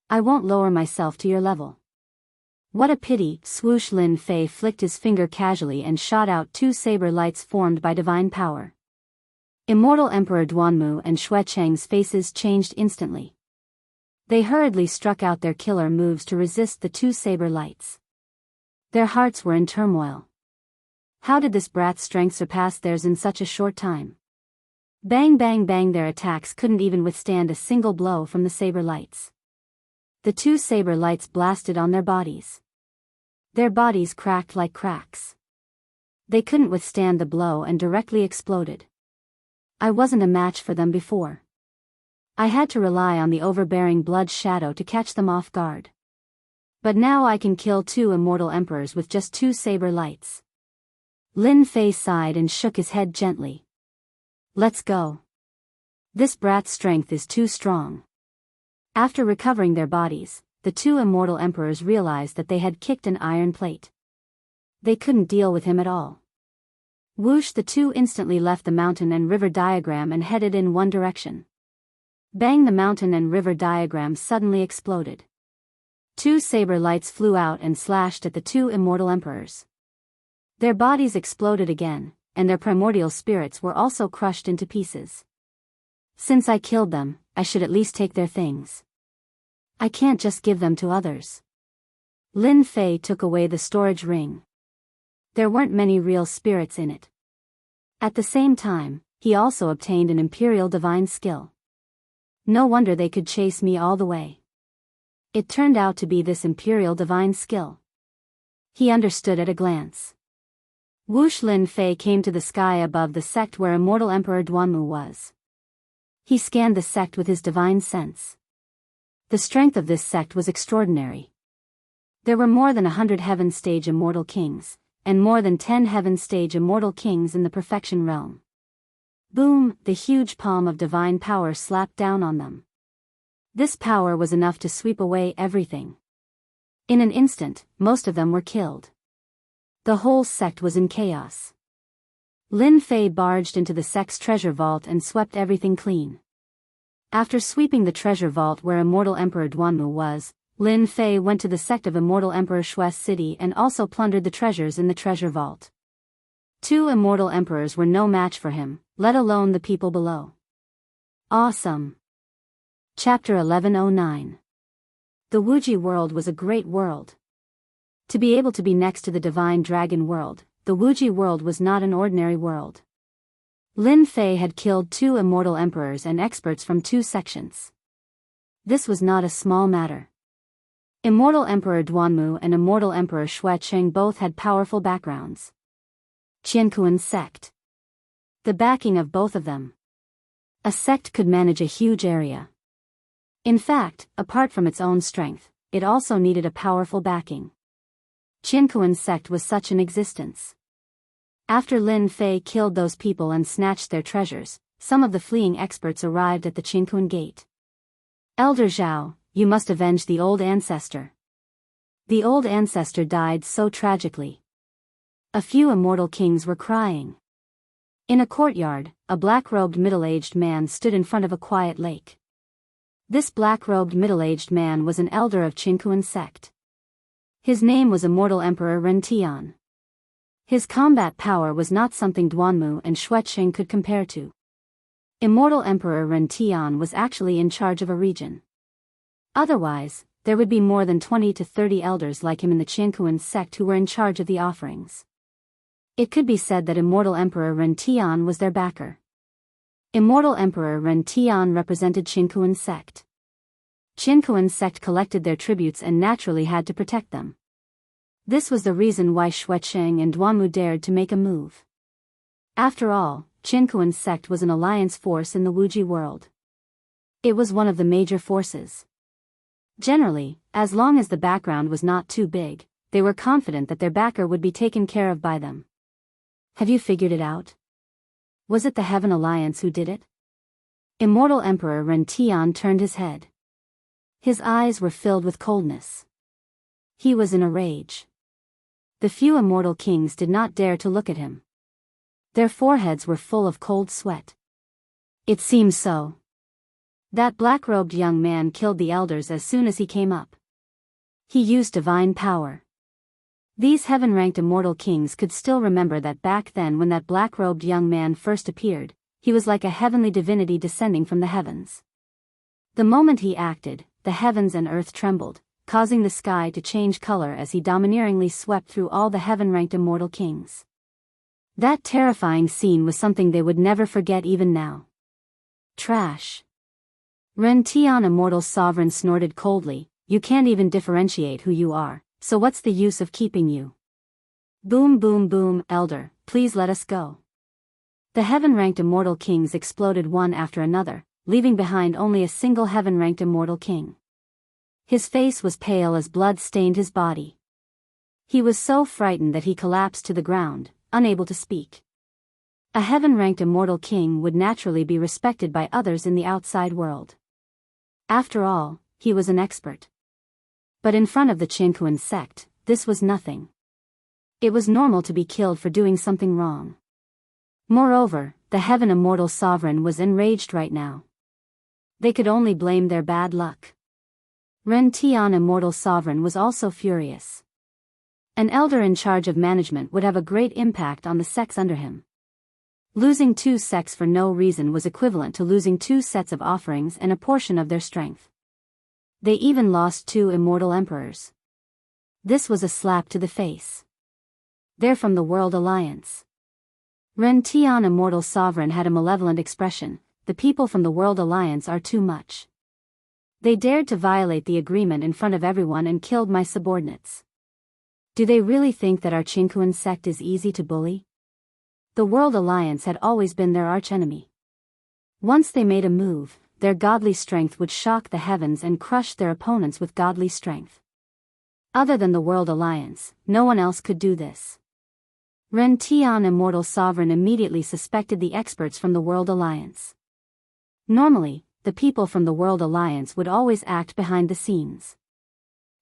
I won't lower myself to your level. What a pity, swoosh. Lin Fei flicked his finger casually and shot out two saber lights formed by divine power. Immortal Emperor Duanmu and Xueqing's faces changed instantly. They hurriedly struck out their killer moves to resist the two saber lights. Their hearts were in turmoil. How did this brat's strength surpass theirs in such a short time? Bang bang bang, their attacks couldn't even withstand a single blow from the saber lights. The two saber lights blasted on their bodies. Their bodies cracked like cracks. They couldn't withstand the blow and directly exploded. I wasn't a match for them before. I had to rely on the overbearing blood shadow to catch them off guard. But now I can kill two immortal emperors with just two saber lights. Lin Fei sighed and shook his head gently. Let's go. This brat's strength is too strong. After recovering their bodies, the two immortal emperors realized that they had kicked an iron plate. They couldn't deal with him at all. Whoosh, the two instantly left the mountain and river diagram and headed in one direction. Bang, the mountain and river diagram suddenly exploded. Two saber lights flew out and slashed at the two immortal emperors. Their bodies exploded again, and their primordial spirits were also crushed into pieces. Since I killed them, I should at least take their things. I can't just give them to others. Lin Fei took away the storage ring. There weren't many real spirits in it. At the same time, he also obtained an imperial divine skill. No wonder they could chase me all the way. It turned out to be this imperial divine skill. He understood at a glance. Whoosh, Lin Fei came to the sky above the sect where Immortal Emperor Duanmu was. He scanned the sect with his divine sense. The strength of this sect was extraordinary. There were more than 100 heaven-stage immortal kings, and more than 10 heaven-stage immortal kings in the perfection realm. Boom, the huge palm of divine power slapped down on them. This power was enough to sweep away everything. In an instant, most of them were killed. The whole sect was in chaos. Lin Fei barged into the sect's treasure vault and swept everything clean. After sweeping the treasure vault where Immortal Emperor Duanmu was, Lin Fei went to the sect of Immortal Emperor Shue's city and also plundered the treasures in the treasure vault. Two immortal emperors were no match for him, let alone the people below. Awesome. Chapter 1109. The Wuji world was a great world. To be able to be next to the divine dragon world, the Wuji world was not an ordinary world. Lin Fei had killed 2 immortal emperors and experts from 2 sections. This was not a small matter. Immortal Emperor Duanmu and Immortal Emperor Xuecheng both had powerful backgrounds. Qiankuan sect. The backing of both of them. A sect could manage a huge area. In fact, apart from its own strength, it also needed a powerful backing. Qiankuan sect was such an existence. After Lin Fei killed those people and snatched their treasures, some of the fleeing experts arrived at the Qiankuan gate. Elder Zhao, you must avenge the old ancestor. The old ancestor died so tragically. A few immortal kings were crying. In a courtyard, a black-robed middle-aged man stood in front of a quiet lake. This black-robed middle-aged man was an elder of Qinkuan sect. His name was Immortal Emperor Ren Tian. His combat power was not something Duanmu and Xuecheng could compare to. Immortal Emperor Ren Tian was actually in charge of a region. Otherwise, there would be more than 20 to 30 elders like him in the Qiankuan sect who were in charge of the offerings. It could be said that Immortal Emperor Ren Tian was their backer. Immortal Emperor Ren Tian represented Qinkuan sect. Qinkuan sect collected their tributes and naturally had to protect them. This was the reason why Xuecheng and Duanmu dared to make a move. After all, Qinkuan sect was an alliance force in the Wuji world. It was one of the major forces. Generally, as long as the background was not too big, they were confident that their backer would be taken care of by them. Have you figured it out? Was it the Heaven Alliance who did it? Immortal Emperor Ren Tian turned his head. His eyes were filled with coldness. He was in a rage. The few immortal kings did not dare to look at him. Their foreheads were full of cold sweat. It seems so. That black-robed young man killed the elders as soon as he came up. He used divine power. These heaven-ranked immortal kings could still remember that back then when that black-robed young man first appeared, he was like a heavenly divinity descending from the heavens. The moment he acted, the heavens and earth trembled, causing the sky to change color as he domineeringly swept through all the heaven-ranked immortal kings. That terrifying scene was something they would never forget even now. Trash. Ren Tian Immortal Sovereign snorted coldly, you can't even differentiate who you are, so what's the use of keeping you? Boom boom boom, Elder, please let us go. The heaven-ranked immortal kings exploded one after another, leaving behind only a single heaven-ranked immortal king. His face was pale as blood stained his body. He was so frightened that he collapsed to the ground, unable to speak. A heaven-ranked immortal king would naturally be respected by others in the outside world. After all, he was an expert. But in front of the Qinkuan sect, this was nothing. It was normal to be killed for doing something wrong. Moreover, the Heaven Immortal Sovereign was enraged right now. They could only blame their bad luck. Ren Tian Immortal Sovereign was also furious. An elder in charge of management would have a great impact on the sects under him. Losing 2 sects for no reason was equivalent to losing 2 sets of offerings and a portion of their strength. They even lost 2 immortal emperors. This was a slap to the face. They're from the World Alliance. Ren Tian Immortal Sovereign had a malevolent expression, the people from the World Alliance are too much. They dared to violate the agreement in front of everyone and killed my subordinates. Do they really think that our Qinkuan sect is easy to bully? The World Alliance had always been their archenemy. Once they made a move, their godly strength would shock the heavens and crush their opponents with godly strength. Other than the World Alliance, no one else could do this. Ren Tian Immortal Sovereign immediately suspected the experts from the World Alliance. Normally, the people from the World Alliance would always act behind the scenes.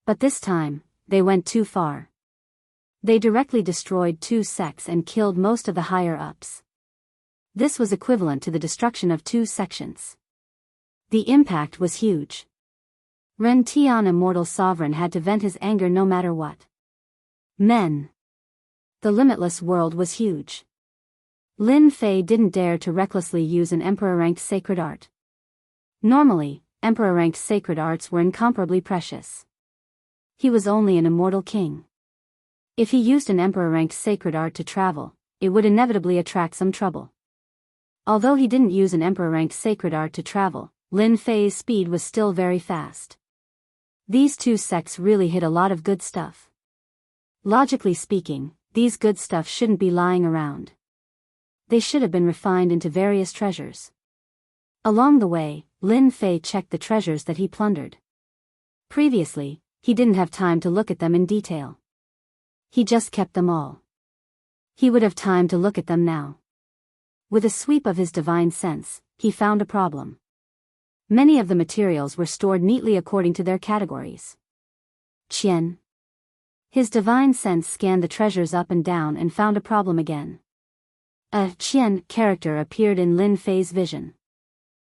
But this time, they went too far. They directly destroyed 2 sects and killed most of the higher-ups. This was equivalent to the destruction of 2 sections. The impact was huge. Ren Tian Immortal Sovereign had to vent his anger no matter what. Men. The limitless world was huge. Lin Fei didn't dare to recklessly use an emperor-ranked sacred art. Normally, emperor-ranked sacred arts were incomparably precious. He was only an immortal king. If he used an emperor-ranked sacred art to travel, it would inevitably attract some trouble. Although he didn't use an emperor-ranked sacred art to travel, Lin Fei's speed was still very fast. These two sects really hid a lot of good stuff. Logically speaking, these good stuff shouldn't be lying around. They should have been refined into various treasures. Along the way, Lin Fei checked the treasures that he plundered. Previously, he didn't have time to look at them in detail. He just kept them all. He would have time to look at them now. With a sweep of his divine sense, he found a problem. Many of the materials were stored neatly according to their categories. Qian. His divine sense scanned the treasures up and down and found a problem again. A Qian character appeared in Lin Fei's vision.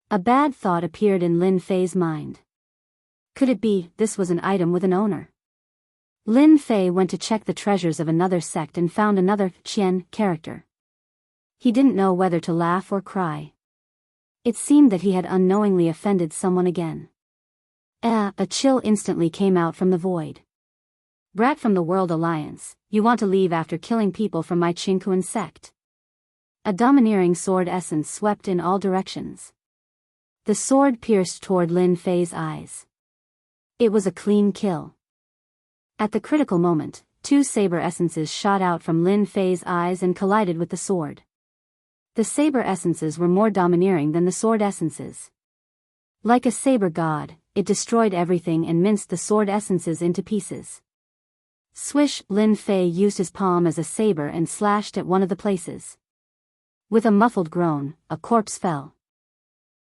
A bad thought appeared in Lin Fei's mind. Could it be this was an item with an owner? Lin Fei went to check the treasures of another sect and found another Qian character. He didn't know whether to laugh or cry. It seemed that he had unknowingly offended someone again. A chill instantly came out from the void. Brat from the World Alliance, you want to leave after killing people from my Qingkuan sect? A domineering sword essence swept in all directions. The sword pierced toward Lin Fei's eyes. It was a clean kill. At the critical moment, two saber essences shot out from Lin Fei's eyes and collided with the sword. The saber essences were more domineering than the sword essences. Like a saber god, it destroyed everything and minced the sword essences into pieces. Swish! Lin Fei used his palm as a saber and slashed at one of the places. With a muffled groan, a corpse fell.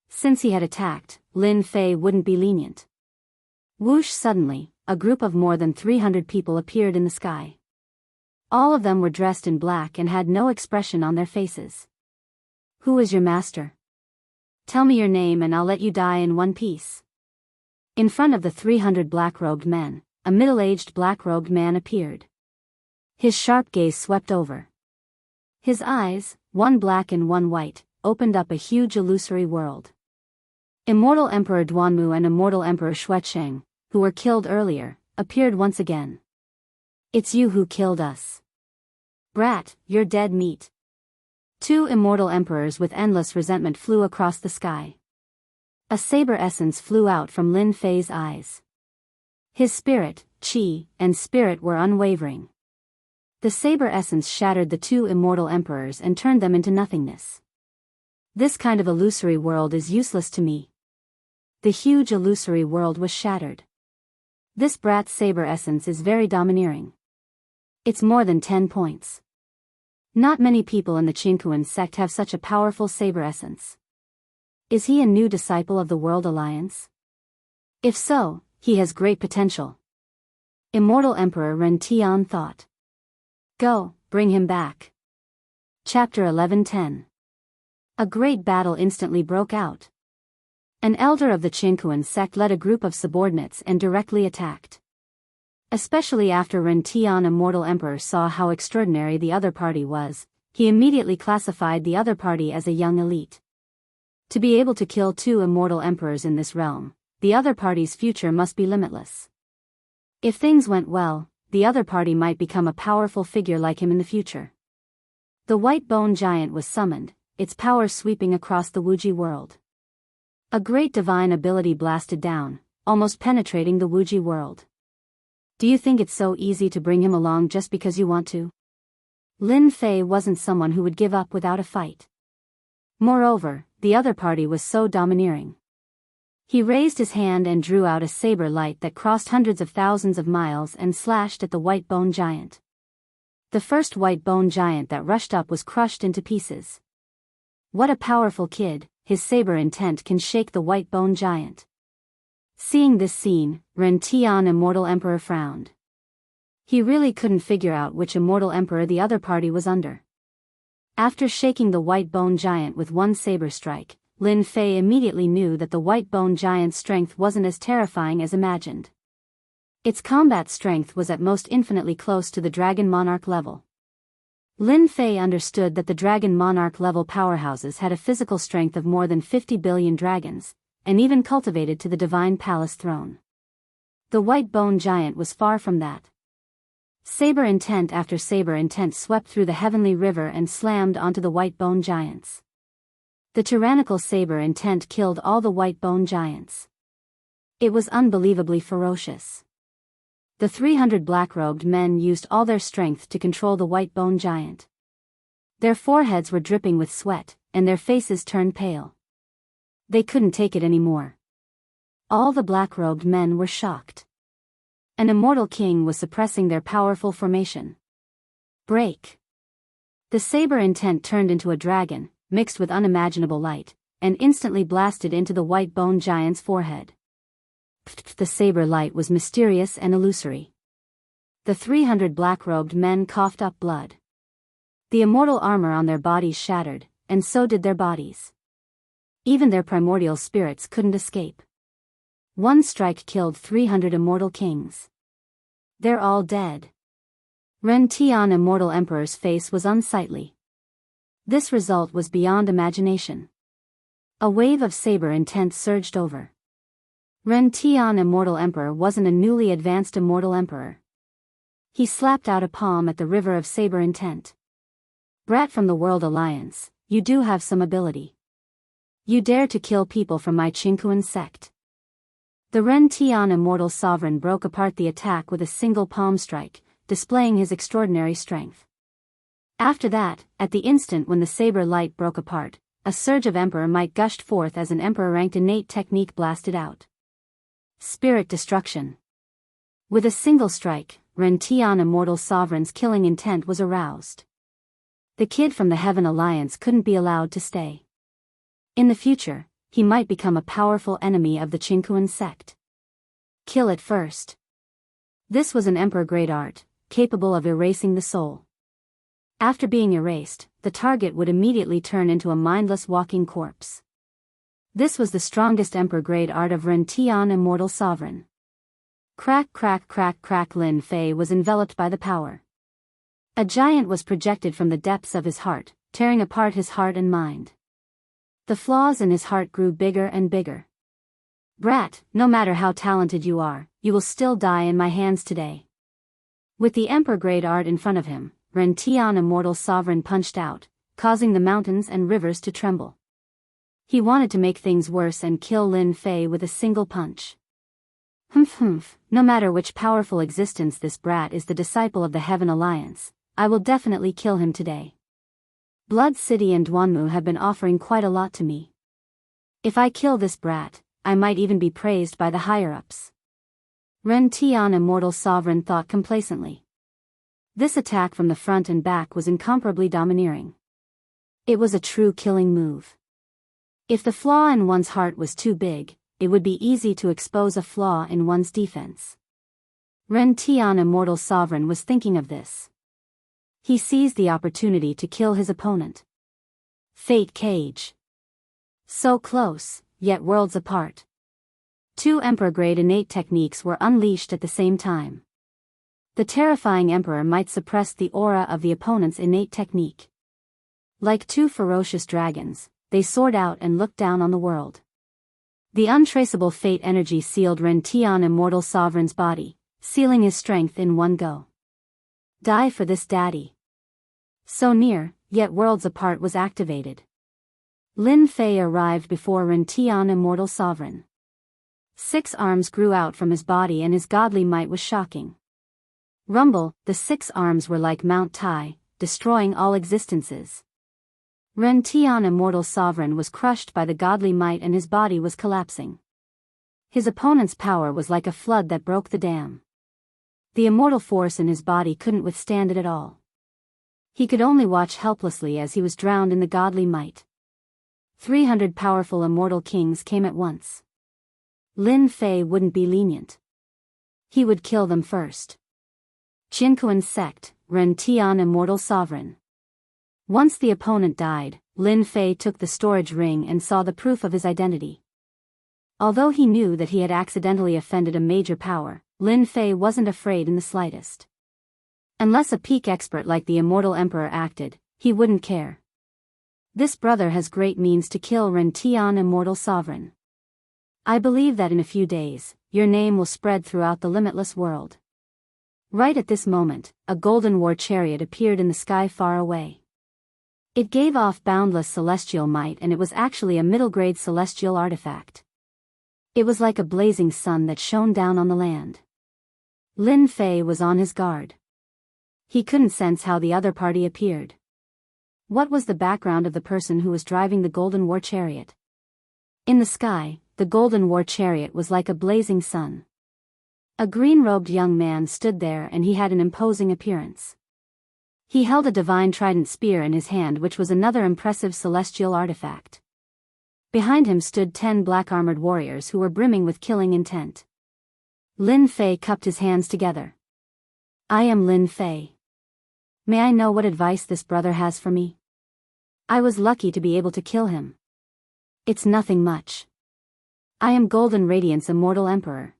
Since he had attacked, Lin Fei wouldn't be lenient. Whoosh! Suddenly, a group of more than 300 people appeared in the sky. All of them were dressed in black and had no expression on their faces. Who is your master? Tell me your name and I'll let you die in one piece. In front of the 300 black-robed men, a middle-aged black-robed man appeared. His sharp gaze swept over. His eyes, one black and one white, opened up a huge illusory world. Immortal Emperor Duanmu and Immortal Emperor Xuecheng, who were killed earlier, appeared once again. It's you who killed us. Brat, you're dead meat. Two immortal emperors with endless resentment flew across the sky. A saber essence flew out from Lin Fei's eyes. His spirit, qi, and spirit were unwavering. The saber essence shattered the two immortal emperors and turned them into nothingness. This kind of illusory world is useless to me. The huge illusory world was shattered. This brat saber essence is very domineering. It's more than 10 points. Not many people in the Qingkuan sect have such a powerful saber essence. Is he a new disciple of the World Alliance? If so, he has great potential. Immortal Emperor Ren Tian thought. Go, bring him back. Chapter 11:10. A great battle instantly broke out. An elder of the Qingkuan sect led a group of subordinates and directly attacked. Especially after Ren Tian Immortal Emperor saw how extraordinary the other party was, he immediately classified the other party as a young elite. To be able to kill two immortal emperors in this realm, the other party's future must be limitless. If things went well, the other party might become a powerful figure like him in the future. The white bone giant was summoned, its power sweeping across the Wuji world. A great divine ability blasted down, almost penetrating the Wuji world. Do you think it's so easy to bring him along just because you want to? Lin Fei wasn't someone who would give up without a fight. Moreover, the other party was so domineering. He raised his hand and drew out a saber light that crossed hundreds of thousands of miles and slashed at the white bone giant. The first white bone giant that rushed up was crushed into pieces. What a powerful kid, his saber intent can shake the white bone giant. Seeing this scene, Ren Tian Immortal Emperor frowned. He really couldn't figure out which immortal emperor the other party was under. After shaking the white bone giant with one saber strike, Lin Fei immediately knew that the white bone giant's strength wasn't as terrifying as imagined. Its combat strength was at most infinitely close to the Dragon Monarch level. Lin Fei understood that the Dragon Monarch level powerhouses had a physical strength of more than 50 billion dragons, and even cultivated to the divine palace throne. The white bone giant was far from that. Saber intent after saber intent swept through the heavenly river and slammed onto the white bone giants. The tyrannical saber intent killed all the white bone giants. It was unbelievably ferocious. The 300 black-robed men used all their strength to control the white bone giant. Their foreheads were dripping with sweat, and their faces turned pale. They couldn't take it anymore. All the black-robed men were shocked. An immortal king was suppressing their powerful formation. Break. The saber intent turned into a dragon, mixed with unimaginable light, and instantly blasted into the white bone giant's forehead. The saber light was mysterious and illusory. The 300 black-robed men coughed up blood. The immortal armor on their bodies shattered, and so did their bodies. Even their primordial spirits couldn't escape. One strike killed 300 immortal kings. They're all dead. Ren Tian, immortal emperor's face was unsightly. This result was beyond imagination. A wave of saber intent surged over. Ren Tian, immortal emperor, wasn't a newly advanced immortal emperor. He slapped out a palm at the river of saber intent. Brat from the World Alliance, you do have some ability. You dare to kill people from my Qingquan sect. The Ren Tian, immortal sovereign, broke apart the attack with a single palm strike, displaying his extraordinary strength. After that, at the instant when the saber light broke apart, a surge of emperor might gushed forth as an emperor-ranked innate technique blasted out. Spirit destruction. With a single strike, Ren Tian, immortal sovereign's killing intent was aroused. The kid from the Heaven Alliance couldn't be allowed to stay. In the future, he might become a powerful enemy of the Qingquan sect. Kill it first. This was an emperor-grade art, capable of erasing the soul. After being erased, the target would immediately turn into a mindless walking corpse. This was the strongest emperor-grade art of Ren Tian, immortal sovereign. Crack, crack, crack, crack. Lin Fei was enveloped by the power. A giant was projected from the depths of his heart, tearing apart his heart and mind. The flaws in his heart grew bigger and bigger. Brat, no matter how talented you are, you will still die in my hands today. With the emperor-grade art in front of him, Ren Tian, immortal sovereign, punched out, causing the mountains and rivers to tremble. He wanted to make things worse and kill Lin Fei with a single punch. Humph, no matter which powerful existence this brat is, the disciple of the Heaven Alliance, I will definitely kill him today. Blood City and Duanmu have been offering quite a lot to me. If I kill this brat, I might even be praised by the higher-ups. Ren Tian, immortal sovereign, thought complacently. This attack from the front and back was incomparably domineering. It was a true killing move. If the flaw in one's heart was too big, it would be easy to expose a flaw in one's defense. Ren Tian, immortal sovereign, was thinking of this. He seized the opportunity to kill his opponent. Fate cage. So close, yet worlds apart. Two emperor-grade innate techniques were unleashed at the same time. The terrifying emperor might suppress the aura of the opponent's innate technique. Like two ferocious dragons, they soared out and looked down on the world. The untraceable fate energy sealed Ren Tian, immortal sovereign's body, sealing his strength in one go. Die for this, daddy. So near, yet worlds apart, was activated. Lin Fei arrived before Ren Tian, immortal sovereign. 6 arms grew out from his body and his godly might was shocking. Rumble, the 6 arms were like Mount Tai, destroying all existences. Ren Tian, immortal sovereign, was crushed by the godly might and his body was collapsing. His opponent's power was like a flood that broke the dam. The immortal force in his body couldn't withstand it at all. He could only watch helplessly as he was drowned in the godly might. 300 powerful immortal kings came at once. Lin Fei wouldn't be lenient. He would kill them first. Qingquan sect, Ren Tian, immortal sovereign. Once the opponent died, Lin Fei took the storage ring and saw the proof of his identity. Although he knew that he had accidentally offended a major power, Lin Fei wasn't afraid in the slightest. Unless a peak expert like the immortal emperor acted, he wouldn't care. This brother has great means to kill Ren Tian, immortal sovereign. I believe that in a few days, your name will spread throughout the limitless world. Right at this moment, a golden war chariot appeared in the sky far away. It gave off boundless celestial might, and it was actually a middle-grade celestial artifact. It was like a blazing sun that shone down on the land. Lin Fei was on his guard. He couldn't sense how the other party appeared. What was the background of the person who was driving the golden war chariot? In the sky, the golden war chariot was like a blazing sun. A green-robed young man stood there, and he had an imposing appearance. He held a divine trident spear in his hand, which was another impressive celestial artifact. Behind him stood 10 black-armored warriors who were brimming with killing intent. Lin Fei cupped his hands together. I am Lin Fei. May I know what advice this brother has for me? I was lucky to be able to kill him. It's nothing much. I am Golden Radiant's immortal emperor.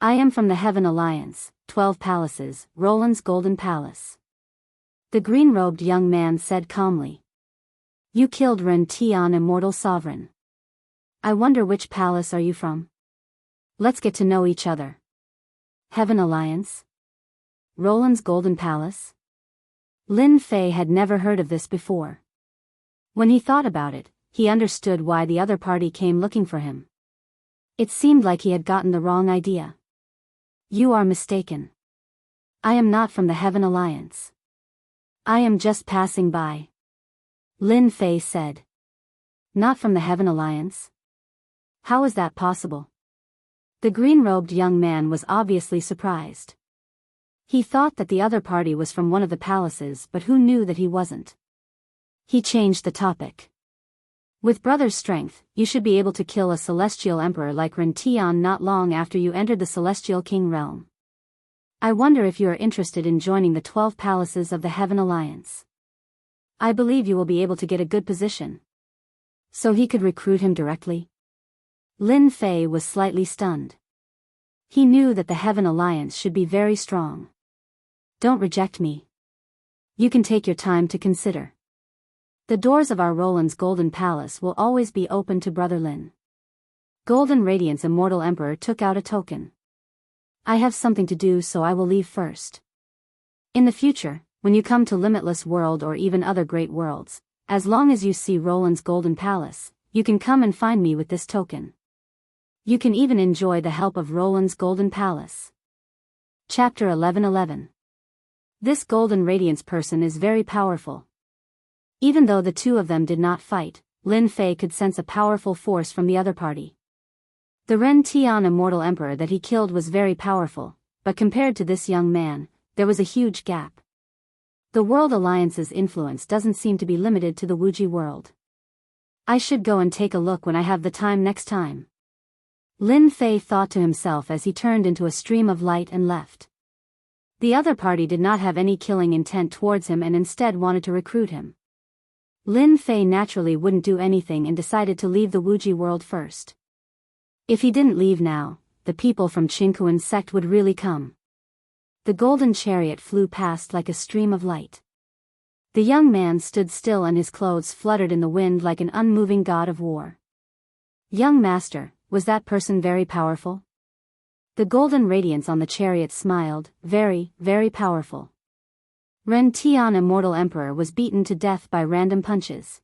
I am from the Heaven Alliance, 12 Palaces, Roland's Golden Palace. The green-robed young man said calmly. You killed Ren Tian, immortal sovereign. I wonder which palace are you from? Let's get to know each other. Heaven Alliance? Roland's Golden Palace? Lin Fei had never heard of this before. When he thought about it, he understood why the other party came looking for him. It seemed like he had gotten the wrong idea. You are mistaken. I am not from the Heaven Alliance. I am just passing by. Lin Fei said. Not from the Heaven Alliance? How is that possible? The green-robed young man was obviously surprised. He thought that the other party was from one of the palaces, but who knew that he wasn't? He changed the topic. With brother's strength, you should be able to kill a celestial emperor like Ren Tian not long after you entered the celestial king realm. I wonder if you are interested in joining the 12 palaces of the Heaven Alliance. I believe you will be able to get a good position. So he could recruit him directly? Lin Fei was slightly stunned. He knew that the Heaven Alliance should be very strong. Don't reject me. You can take your time to consider. The doors of our Roland's Golden Palace will always be open to Brother Lin. Golden Radiant's immortal emperor took out a token. I have something to do, so I will leave first. In the future, when you come to Limitless World or even other great worlds, as long as you see Roland's Golden Palace, you can come and find me with this token. You can even enjoy the help of Roland's Golden Palace. Chapter 11:11. This Golden Radiance person is very powerful. Even though the two of them did not fight, Lin Fei could sense a powerful force from the other party. The Ren Tian immortal emperor that he killed was very powerful, but compared to this young man, there was a huge gap. The World Alliance's influence doesn't seem to be limited to the Wuji world. I should go and take a look when I have the time next time. Lin Fei thought to himself as he turned into a stream of light and left. The other party did not have any killing intent towards him and instead wanted to recruit him. Lin Fei naturally wouldn't do anything and decided to leave the Wuji world first. If he didn't leave now, the people from Qingkuan's sect would really come. The golden chariot flew past like a stream of light. The young man stood still and his clothes fluttered in the wind like an unmoving god of war. Young master, was that person very powerful? The golden radiance on the chariot smiled, very, very powerful. Ren Tian immortal emperor was beaten to death by random punches.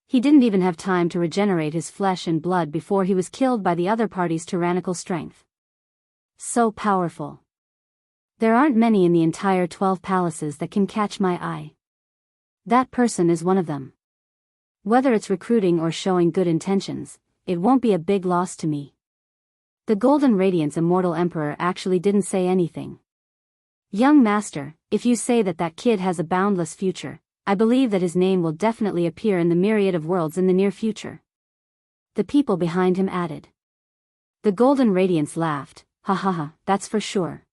He didn't even have time to regenerate his flesh and blood before he was killed by the other party's tyrannical strength. So powerful. There aren't many in the entire 12 palaces that can catch my eye. That person is one of them. Whether it's recruiting or showing good intentions, it won't be a big loss to me. The Golden Radiance immortal emperor actually didn't say anything. Young master, if you say that that kid has a boundless future, I believe that his name will definitely appear in the myriad of worlds in the near future. The people behind him added. The Golden Radiance laughed, ha ha ha, that's for sure.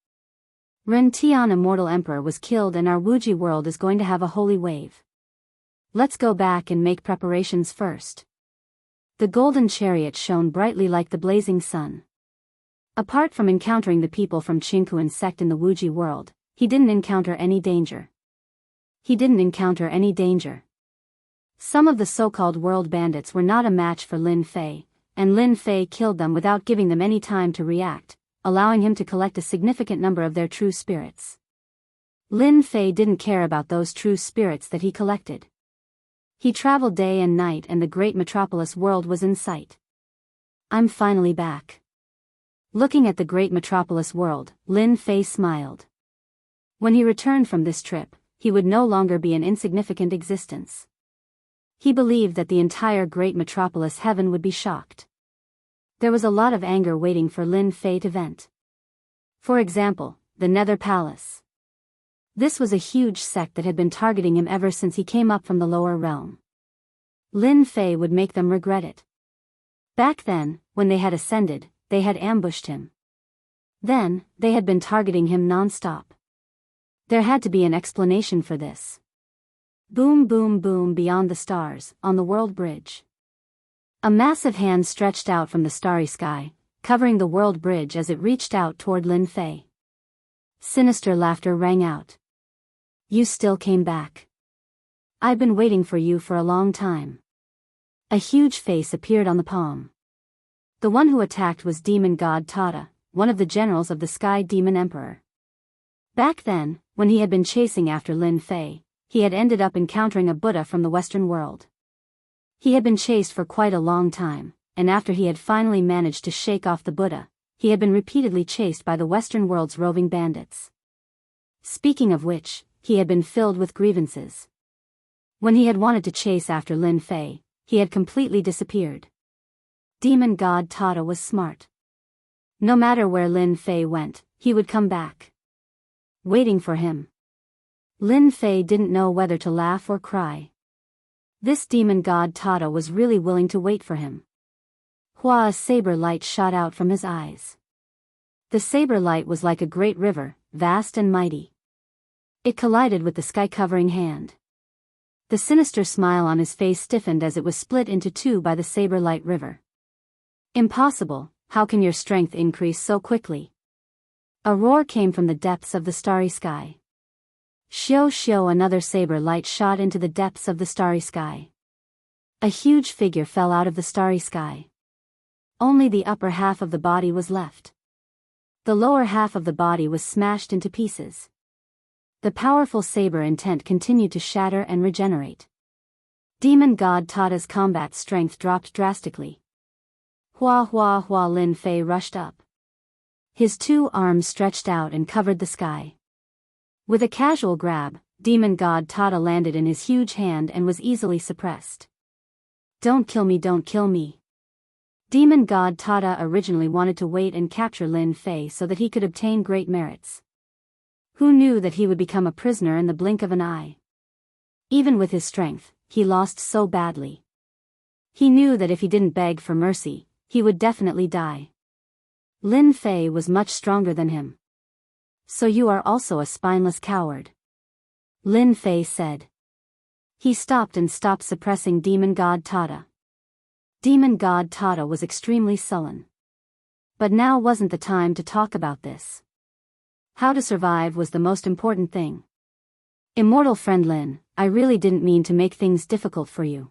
Ren Tian immortal emperor was killed and our Wuji world is going to have a holy wave. Let's go back and make preparations first. The golden chariot shone brightly like the blazing sun. Apart from encountering the people from Qingkuan's sect in the Wuji world, he didn't encounter any danger. Some of the so-called world bandits were not a match for Lin Fei, and Lin Fei killed them without giving them any time to react, allowing him to collect a significant number of their true spirits. Lin Fei didn't care about those true spirits that he collected. He traveled day and night and the great metropolis world was in sight. I'm finally back. Looking at the great metropolis world, Lin Fei smiled. When he returned from this trip, he would no longer be an insignificant existence. He believed that the entire great metropolis heaven would be shocked. There was a lot of anger waiting for Lin Fei to vent. For example, the Nether Palace. This was a huge sect that had been targeting him ever since he came up from the lower realm. Lin Fei would make them regret it. Back then, when they had ascended, they had ambushed him. Then, they had been targeting him non-stop. There had to be an explanation for this. Boom boom boom beyond the stars, on the world bridge. A massive hand stretched out from the starry sky, covering the world bridge as it reached out toward Lin Fei. Sinister laughter rang out. You still came back. I've been waiting for you for a long time. A huge face appeared on the palm. The one who attacked was demon god Tata, one of the generals of the Sky Demon Emperor. Back then, when he had been chasing after Lin Fei, he had ended up encountering a Buddha from the Western world. He had been chased for quite a long time, and after he had finally managed to shake off the Buddha, he had been repeatedly chased by the Western world's roving bandits. Speaking of which, he had been filled with grievances. When he had wanted to chase after Lin Fei, he had completely disappeared. Demon god Tata was smart. No matter where Lin Fei went, he would come back. Waiting for him. Lin Fei didn't know whether to laugh or cry. This demon god Tata was really willing to wait for him. A saber light shot out from his eyes. The saber light was like a great river, vast and mighty. It collided with the sky-covering hand. The sinister smile on his face stiffened as it was split into two by the saber light river. Impossible, how can your strength increase so quickly? A roar came from the depths of the starry sky. Shio shio, another saber light shot into the depths of the starry sky. A huge figure fell out of the starry sky. Only the upper half of the body was left. The lower half of the body was smashed into pieces. The powerful saber intent continued to shatter and regenerate. Demon god Tata's combat strength dropped drastically. Lin Fei rushed up. His two arms stretched out and covered the sky. With a casual grab, demon god Tata landed in his huge hand and was easily suppressed. Don't kill me, don't kill me. Demon god Tata originally wanted to wait and capture Lin Fei so that he could obtain great merits. Who knew that he would become a prisoner in the blink of an eye? Even with his strength, he lost so badly. He knew that if he didn't beg for mercy, he would definitely die. Lin Fei was much stronger than him. So you are also a spineless coward. Lin Fei said. He stopped and stopped suppressing demon god Tata. Demon god Tata was extremely sullen. But now wasn't the time to talk about this. How to survive was the most important thing. Immortal friend Lin, I really didn't mean to make things difficult for you.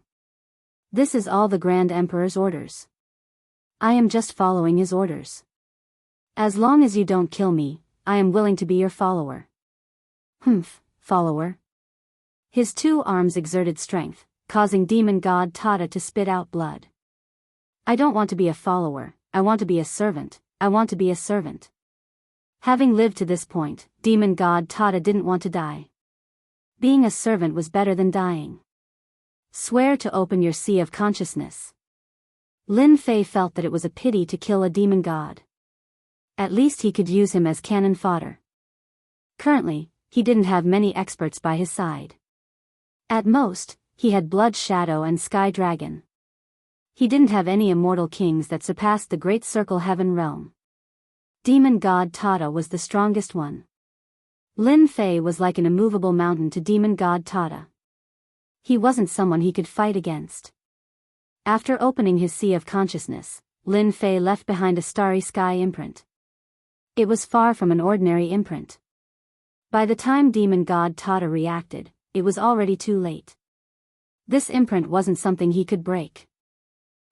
This is all the Grand Emperor's orders. I am just following his orders. As long as you don't kill me, I am willing to be your follower. Follower? His two arms exerted strength, causing demon god Tata to spit out blood. I don't want to be a follower, I want to be a servant, I want to be a servant. Having lived to this point, demon god Tata didn't want to die. Being a servant was better than dying. Swear to open your sea of consciousness. Lin Fei felt that it was a pity to kill a demon god. At least he could use him as cannon fodder. Currently, he didn't have many experts by his side. At most, he had Blood Shadow and Sky Dragon. He didn't have any immortal kings that surpassed the Great Circle Heaven realm. Demon god Tata was the strongest one. Lin Fei was like an immovable mountain to demon god Tata. He wasn't someone he could fight against. After opening his sea of consciousness, Lin Fei left behind a starry sky imprint. It was far from an ordinary imprint. By the time demon god Tata reacted, it was already too late. This imprint wasn't something he could break.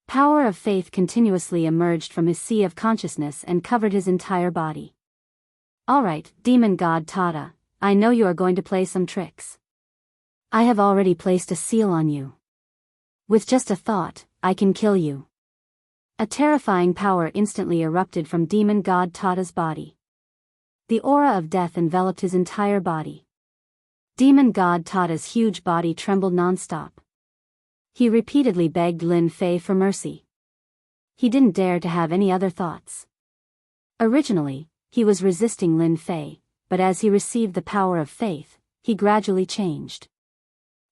Power of faith continuously emerged from his sea of consciousness and covered his entire body. Alright, demon god Tata, I know you are going to play some tricks. I have already placed a seal on you. With just a thought, I can kill you. A terrifying power instantly erupted from demon god Tata's body. The aura of death enveloped his entire body. Demon god Tata's huge body trembled non-stop. He repeatedly begged Lin Fei for mercy. He didn't dare to have any other thoughts. Originally, he was resisting Lin Fei, but as he received the power of faith, he gradually changed.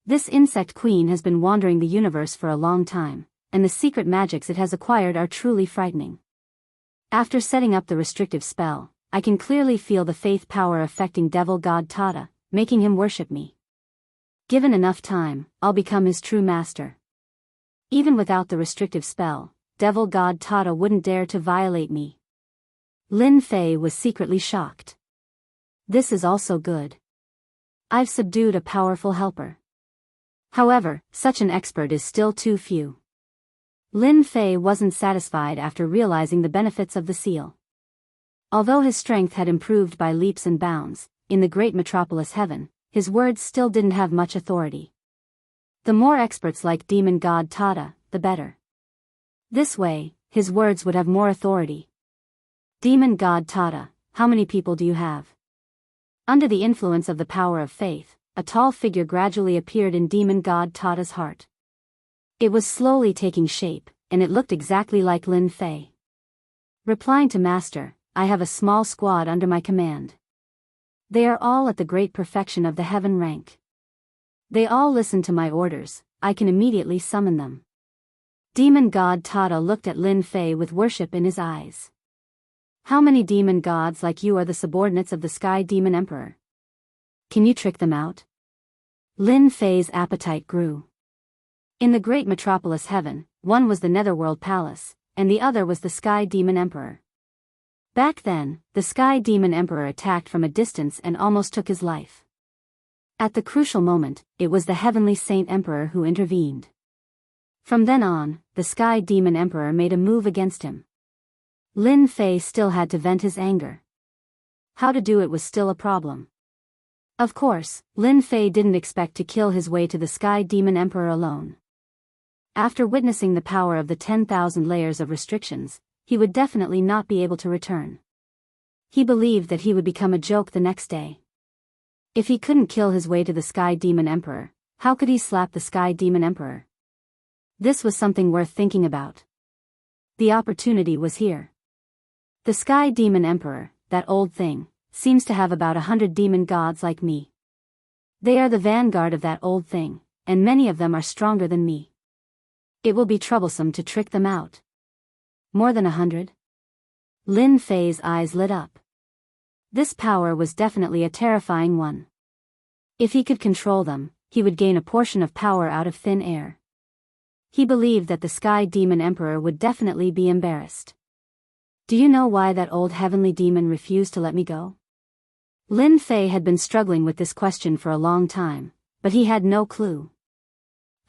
This insect queen has been wandering the universe for a long time, and the secret magics it has acquired are truly frightening. After setting up the restrictive spell, I can clearly feel the faith power affecting devil god Tata, making him worship me. Given enough time, I'll become his true master. Even without the restrictive spell, devil god Tata wouldn't dare to violate me. Lin Fei was secretly shocked. This is also good. I've subdued a powerful helper. However, such an expert is still too few. Lin Fei wasn't satisfied after realizing the benefits of the seal. Although his strength had improved by leaps and bounds, in the great metropolis heaven, his words still didn't have much authority. The more experts like demon god Tata, the better. This way, his words would have more authority. Demon god Tata, how many people do you have? Under the influence of the power of faith, a tall figure gradually appeared in demon god Tata's heart. It was slowly taking shape, and it looked exactly like Lin Fei. Replying to Master, I have a small squad under my command. They are all at the great perfection of the heaven rank. They all listen to my orders, I can immediately summon them. Demon god Tata looked at Lin Fei with worship in his eyes. How many demon gods like you are the subordinates of the Sky Demon Emperor? Can you trick them out? Lin Fei's appetite grew. In the great metropolis heaven, one was the Netherworld Palace, and the other was the Sky Demon Emperor. Back then, the Sky Demon Emperor attacked from a distance and almost took his life. At the crucial moment, it was the Heavenly Saint Emperor who intervened. From then on, the Sky Demon Emperor made a move against him. Lin Fei still had to vent his anger. How to do it was still a problem. Of course, Lin Fei didn't expect to kill his way to the Sky Demon Emperor alone. After witnessing the power of the 10,000 layers of restrictions, he would definitely not be able to return. He believed that he would become a joke the next day. If he couldn't kill his way to the Sky Demon Emperor, how could he slap the Sky Demon Emperor? This was something worth thinking about. The opportunity was here. The Sky Demon Emperor, that old thing, seems to have about 100 demon gods like me. They are the vanguard of that old thing, and many of them are stronger than me. It will be troublesome to trick them out. More than 100? Lin Fei's eyes lit up. This power was definitely a terrifying one. If he could control them, he would gain a portion of power out of thin air. He believed that the Sky Demon Emperor would definitely be embarrassed. Do you know why that old heavenly demon refused to let me go? Lin Fei had been struggling with this question for a long time, but he had no clue.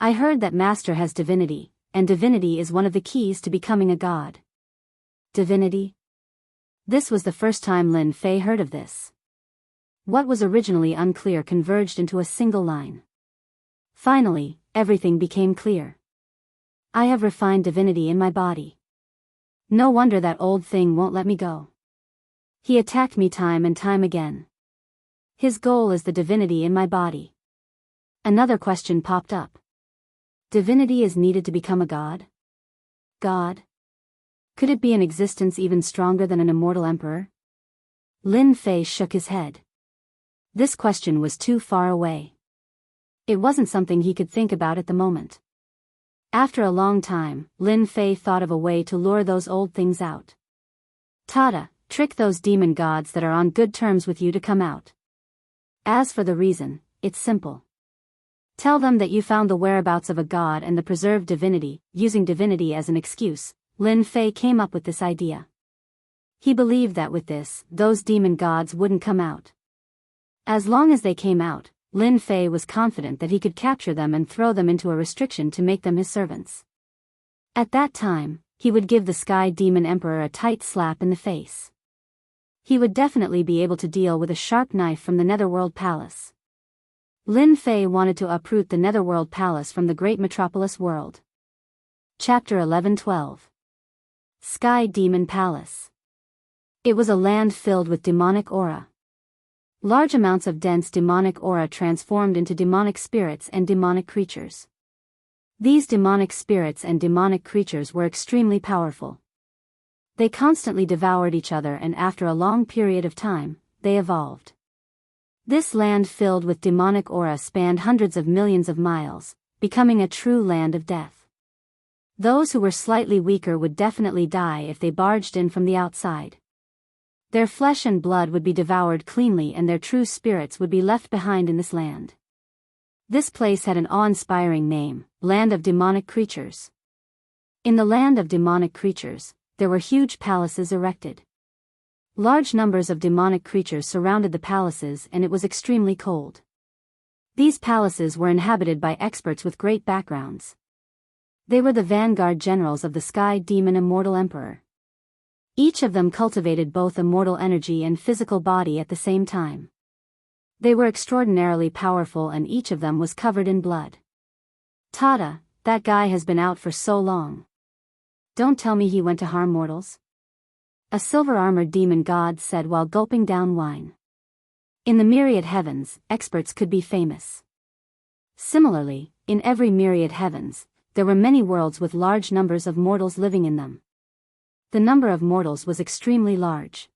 I heard that Master has divinity, and divinity is one of the keys to becoming a god. Divinity? This was the first time Lin Fei heard of this. What was originally unclear converged into a single line. Finally, everything became clear. I have refined divinity in my body. No wonder that old thing won't let me go. He attacked me time and time again. His goal is the divinity in my body. Another question popped up. Divinity is needed to become a god? God? Could it be an existence even stronger than an immortal emperor? Lin Fei shook his head. This question was too far away. It wasn't something he could think about at the moment. After a long time, Lin Fei thought of a way to lure those old things out. Tata, trick those demon gods that are on good terms with you to come out. As for the reason, it's simple. Tell them that you found the whereabouts of a god and the preserved divinity. Using divinity as an excuse, Lin Fei came up with this idea. He believed that with this, those demon gods wouldn't come out. As long as they came out, Lin Fei was confident that he could capture them and throw them into a restriction to make them his servants. At that time, he would give the Sky Demon Emperor a tight slap in the face. He would definitely be able to deal with a sharp knife from the Netherworld Palace. Lin Fei wanted to uproot the Netherworld Palace from the great metropolis world. Chapter 11-12. Sky Demon Palace. It was a land filled with demonic aura. Large amounts of dense demonic aura transformed into demonic spirits and demonic creatures. These demonic spirits and demonic creatures were extremely powerful. They constantly devoured each other, and after a long period of time, they evolved. This land filled with demonic aura spanned hundreds of millions of miles, becoming a true land of death. Those who were slightly weaker would definitely die if they barged in from the outside. Their flesh and blood would be devoured cleanly, and their true spirits would be left behind in this land. This place had an awe-inspiring name, Land of Demonic Creatures. In the Land of Demonic Creatures, there were huge palaces erected. Large numbers of demonic creatures surrounded the palaces, and it was extremely cold. These palaces were inhabited by experts with great backgrounds. They were the vanguard generals of the Sky Demon Immortal Emperor. Each of them cultivated both immortal energy and physical body at the same time. They were extraordinarily powerful, and each of them was covered in blood. Tada, that guy has been out for so long. Don't tell me he went to harm mortals? A silver-armored demon god said while gulping down wine. In the myriad heavens, experts could be famous. Similarly, in every myriad heavens, there were many worlds with large numbers of mortals living in them. The number of mortals was extremely large.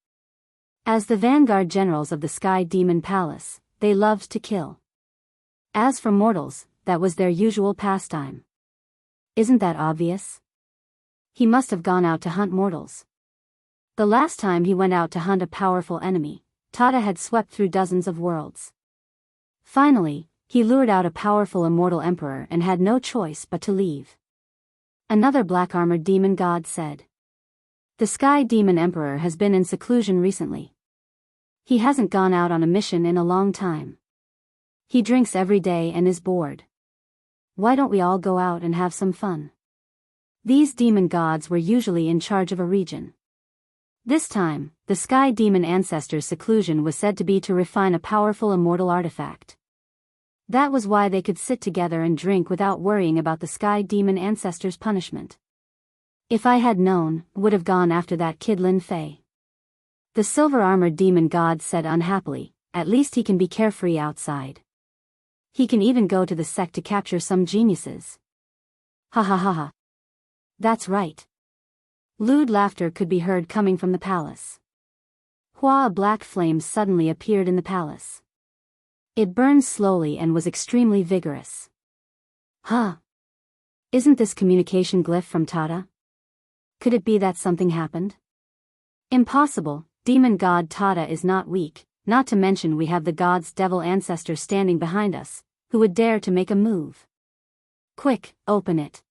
As the vanguard generals of the Sky Demon Palace, they loved to kill. As for mortals, that was their usual pastime. Isn't that obvious? He must have gone out to hunt mortals. The last time he went out to hunt a powerful enemy, Tada had swept through dozens of worlds. Finally, he lured out a powerful immortal emperor and had no choice but to leave. Another black-armored demon god said. The Sky Demon Emperor has been in seclusion recently. He hasn't gone out on a mission in a long time. He drinks every day and is bored. Why don't we all go out and have some fun? These demon gods were usually in charge of a region. This time, the Sky Demon Ancestors' seclusion was said to be to refine a powerful immortal artifact. That was why they could sit together and drink without worrying about the Sky Demon Ancestors' punishment. If I had known, would have gone after that kid Lin Fei. The silver-armored demon god said unhappily, at least he can be carefree outside. He can even go to the sect to capture some geniuses. Ha ha ha ha. That's right. Lewd laughter could be heard coming from the palace. A black flame suddenly appeared in the palace. It burned slowly and was extremely vigorous. Huh. Isn't this communication glyph from Tada? Could it be that something happened? Impossible, demon god Tada is not weak, not to mention we have the god's devil ancestor standing behind us, who would dare to make a move. Quick, open it.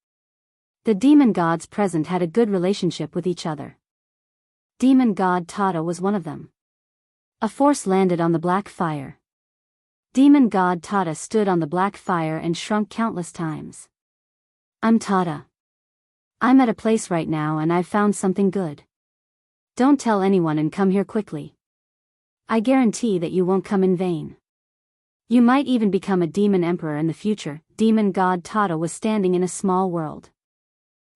The demon gods present had a good relationship with each other. Demon god Tada was one of them. A force landed on the black fire. Demon god Tada stood on the black fire and shrunk countless times. I'm Tada. I'm at a place right now and I've found something good. Don't tell anyone and come here quickly. I guarantee that you won't come in vain. You might even become a demon emperor in the future. Demon god Tada was standing in a small world.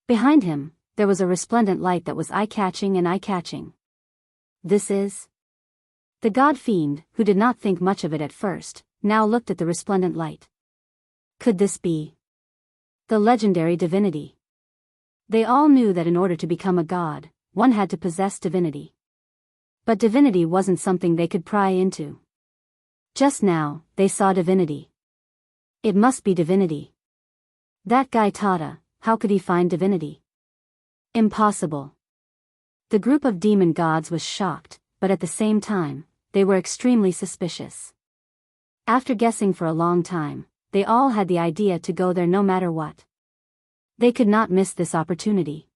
Behind him, there was a resplendent light that was eye-catching and eye-catching. This is... The god fiend, who did not think much of it at first, now looked at the resplendent light. Could this be the legendary divinity? They all knew that in order to become a god, one had to possess divinity. But divinity wasn't something they could pry into. Just now, they saw divinity. It must be divinity. That guy Tada, how could he find divinity? Impossible. The group of demon gods was shocked, but at the same time, they were extremely suspicious. After guessing for a long time, they all had the idea to go there no matter what. They could not miss this opportunity.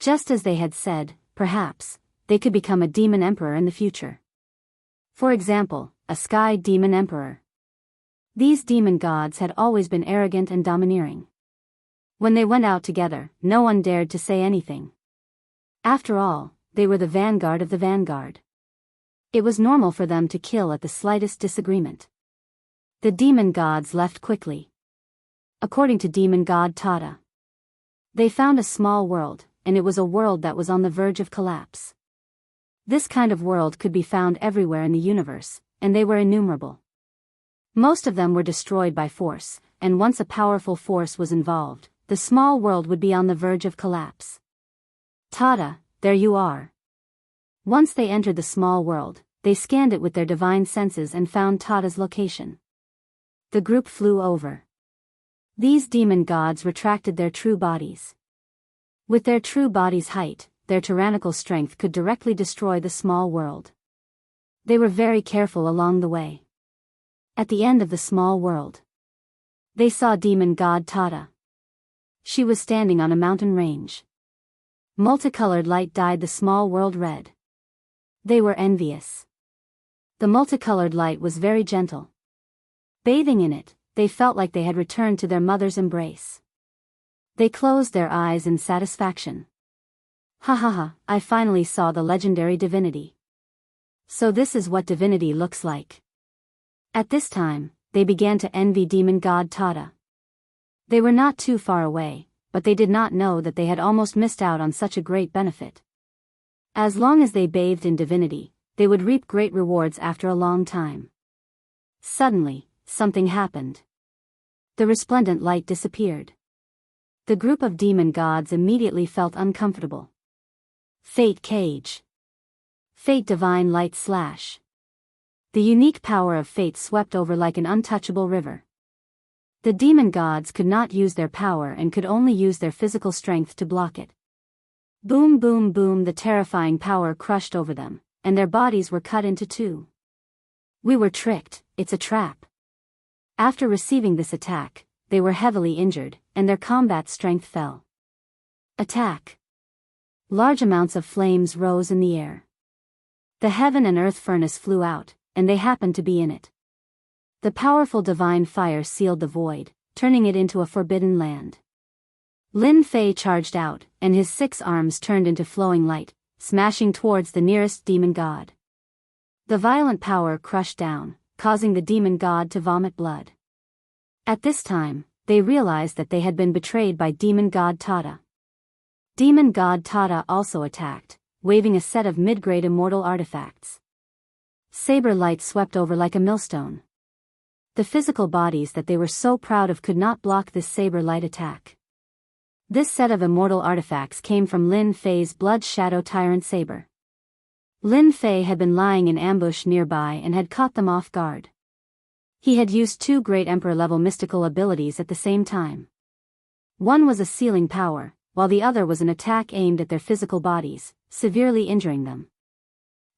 Just as they had said, perhaps, they could become a demon emperor in the future. For example, a Sky Demon Emperor. These demon gods had always been arrogant and domineering. When they went out together, no one dared to say anything. After all, they were the vanguard of the vanguard. It was normal for them to kill at the slightest disagreement. The demon gods left quickly. According to demon god Tata, they found a small world, and it was a world that was on the verge of collapse. This kind of world could be found everywhere in the universe, and they were innumerable. Most of them were destroyed by force, and once a powerful force was involved, the small world would be on the verge of collapse. Tata, there you are. Once they entered the small world, they scanned it with their divine senses and found Tata's location. The group flew over. These demon gods retracted their true bodies. With their true body's height, their tyrannical strength could directly destroy the small world. They were very careful along the way. At the end of the small world, they saw demon god Tata. She was standing on a mountain range. Multicolored light dyed the small world red. They were envious. The multicolored light was very gentle. Bathing in it, they felt like they had returned to their mother's embrace. They closed their eyes in satisfaction. Ha ha ha, I finally saw the legendary divinity. So this is what divinity looks like. At this time, they began to envy demon god Tata. They were not too far away, but they did not know that they had almost missed out on such a great benefit. As long as they bathed in divinity, they would reap great rewards after a long time. Suddenly, something happened. The resplendent light disappeared. The group of demon gods immediately felt uncomfortable. Fate cage. Fate divine light slash. The unique power of fate swept over like an untouchable river. The demon gods could not use their power and could only use their physical strength to block it. Boom boom boom, the terrifying power crushed over them, and their bodies were cut into two. We were tricked, it's a trap. After receiving this attack, they were heavily injured, and their combat strength fell. Attack. Large amounts of flames rose in the air. The heaven and earth furnace flew out, and they happened to be in it. The powerful divine fire sealed the void, turning it into a forbidden land. Lin Fei charged out, and his 6 arms turned into flowing light, smashing towards the nearest demon god. The violent power crushed down, causing the demon god to vomit blood. At this time, they realized that they had been betrayed by demon god Tata. Demon god Tata also attacked, waving a set of mid-grade immortal artifacts. Saber light swept over like a millstone. The physical bodies that they were so proud of could not block this saber light attack. This set of immortal artifacts came from Lin Fei's Blood Shadow Tyrant Saber. Lin Fei had been lying in ambush nearby and had caught them off guard. He had used 2 great Emperor-level mystical abilities at the same time. One was a sealing power, while the other was an attack aimed at their physical bodies, severely injuring them.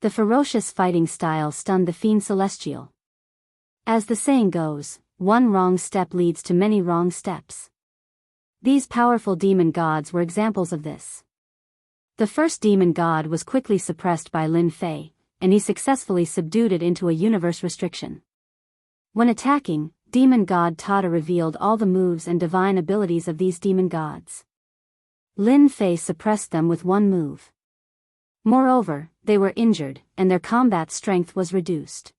The ferocious fighting style stunned the Fiend Celestial. As the saying goes, one wrong step leads to many wrong steps. These powerful demon gods were examples of this. The first demon god was quickly suppressed by Lin Fei, and he successfully subdued it into a universe restriction. When attacking, demon god Tata revealed all the moves and divine abilities of these demon gods. Lin Fei suppressed them with one move. Moreover, they were injured, and their combat strength was reduced.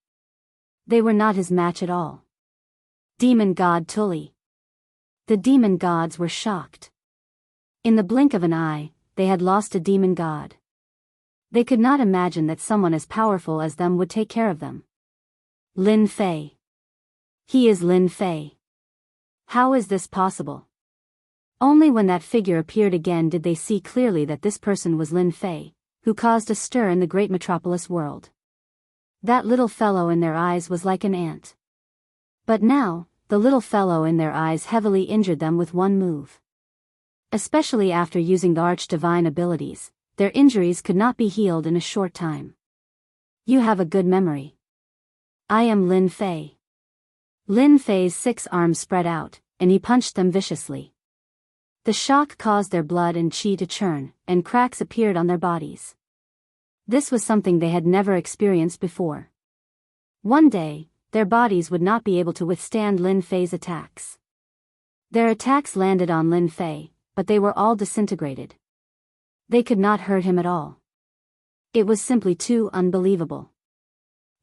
They were not his match at all. Demon god Tully. The demon gods were shocked. In the blink of an eye, they had lost a demon god. They could not imagine that someone as powerful as them would take care of them. Lin Fei. He is Lin Fei. How is this possible? Only when that figure appeared again did they see clearly that this person was Lin Fei, who caused a stir in the great metropolis world. That little fellow in their eyes was like an ant. But now, the little fellow in their eyes heavily injured them with one move. Especially after using the arch-divine abilities, their injuries could not be healed in a short time. You have a good memory. I am Lin Fei. Lin Fei's 6 arms spread out, and he punched them viciously. The shock caused their blood and qi to churn, and cracks appeared on their bodies. This was something they had never experienced before. One day, their bodies would not be able to withstand Lin Fei's attacks. Their attacks landed on Lin Fei, but they were all disintegrated. They could not hurt him at all. It was simply too unbelievable.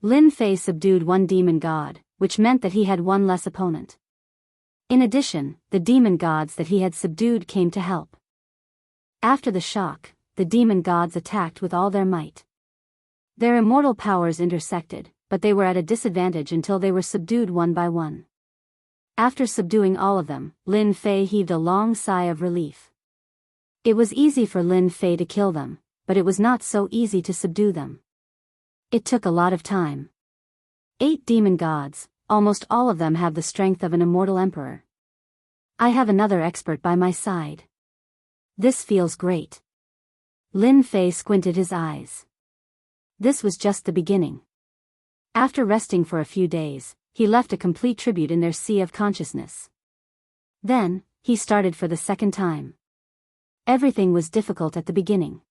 Lin Fei subdued one demon god, which meant that he had one less opponent. In addition, the demon gods that he had subdued came to help. After the shock, the demon gods attacked with all their might. Their immortal powers intersected, but they were at a disadvantage until they were subdued one by one. After subduing all of them, Lin Fei heaved a long sigh of relief. It was easy for Lin Fei to kill them, but it was not so easy to subdue them. It took a lot of time. 8 demon gods, almost all of them have the strength of an immortal emperor. I have another expert by my side. This feels great. Lin Fei squinted his eyes. This was just the beginning. After resting for a few days, he left a complete tribute in their sea of consciousness. Then, he started for the second time. Everything was difficult at the beginning.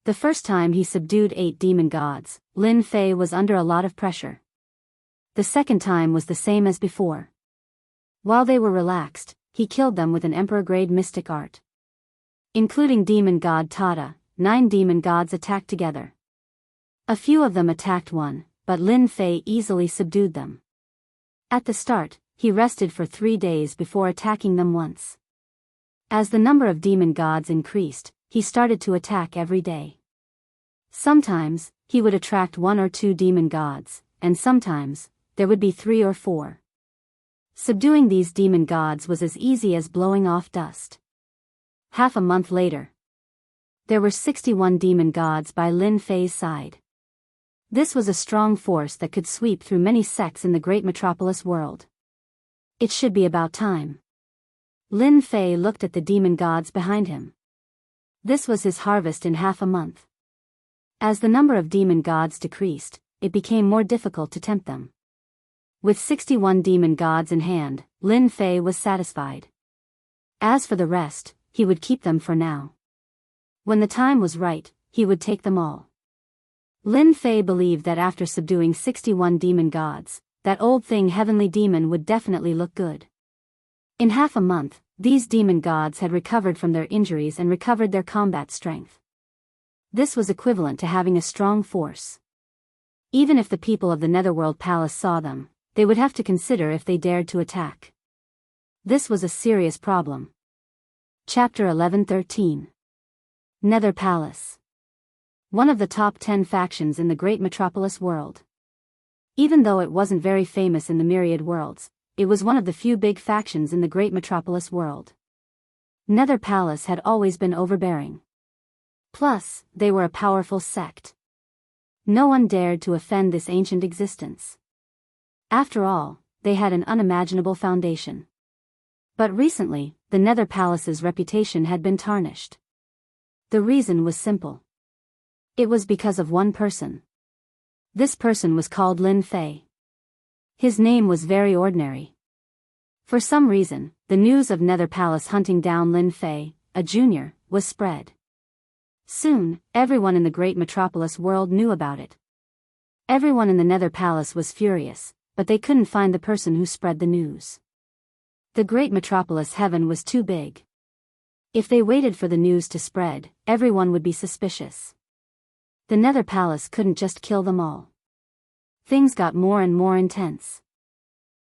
The first time he subdued 8 demon gods, Lin Fei was under a lot of pressure. The second time was the same as before. While they were relaxed, he killed them with an emperor-grade mystic art. Including demon god Tata, 9 demon gods attacked together. A few of them attacked one, but Lin Fei easily subdued them. At the start, he rested for 3 days before attacking them once. As the number of demon gods increased, he started to attack every day. Sometimes, he would attract 1 or 2 demon gods, and sometimes, there would be 3 or 4. Subduing these demon gods was as easy as blowing off dust. Half a month later, there were 61 demon gods by Lin Fei's side. This was a strong force that could sweep through many sects in the great metropolis world. It should be about time. Lin Fei looked at the demon gods behind him. This was his harvest in half a month. As the number of demon gods decreased, it became more difficult to tempt them. With 61 demon gods in hand, Lin Fei was satisfied. As for the rest, he would keep them for now. When the time was right, he would take them all. Lin Fei believed that after subduing 61 demon gods, that old thing heavenly demon would definitely look good. In half a month, these demon gods had recovered from their injuries and recovered their combat strength. This was equivalent to having a strong force. Even if the people of the Netherworld Palace saw them, they would have to consider if they dared to attack. This was a serious problem. Chapter 11-13. Nether Palace. One of the top 10 factions in the great metropolis world. Even though it wasn't very famous in the myriad worlds, it was one of the few big factions in the great metropolis world. Nether Palace had always been overbearing. Plus, they were a powerful sect. No one dared to offend this ancient existence. After all, they had an unimaginable foundation. But recently, the Nether Palace's reputation had been tarnished. The reason was simple. It was because of one person. This person was called Lin Fei. His name was very ordinary. For some reason, the news of Nether Palace hunting down Lin Fei, a junior, was spread. Soon, everyone in the great metropolis world knew about it. Everyone in the Nether Palace was furious, but they couldn't find the person who spread the news. The great metropolis heaven was too big. If they waited for the news to spread, everyone would be suspicious. The Nether Palace couldn't just kill them all. Things got more and more intense.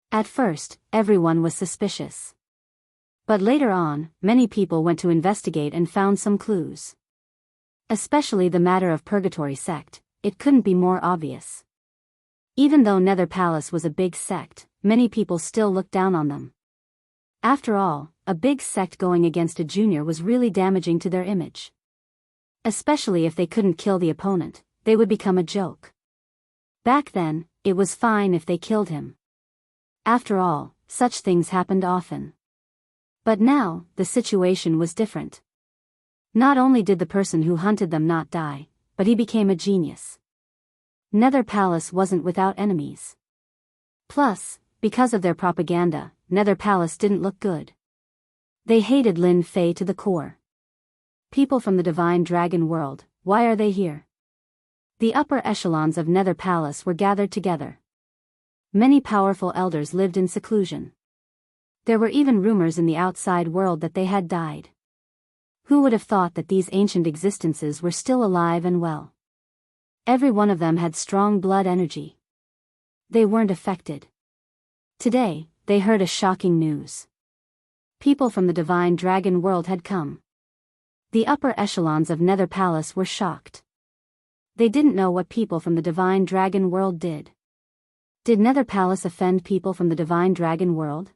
At first, everyone was suspicious. But later on, many people went to investigate and found some clues. Especially the matter of Purgatory sect, it couldn't be more obvious. Even though Nether Palace was a big sect, many people still looked down on them. After all, a big sect going against a junior was really damaging to their image. Especially if they couldn't kill the opponent, they would become a joke. Back then, it was fine if they killed him. After all, such things happened often. But now, the situation was different. Not only did the person who hunted them not die, but he became a genius. Nether Palace wasn't without enemies. Plus, because of their propaganda, Nether Palace didn't look good. They hated Lin Fei to the core. People from the divine dragon world, why are they here? The upper echelons of Nether Palace were gathered together. Many powerful elders lived in seclusion. There were even rumors in the outside world that they had died. Who would have thought that these ancient existences were still alive and well? Every one of them had strong blood energy. They weren't affected. Today, they heard a shocking news. People from the divine dragon world had come. The upper echelons of Nether Palace were shocked. They didn't know what people from the divine dragon world did. Did Nether Palace offend people from the divine dragon world?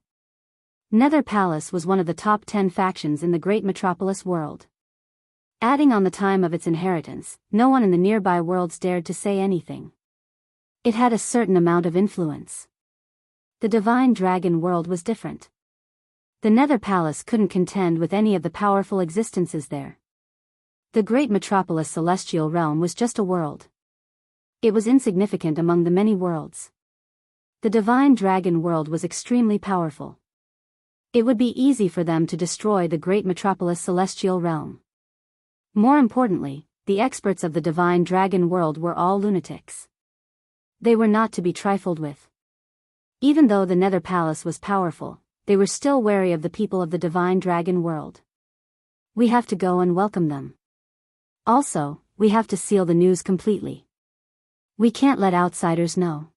Nether Palace was one of the top 10 factions in the great metropolis world. Adding on the time of its inheritance, no one in the nearby worlds dared to say anything. It had a certain amount of influence. The divine dragon world was different. The Nether Palace couldn't contend with any of the powerful existences there. The great metropolis celestial realm was just a world. It was insignificant among the many worlds. The divine dragon world was extremely powerful. It would be easy for them to destroy the great metropolis celestial realm. More importantly, the experts of the divine dragon world were all lunatics. They were not to be trifled with. Even though the Nether Palace was powerful, they were still wary of the people of the divine dragon world. We have to go and welcome them. Also, we have to seal the news completely. We can't let outsiders know.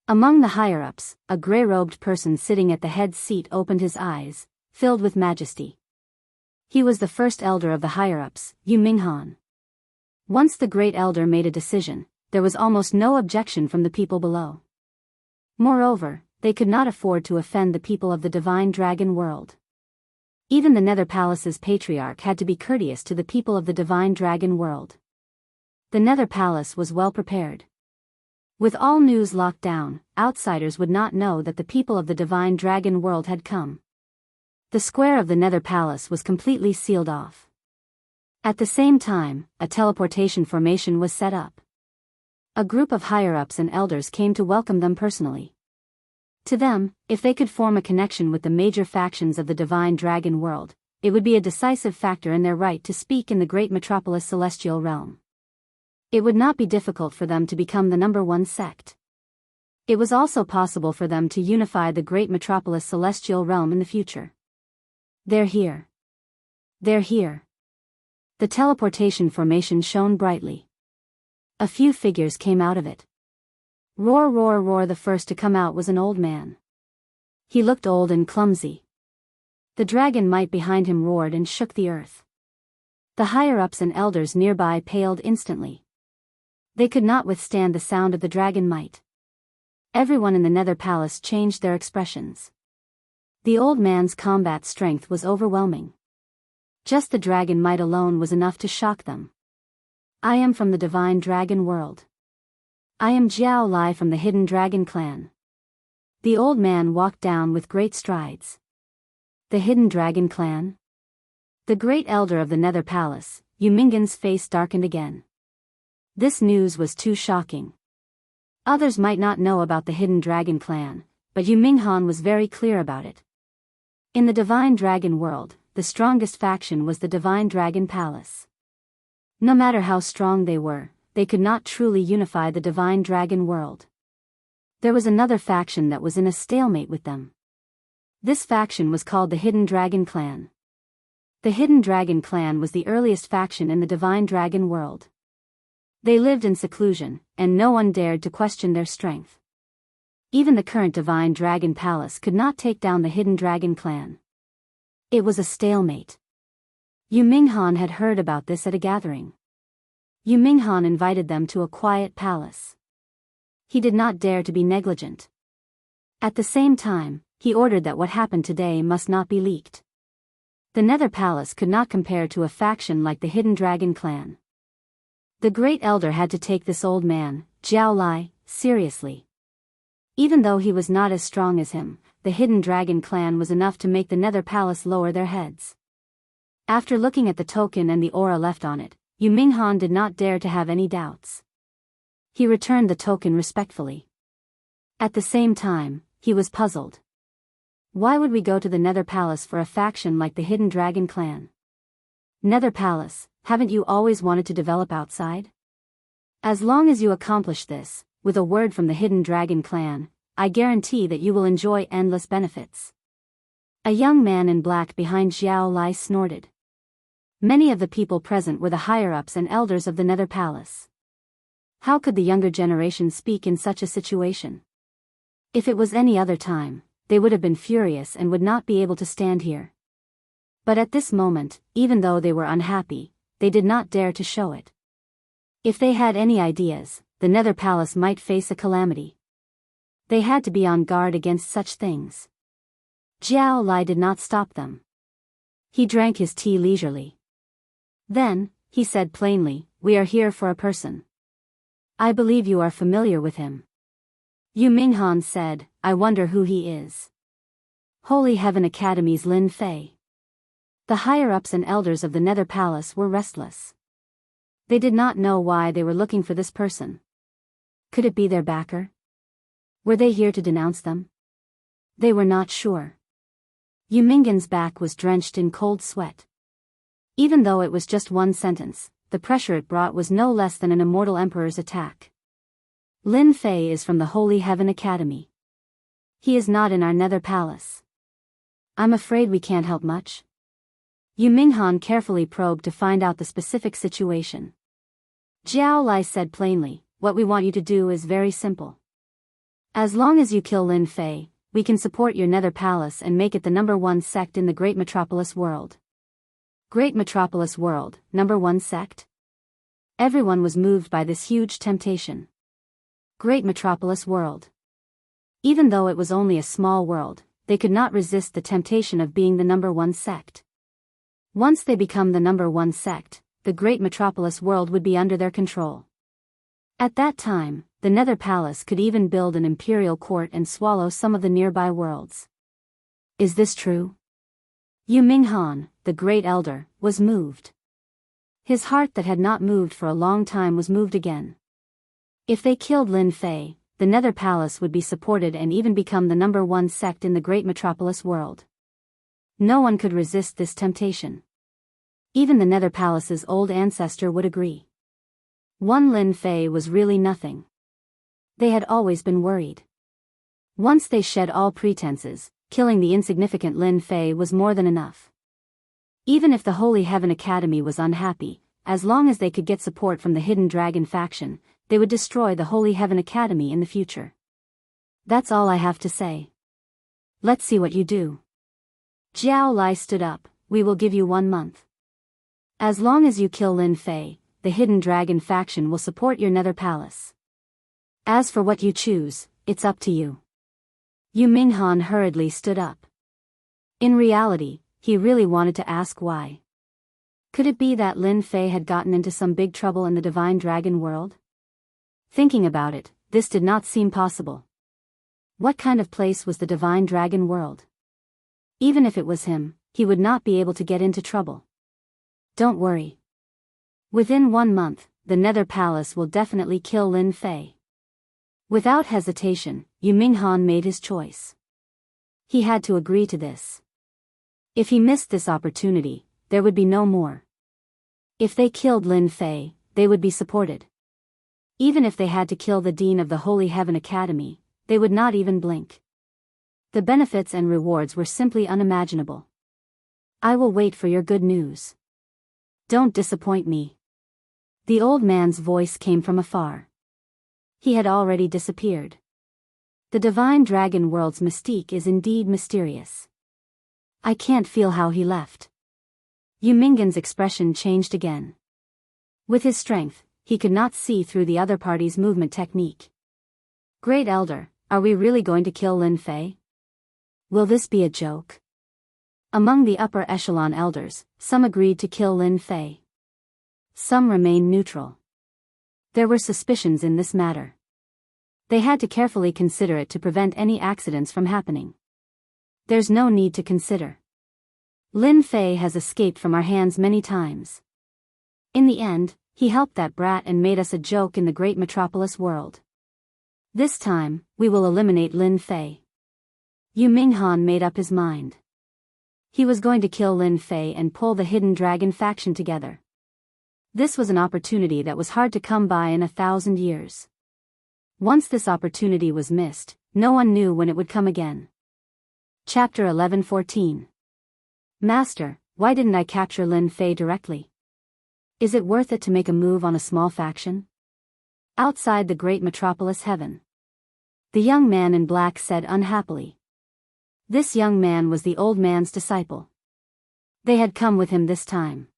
Among the higher-ups, a gray-robed person sitting at the head seat opened his eyes, filled with majesty. He was the first elder of the higher-ups, Yu Minghan. Once the great elder made a decision, there was almost no objection from the people below. Moreover, they could not afford to offend the people of the divine dragon world. Even the Nether Palace's patriarch had to be courteous to the people of the divine dragon world. The Nether Palace was well prepared. With all news locked down, outsiders would not know that the people of the divine dragon world had come. The square of the Nether Palace was completely sealed off. At the same time, a teleportation formation was set up. A group of higher-ups and elders came to welcome them personally. To them, if they could form a connection with the major factions of the divine dragon world, it would be a decisive factor in their right to speak in the great metropolis celestial realm. It would not be difficult for them to become the #1 sect. It was also possible for them to unify the great metropolis celestial realm in the future. They're here. They're here. The teleportation formation shone brightly. A few figures came out of it. Roar, roar, roar. The first to come out was an old man. He looked old and clumsy. The dragon might behind him roared and shook the earth. The higher-ups and elders nearby paled instantly. They could not withstand the sound of the dragon might. Everyone in the Nether Palace changed their expressions. The old man's combat strength was overwhelming. Just the dragon might alone was enough to shock them. I am from the divine dragon world. I am Jiao Lai from the hidden dragon clan. The old man walked down with great strides. The hidden dragon clan? The great elder of the Nether Palace, Yu Minghan's face darkened again. This news was too shocking. Others might not know about the hidden dragon clan, but Yu Minghan was very clear about it. In the divine dragon world, the strongest faction was the divine dragon palace. No matter how strong they were, they could not truly unify the divine dragon world. There was another faction that was in a stalemate with them. This faction was called the Hidden Dragon Clan. The Hidden Dragon Clan was the earliest faction in the divine dragon world. They lived in seclusion, and no one dared to question their strength. Even the current divine dragon palace could not take down the Hidden Dragon Clan. It was a stalemate. Yu Minghan had heard about this at a gathering. Yu Minghan invited them to a quiet palace. He did not dare to be negligent. At the same time, he ordered that what happened today must not be leaked. The Nether Palace could not compare to a faction like the Hidden Dragon Clan. The great elder had to take this old man, Jiao Lai, seriously. Even though he was not as strong as him, the Hidden Dragon Clan was enough to make the Nether Palace lower their heads. After looking at the token and the aura left on it, Yu Minghan did not dare to have any doubts. He returned the token respectfully. At the same time, he was puzzled. Why would we go to the Nether Palace for a faction like the Hidden Dragon Clan? Nether Palace, haven't you always wanted to develop outside? As long as you accomplish this, with a word from the Hidden Dragon Clan, I guarantee that you will enjoy endless benefits. A young man in black behind Xiao Lai snorted. Many of the people present were the higher-ups and elders of the Nether Palace. How could the younger generation speak in such a situation? If it was any other time, they would have been furious and would not be able to stand here. But at this moment, even though they were unhappy, they did not dare to show it. If they had any ideas, the Nether Palace might face a calamity. They had to be on guard against such things. Xiao Lai did not stop them. He drank his tea leisurely. Then, he said plainly, "We are here for a person. I believe you are familiar with him." Yu Minghan said, "I wonder who he is." Holy Heaven Academy's Lin Fei. The higher-ups and elders of the Nether Palace were restless. They did not know why they were looking for this person. Could it be their backer? Were they here to denounce them? They were not sure. Yu Minghan's back was drenched in cold sweat. Even though it was just one sentence, the pressure it brought was no less than an immortal emperor's attack. Lin Fei is from the Holy Heaven Academy. He is not in our Nether Palace. I'm afraid we can't help much. Yu Minghan carefully probed to find out the specific situation. Xiao Lai said plainly, "What we want you to do is very simple. As long as you kill Lin Fei, we can support your Nether Palace and make it the #1 sect in the Great Metropolis world." Great Metropolis world, #1 sect? Everyone was moved by this huge temptation. Great Metropolis world. Even though it was only a small world, they could not resist the temptation of being the #1 sect. Once they become the #1 sect, the Great Metropolis world would be under their control. At that time, the Nether Palace could even build an imperial court and swallow some of the nearby worlds. Is this true? Yu Minghan, the great elder, was moved. His heart that had not moved for a long time was moved again. If they killed Lin Fei, the Nether Palace would be supported and even become the #1 sect in the Great Metropolis world. No one could resist this temptation. Even the Nether Palace's old ancestor would agree. One Lin Fei was really nothing. They had always been worried. Once they shed all pretenses, killing the insignificant Lin Fei was more than enough. Even if the Holy Heaven Academy was unhappy, as long as they could get support from the Hidden Dragon faction, they would destroy the Holy Heaven Academy in the future. That's all I have to say. Let's see what you do. Xiao Lai stood up. "We will give you 1 month. As long as you kill Lin Fei, the Hidden Dragon faction will support your Nether Palace. As for what you choose, it's up to you." Yu Minghan hurriedly stood up. In reality, he really wanted to ask why. Could it be that Lin Fei had gotten into some big trouble in the Divine Dragon world? Thinking about it, this did not seem possible. What kind of place was the Divine Dragon world? Even if it was him, he would not be able to get into trouble. Don't worry. Within 1 month, the Nether Palace will definitely kill Lin Fei. Without hesitation, Yu Minghan made his choice. He had to agree to this. If he missed this opportunity, there would be no more. If they killed Lin Fei, they would be supported. Even if they had to kill the Dean of the Holy Heaven Academy, they would not even blink. The benefits and rewards were simply unimaginable. I will wait for your good news. Don't disappoint me. The old man's voice came from afar. He had already disappeared. The Divine Dragon world's mystique is indeed mysterious. I can't feel how he left. Yu Minghan's expression changed again. With his strength, he could not see through the other party's movement technique. Great Elder, are we really going to kill Lin Fei? Will this be a joke? Among the upper echelon elders, some agreed to kill Lin Fei. Some remained neutral. There were suspicions in this matter. They had to carefully consider it to prevent any accidents from happening. There's no need to consider. Lin Fei has escaped from our hands many times. In the end, he helped that brat and made us a joke in the Great Metropolis world. This time, we will eliminate Lin Fei. Yu Minghan made up his mind. He was going to kill Lin Fei and pull the Hidden Dragon faction together. This was an opportunity that was hard to come by in 1,000 years. Once this opportunity was missed, no one knew when it would come again. Chapter 11:14. Master, why didn't I capture Lin Fei directly? Is it worth it to make a move on a small faction? Outside the great metropolis heaven. The young man in black said unhappily. This young man was the old man's disciple. They had come with him this time.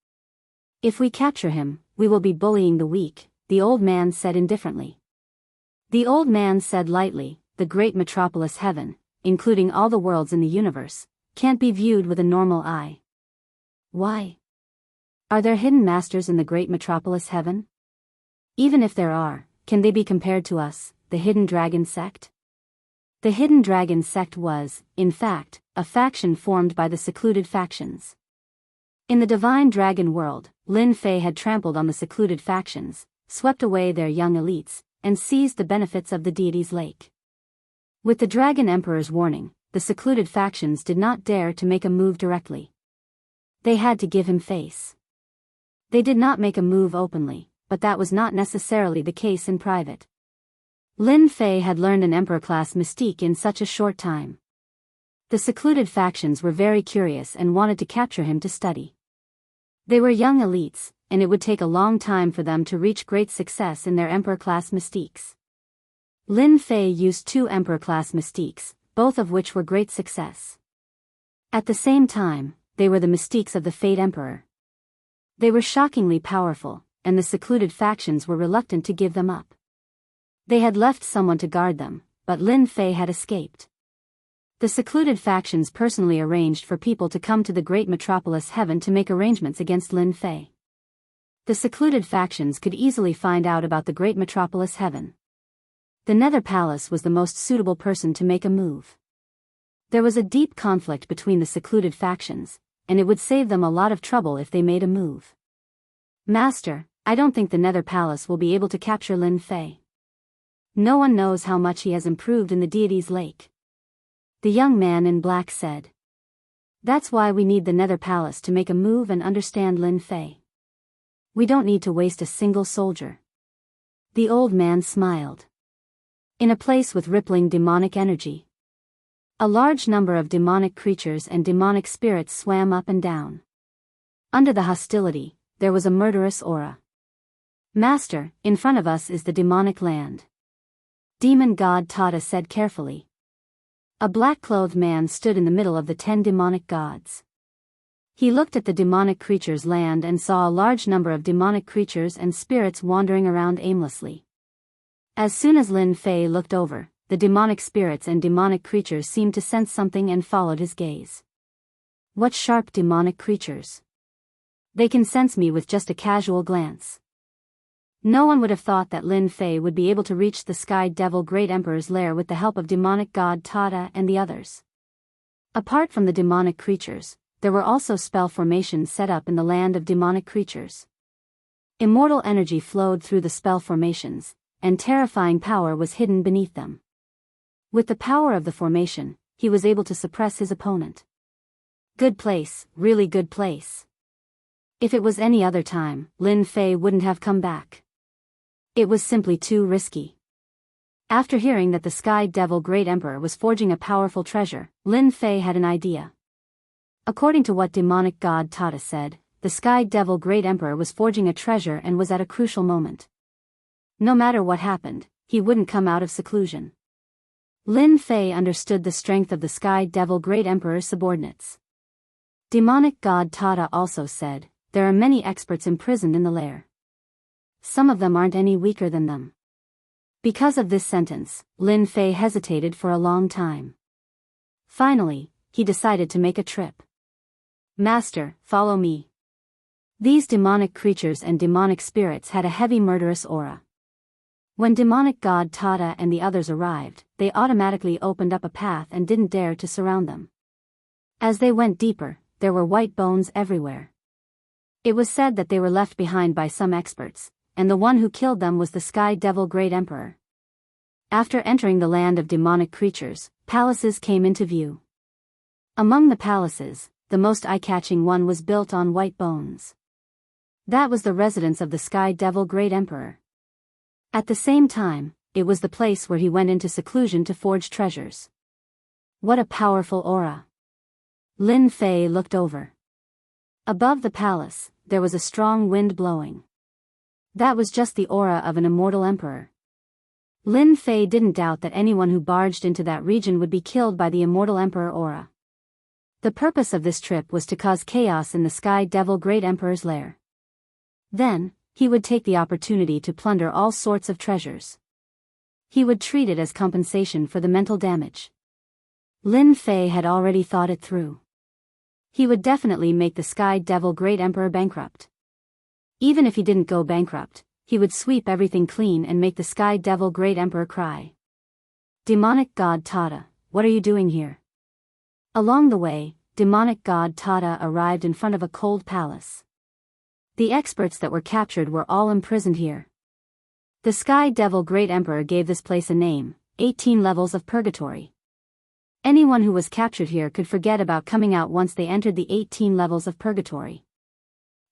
If we capture him, we will be bullying the weak, the old man said indifferently. The old man said lightly, the great metropolis heaven, including all the worlds in the universe, can't be viewed with a normal eye. Why? Are there hidden masters in the great metropolis heaven? Even if there are, can they be compared to us, the hidden dragon sect? The hidden dragon sect was, in fact, a faction formed by the secluded factions. In the divine dragon world, Lin Fei had trampled on the secluded factions, swept away their young elites, and seized the benefits of the deity's lake. With the Dragon Emperor's warning, the secluded factions did not dare to make a move directly. They had to give him face. They did not make a move openly, but that was not necessarily the case in private. Lin Fei had learned an Emperor-class mystique in such a short time. The secluded factions were very curious and wanted to capture him to study. They were young elites, and it would take a long time for them to reach great success in their Emperor-class mystiques. Lin Fei used 2 Emperor-class mystiques, both of which were great success. At the same time, they were the mystiques of the Fate Emperor. They were shockingly powerful, and the secluded factions were reluctant to give them up. They had left someone to guard them, but Lin Fei had escaped. The secluded factions personally arranged for people to come to the great metropolis heaven to make arrangements against Lin Fei. The secluded factions could easily find out about the great metropolis heaven. The Nether Palace was the most suitable person to make a move. There was a deep conflict between the secluded factions, and it would save them a lot of trouble if they made a move. Master, I don't think the Nether Palace will be able to capture Lin Fei. No one knows how much he has improved in the deity's lake. The young man in black said. That's why we need the Nether Palace to make a move and understand Lin Fei. We don't need to waste a single soldier. The old man smiled. In a place with rippling demonic energy, a large number of demonic creatures and demonic spirits swam up and down. Under the hostility, there was a murderous aura. Master, in front of us is the demonic land. Demon god Tata said carefully. A black-clothed man stood in the middle of the 10 demonic gods. He looked at the demonic creatures' land and saw a large number of demonic creatures and spirits wandering around aimlessly. As soon as Lin Fei looked over, the demonic spirits and demonic creatures seemed to sense something and followed his gaze. What sharp demonic creatures! They can sense me with just a casual glance. No one would have thought that Lin Fei would be able to reach the Sky Devil Great Emperor's lair with the help of demonic god Tata and the others. Apart from the demonic creatures, there were also spell formations set up in the land of demonic creatures. Immortal energy flowed through the spell formations, and terrifying power was hidden beneath them. With the power of the formation, he was able to suppress his opponent. Good place, really good place. If it was any other time, Lin Fei wouldn't have come back. It was simply too risky. After hearing that the Sky Devil Great Emperor was forging a powerful treasure, Lin Fei had an idea. According to what demonic god Tata said, the Sky Devil Great Emperor was forging a treasure and was at a crucial moment. No matter what happened, he wouldn't come out of seclusion. Lin Fei understood the strength of the Sky Devil Great Emperor's subordinates. Demonic god Tata also said, there are many experts imprisoned in the lair. Some of them aren't any weaker than them. Because of this sentence, Lin Fei hesitated for a long time. Finally, he decided to make a trip. Master, follow me. These demonic creatures and demonic spirits had a heavy murderous aura. When demonic god Tata and the others arrived, they automatically opened up a path and didn't dare to surround them. As they went deeper, there were white bones everywhere. It was said that they were left behind by some experts, and the one who killed them was the Sky Devil Great Emperor. After entering the land of demonic creatures, palaces came into view. Among the palaces, the most eye-catching one was built on white bones. That was the residence of the Sky Devil Great Emperor. At the same time, it was the place where he went into seclusion to forge treasures. What a powerful aura. Lin Fei looked over. Above the palace, there was a strong wind blowing. That was just the aura of an immortal emperor. Lin Fei didn't doubt that anyone who barged into that region would be killed by the immortal emperor aura. The purpose of this trip was to cause chaos in the Sky Devil Great Emperor's lair. Then, he would take the opportunity to plunder all sorts of treasures. He would treat it as compensation for the mental damage. Lin Fei had already thought it through. He would definitely make the Sky Devil Great Emperor bankrupt. Even if he didn't go bankrupt, he would sweep everything clean and make the Sky Devil Great Emperor cry. Demonic God Tata, what are you doing here? Along the way, demonic god Tata arrived in front of a cold palace. The experts that were captured were all imprisoned here. The Sky Devil Great Emperor gave this place a name, 18 levels of purgatory. Anyone who was captured here could forget about coming out once they entered the 18 levels of purgatory.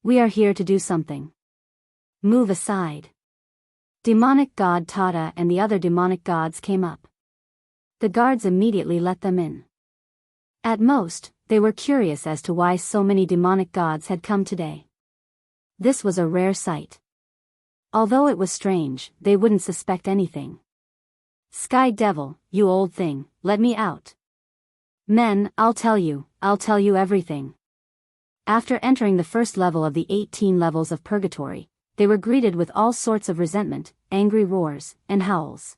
We are here to do something. Move aside. Demonic god Tata and the other demonic gods came up. The guards immediately let them in. At most, they were curious as to why so many demonic gods had come today. This was a rare sight. Although it was strange, they wouldn't suspect anything. Sky Devil, you old thing, let me out. Men, I'll tell you everything. After entering the first level of the 18 levels of purgatory, they were greeted with all sorts of resentment, angry roars, and howls.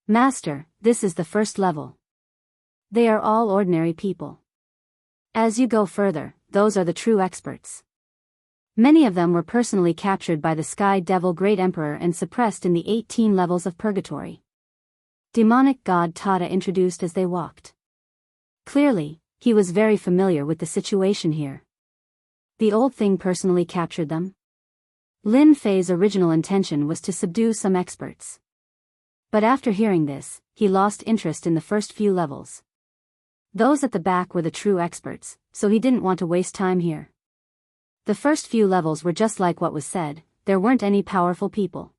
Master, this is the first level. They are all ordinary people. As you go further, those are the true experts. Many of them were personally captured by the Sky Devil Great Emperor and suppressed in the 18 levels of purgatory. Demonic god Tata introduced as they walked. Clearly, he was very familiar with the situation here. The old thing personally captured them. Lin Fei's original intention was to subdue some experts. But after hearing this, he lost interest in the first few levels. Those at the back were the true experts, so he didn't want to waste time here. The first few levels were just like what was said, there weren't any powerful people.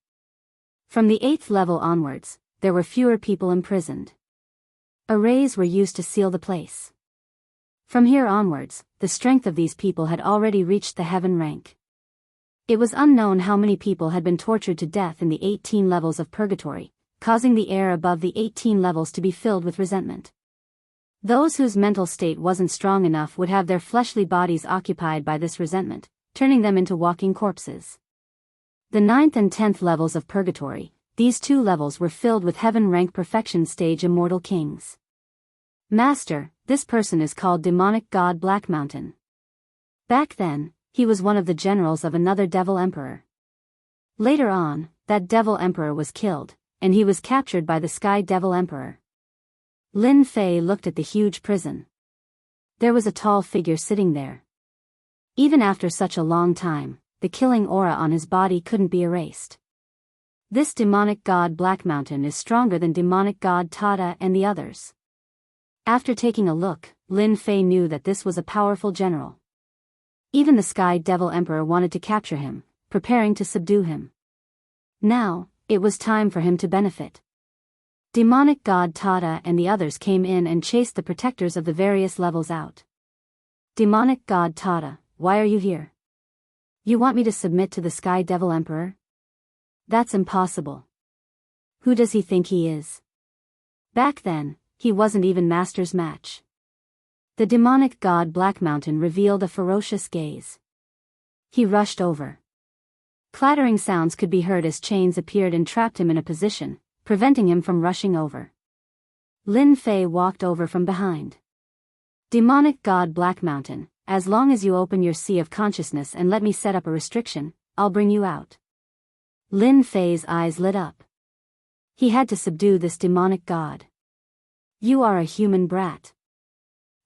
From the 8th level onwards, there were fewer people imprisoned. Arrays were used to seal the place. From here onwards, the strength of these people had already reached the heaven rank. It was unknown how many people had been tortured to death in the 18 levels of purgatory, causing the air above the 18 levels to be filled with resentment. Those whose mental state wasn't strong enough would have their fleshly bodies occupied by this resentment, turning them into walking corpses. The 9th and 10th levels of purgatory, these two levels were filled with heaven rank perfection stage immortal kings. Master, this person is called demonic god Black Mountain. Back then, he was one of the generals of another devil emperor. Later on, that devil emperor was killed, and he was captured by the Sky Devil Emperor. Lin Fei looked at the huge prison. There was a tall figure sitting there. Even after such a long time, the killing aura on his body couldn't be erased. This demonic god Black Mountain is stronger than demonic god Tata and the others. After taking a look, Lin Fei knew that this was a powerful general. Even the Sky Devil Emperor wanted to capture him, preparing to subdue him. Now, it was time for him to benefit. Demonic god Tata and the others came in and chased the protectors of the various levels out. Demonic god Tata, why are you here? You want me to submit to the Sky Devil Emperor? That's impossible. Who does he think he is? Back then, he wasn't even Master's match. The demonic god Black Mountain revealed a ferocious gaze. He rushed over. Clattering sounds could be heard as chains appeared and trapped him in a position, preventing him from rushing over. Lin Fei walked over from behind. Demonic god Black Mountain, as long as you open your sea of consciousness and let me set up a restriction, I'll bring you out. Lin Fei's eyes lit up. He had to subdue this demonic god. You are a human brat.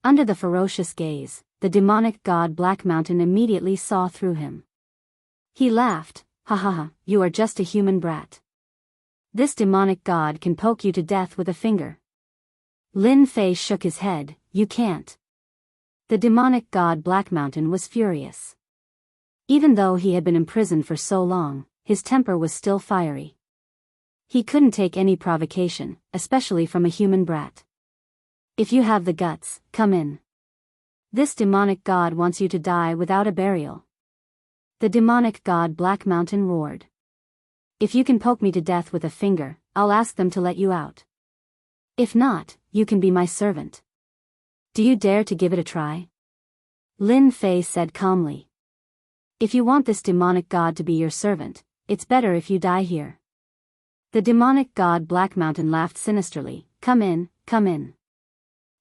Under the ferocious gaze, the demonic god Black Mountain immediately saw through him. He laughed, ha ha ha, you are just a human brat. This demonic god can poke you to death with a finger. Lin Fei shook his head, you can't. The demonic god Black Mountain was furious. Even though he had been imprisoned for so long, his temper was still fiery. He couldn't take any provocation, especially from a human brat. If you have the guts, come in. This demonic god wants you to die without a burial. The demonic god Black Mountain roared. If you can poke me to death with a finger, I'll ask them to let you out. If not, you can be my servant. Do you dare to give it a try? Lin Fei said calmly. If you want this demonic god to be your servant, it's better if you die here. The demonic god Black Mountain laughed sinisterly. Come in, come in.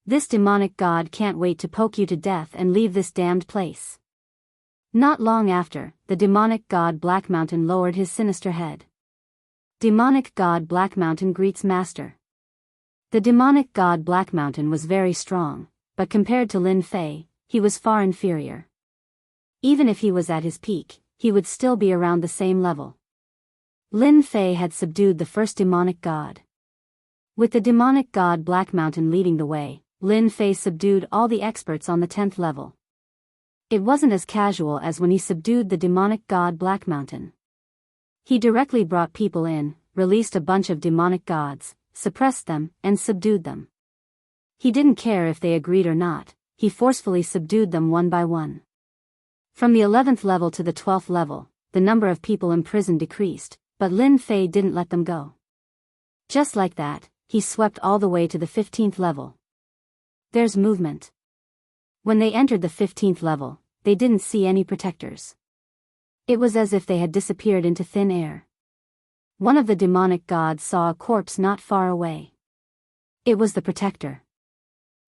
This demonic god can't wait to poke you to death and leave this damned place. Not long after, the demonic god Black Mountain lowered his sinister head. Demonic god Black Mountain greets Master. The demonic god Black Mountain was very strong, but compared to Lin Fei, he was far inferior. Even if he was at his peak, he would still be around the same level. Lin Fei had subdued the first demonic god. With the demonic god Black Mountain leading the way, Lin Fei subdued all the experts on the 10th level. It wasn't as casual as when he subdued the demonic god Black Mountain. He directly brought people in, released a bunch of demonic gods, suppressed them, and subdued them. He didn't care if they agreed or not, he forcefully subdued them one by one. From the 11th level to the 12th level, the number of people imprisoned decreased, but Lin Fei didn't let them go. Just like that, he swept all the way to the 15th level. There's movement. When they entered the 15th level, they didn't see any protectors. It was as if they had disappeared into thin air. One of the demonic gods saw a corpse not far away. It was the protector.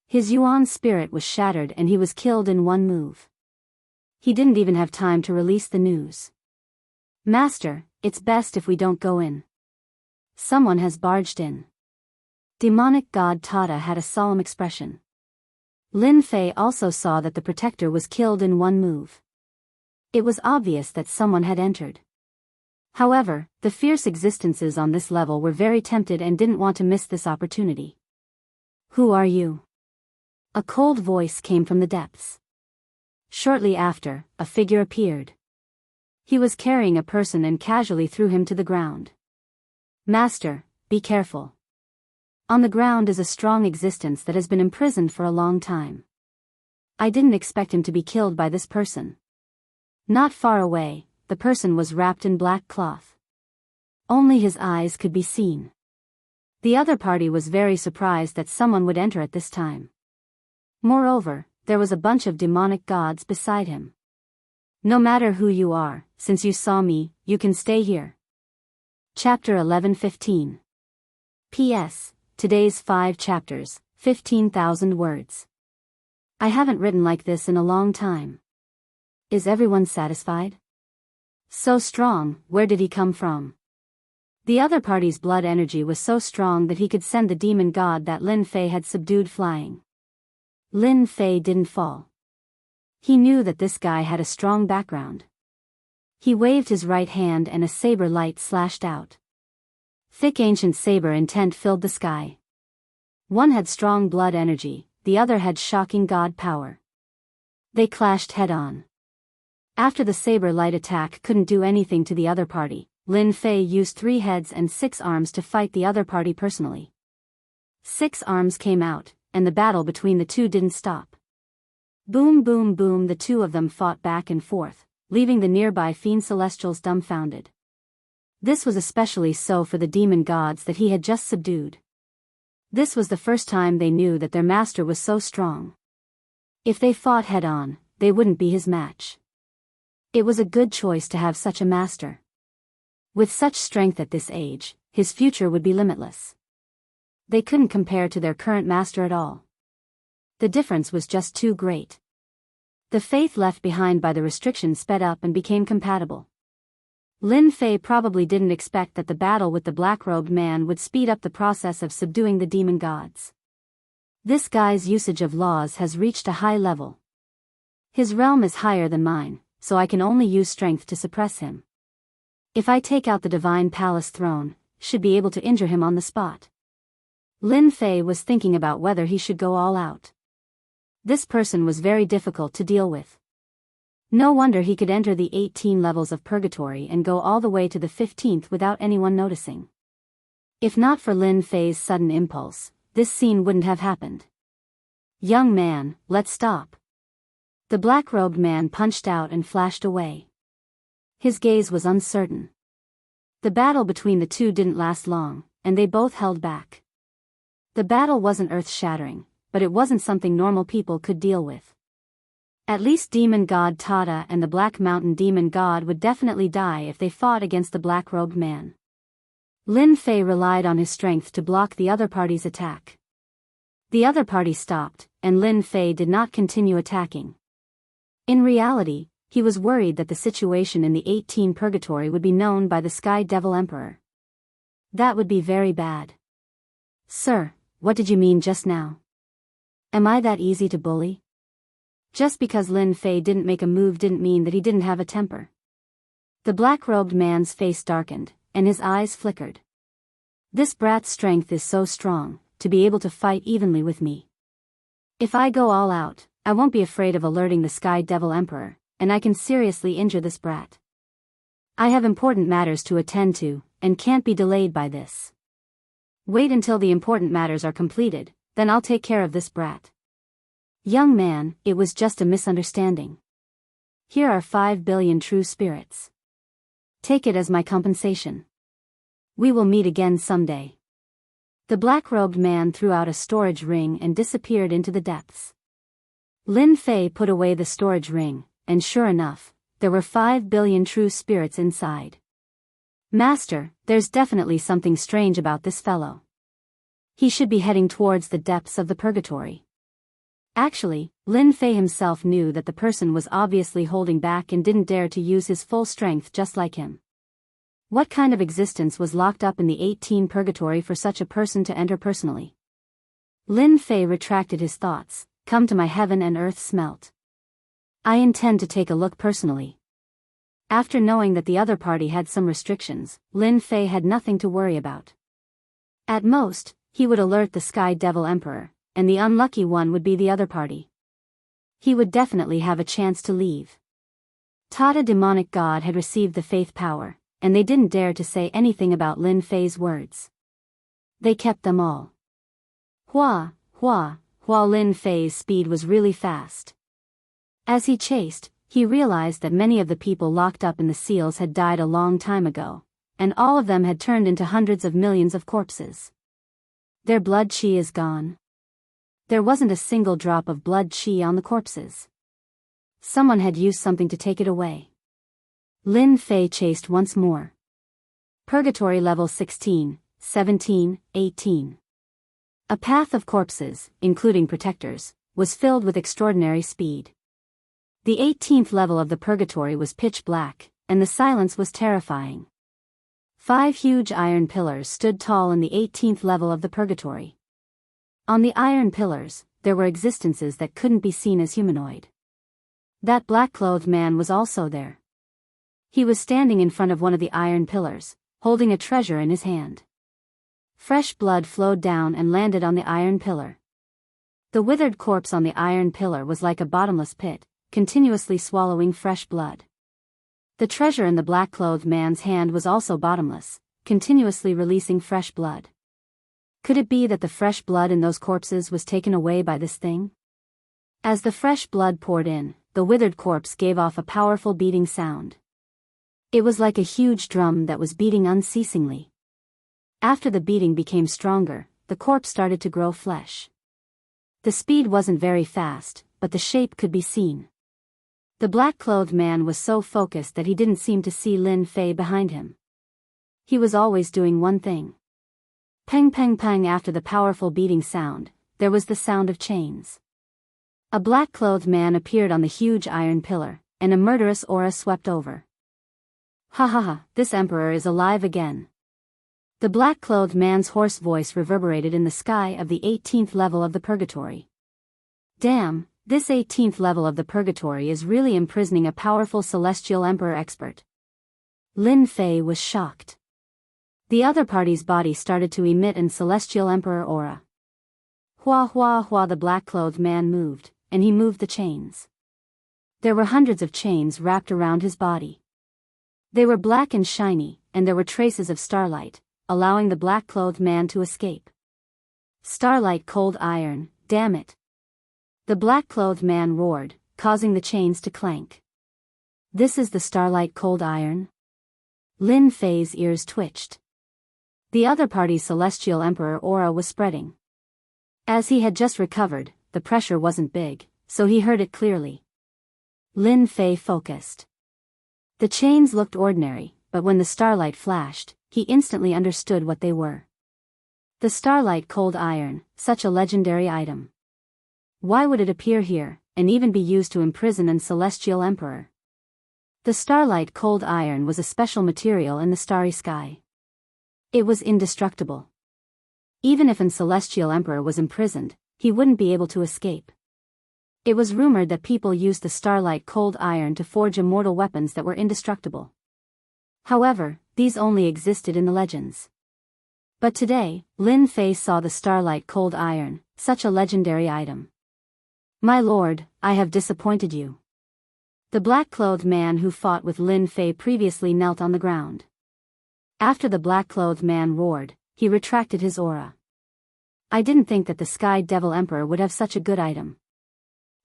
His Yuan spirit was shattered and he was killed in one move. He didn't even have time to release the news. Master, it's best if we don't go in. Someone has barged in. Demonic god Tata had a solemn expression. Lin Fei also saw that the protector was killed in one move. It was obvious that someone had entered. However, the fierce existences on this level were very tempted and didn't want to miss this opportunity. Who are you? A cold voice came from the depths. Shortly after, a figure appeared. He was carrying a person and casually threw him to the ground. Master, be careful. On the ground is a strong existence that has been imprisoned for a long time. I didn't expect him to be killed by this person. Not far away, the person was wrapped in black cloth. Only his eyes could be seen. The other party was very surprised that someone would enter at this time. Moreover, there was a bunch of demonic gods beside him. No matter who you are, since you saw me, you can stay here. Chapter 11:15. P.S. Today's 5 chapters, 15,000 words. I haven't written like this in a long time. Is everyone satisfied? So strong, where did he come from? The other party's blood energy was so strong that he could send the demon god that Lin Fei had subdued flying. Lin Fei didn't fall. He knew that this guy had a strong background. He waved his right hand and a saber light slashed out. Thick ancient saber intent filled the sky. One had strong blood energy, the other had shocking god power. They clashed head-on. After the saber light attack couldn't do anything to the other party, Lin Fei used 3 heads and 6 arms to fight the other party personally. 6 arms came out, and the battle between the two didn't stop. Boom boom boom, the two of them fought back and forth, leaving the nearby fiend celestials dumbfounded. This was especially so for the demon gods that he had just subdued. This was the first time they knew that their master was so strong. If they fought head-on, they wouldn't be his match. It was a good choice to have such a master. With such strength at this age, his future would be limitless. They couldn't compare to their current master at all. The difference was just too great. The faith left behind by the restriction sped up and became compatible. Lin Fei probably didn't expect that the battle with the black-robed man would speed up the process of subduing the demon gods. This guy's usage of laws has reached a high level. His realm is higher than mine, so I can only use strength to suppress him. If I take out the divine palace throne, should be able to injure him on the spot. Lin Fei was thinking about whether he should go all out. This person was very difficult to deal with. No wonder he could enter the 18 levels of purgatory and go all the way to the 15th without anyone noticing. If not for Lin Fei's sudden impulse, this scene wouldn't have happened. Young man, let's stop. The black-robed man punched out and flashed away. His gaze was uncertain. The battle between the two didn't last long, and they both held back. The battle wasn't earth-shattering, but it wasn't something normal people could deal with. At least demon god Tada and the Black Mountain demon god would definitely die if they fought against the black-robed man. Lin Fei relied on his strength to block the other party's attack. The other party stopped, and Lin Fei did not continue attacking. In reality, he was worried that the situation in the 18 Purgatory would be known by the Sky Devil Emperor. That would be very bad. Sir, what did you mean just now? Am I that easy to bully? Just because Lin Fei didn't make a move didn't mean that he didn't have a temper. The black-robed man's face darkened, and his eyes flickered. This brat's strength is so strong, to be able to fight evenly with me. If I go all out, I won't be afraid of alerting the Sky Devil Emperor, and I can seriously injure this brat. I have important matters to attend to, and can't be delayed by this. Wait until the important matters are completed, then I'll take care of this brat. Young man, it was just a misunderstanding. Here are 5 billion true spirits. Take it as my compensation. We will meet again someday. The black-robed man threw out a storage ring and disappeared into the depths. Lin Fei put away the storage ring, and sure enough, there were 5 billion true spirits inside. Master, there's definitely something strange about this fellow. He should be heading towards the depths of the purgatory. Actually, Lin Fei himself knew that the person was obviously holding back and didn't dare to use his full strength just like him. What kind of existence was locked up in the 18 Purgatory for such a person to enter personally? Lin Fei retracted his thoughts. Come to my heaven and earth smelt. I intend to take a look personally. After knowing that the other party had some restrictions, Lin Fei had nothing to worry about. At most, he would alert the Sky Devil Emperor, and the unlucky one would be the other party. He would definitely have a chance to leave. Tada demonic god had received the faith power, and they didn't dare to say anything about Lin Fei's words. They kept them all. Hua, hua, hua. Lin Fei's speed was really fast. As he chased, he realized that many of the people locked up in the seals had died a long time ago, and all of them had turned into hundreds of millions of corpses. Their blood chi is gone. There wasn't a single drop of blood chi on the corpses. Someone had used something to take it away. Lin Fei chased once more. Purgatory level 16, 17, 18. A path of corpses, including protectors, was filled with extraordinary speed. The 18th level of the purgatory was pitch black, and the silence was terrifying. 5 huge iron pillars stood tall in the 18th level of the purgatory. On the iron pillars, there were existences that couldn't be seen as humanoid. That black-clothed man was also there. He was standing in front of one of the iron pillars, holding a treasure in his hand. Fresh blood flowed down and landed on the iron pillar. The withered corpse on the iron pillar was like a bottomless pit, continuously swallowing fresh blood. The treasure in the black-clothed man's hand was also bottomless, continuously releasing fresh blood. Could it be that the fresh blood in those corpses was taken away by this thing? As the fresh blood poured in, the withered corpse gave off a powerful beating sound. It was like a huge drum that was beating unceasingly. After the beating became stronger, the corpse started to grow flesh. The speed wasn't very fast, but the shape could be seen. The black-clothed man was so focused that he didn't seem to see Lin Fei behind him. He was always doing one thing. Peng peng peng. After the powerful beating sound, there was the sound of chains. A black-clothed man appeared on the huge iron pillar, and a murderous aura swept over. Ha ha ha, this emperor is alive again. The black-clothed man's hoarse voice reverberated in the sky of the 18th level of the purgatory. Damn, this 18th level of the purgatory is really imprisoning a powerful celestial emperor expert. Lin Fei was shocked. The other party's body started to emit an celestial emperor aura. Hua hua hua. The black-clothed man moved, and he moved the chains. There were hundreds of chains wrapped around his body. They were black and shiny, and there were traces of starlight, allowing the black-clothed man to escape. Starlight, cold iron, damn it. The black-clothed man roared, causing the chains to clank. This is the Starlight Cold Iron? Lin Fei's ears twitched. The other party's celestial emperor aura was spreading. As he had just recovered, the pressure wasn't big, so he heard it clearly. Lin Fei focused. The chains looked ordinary, but when the starlight flashed, he instantly understood what they were. The Starlight Cold Iron, such a legendary item. Why would it appear here, and even be used to imprison an celestial emperor? The Starlight Cold Iron was a special material in the starry sky. It was indestructible. Even if an celestial emperor was imprisoned, he wouldn't be able to escape. It was rumored that people used the Starlight Cold Iron to forge immortal weapons that were indestructible. However, these only existed in the legends. But today, Lin Fei saw the Starlight Cold Iron, such a legendary item. My lord, I have disappointed you. The black-clothed man who fought with Lin Fei previously knelt on the ground. After the black-clothed man roared, he retracted his aura. I didn't think that the Sky Devil Emperor would have such a good item.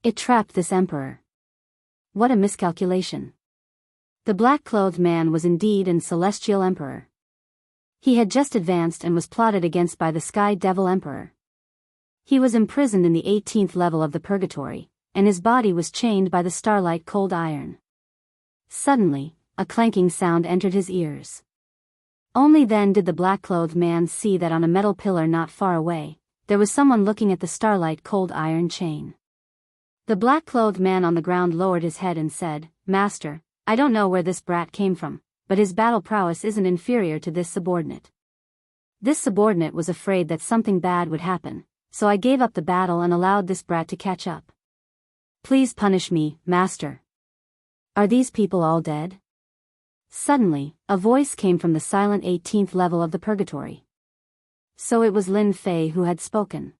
It trapped this emperor. What a miscalculation. The black-clothed man was indeed an celestial emperor. He had just advanced and was plotted against by the Sky Devil Emperor. He was imprisoned in the 18th level of the purgatory, and his body was chained by the Starlight Cold Iron. Suddenly, a clanking sound entered his ears. Only then did the black-clothed man see that on a metal pillar not far away, there was someone looking at the Starlight Cold Iron chain. The black-clothed man on the ground lowered his head and said, "Master, I don't know where this brat came from, but his battle prowess isn't inferior to this subordinate." This subordinate was afraid that something bad would happen, so I gave up the battle and allowed this brat to catch up. Please punish me, master. Are these people all dead? Suddenly, a voice came from the silent 18th level of the purgatory. So it was Lin Fei who had spoken.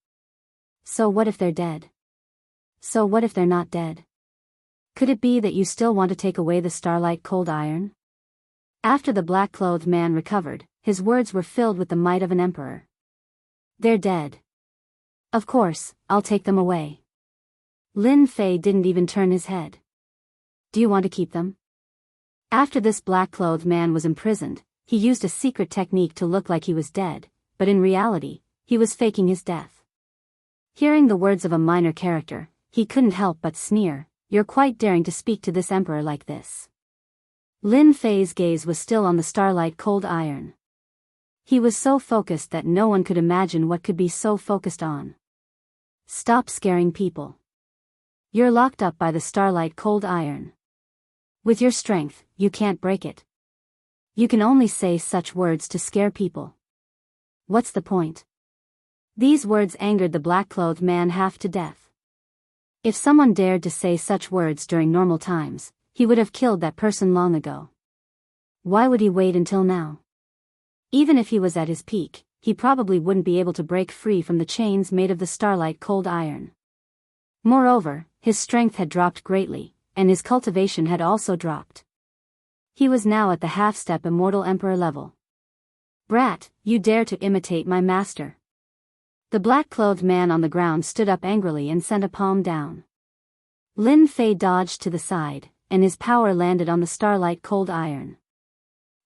So what if they're dead? So what if they're not dead? Could it be that you still want to take away the Starlight Cold Iron? After the black-clothed man recovered, his words were filled with the might of an emperor. They're dead. Of course, I'll take them away. Lin Fei didn't even turn his head. Do you want to keep them? After this black-clothed man was imprisoned, he used a secret technique to look like he was dead, but in reality, he was faking his death. Hearing the words of a minor character, he couldn't help but sneer, "You're quite daring to speak to this emperor like this." Lin Fei's gaze was still on the Starlight Cold Iron. He was so focused that no one could imagine what could be so focused on. Stop scaring people. You're locked up by the Starlight Cold Iron. With your strength, you can't break it. You can only say such words to scare people. What's the point? These words angered the black-clothed man half to death. If someone dared to say such words during normal times, he would have killed that person long ago. Why would he wait until now? Even if he was at his peak, he probably wouldn't be able to break free from the chains made of the Starlight Cold Iron. Moreover, his strength had dropped greatly, and his cultivation had also dropped. He was now at the half-step immortal emperor level. Brat, you dare to imitate my master. The black-clothed man on the ground stood up angrily and sent a palm down. Lin Fei dodged to the side, and his power landed on the Starlight Cold Iron.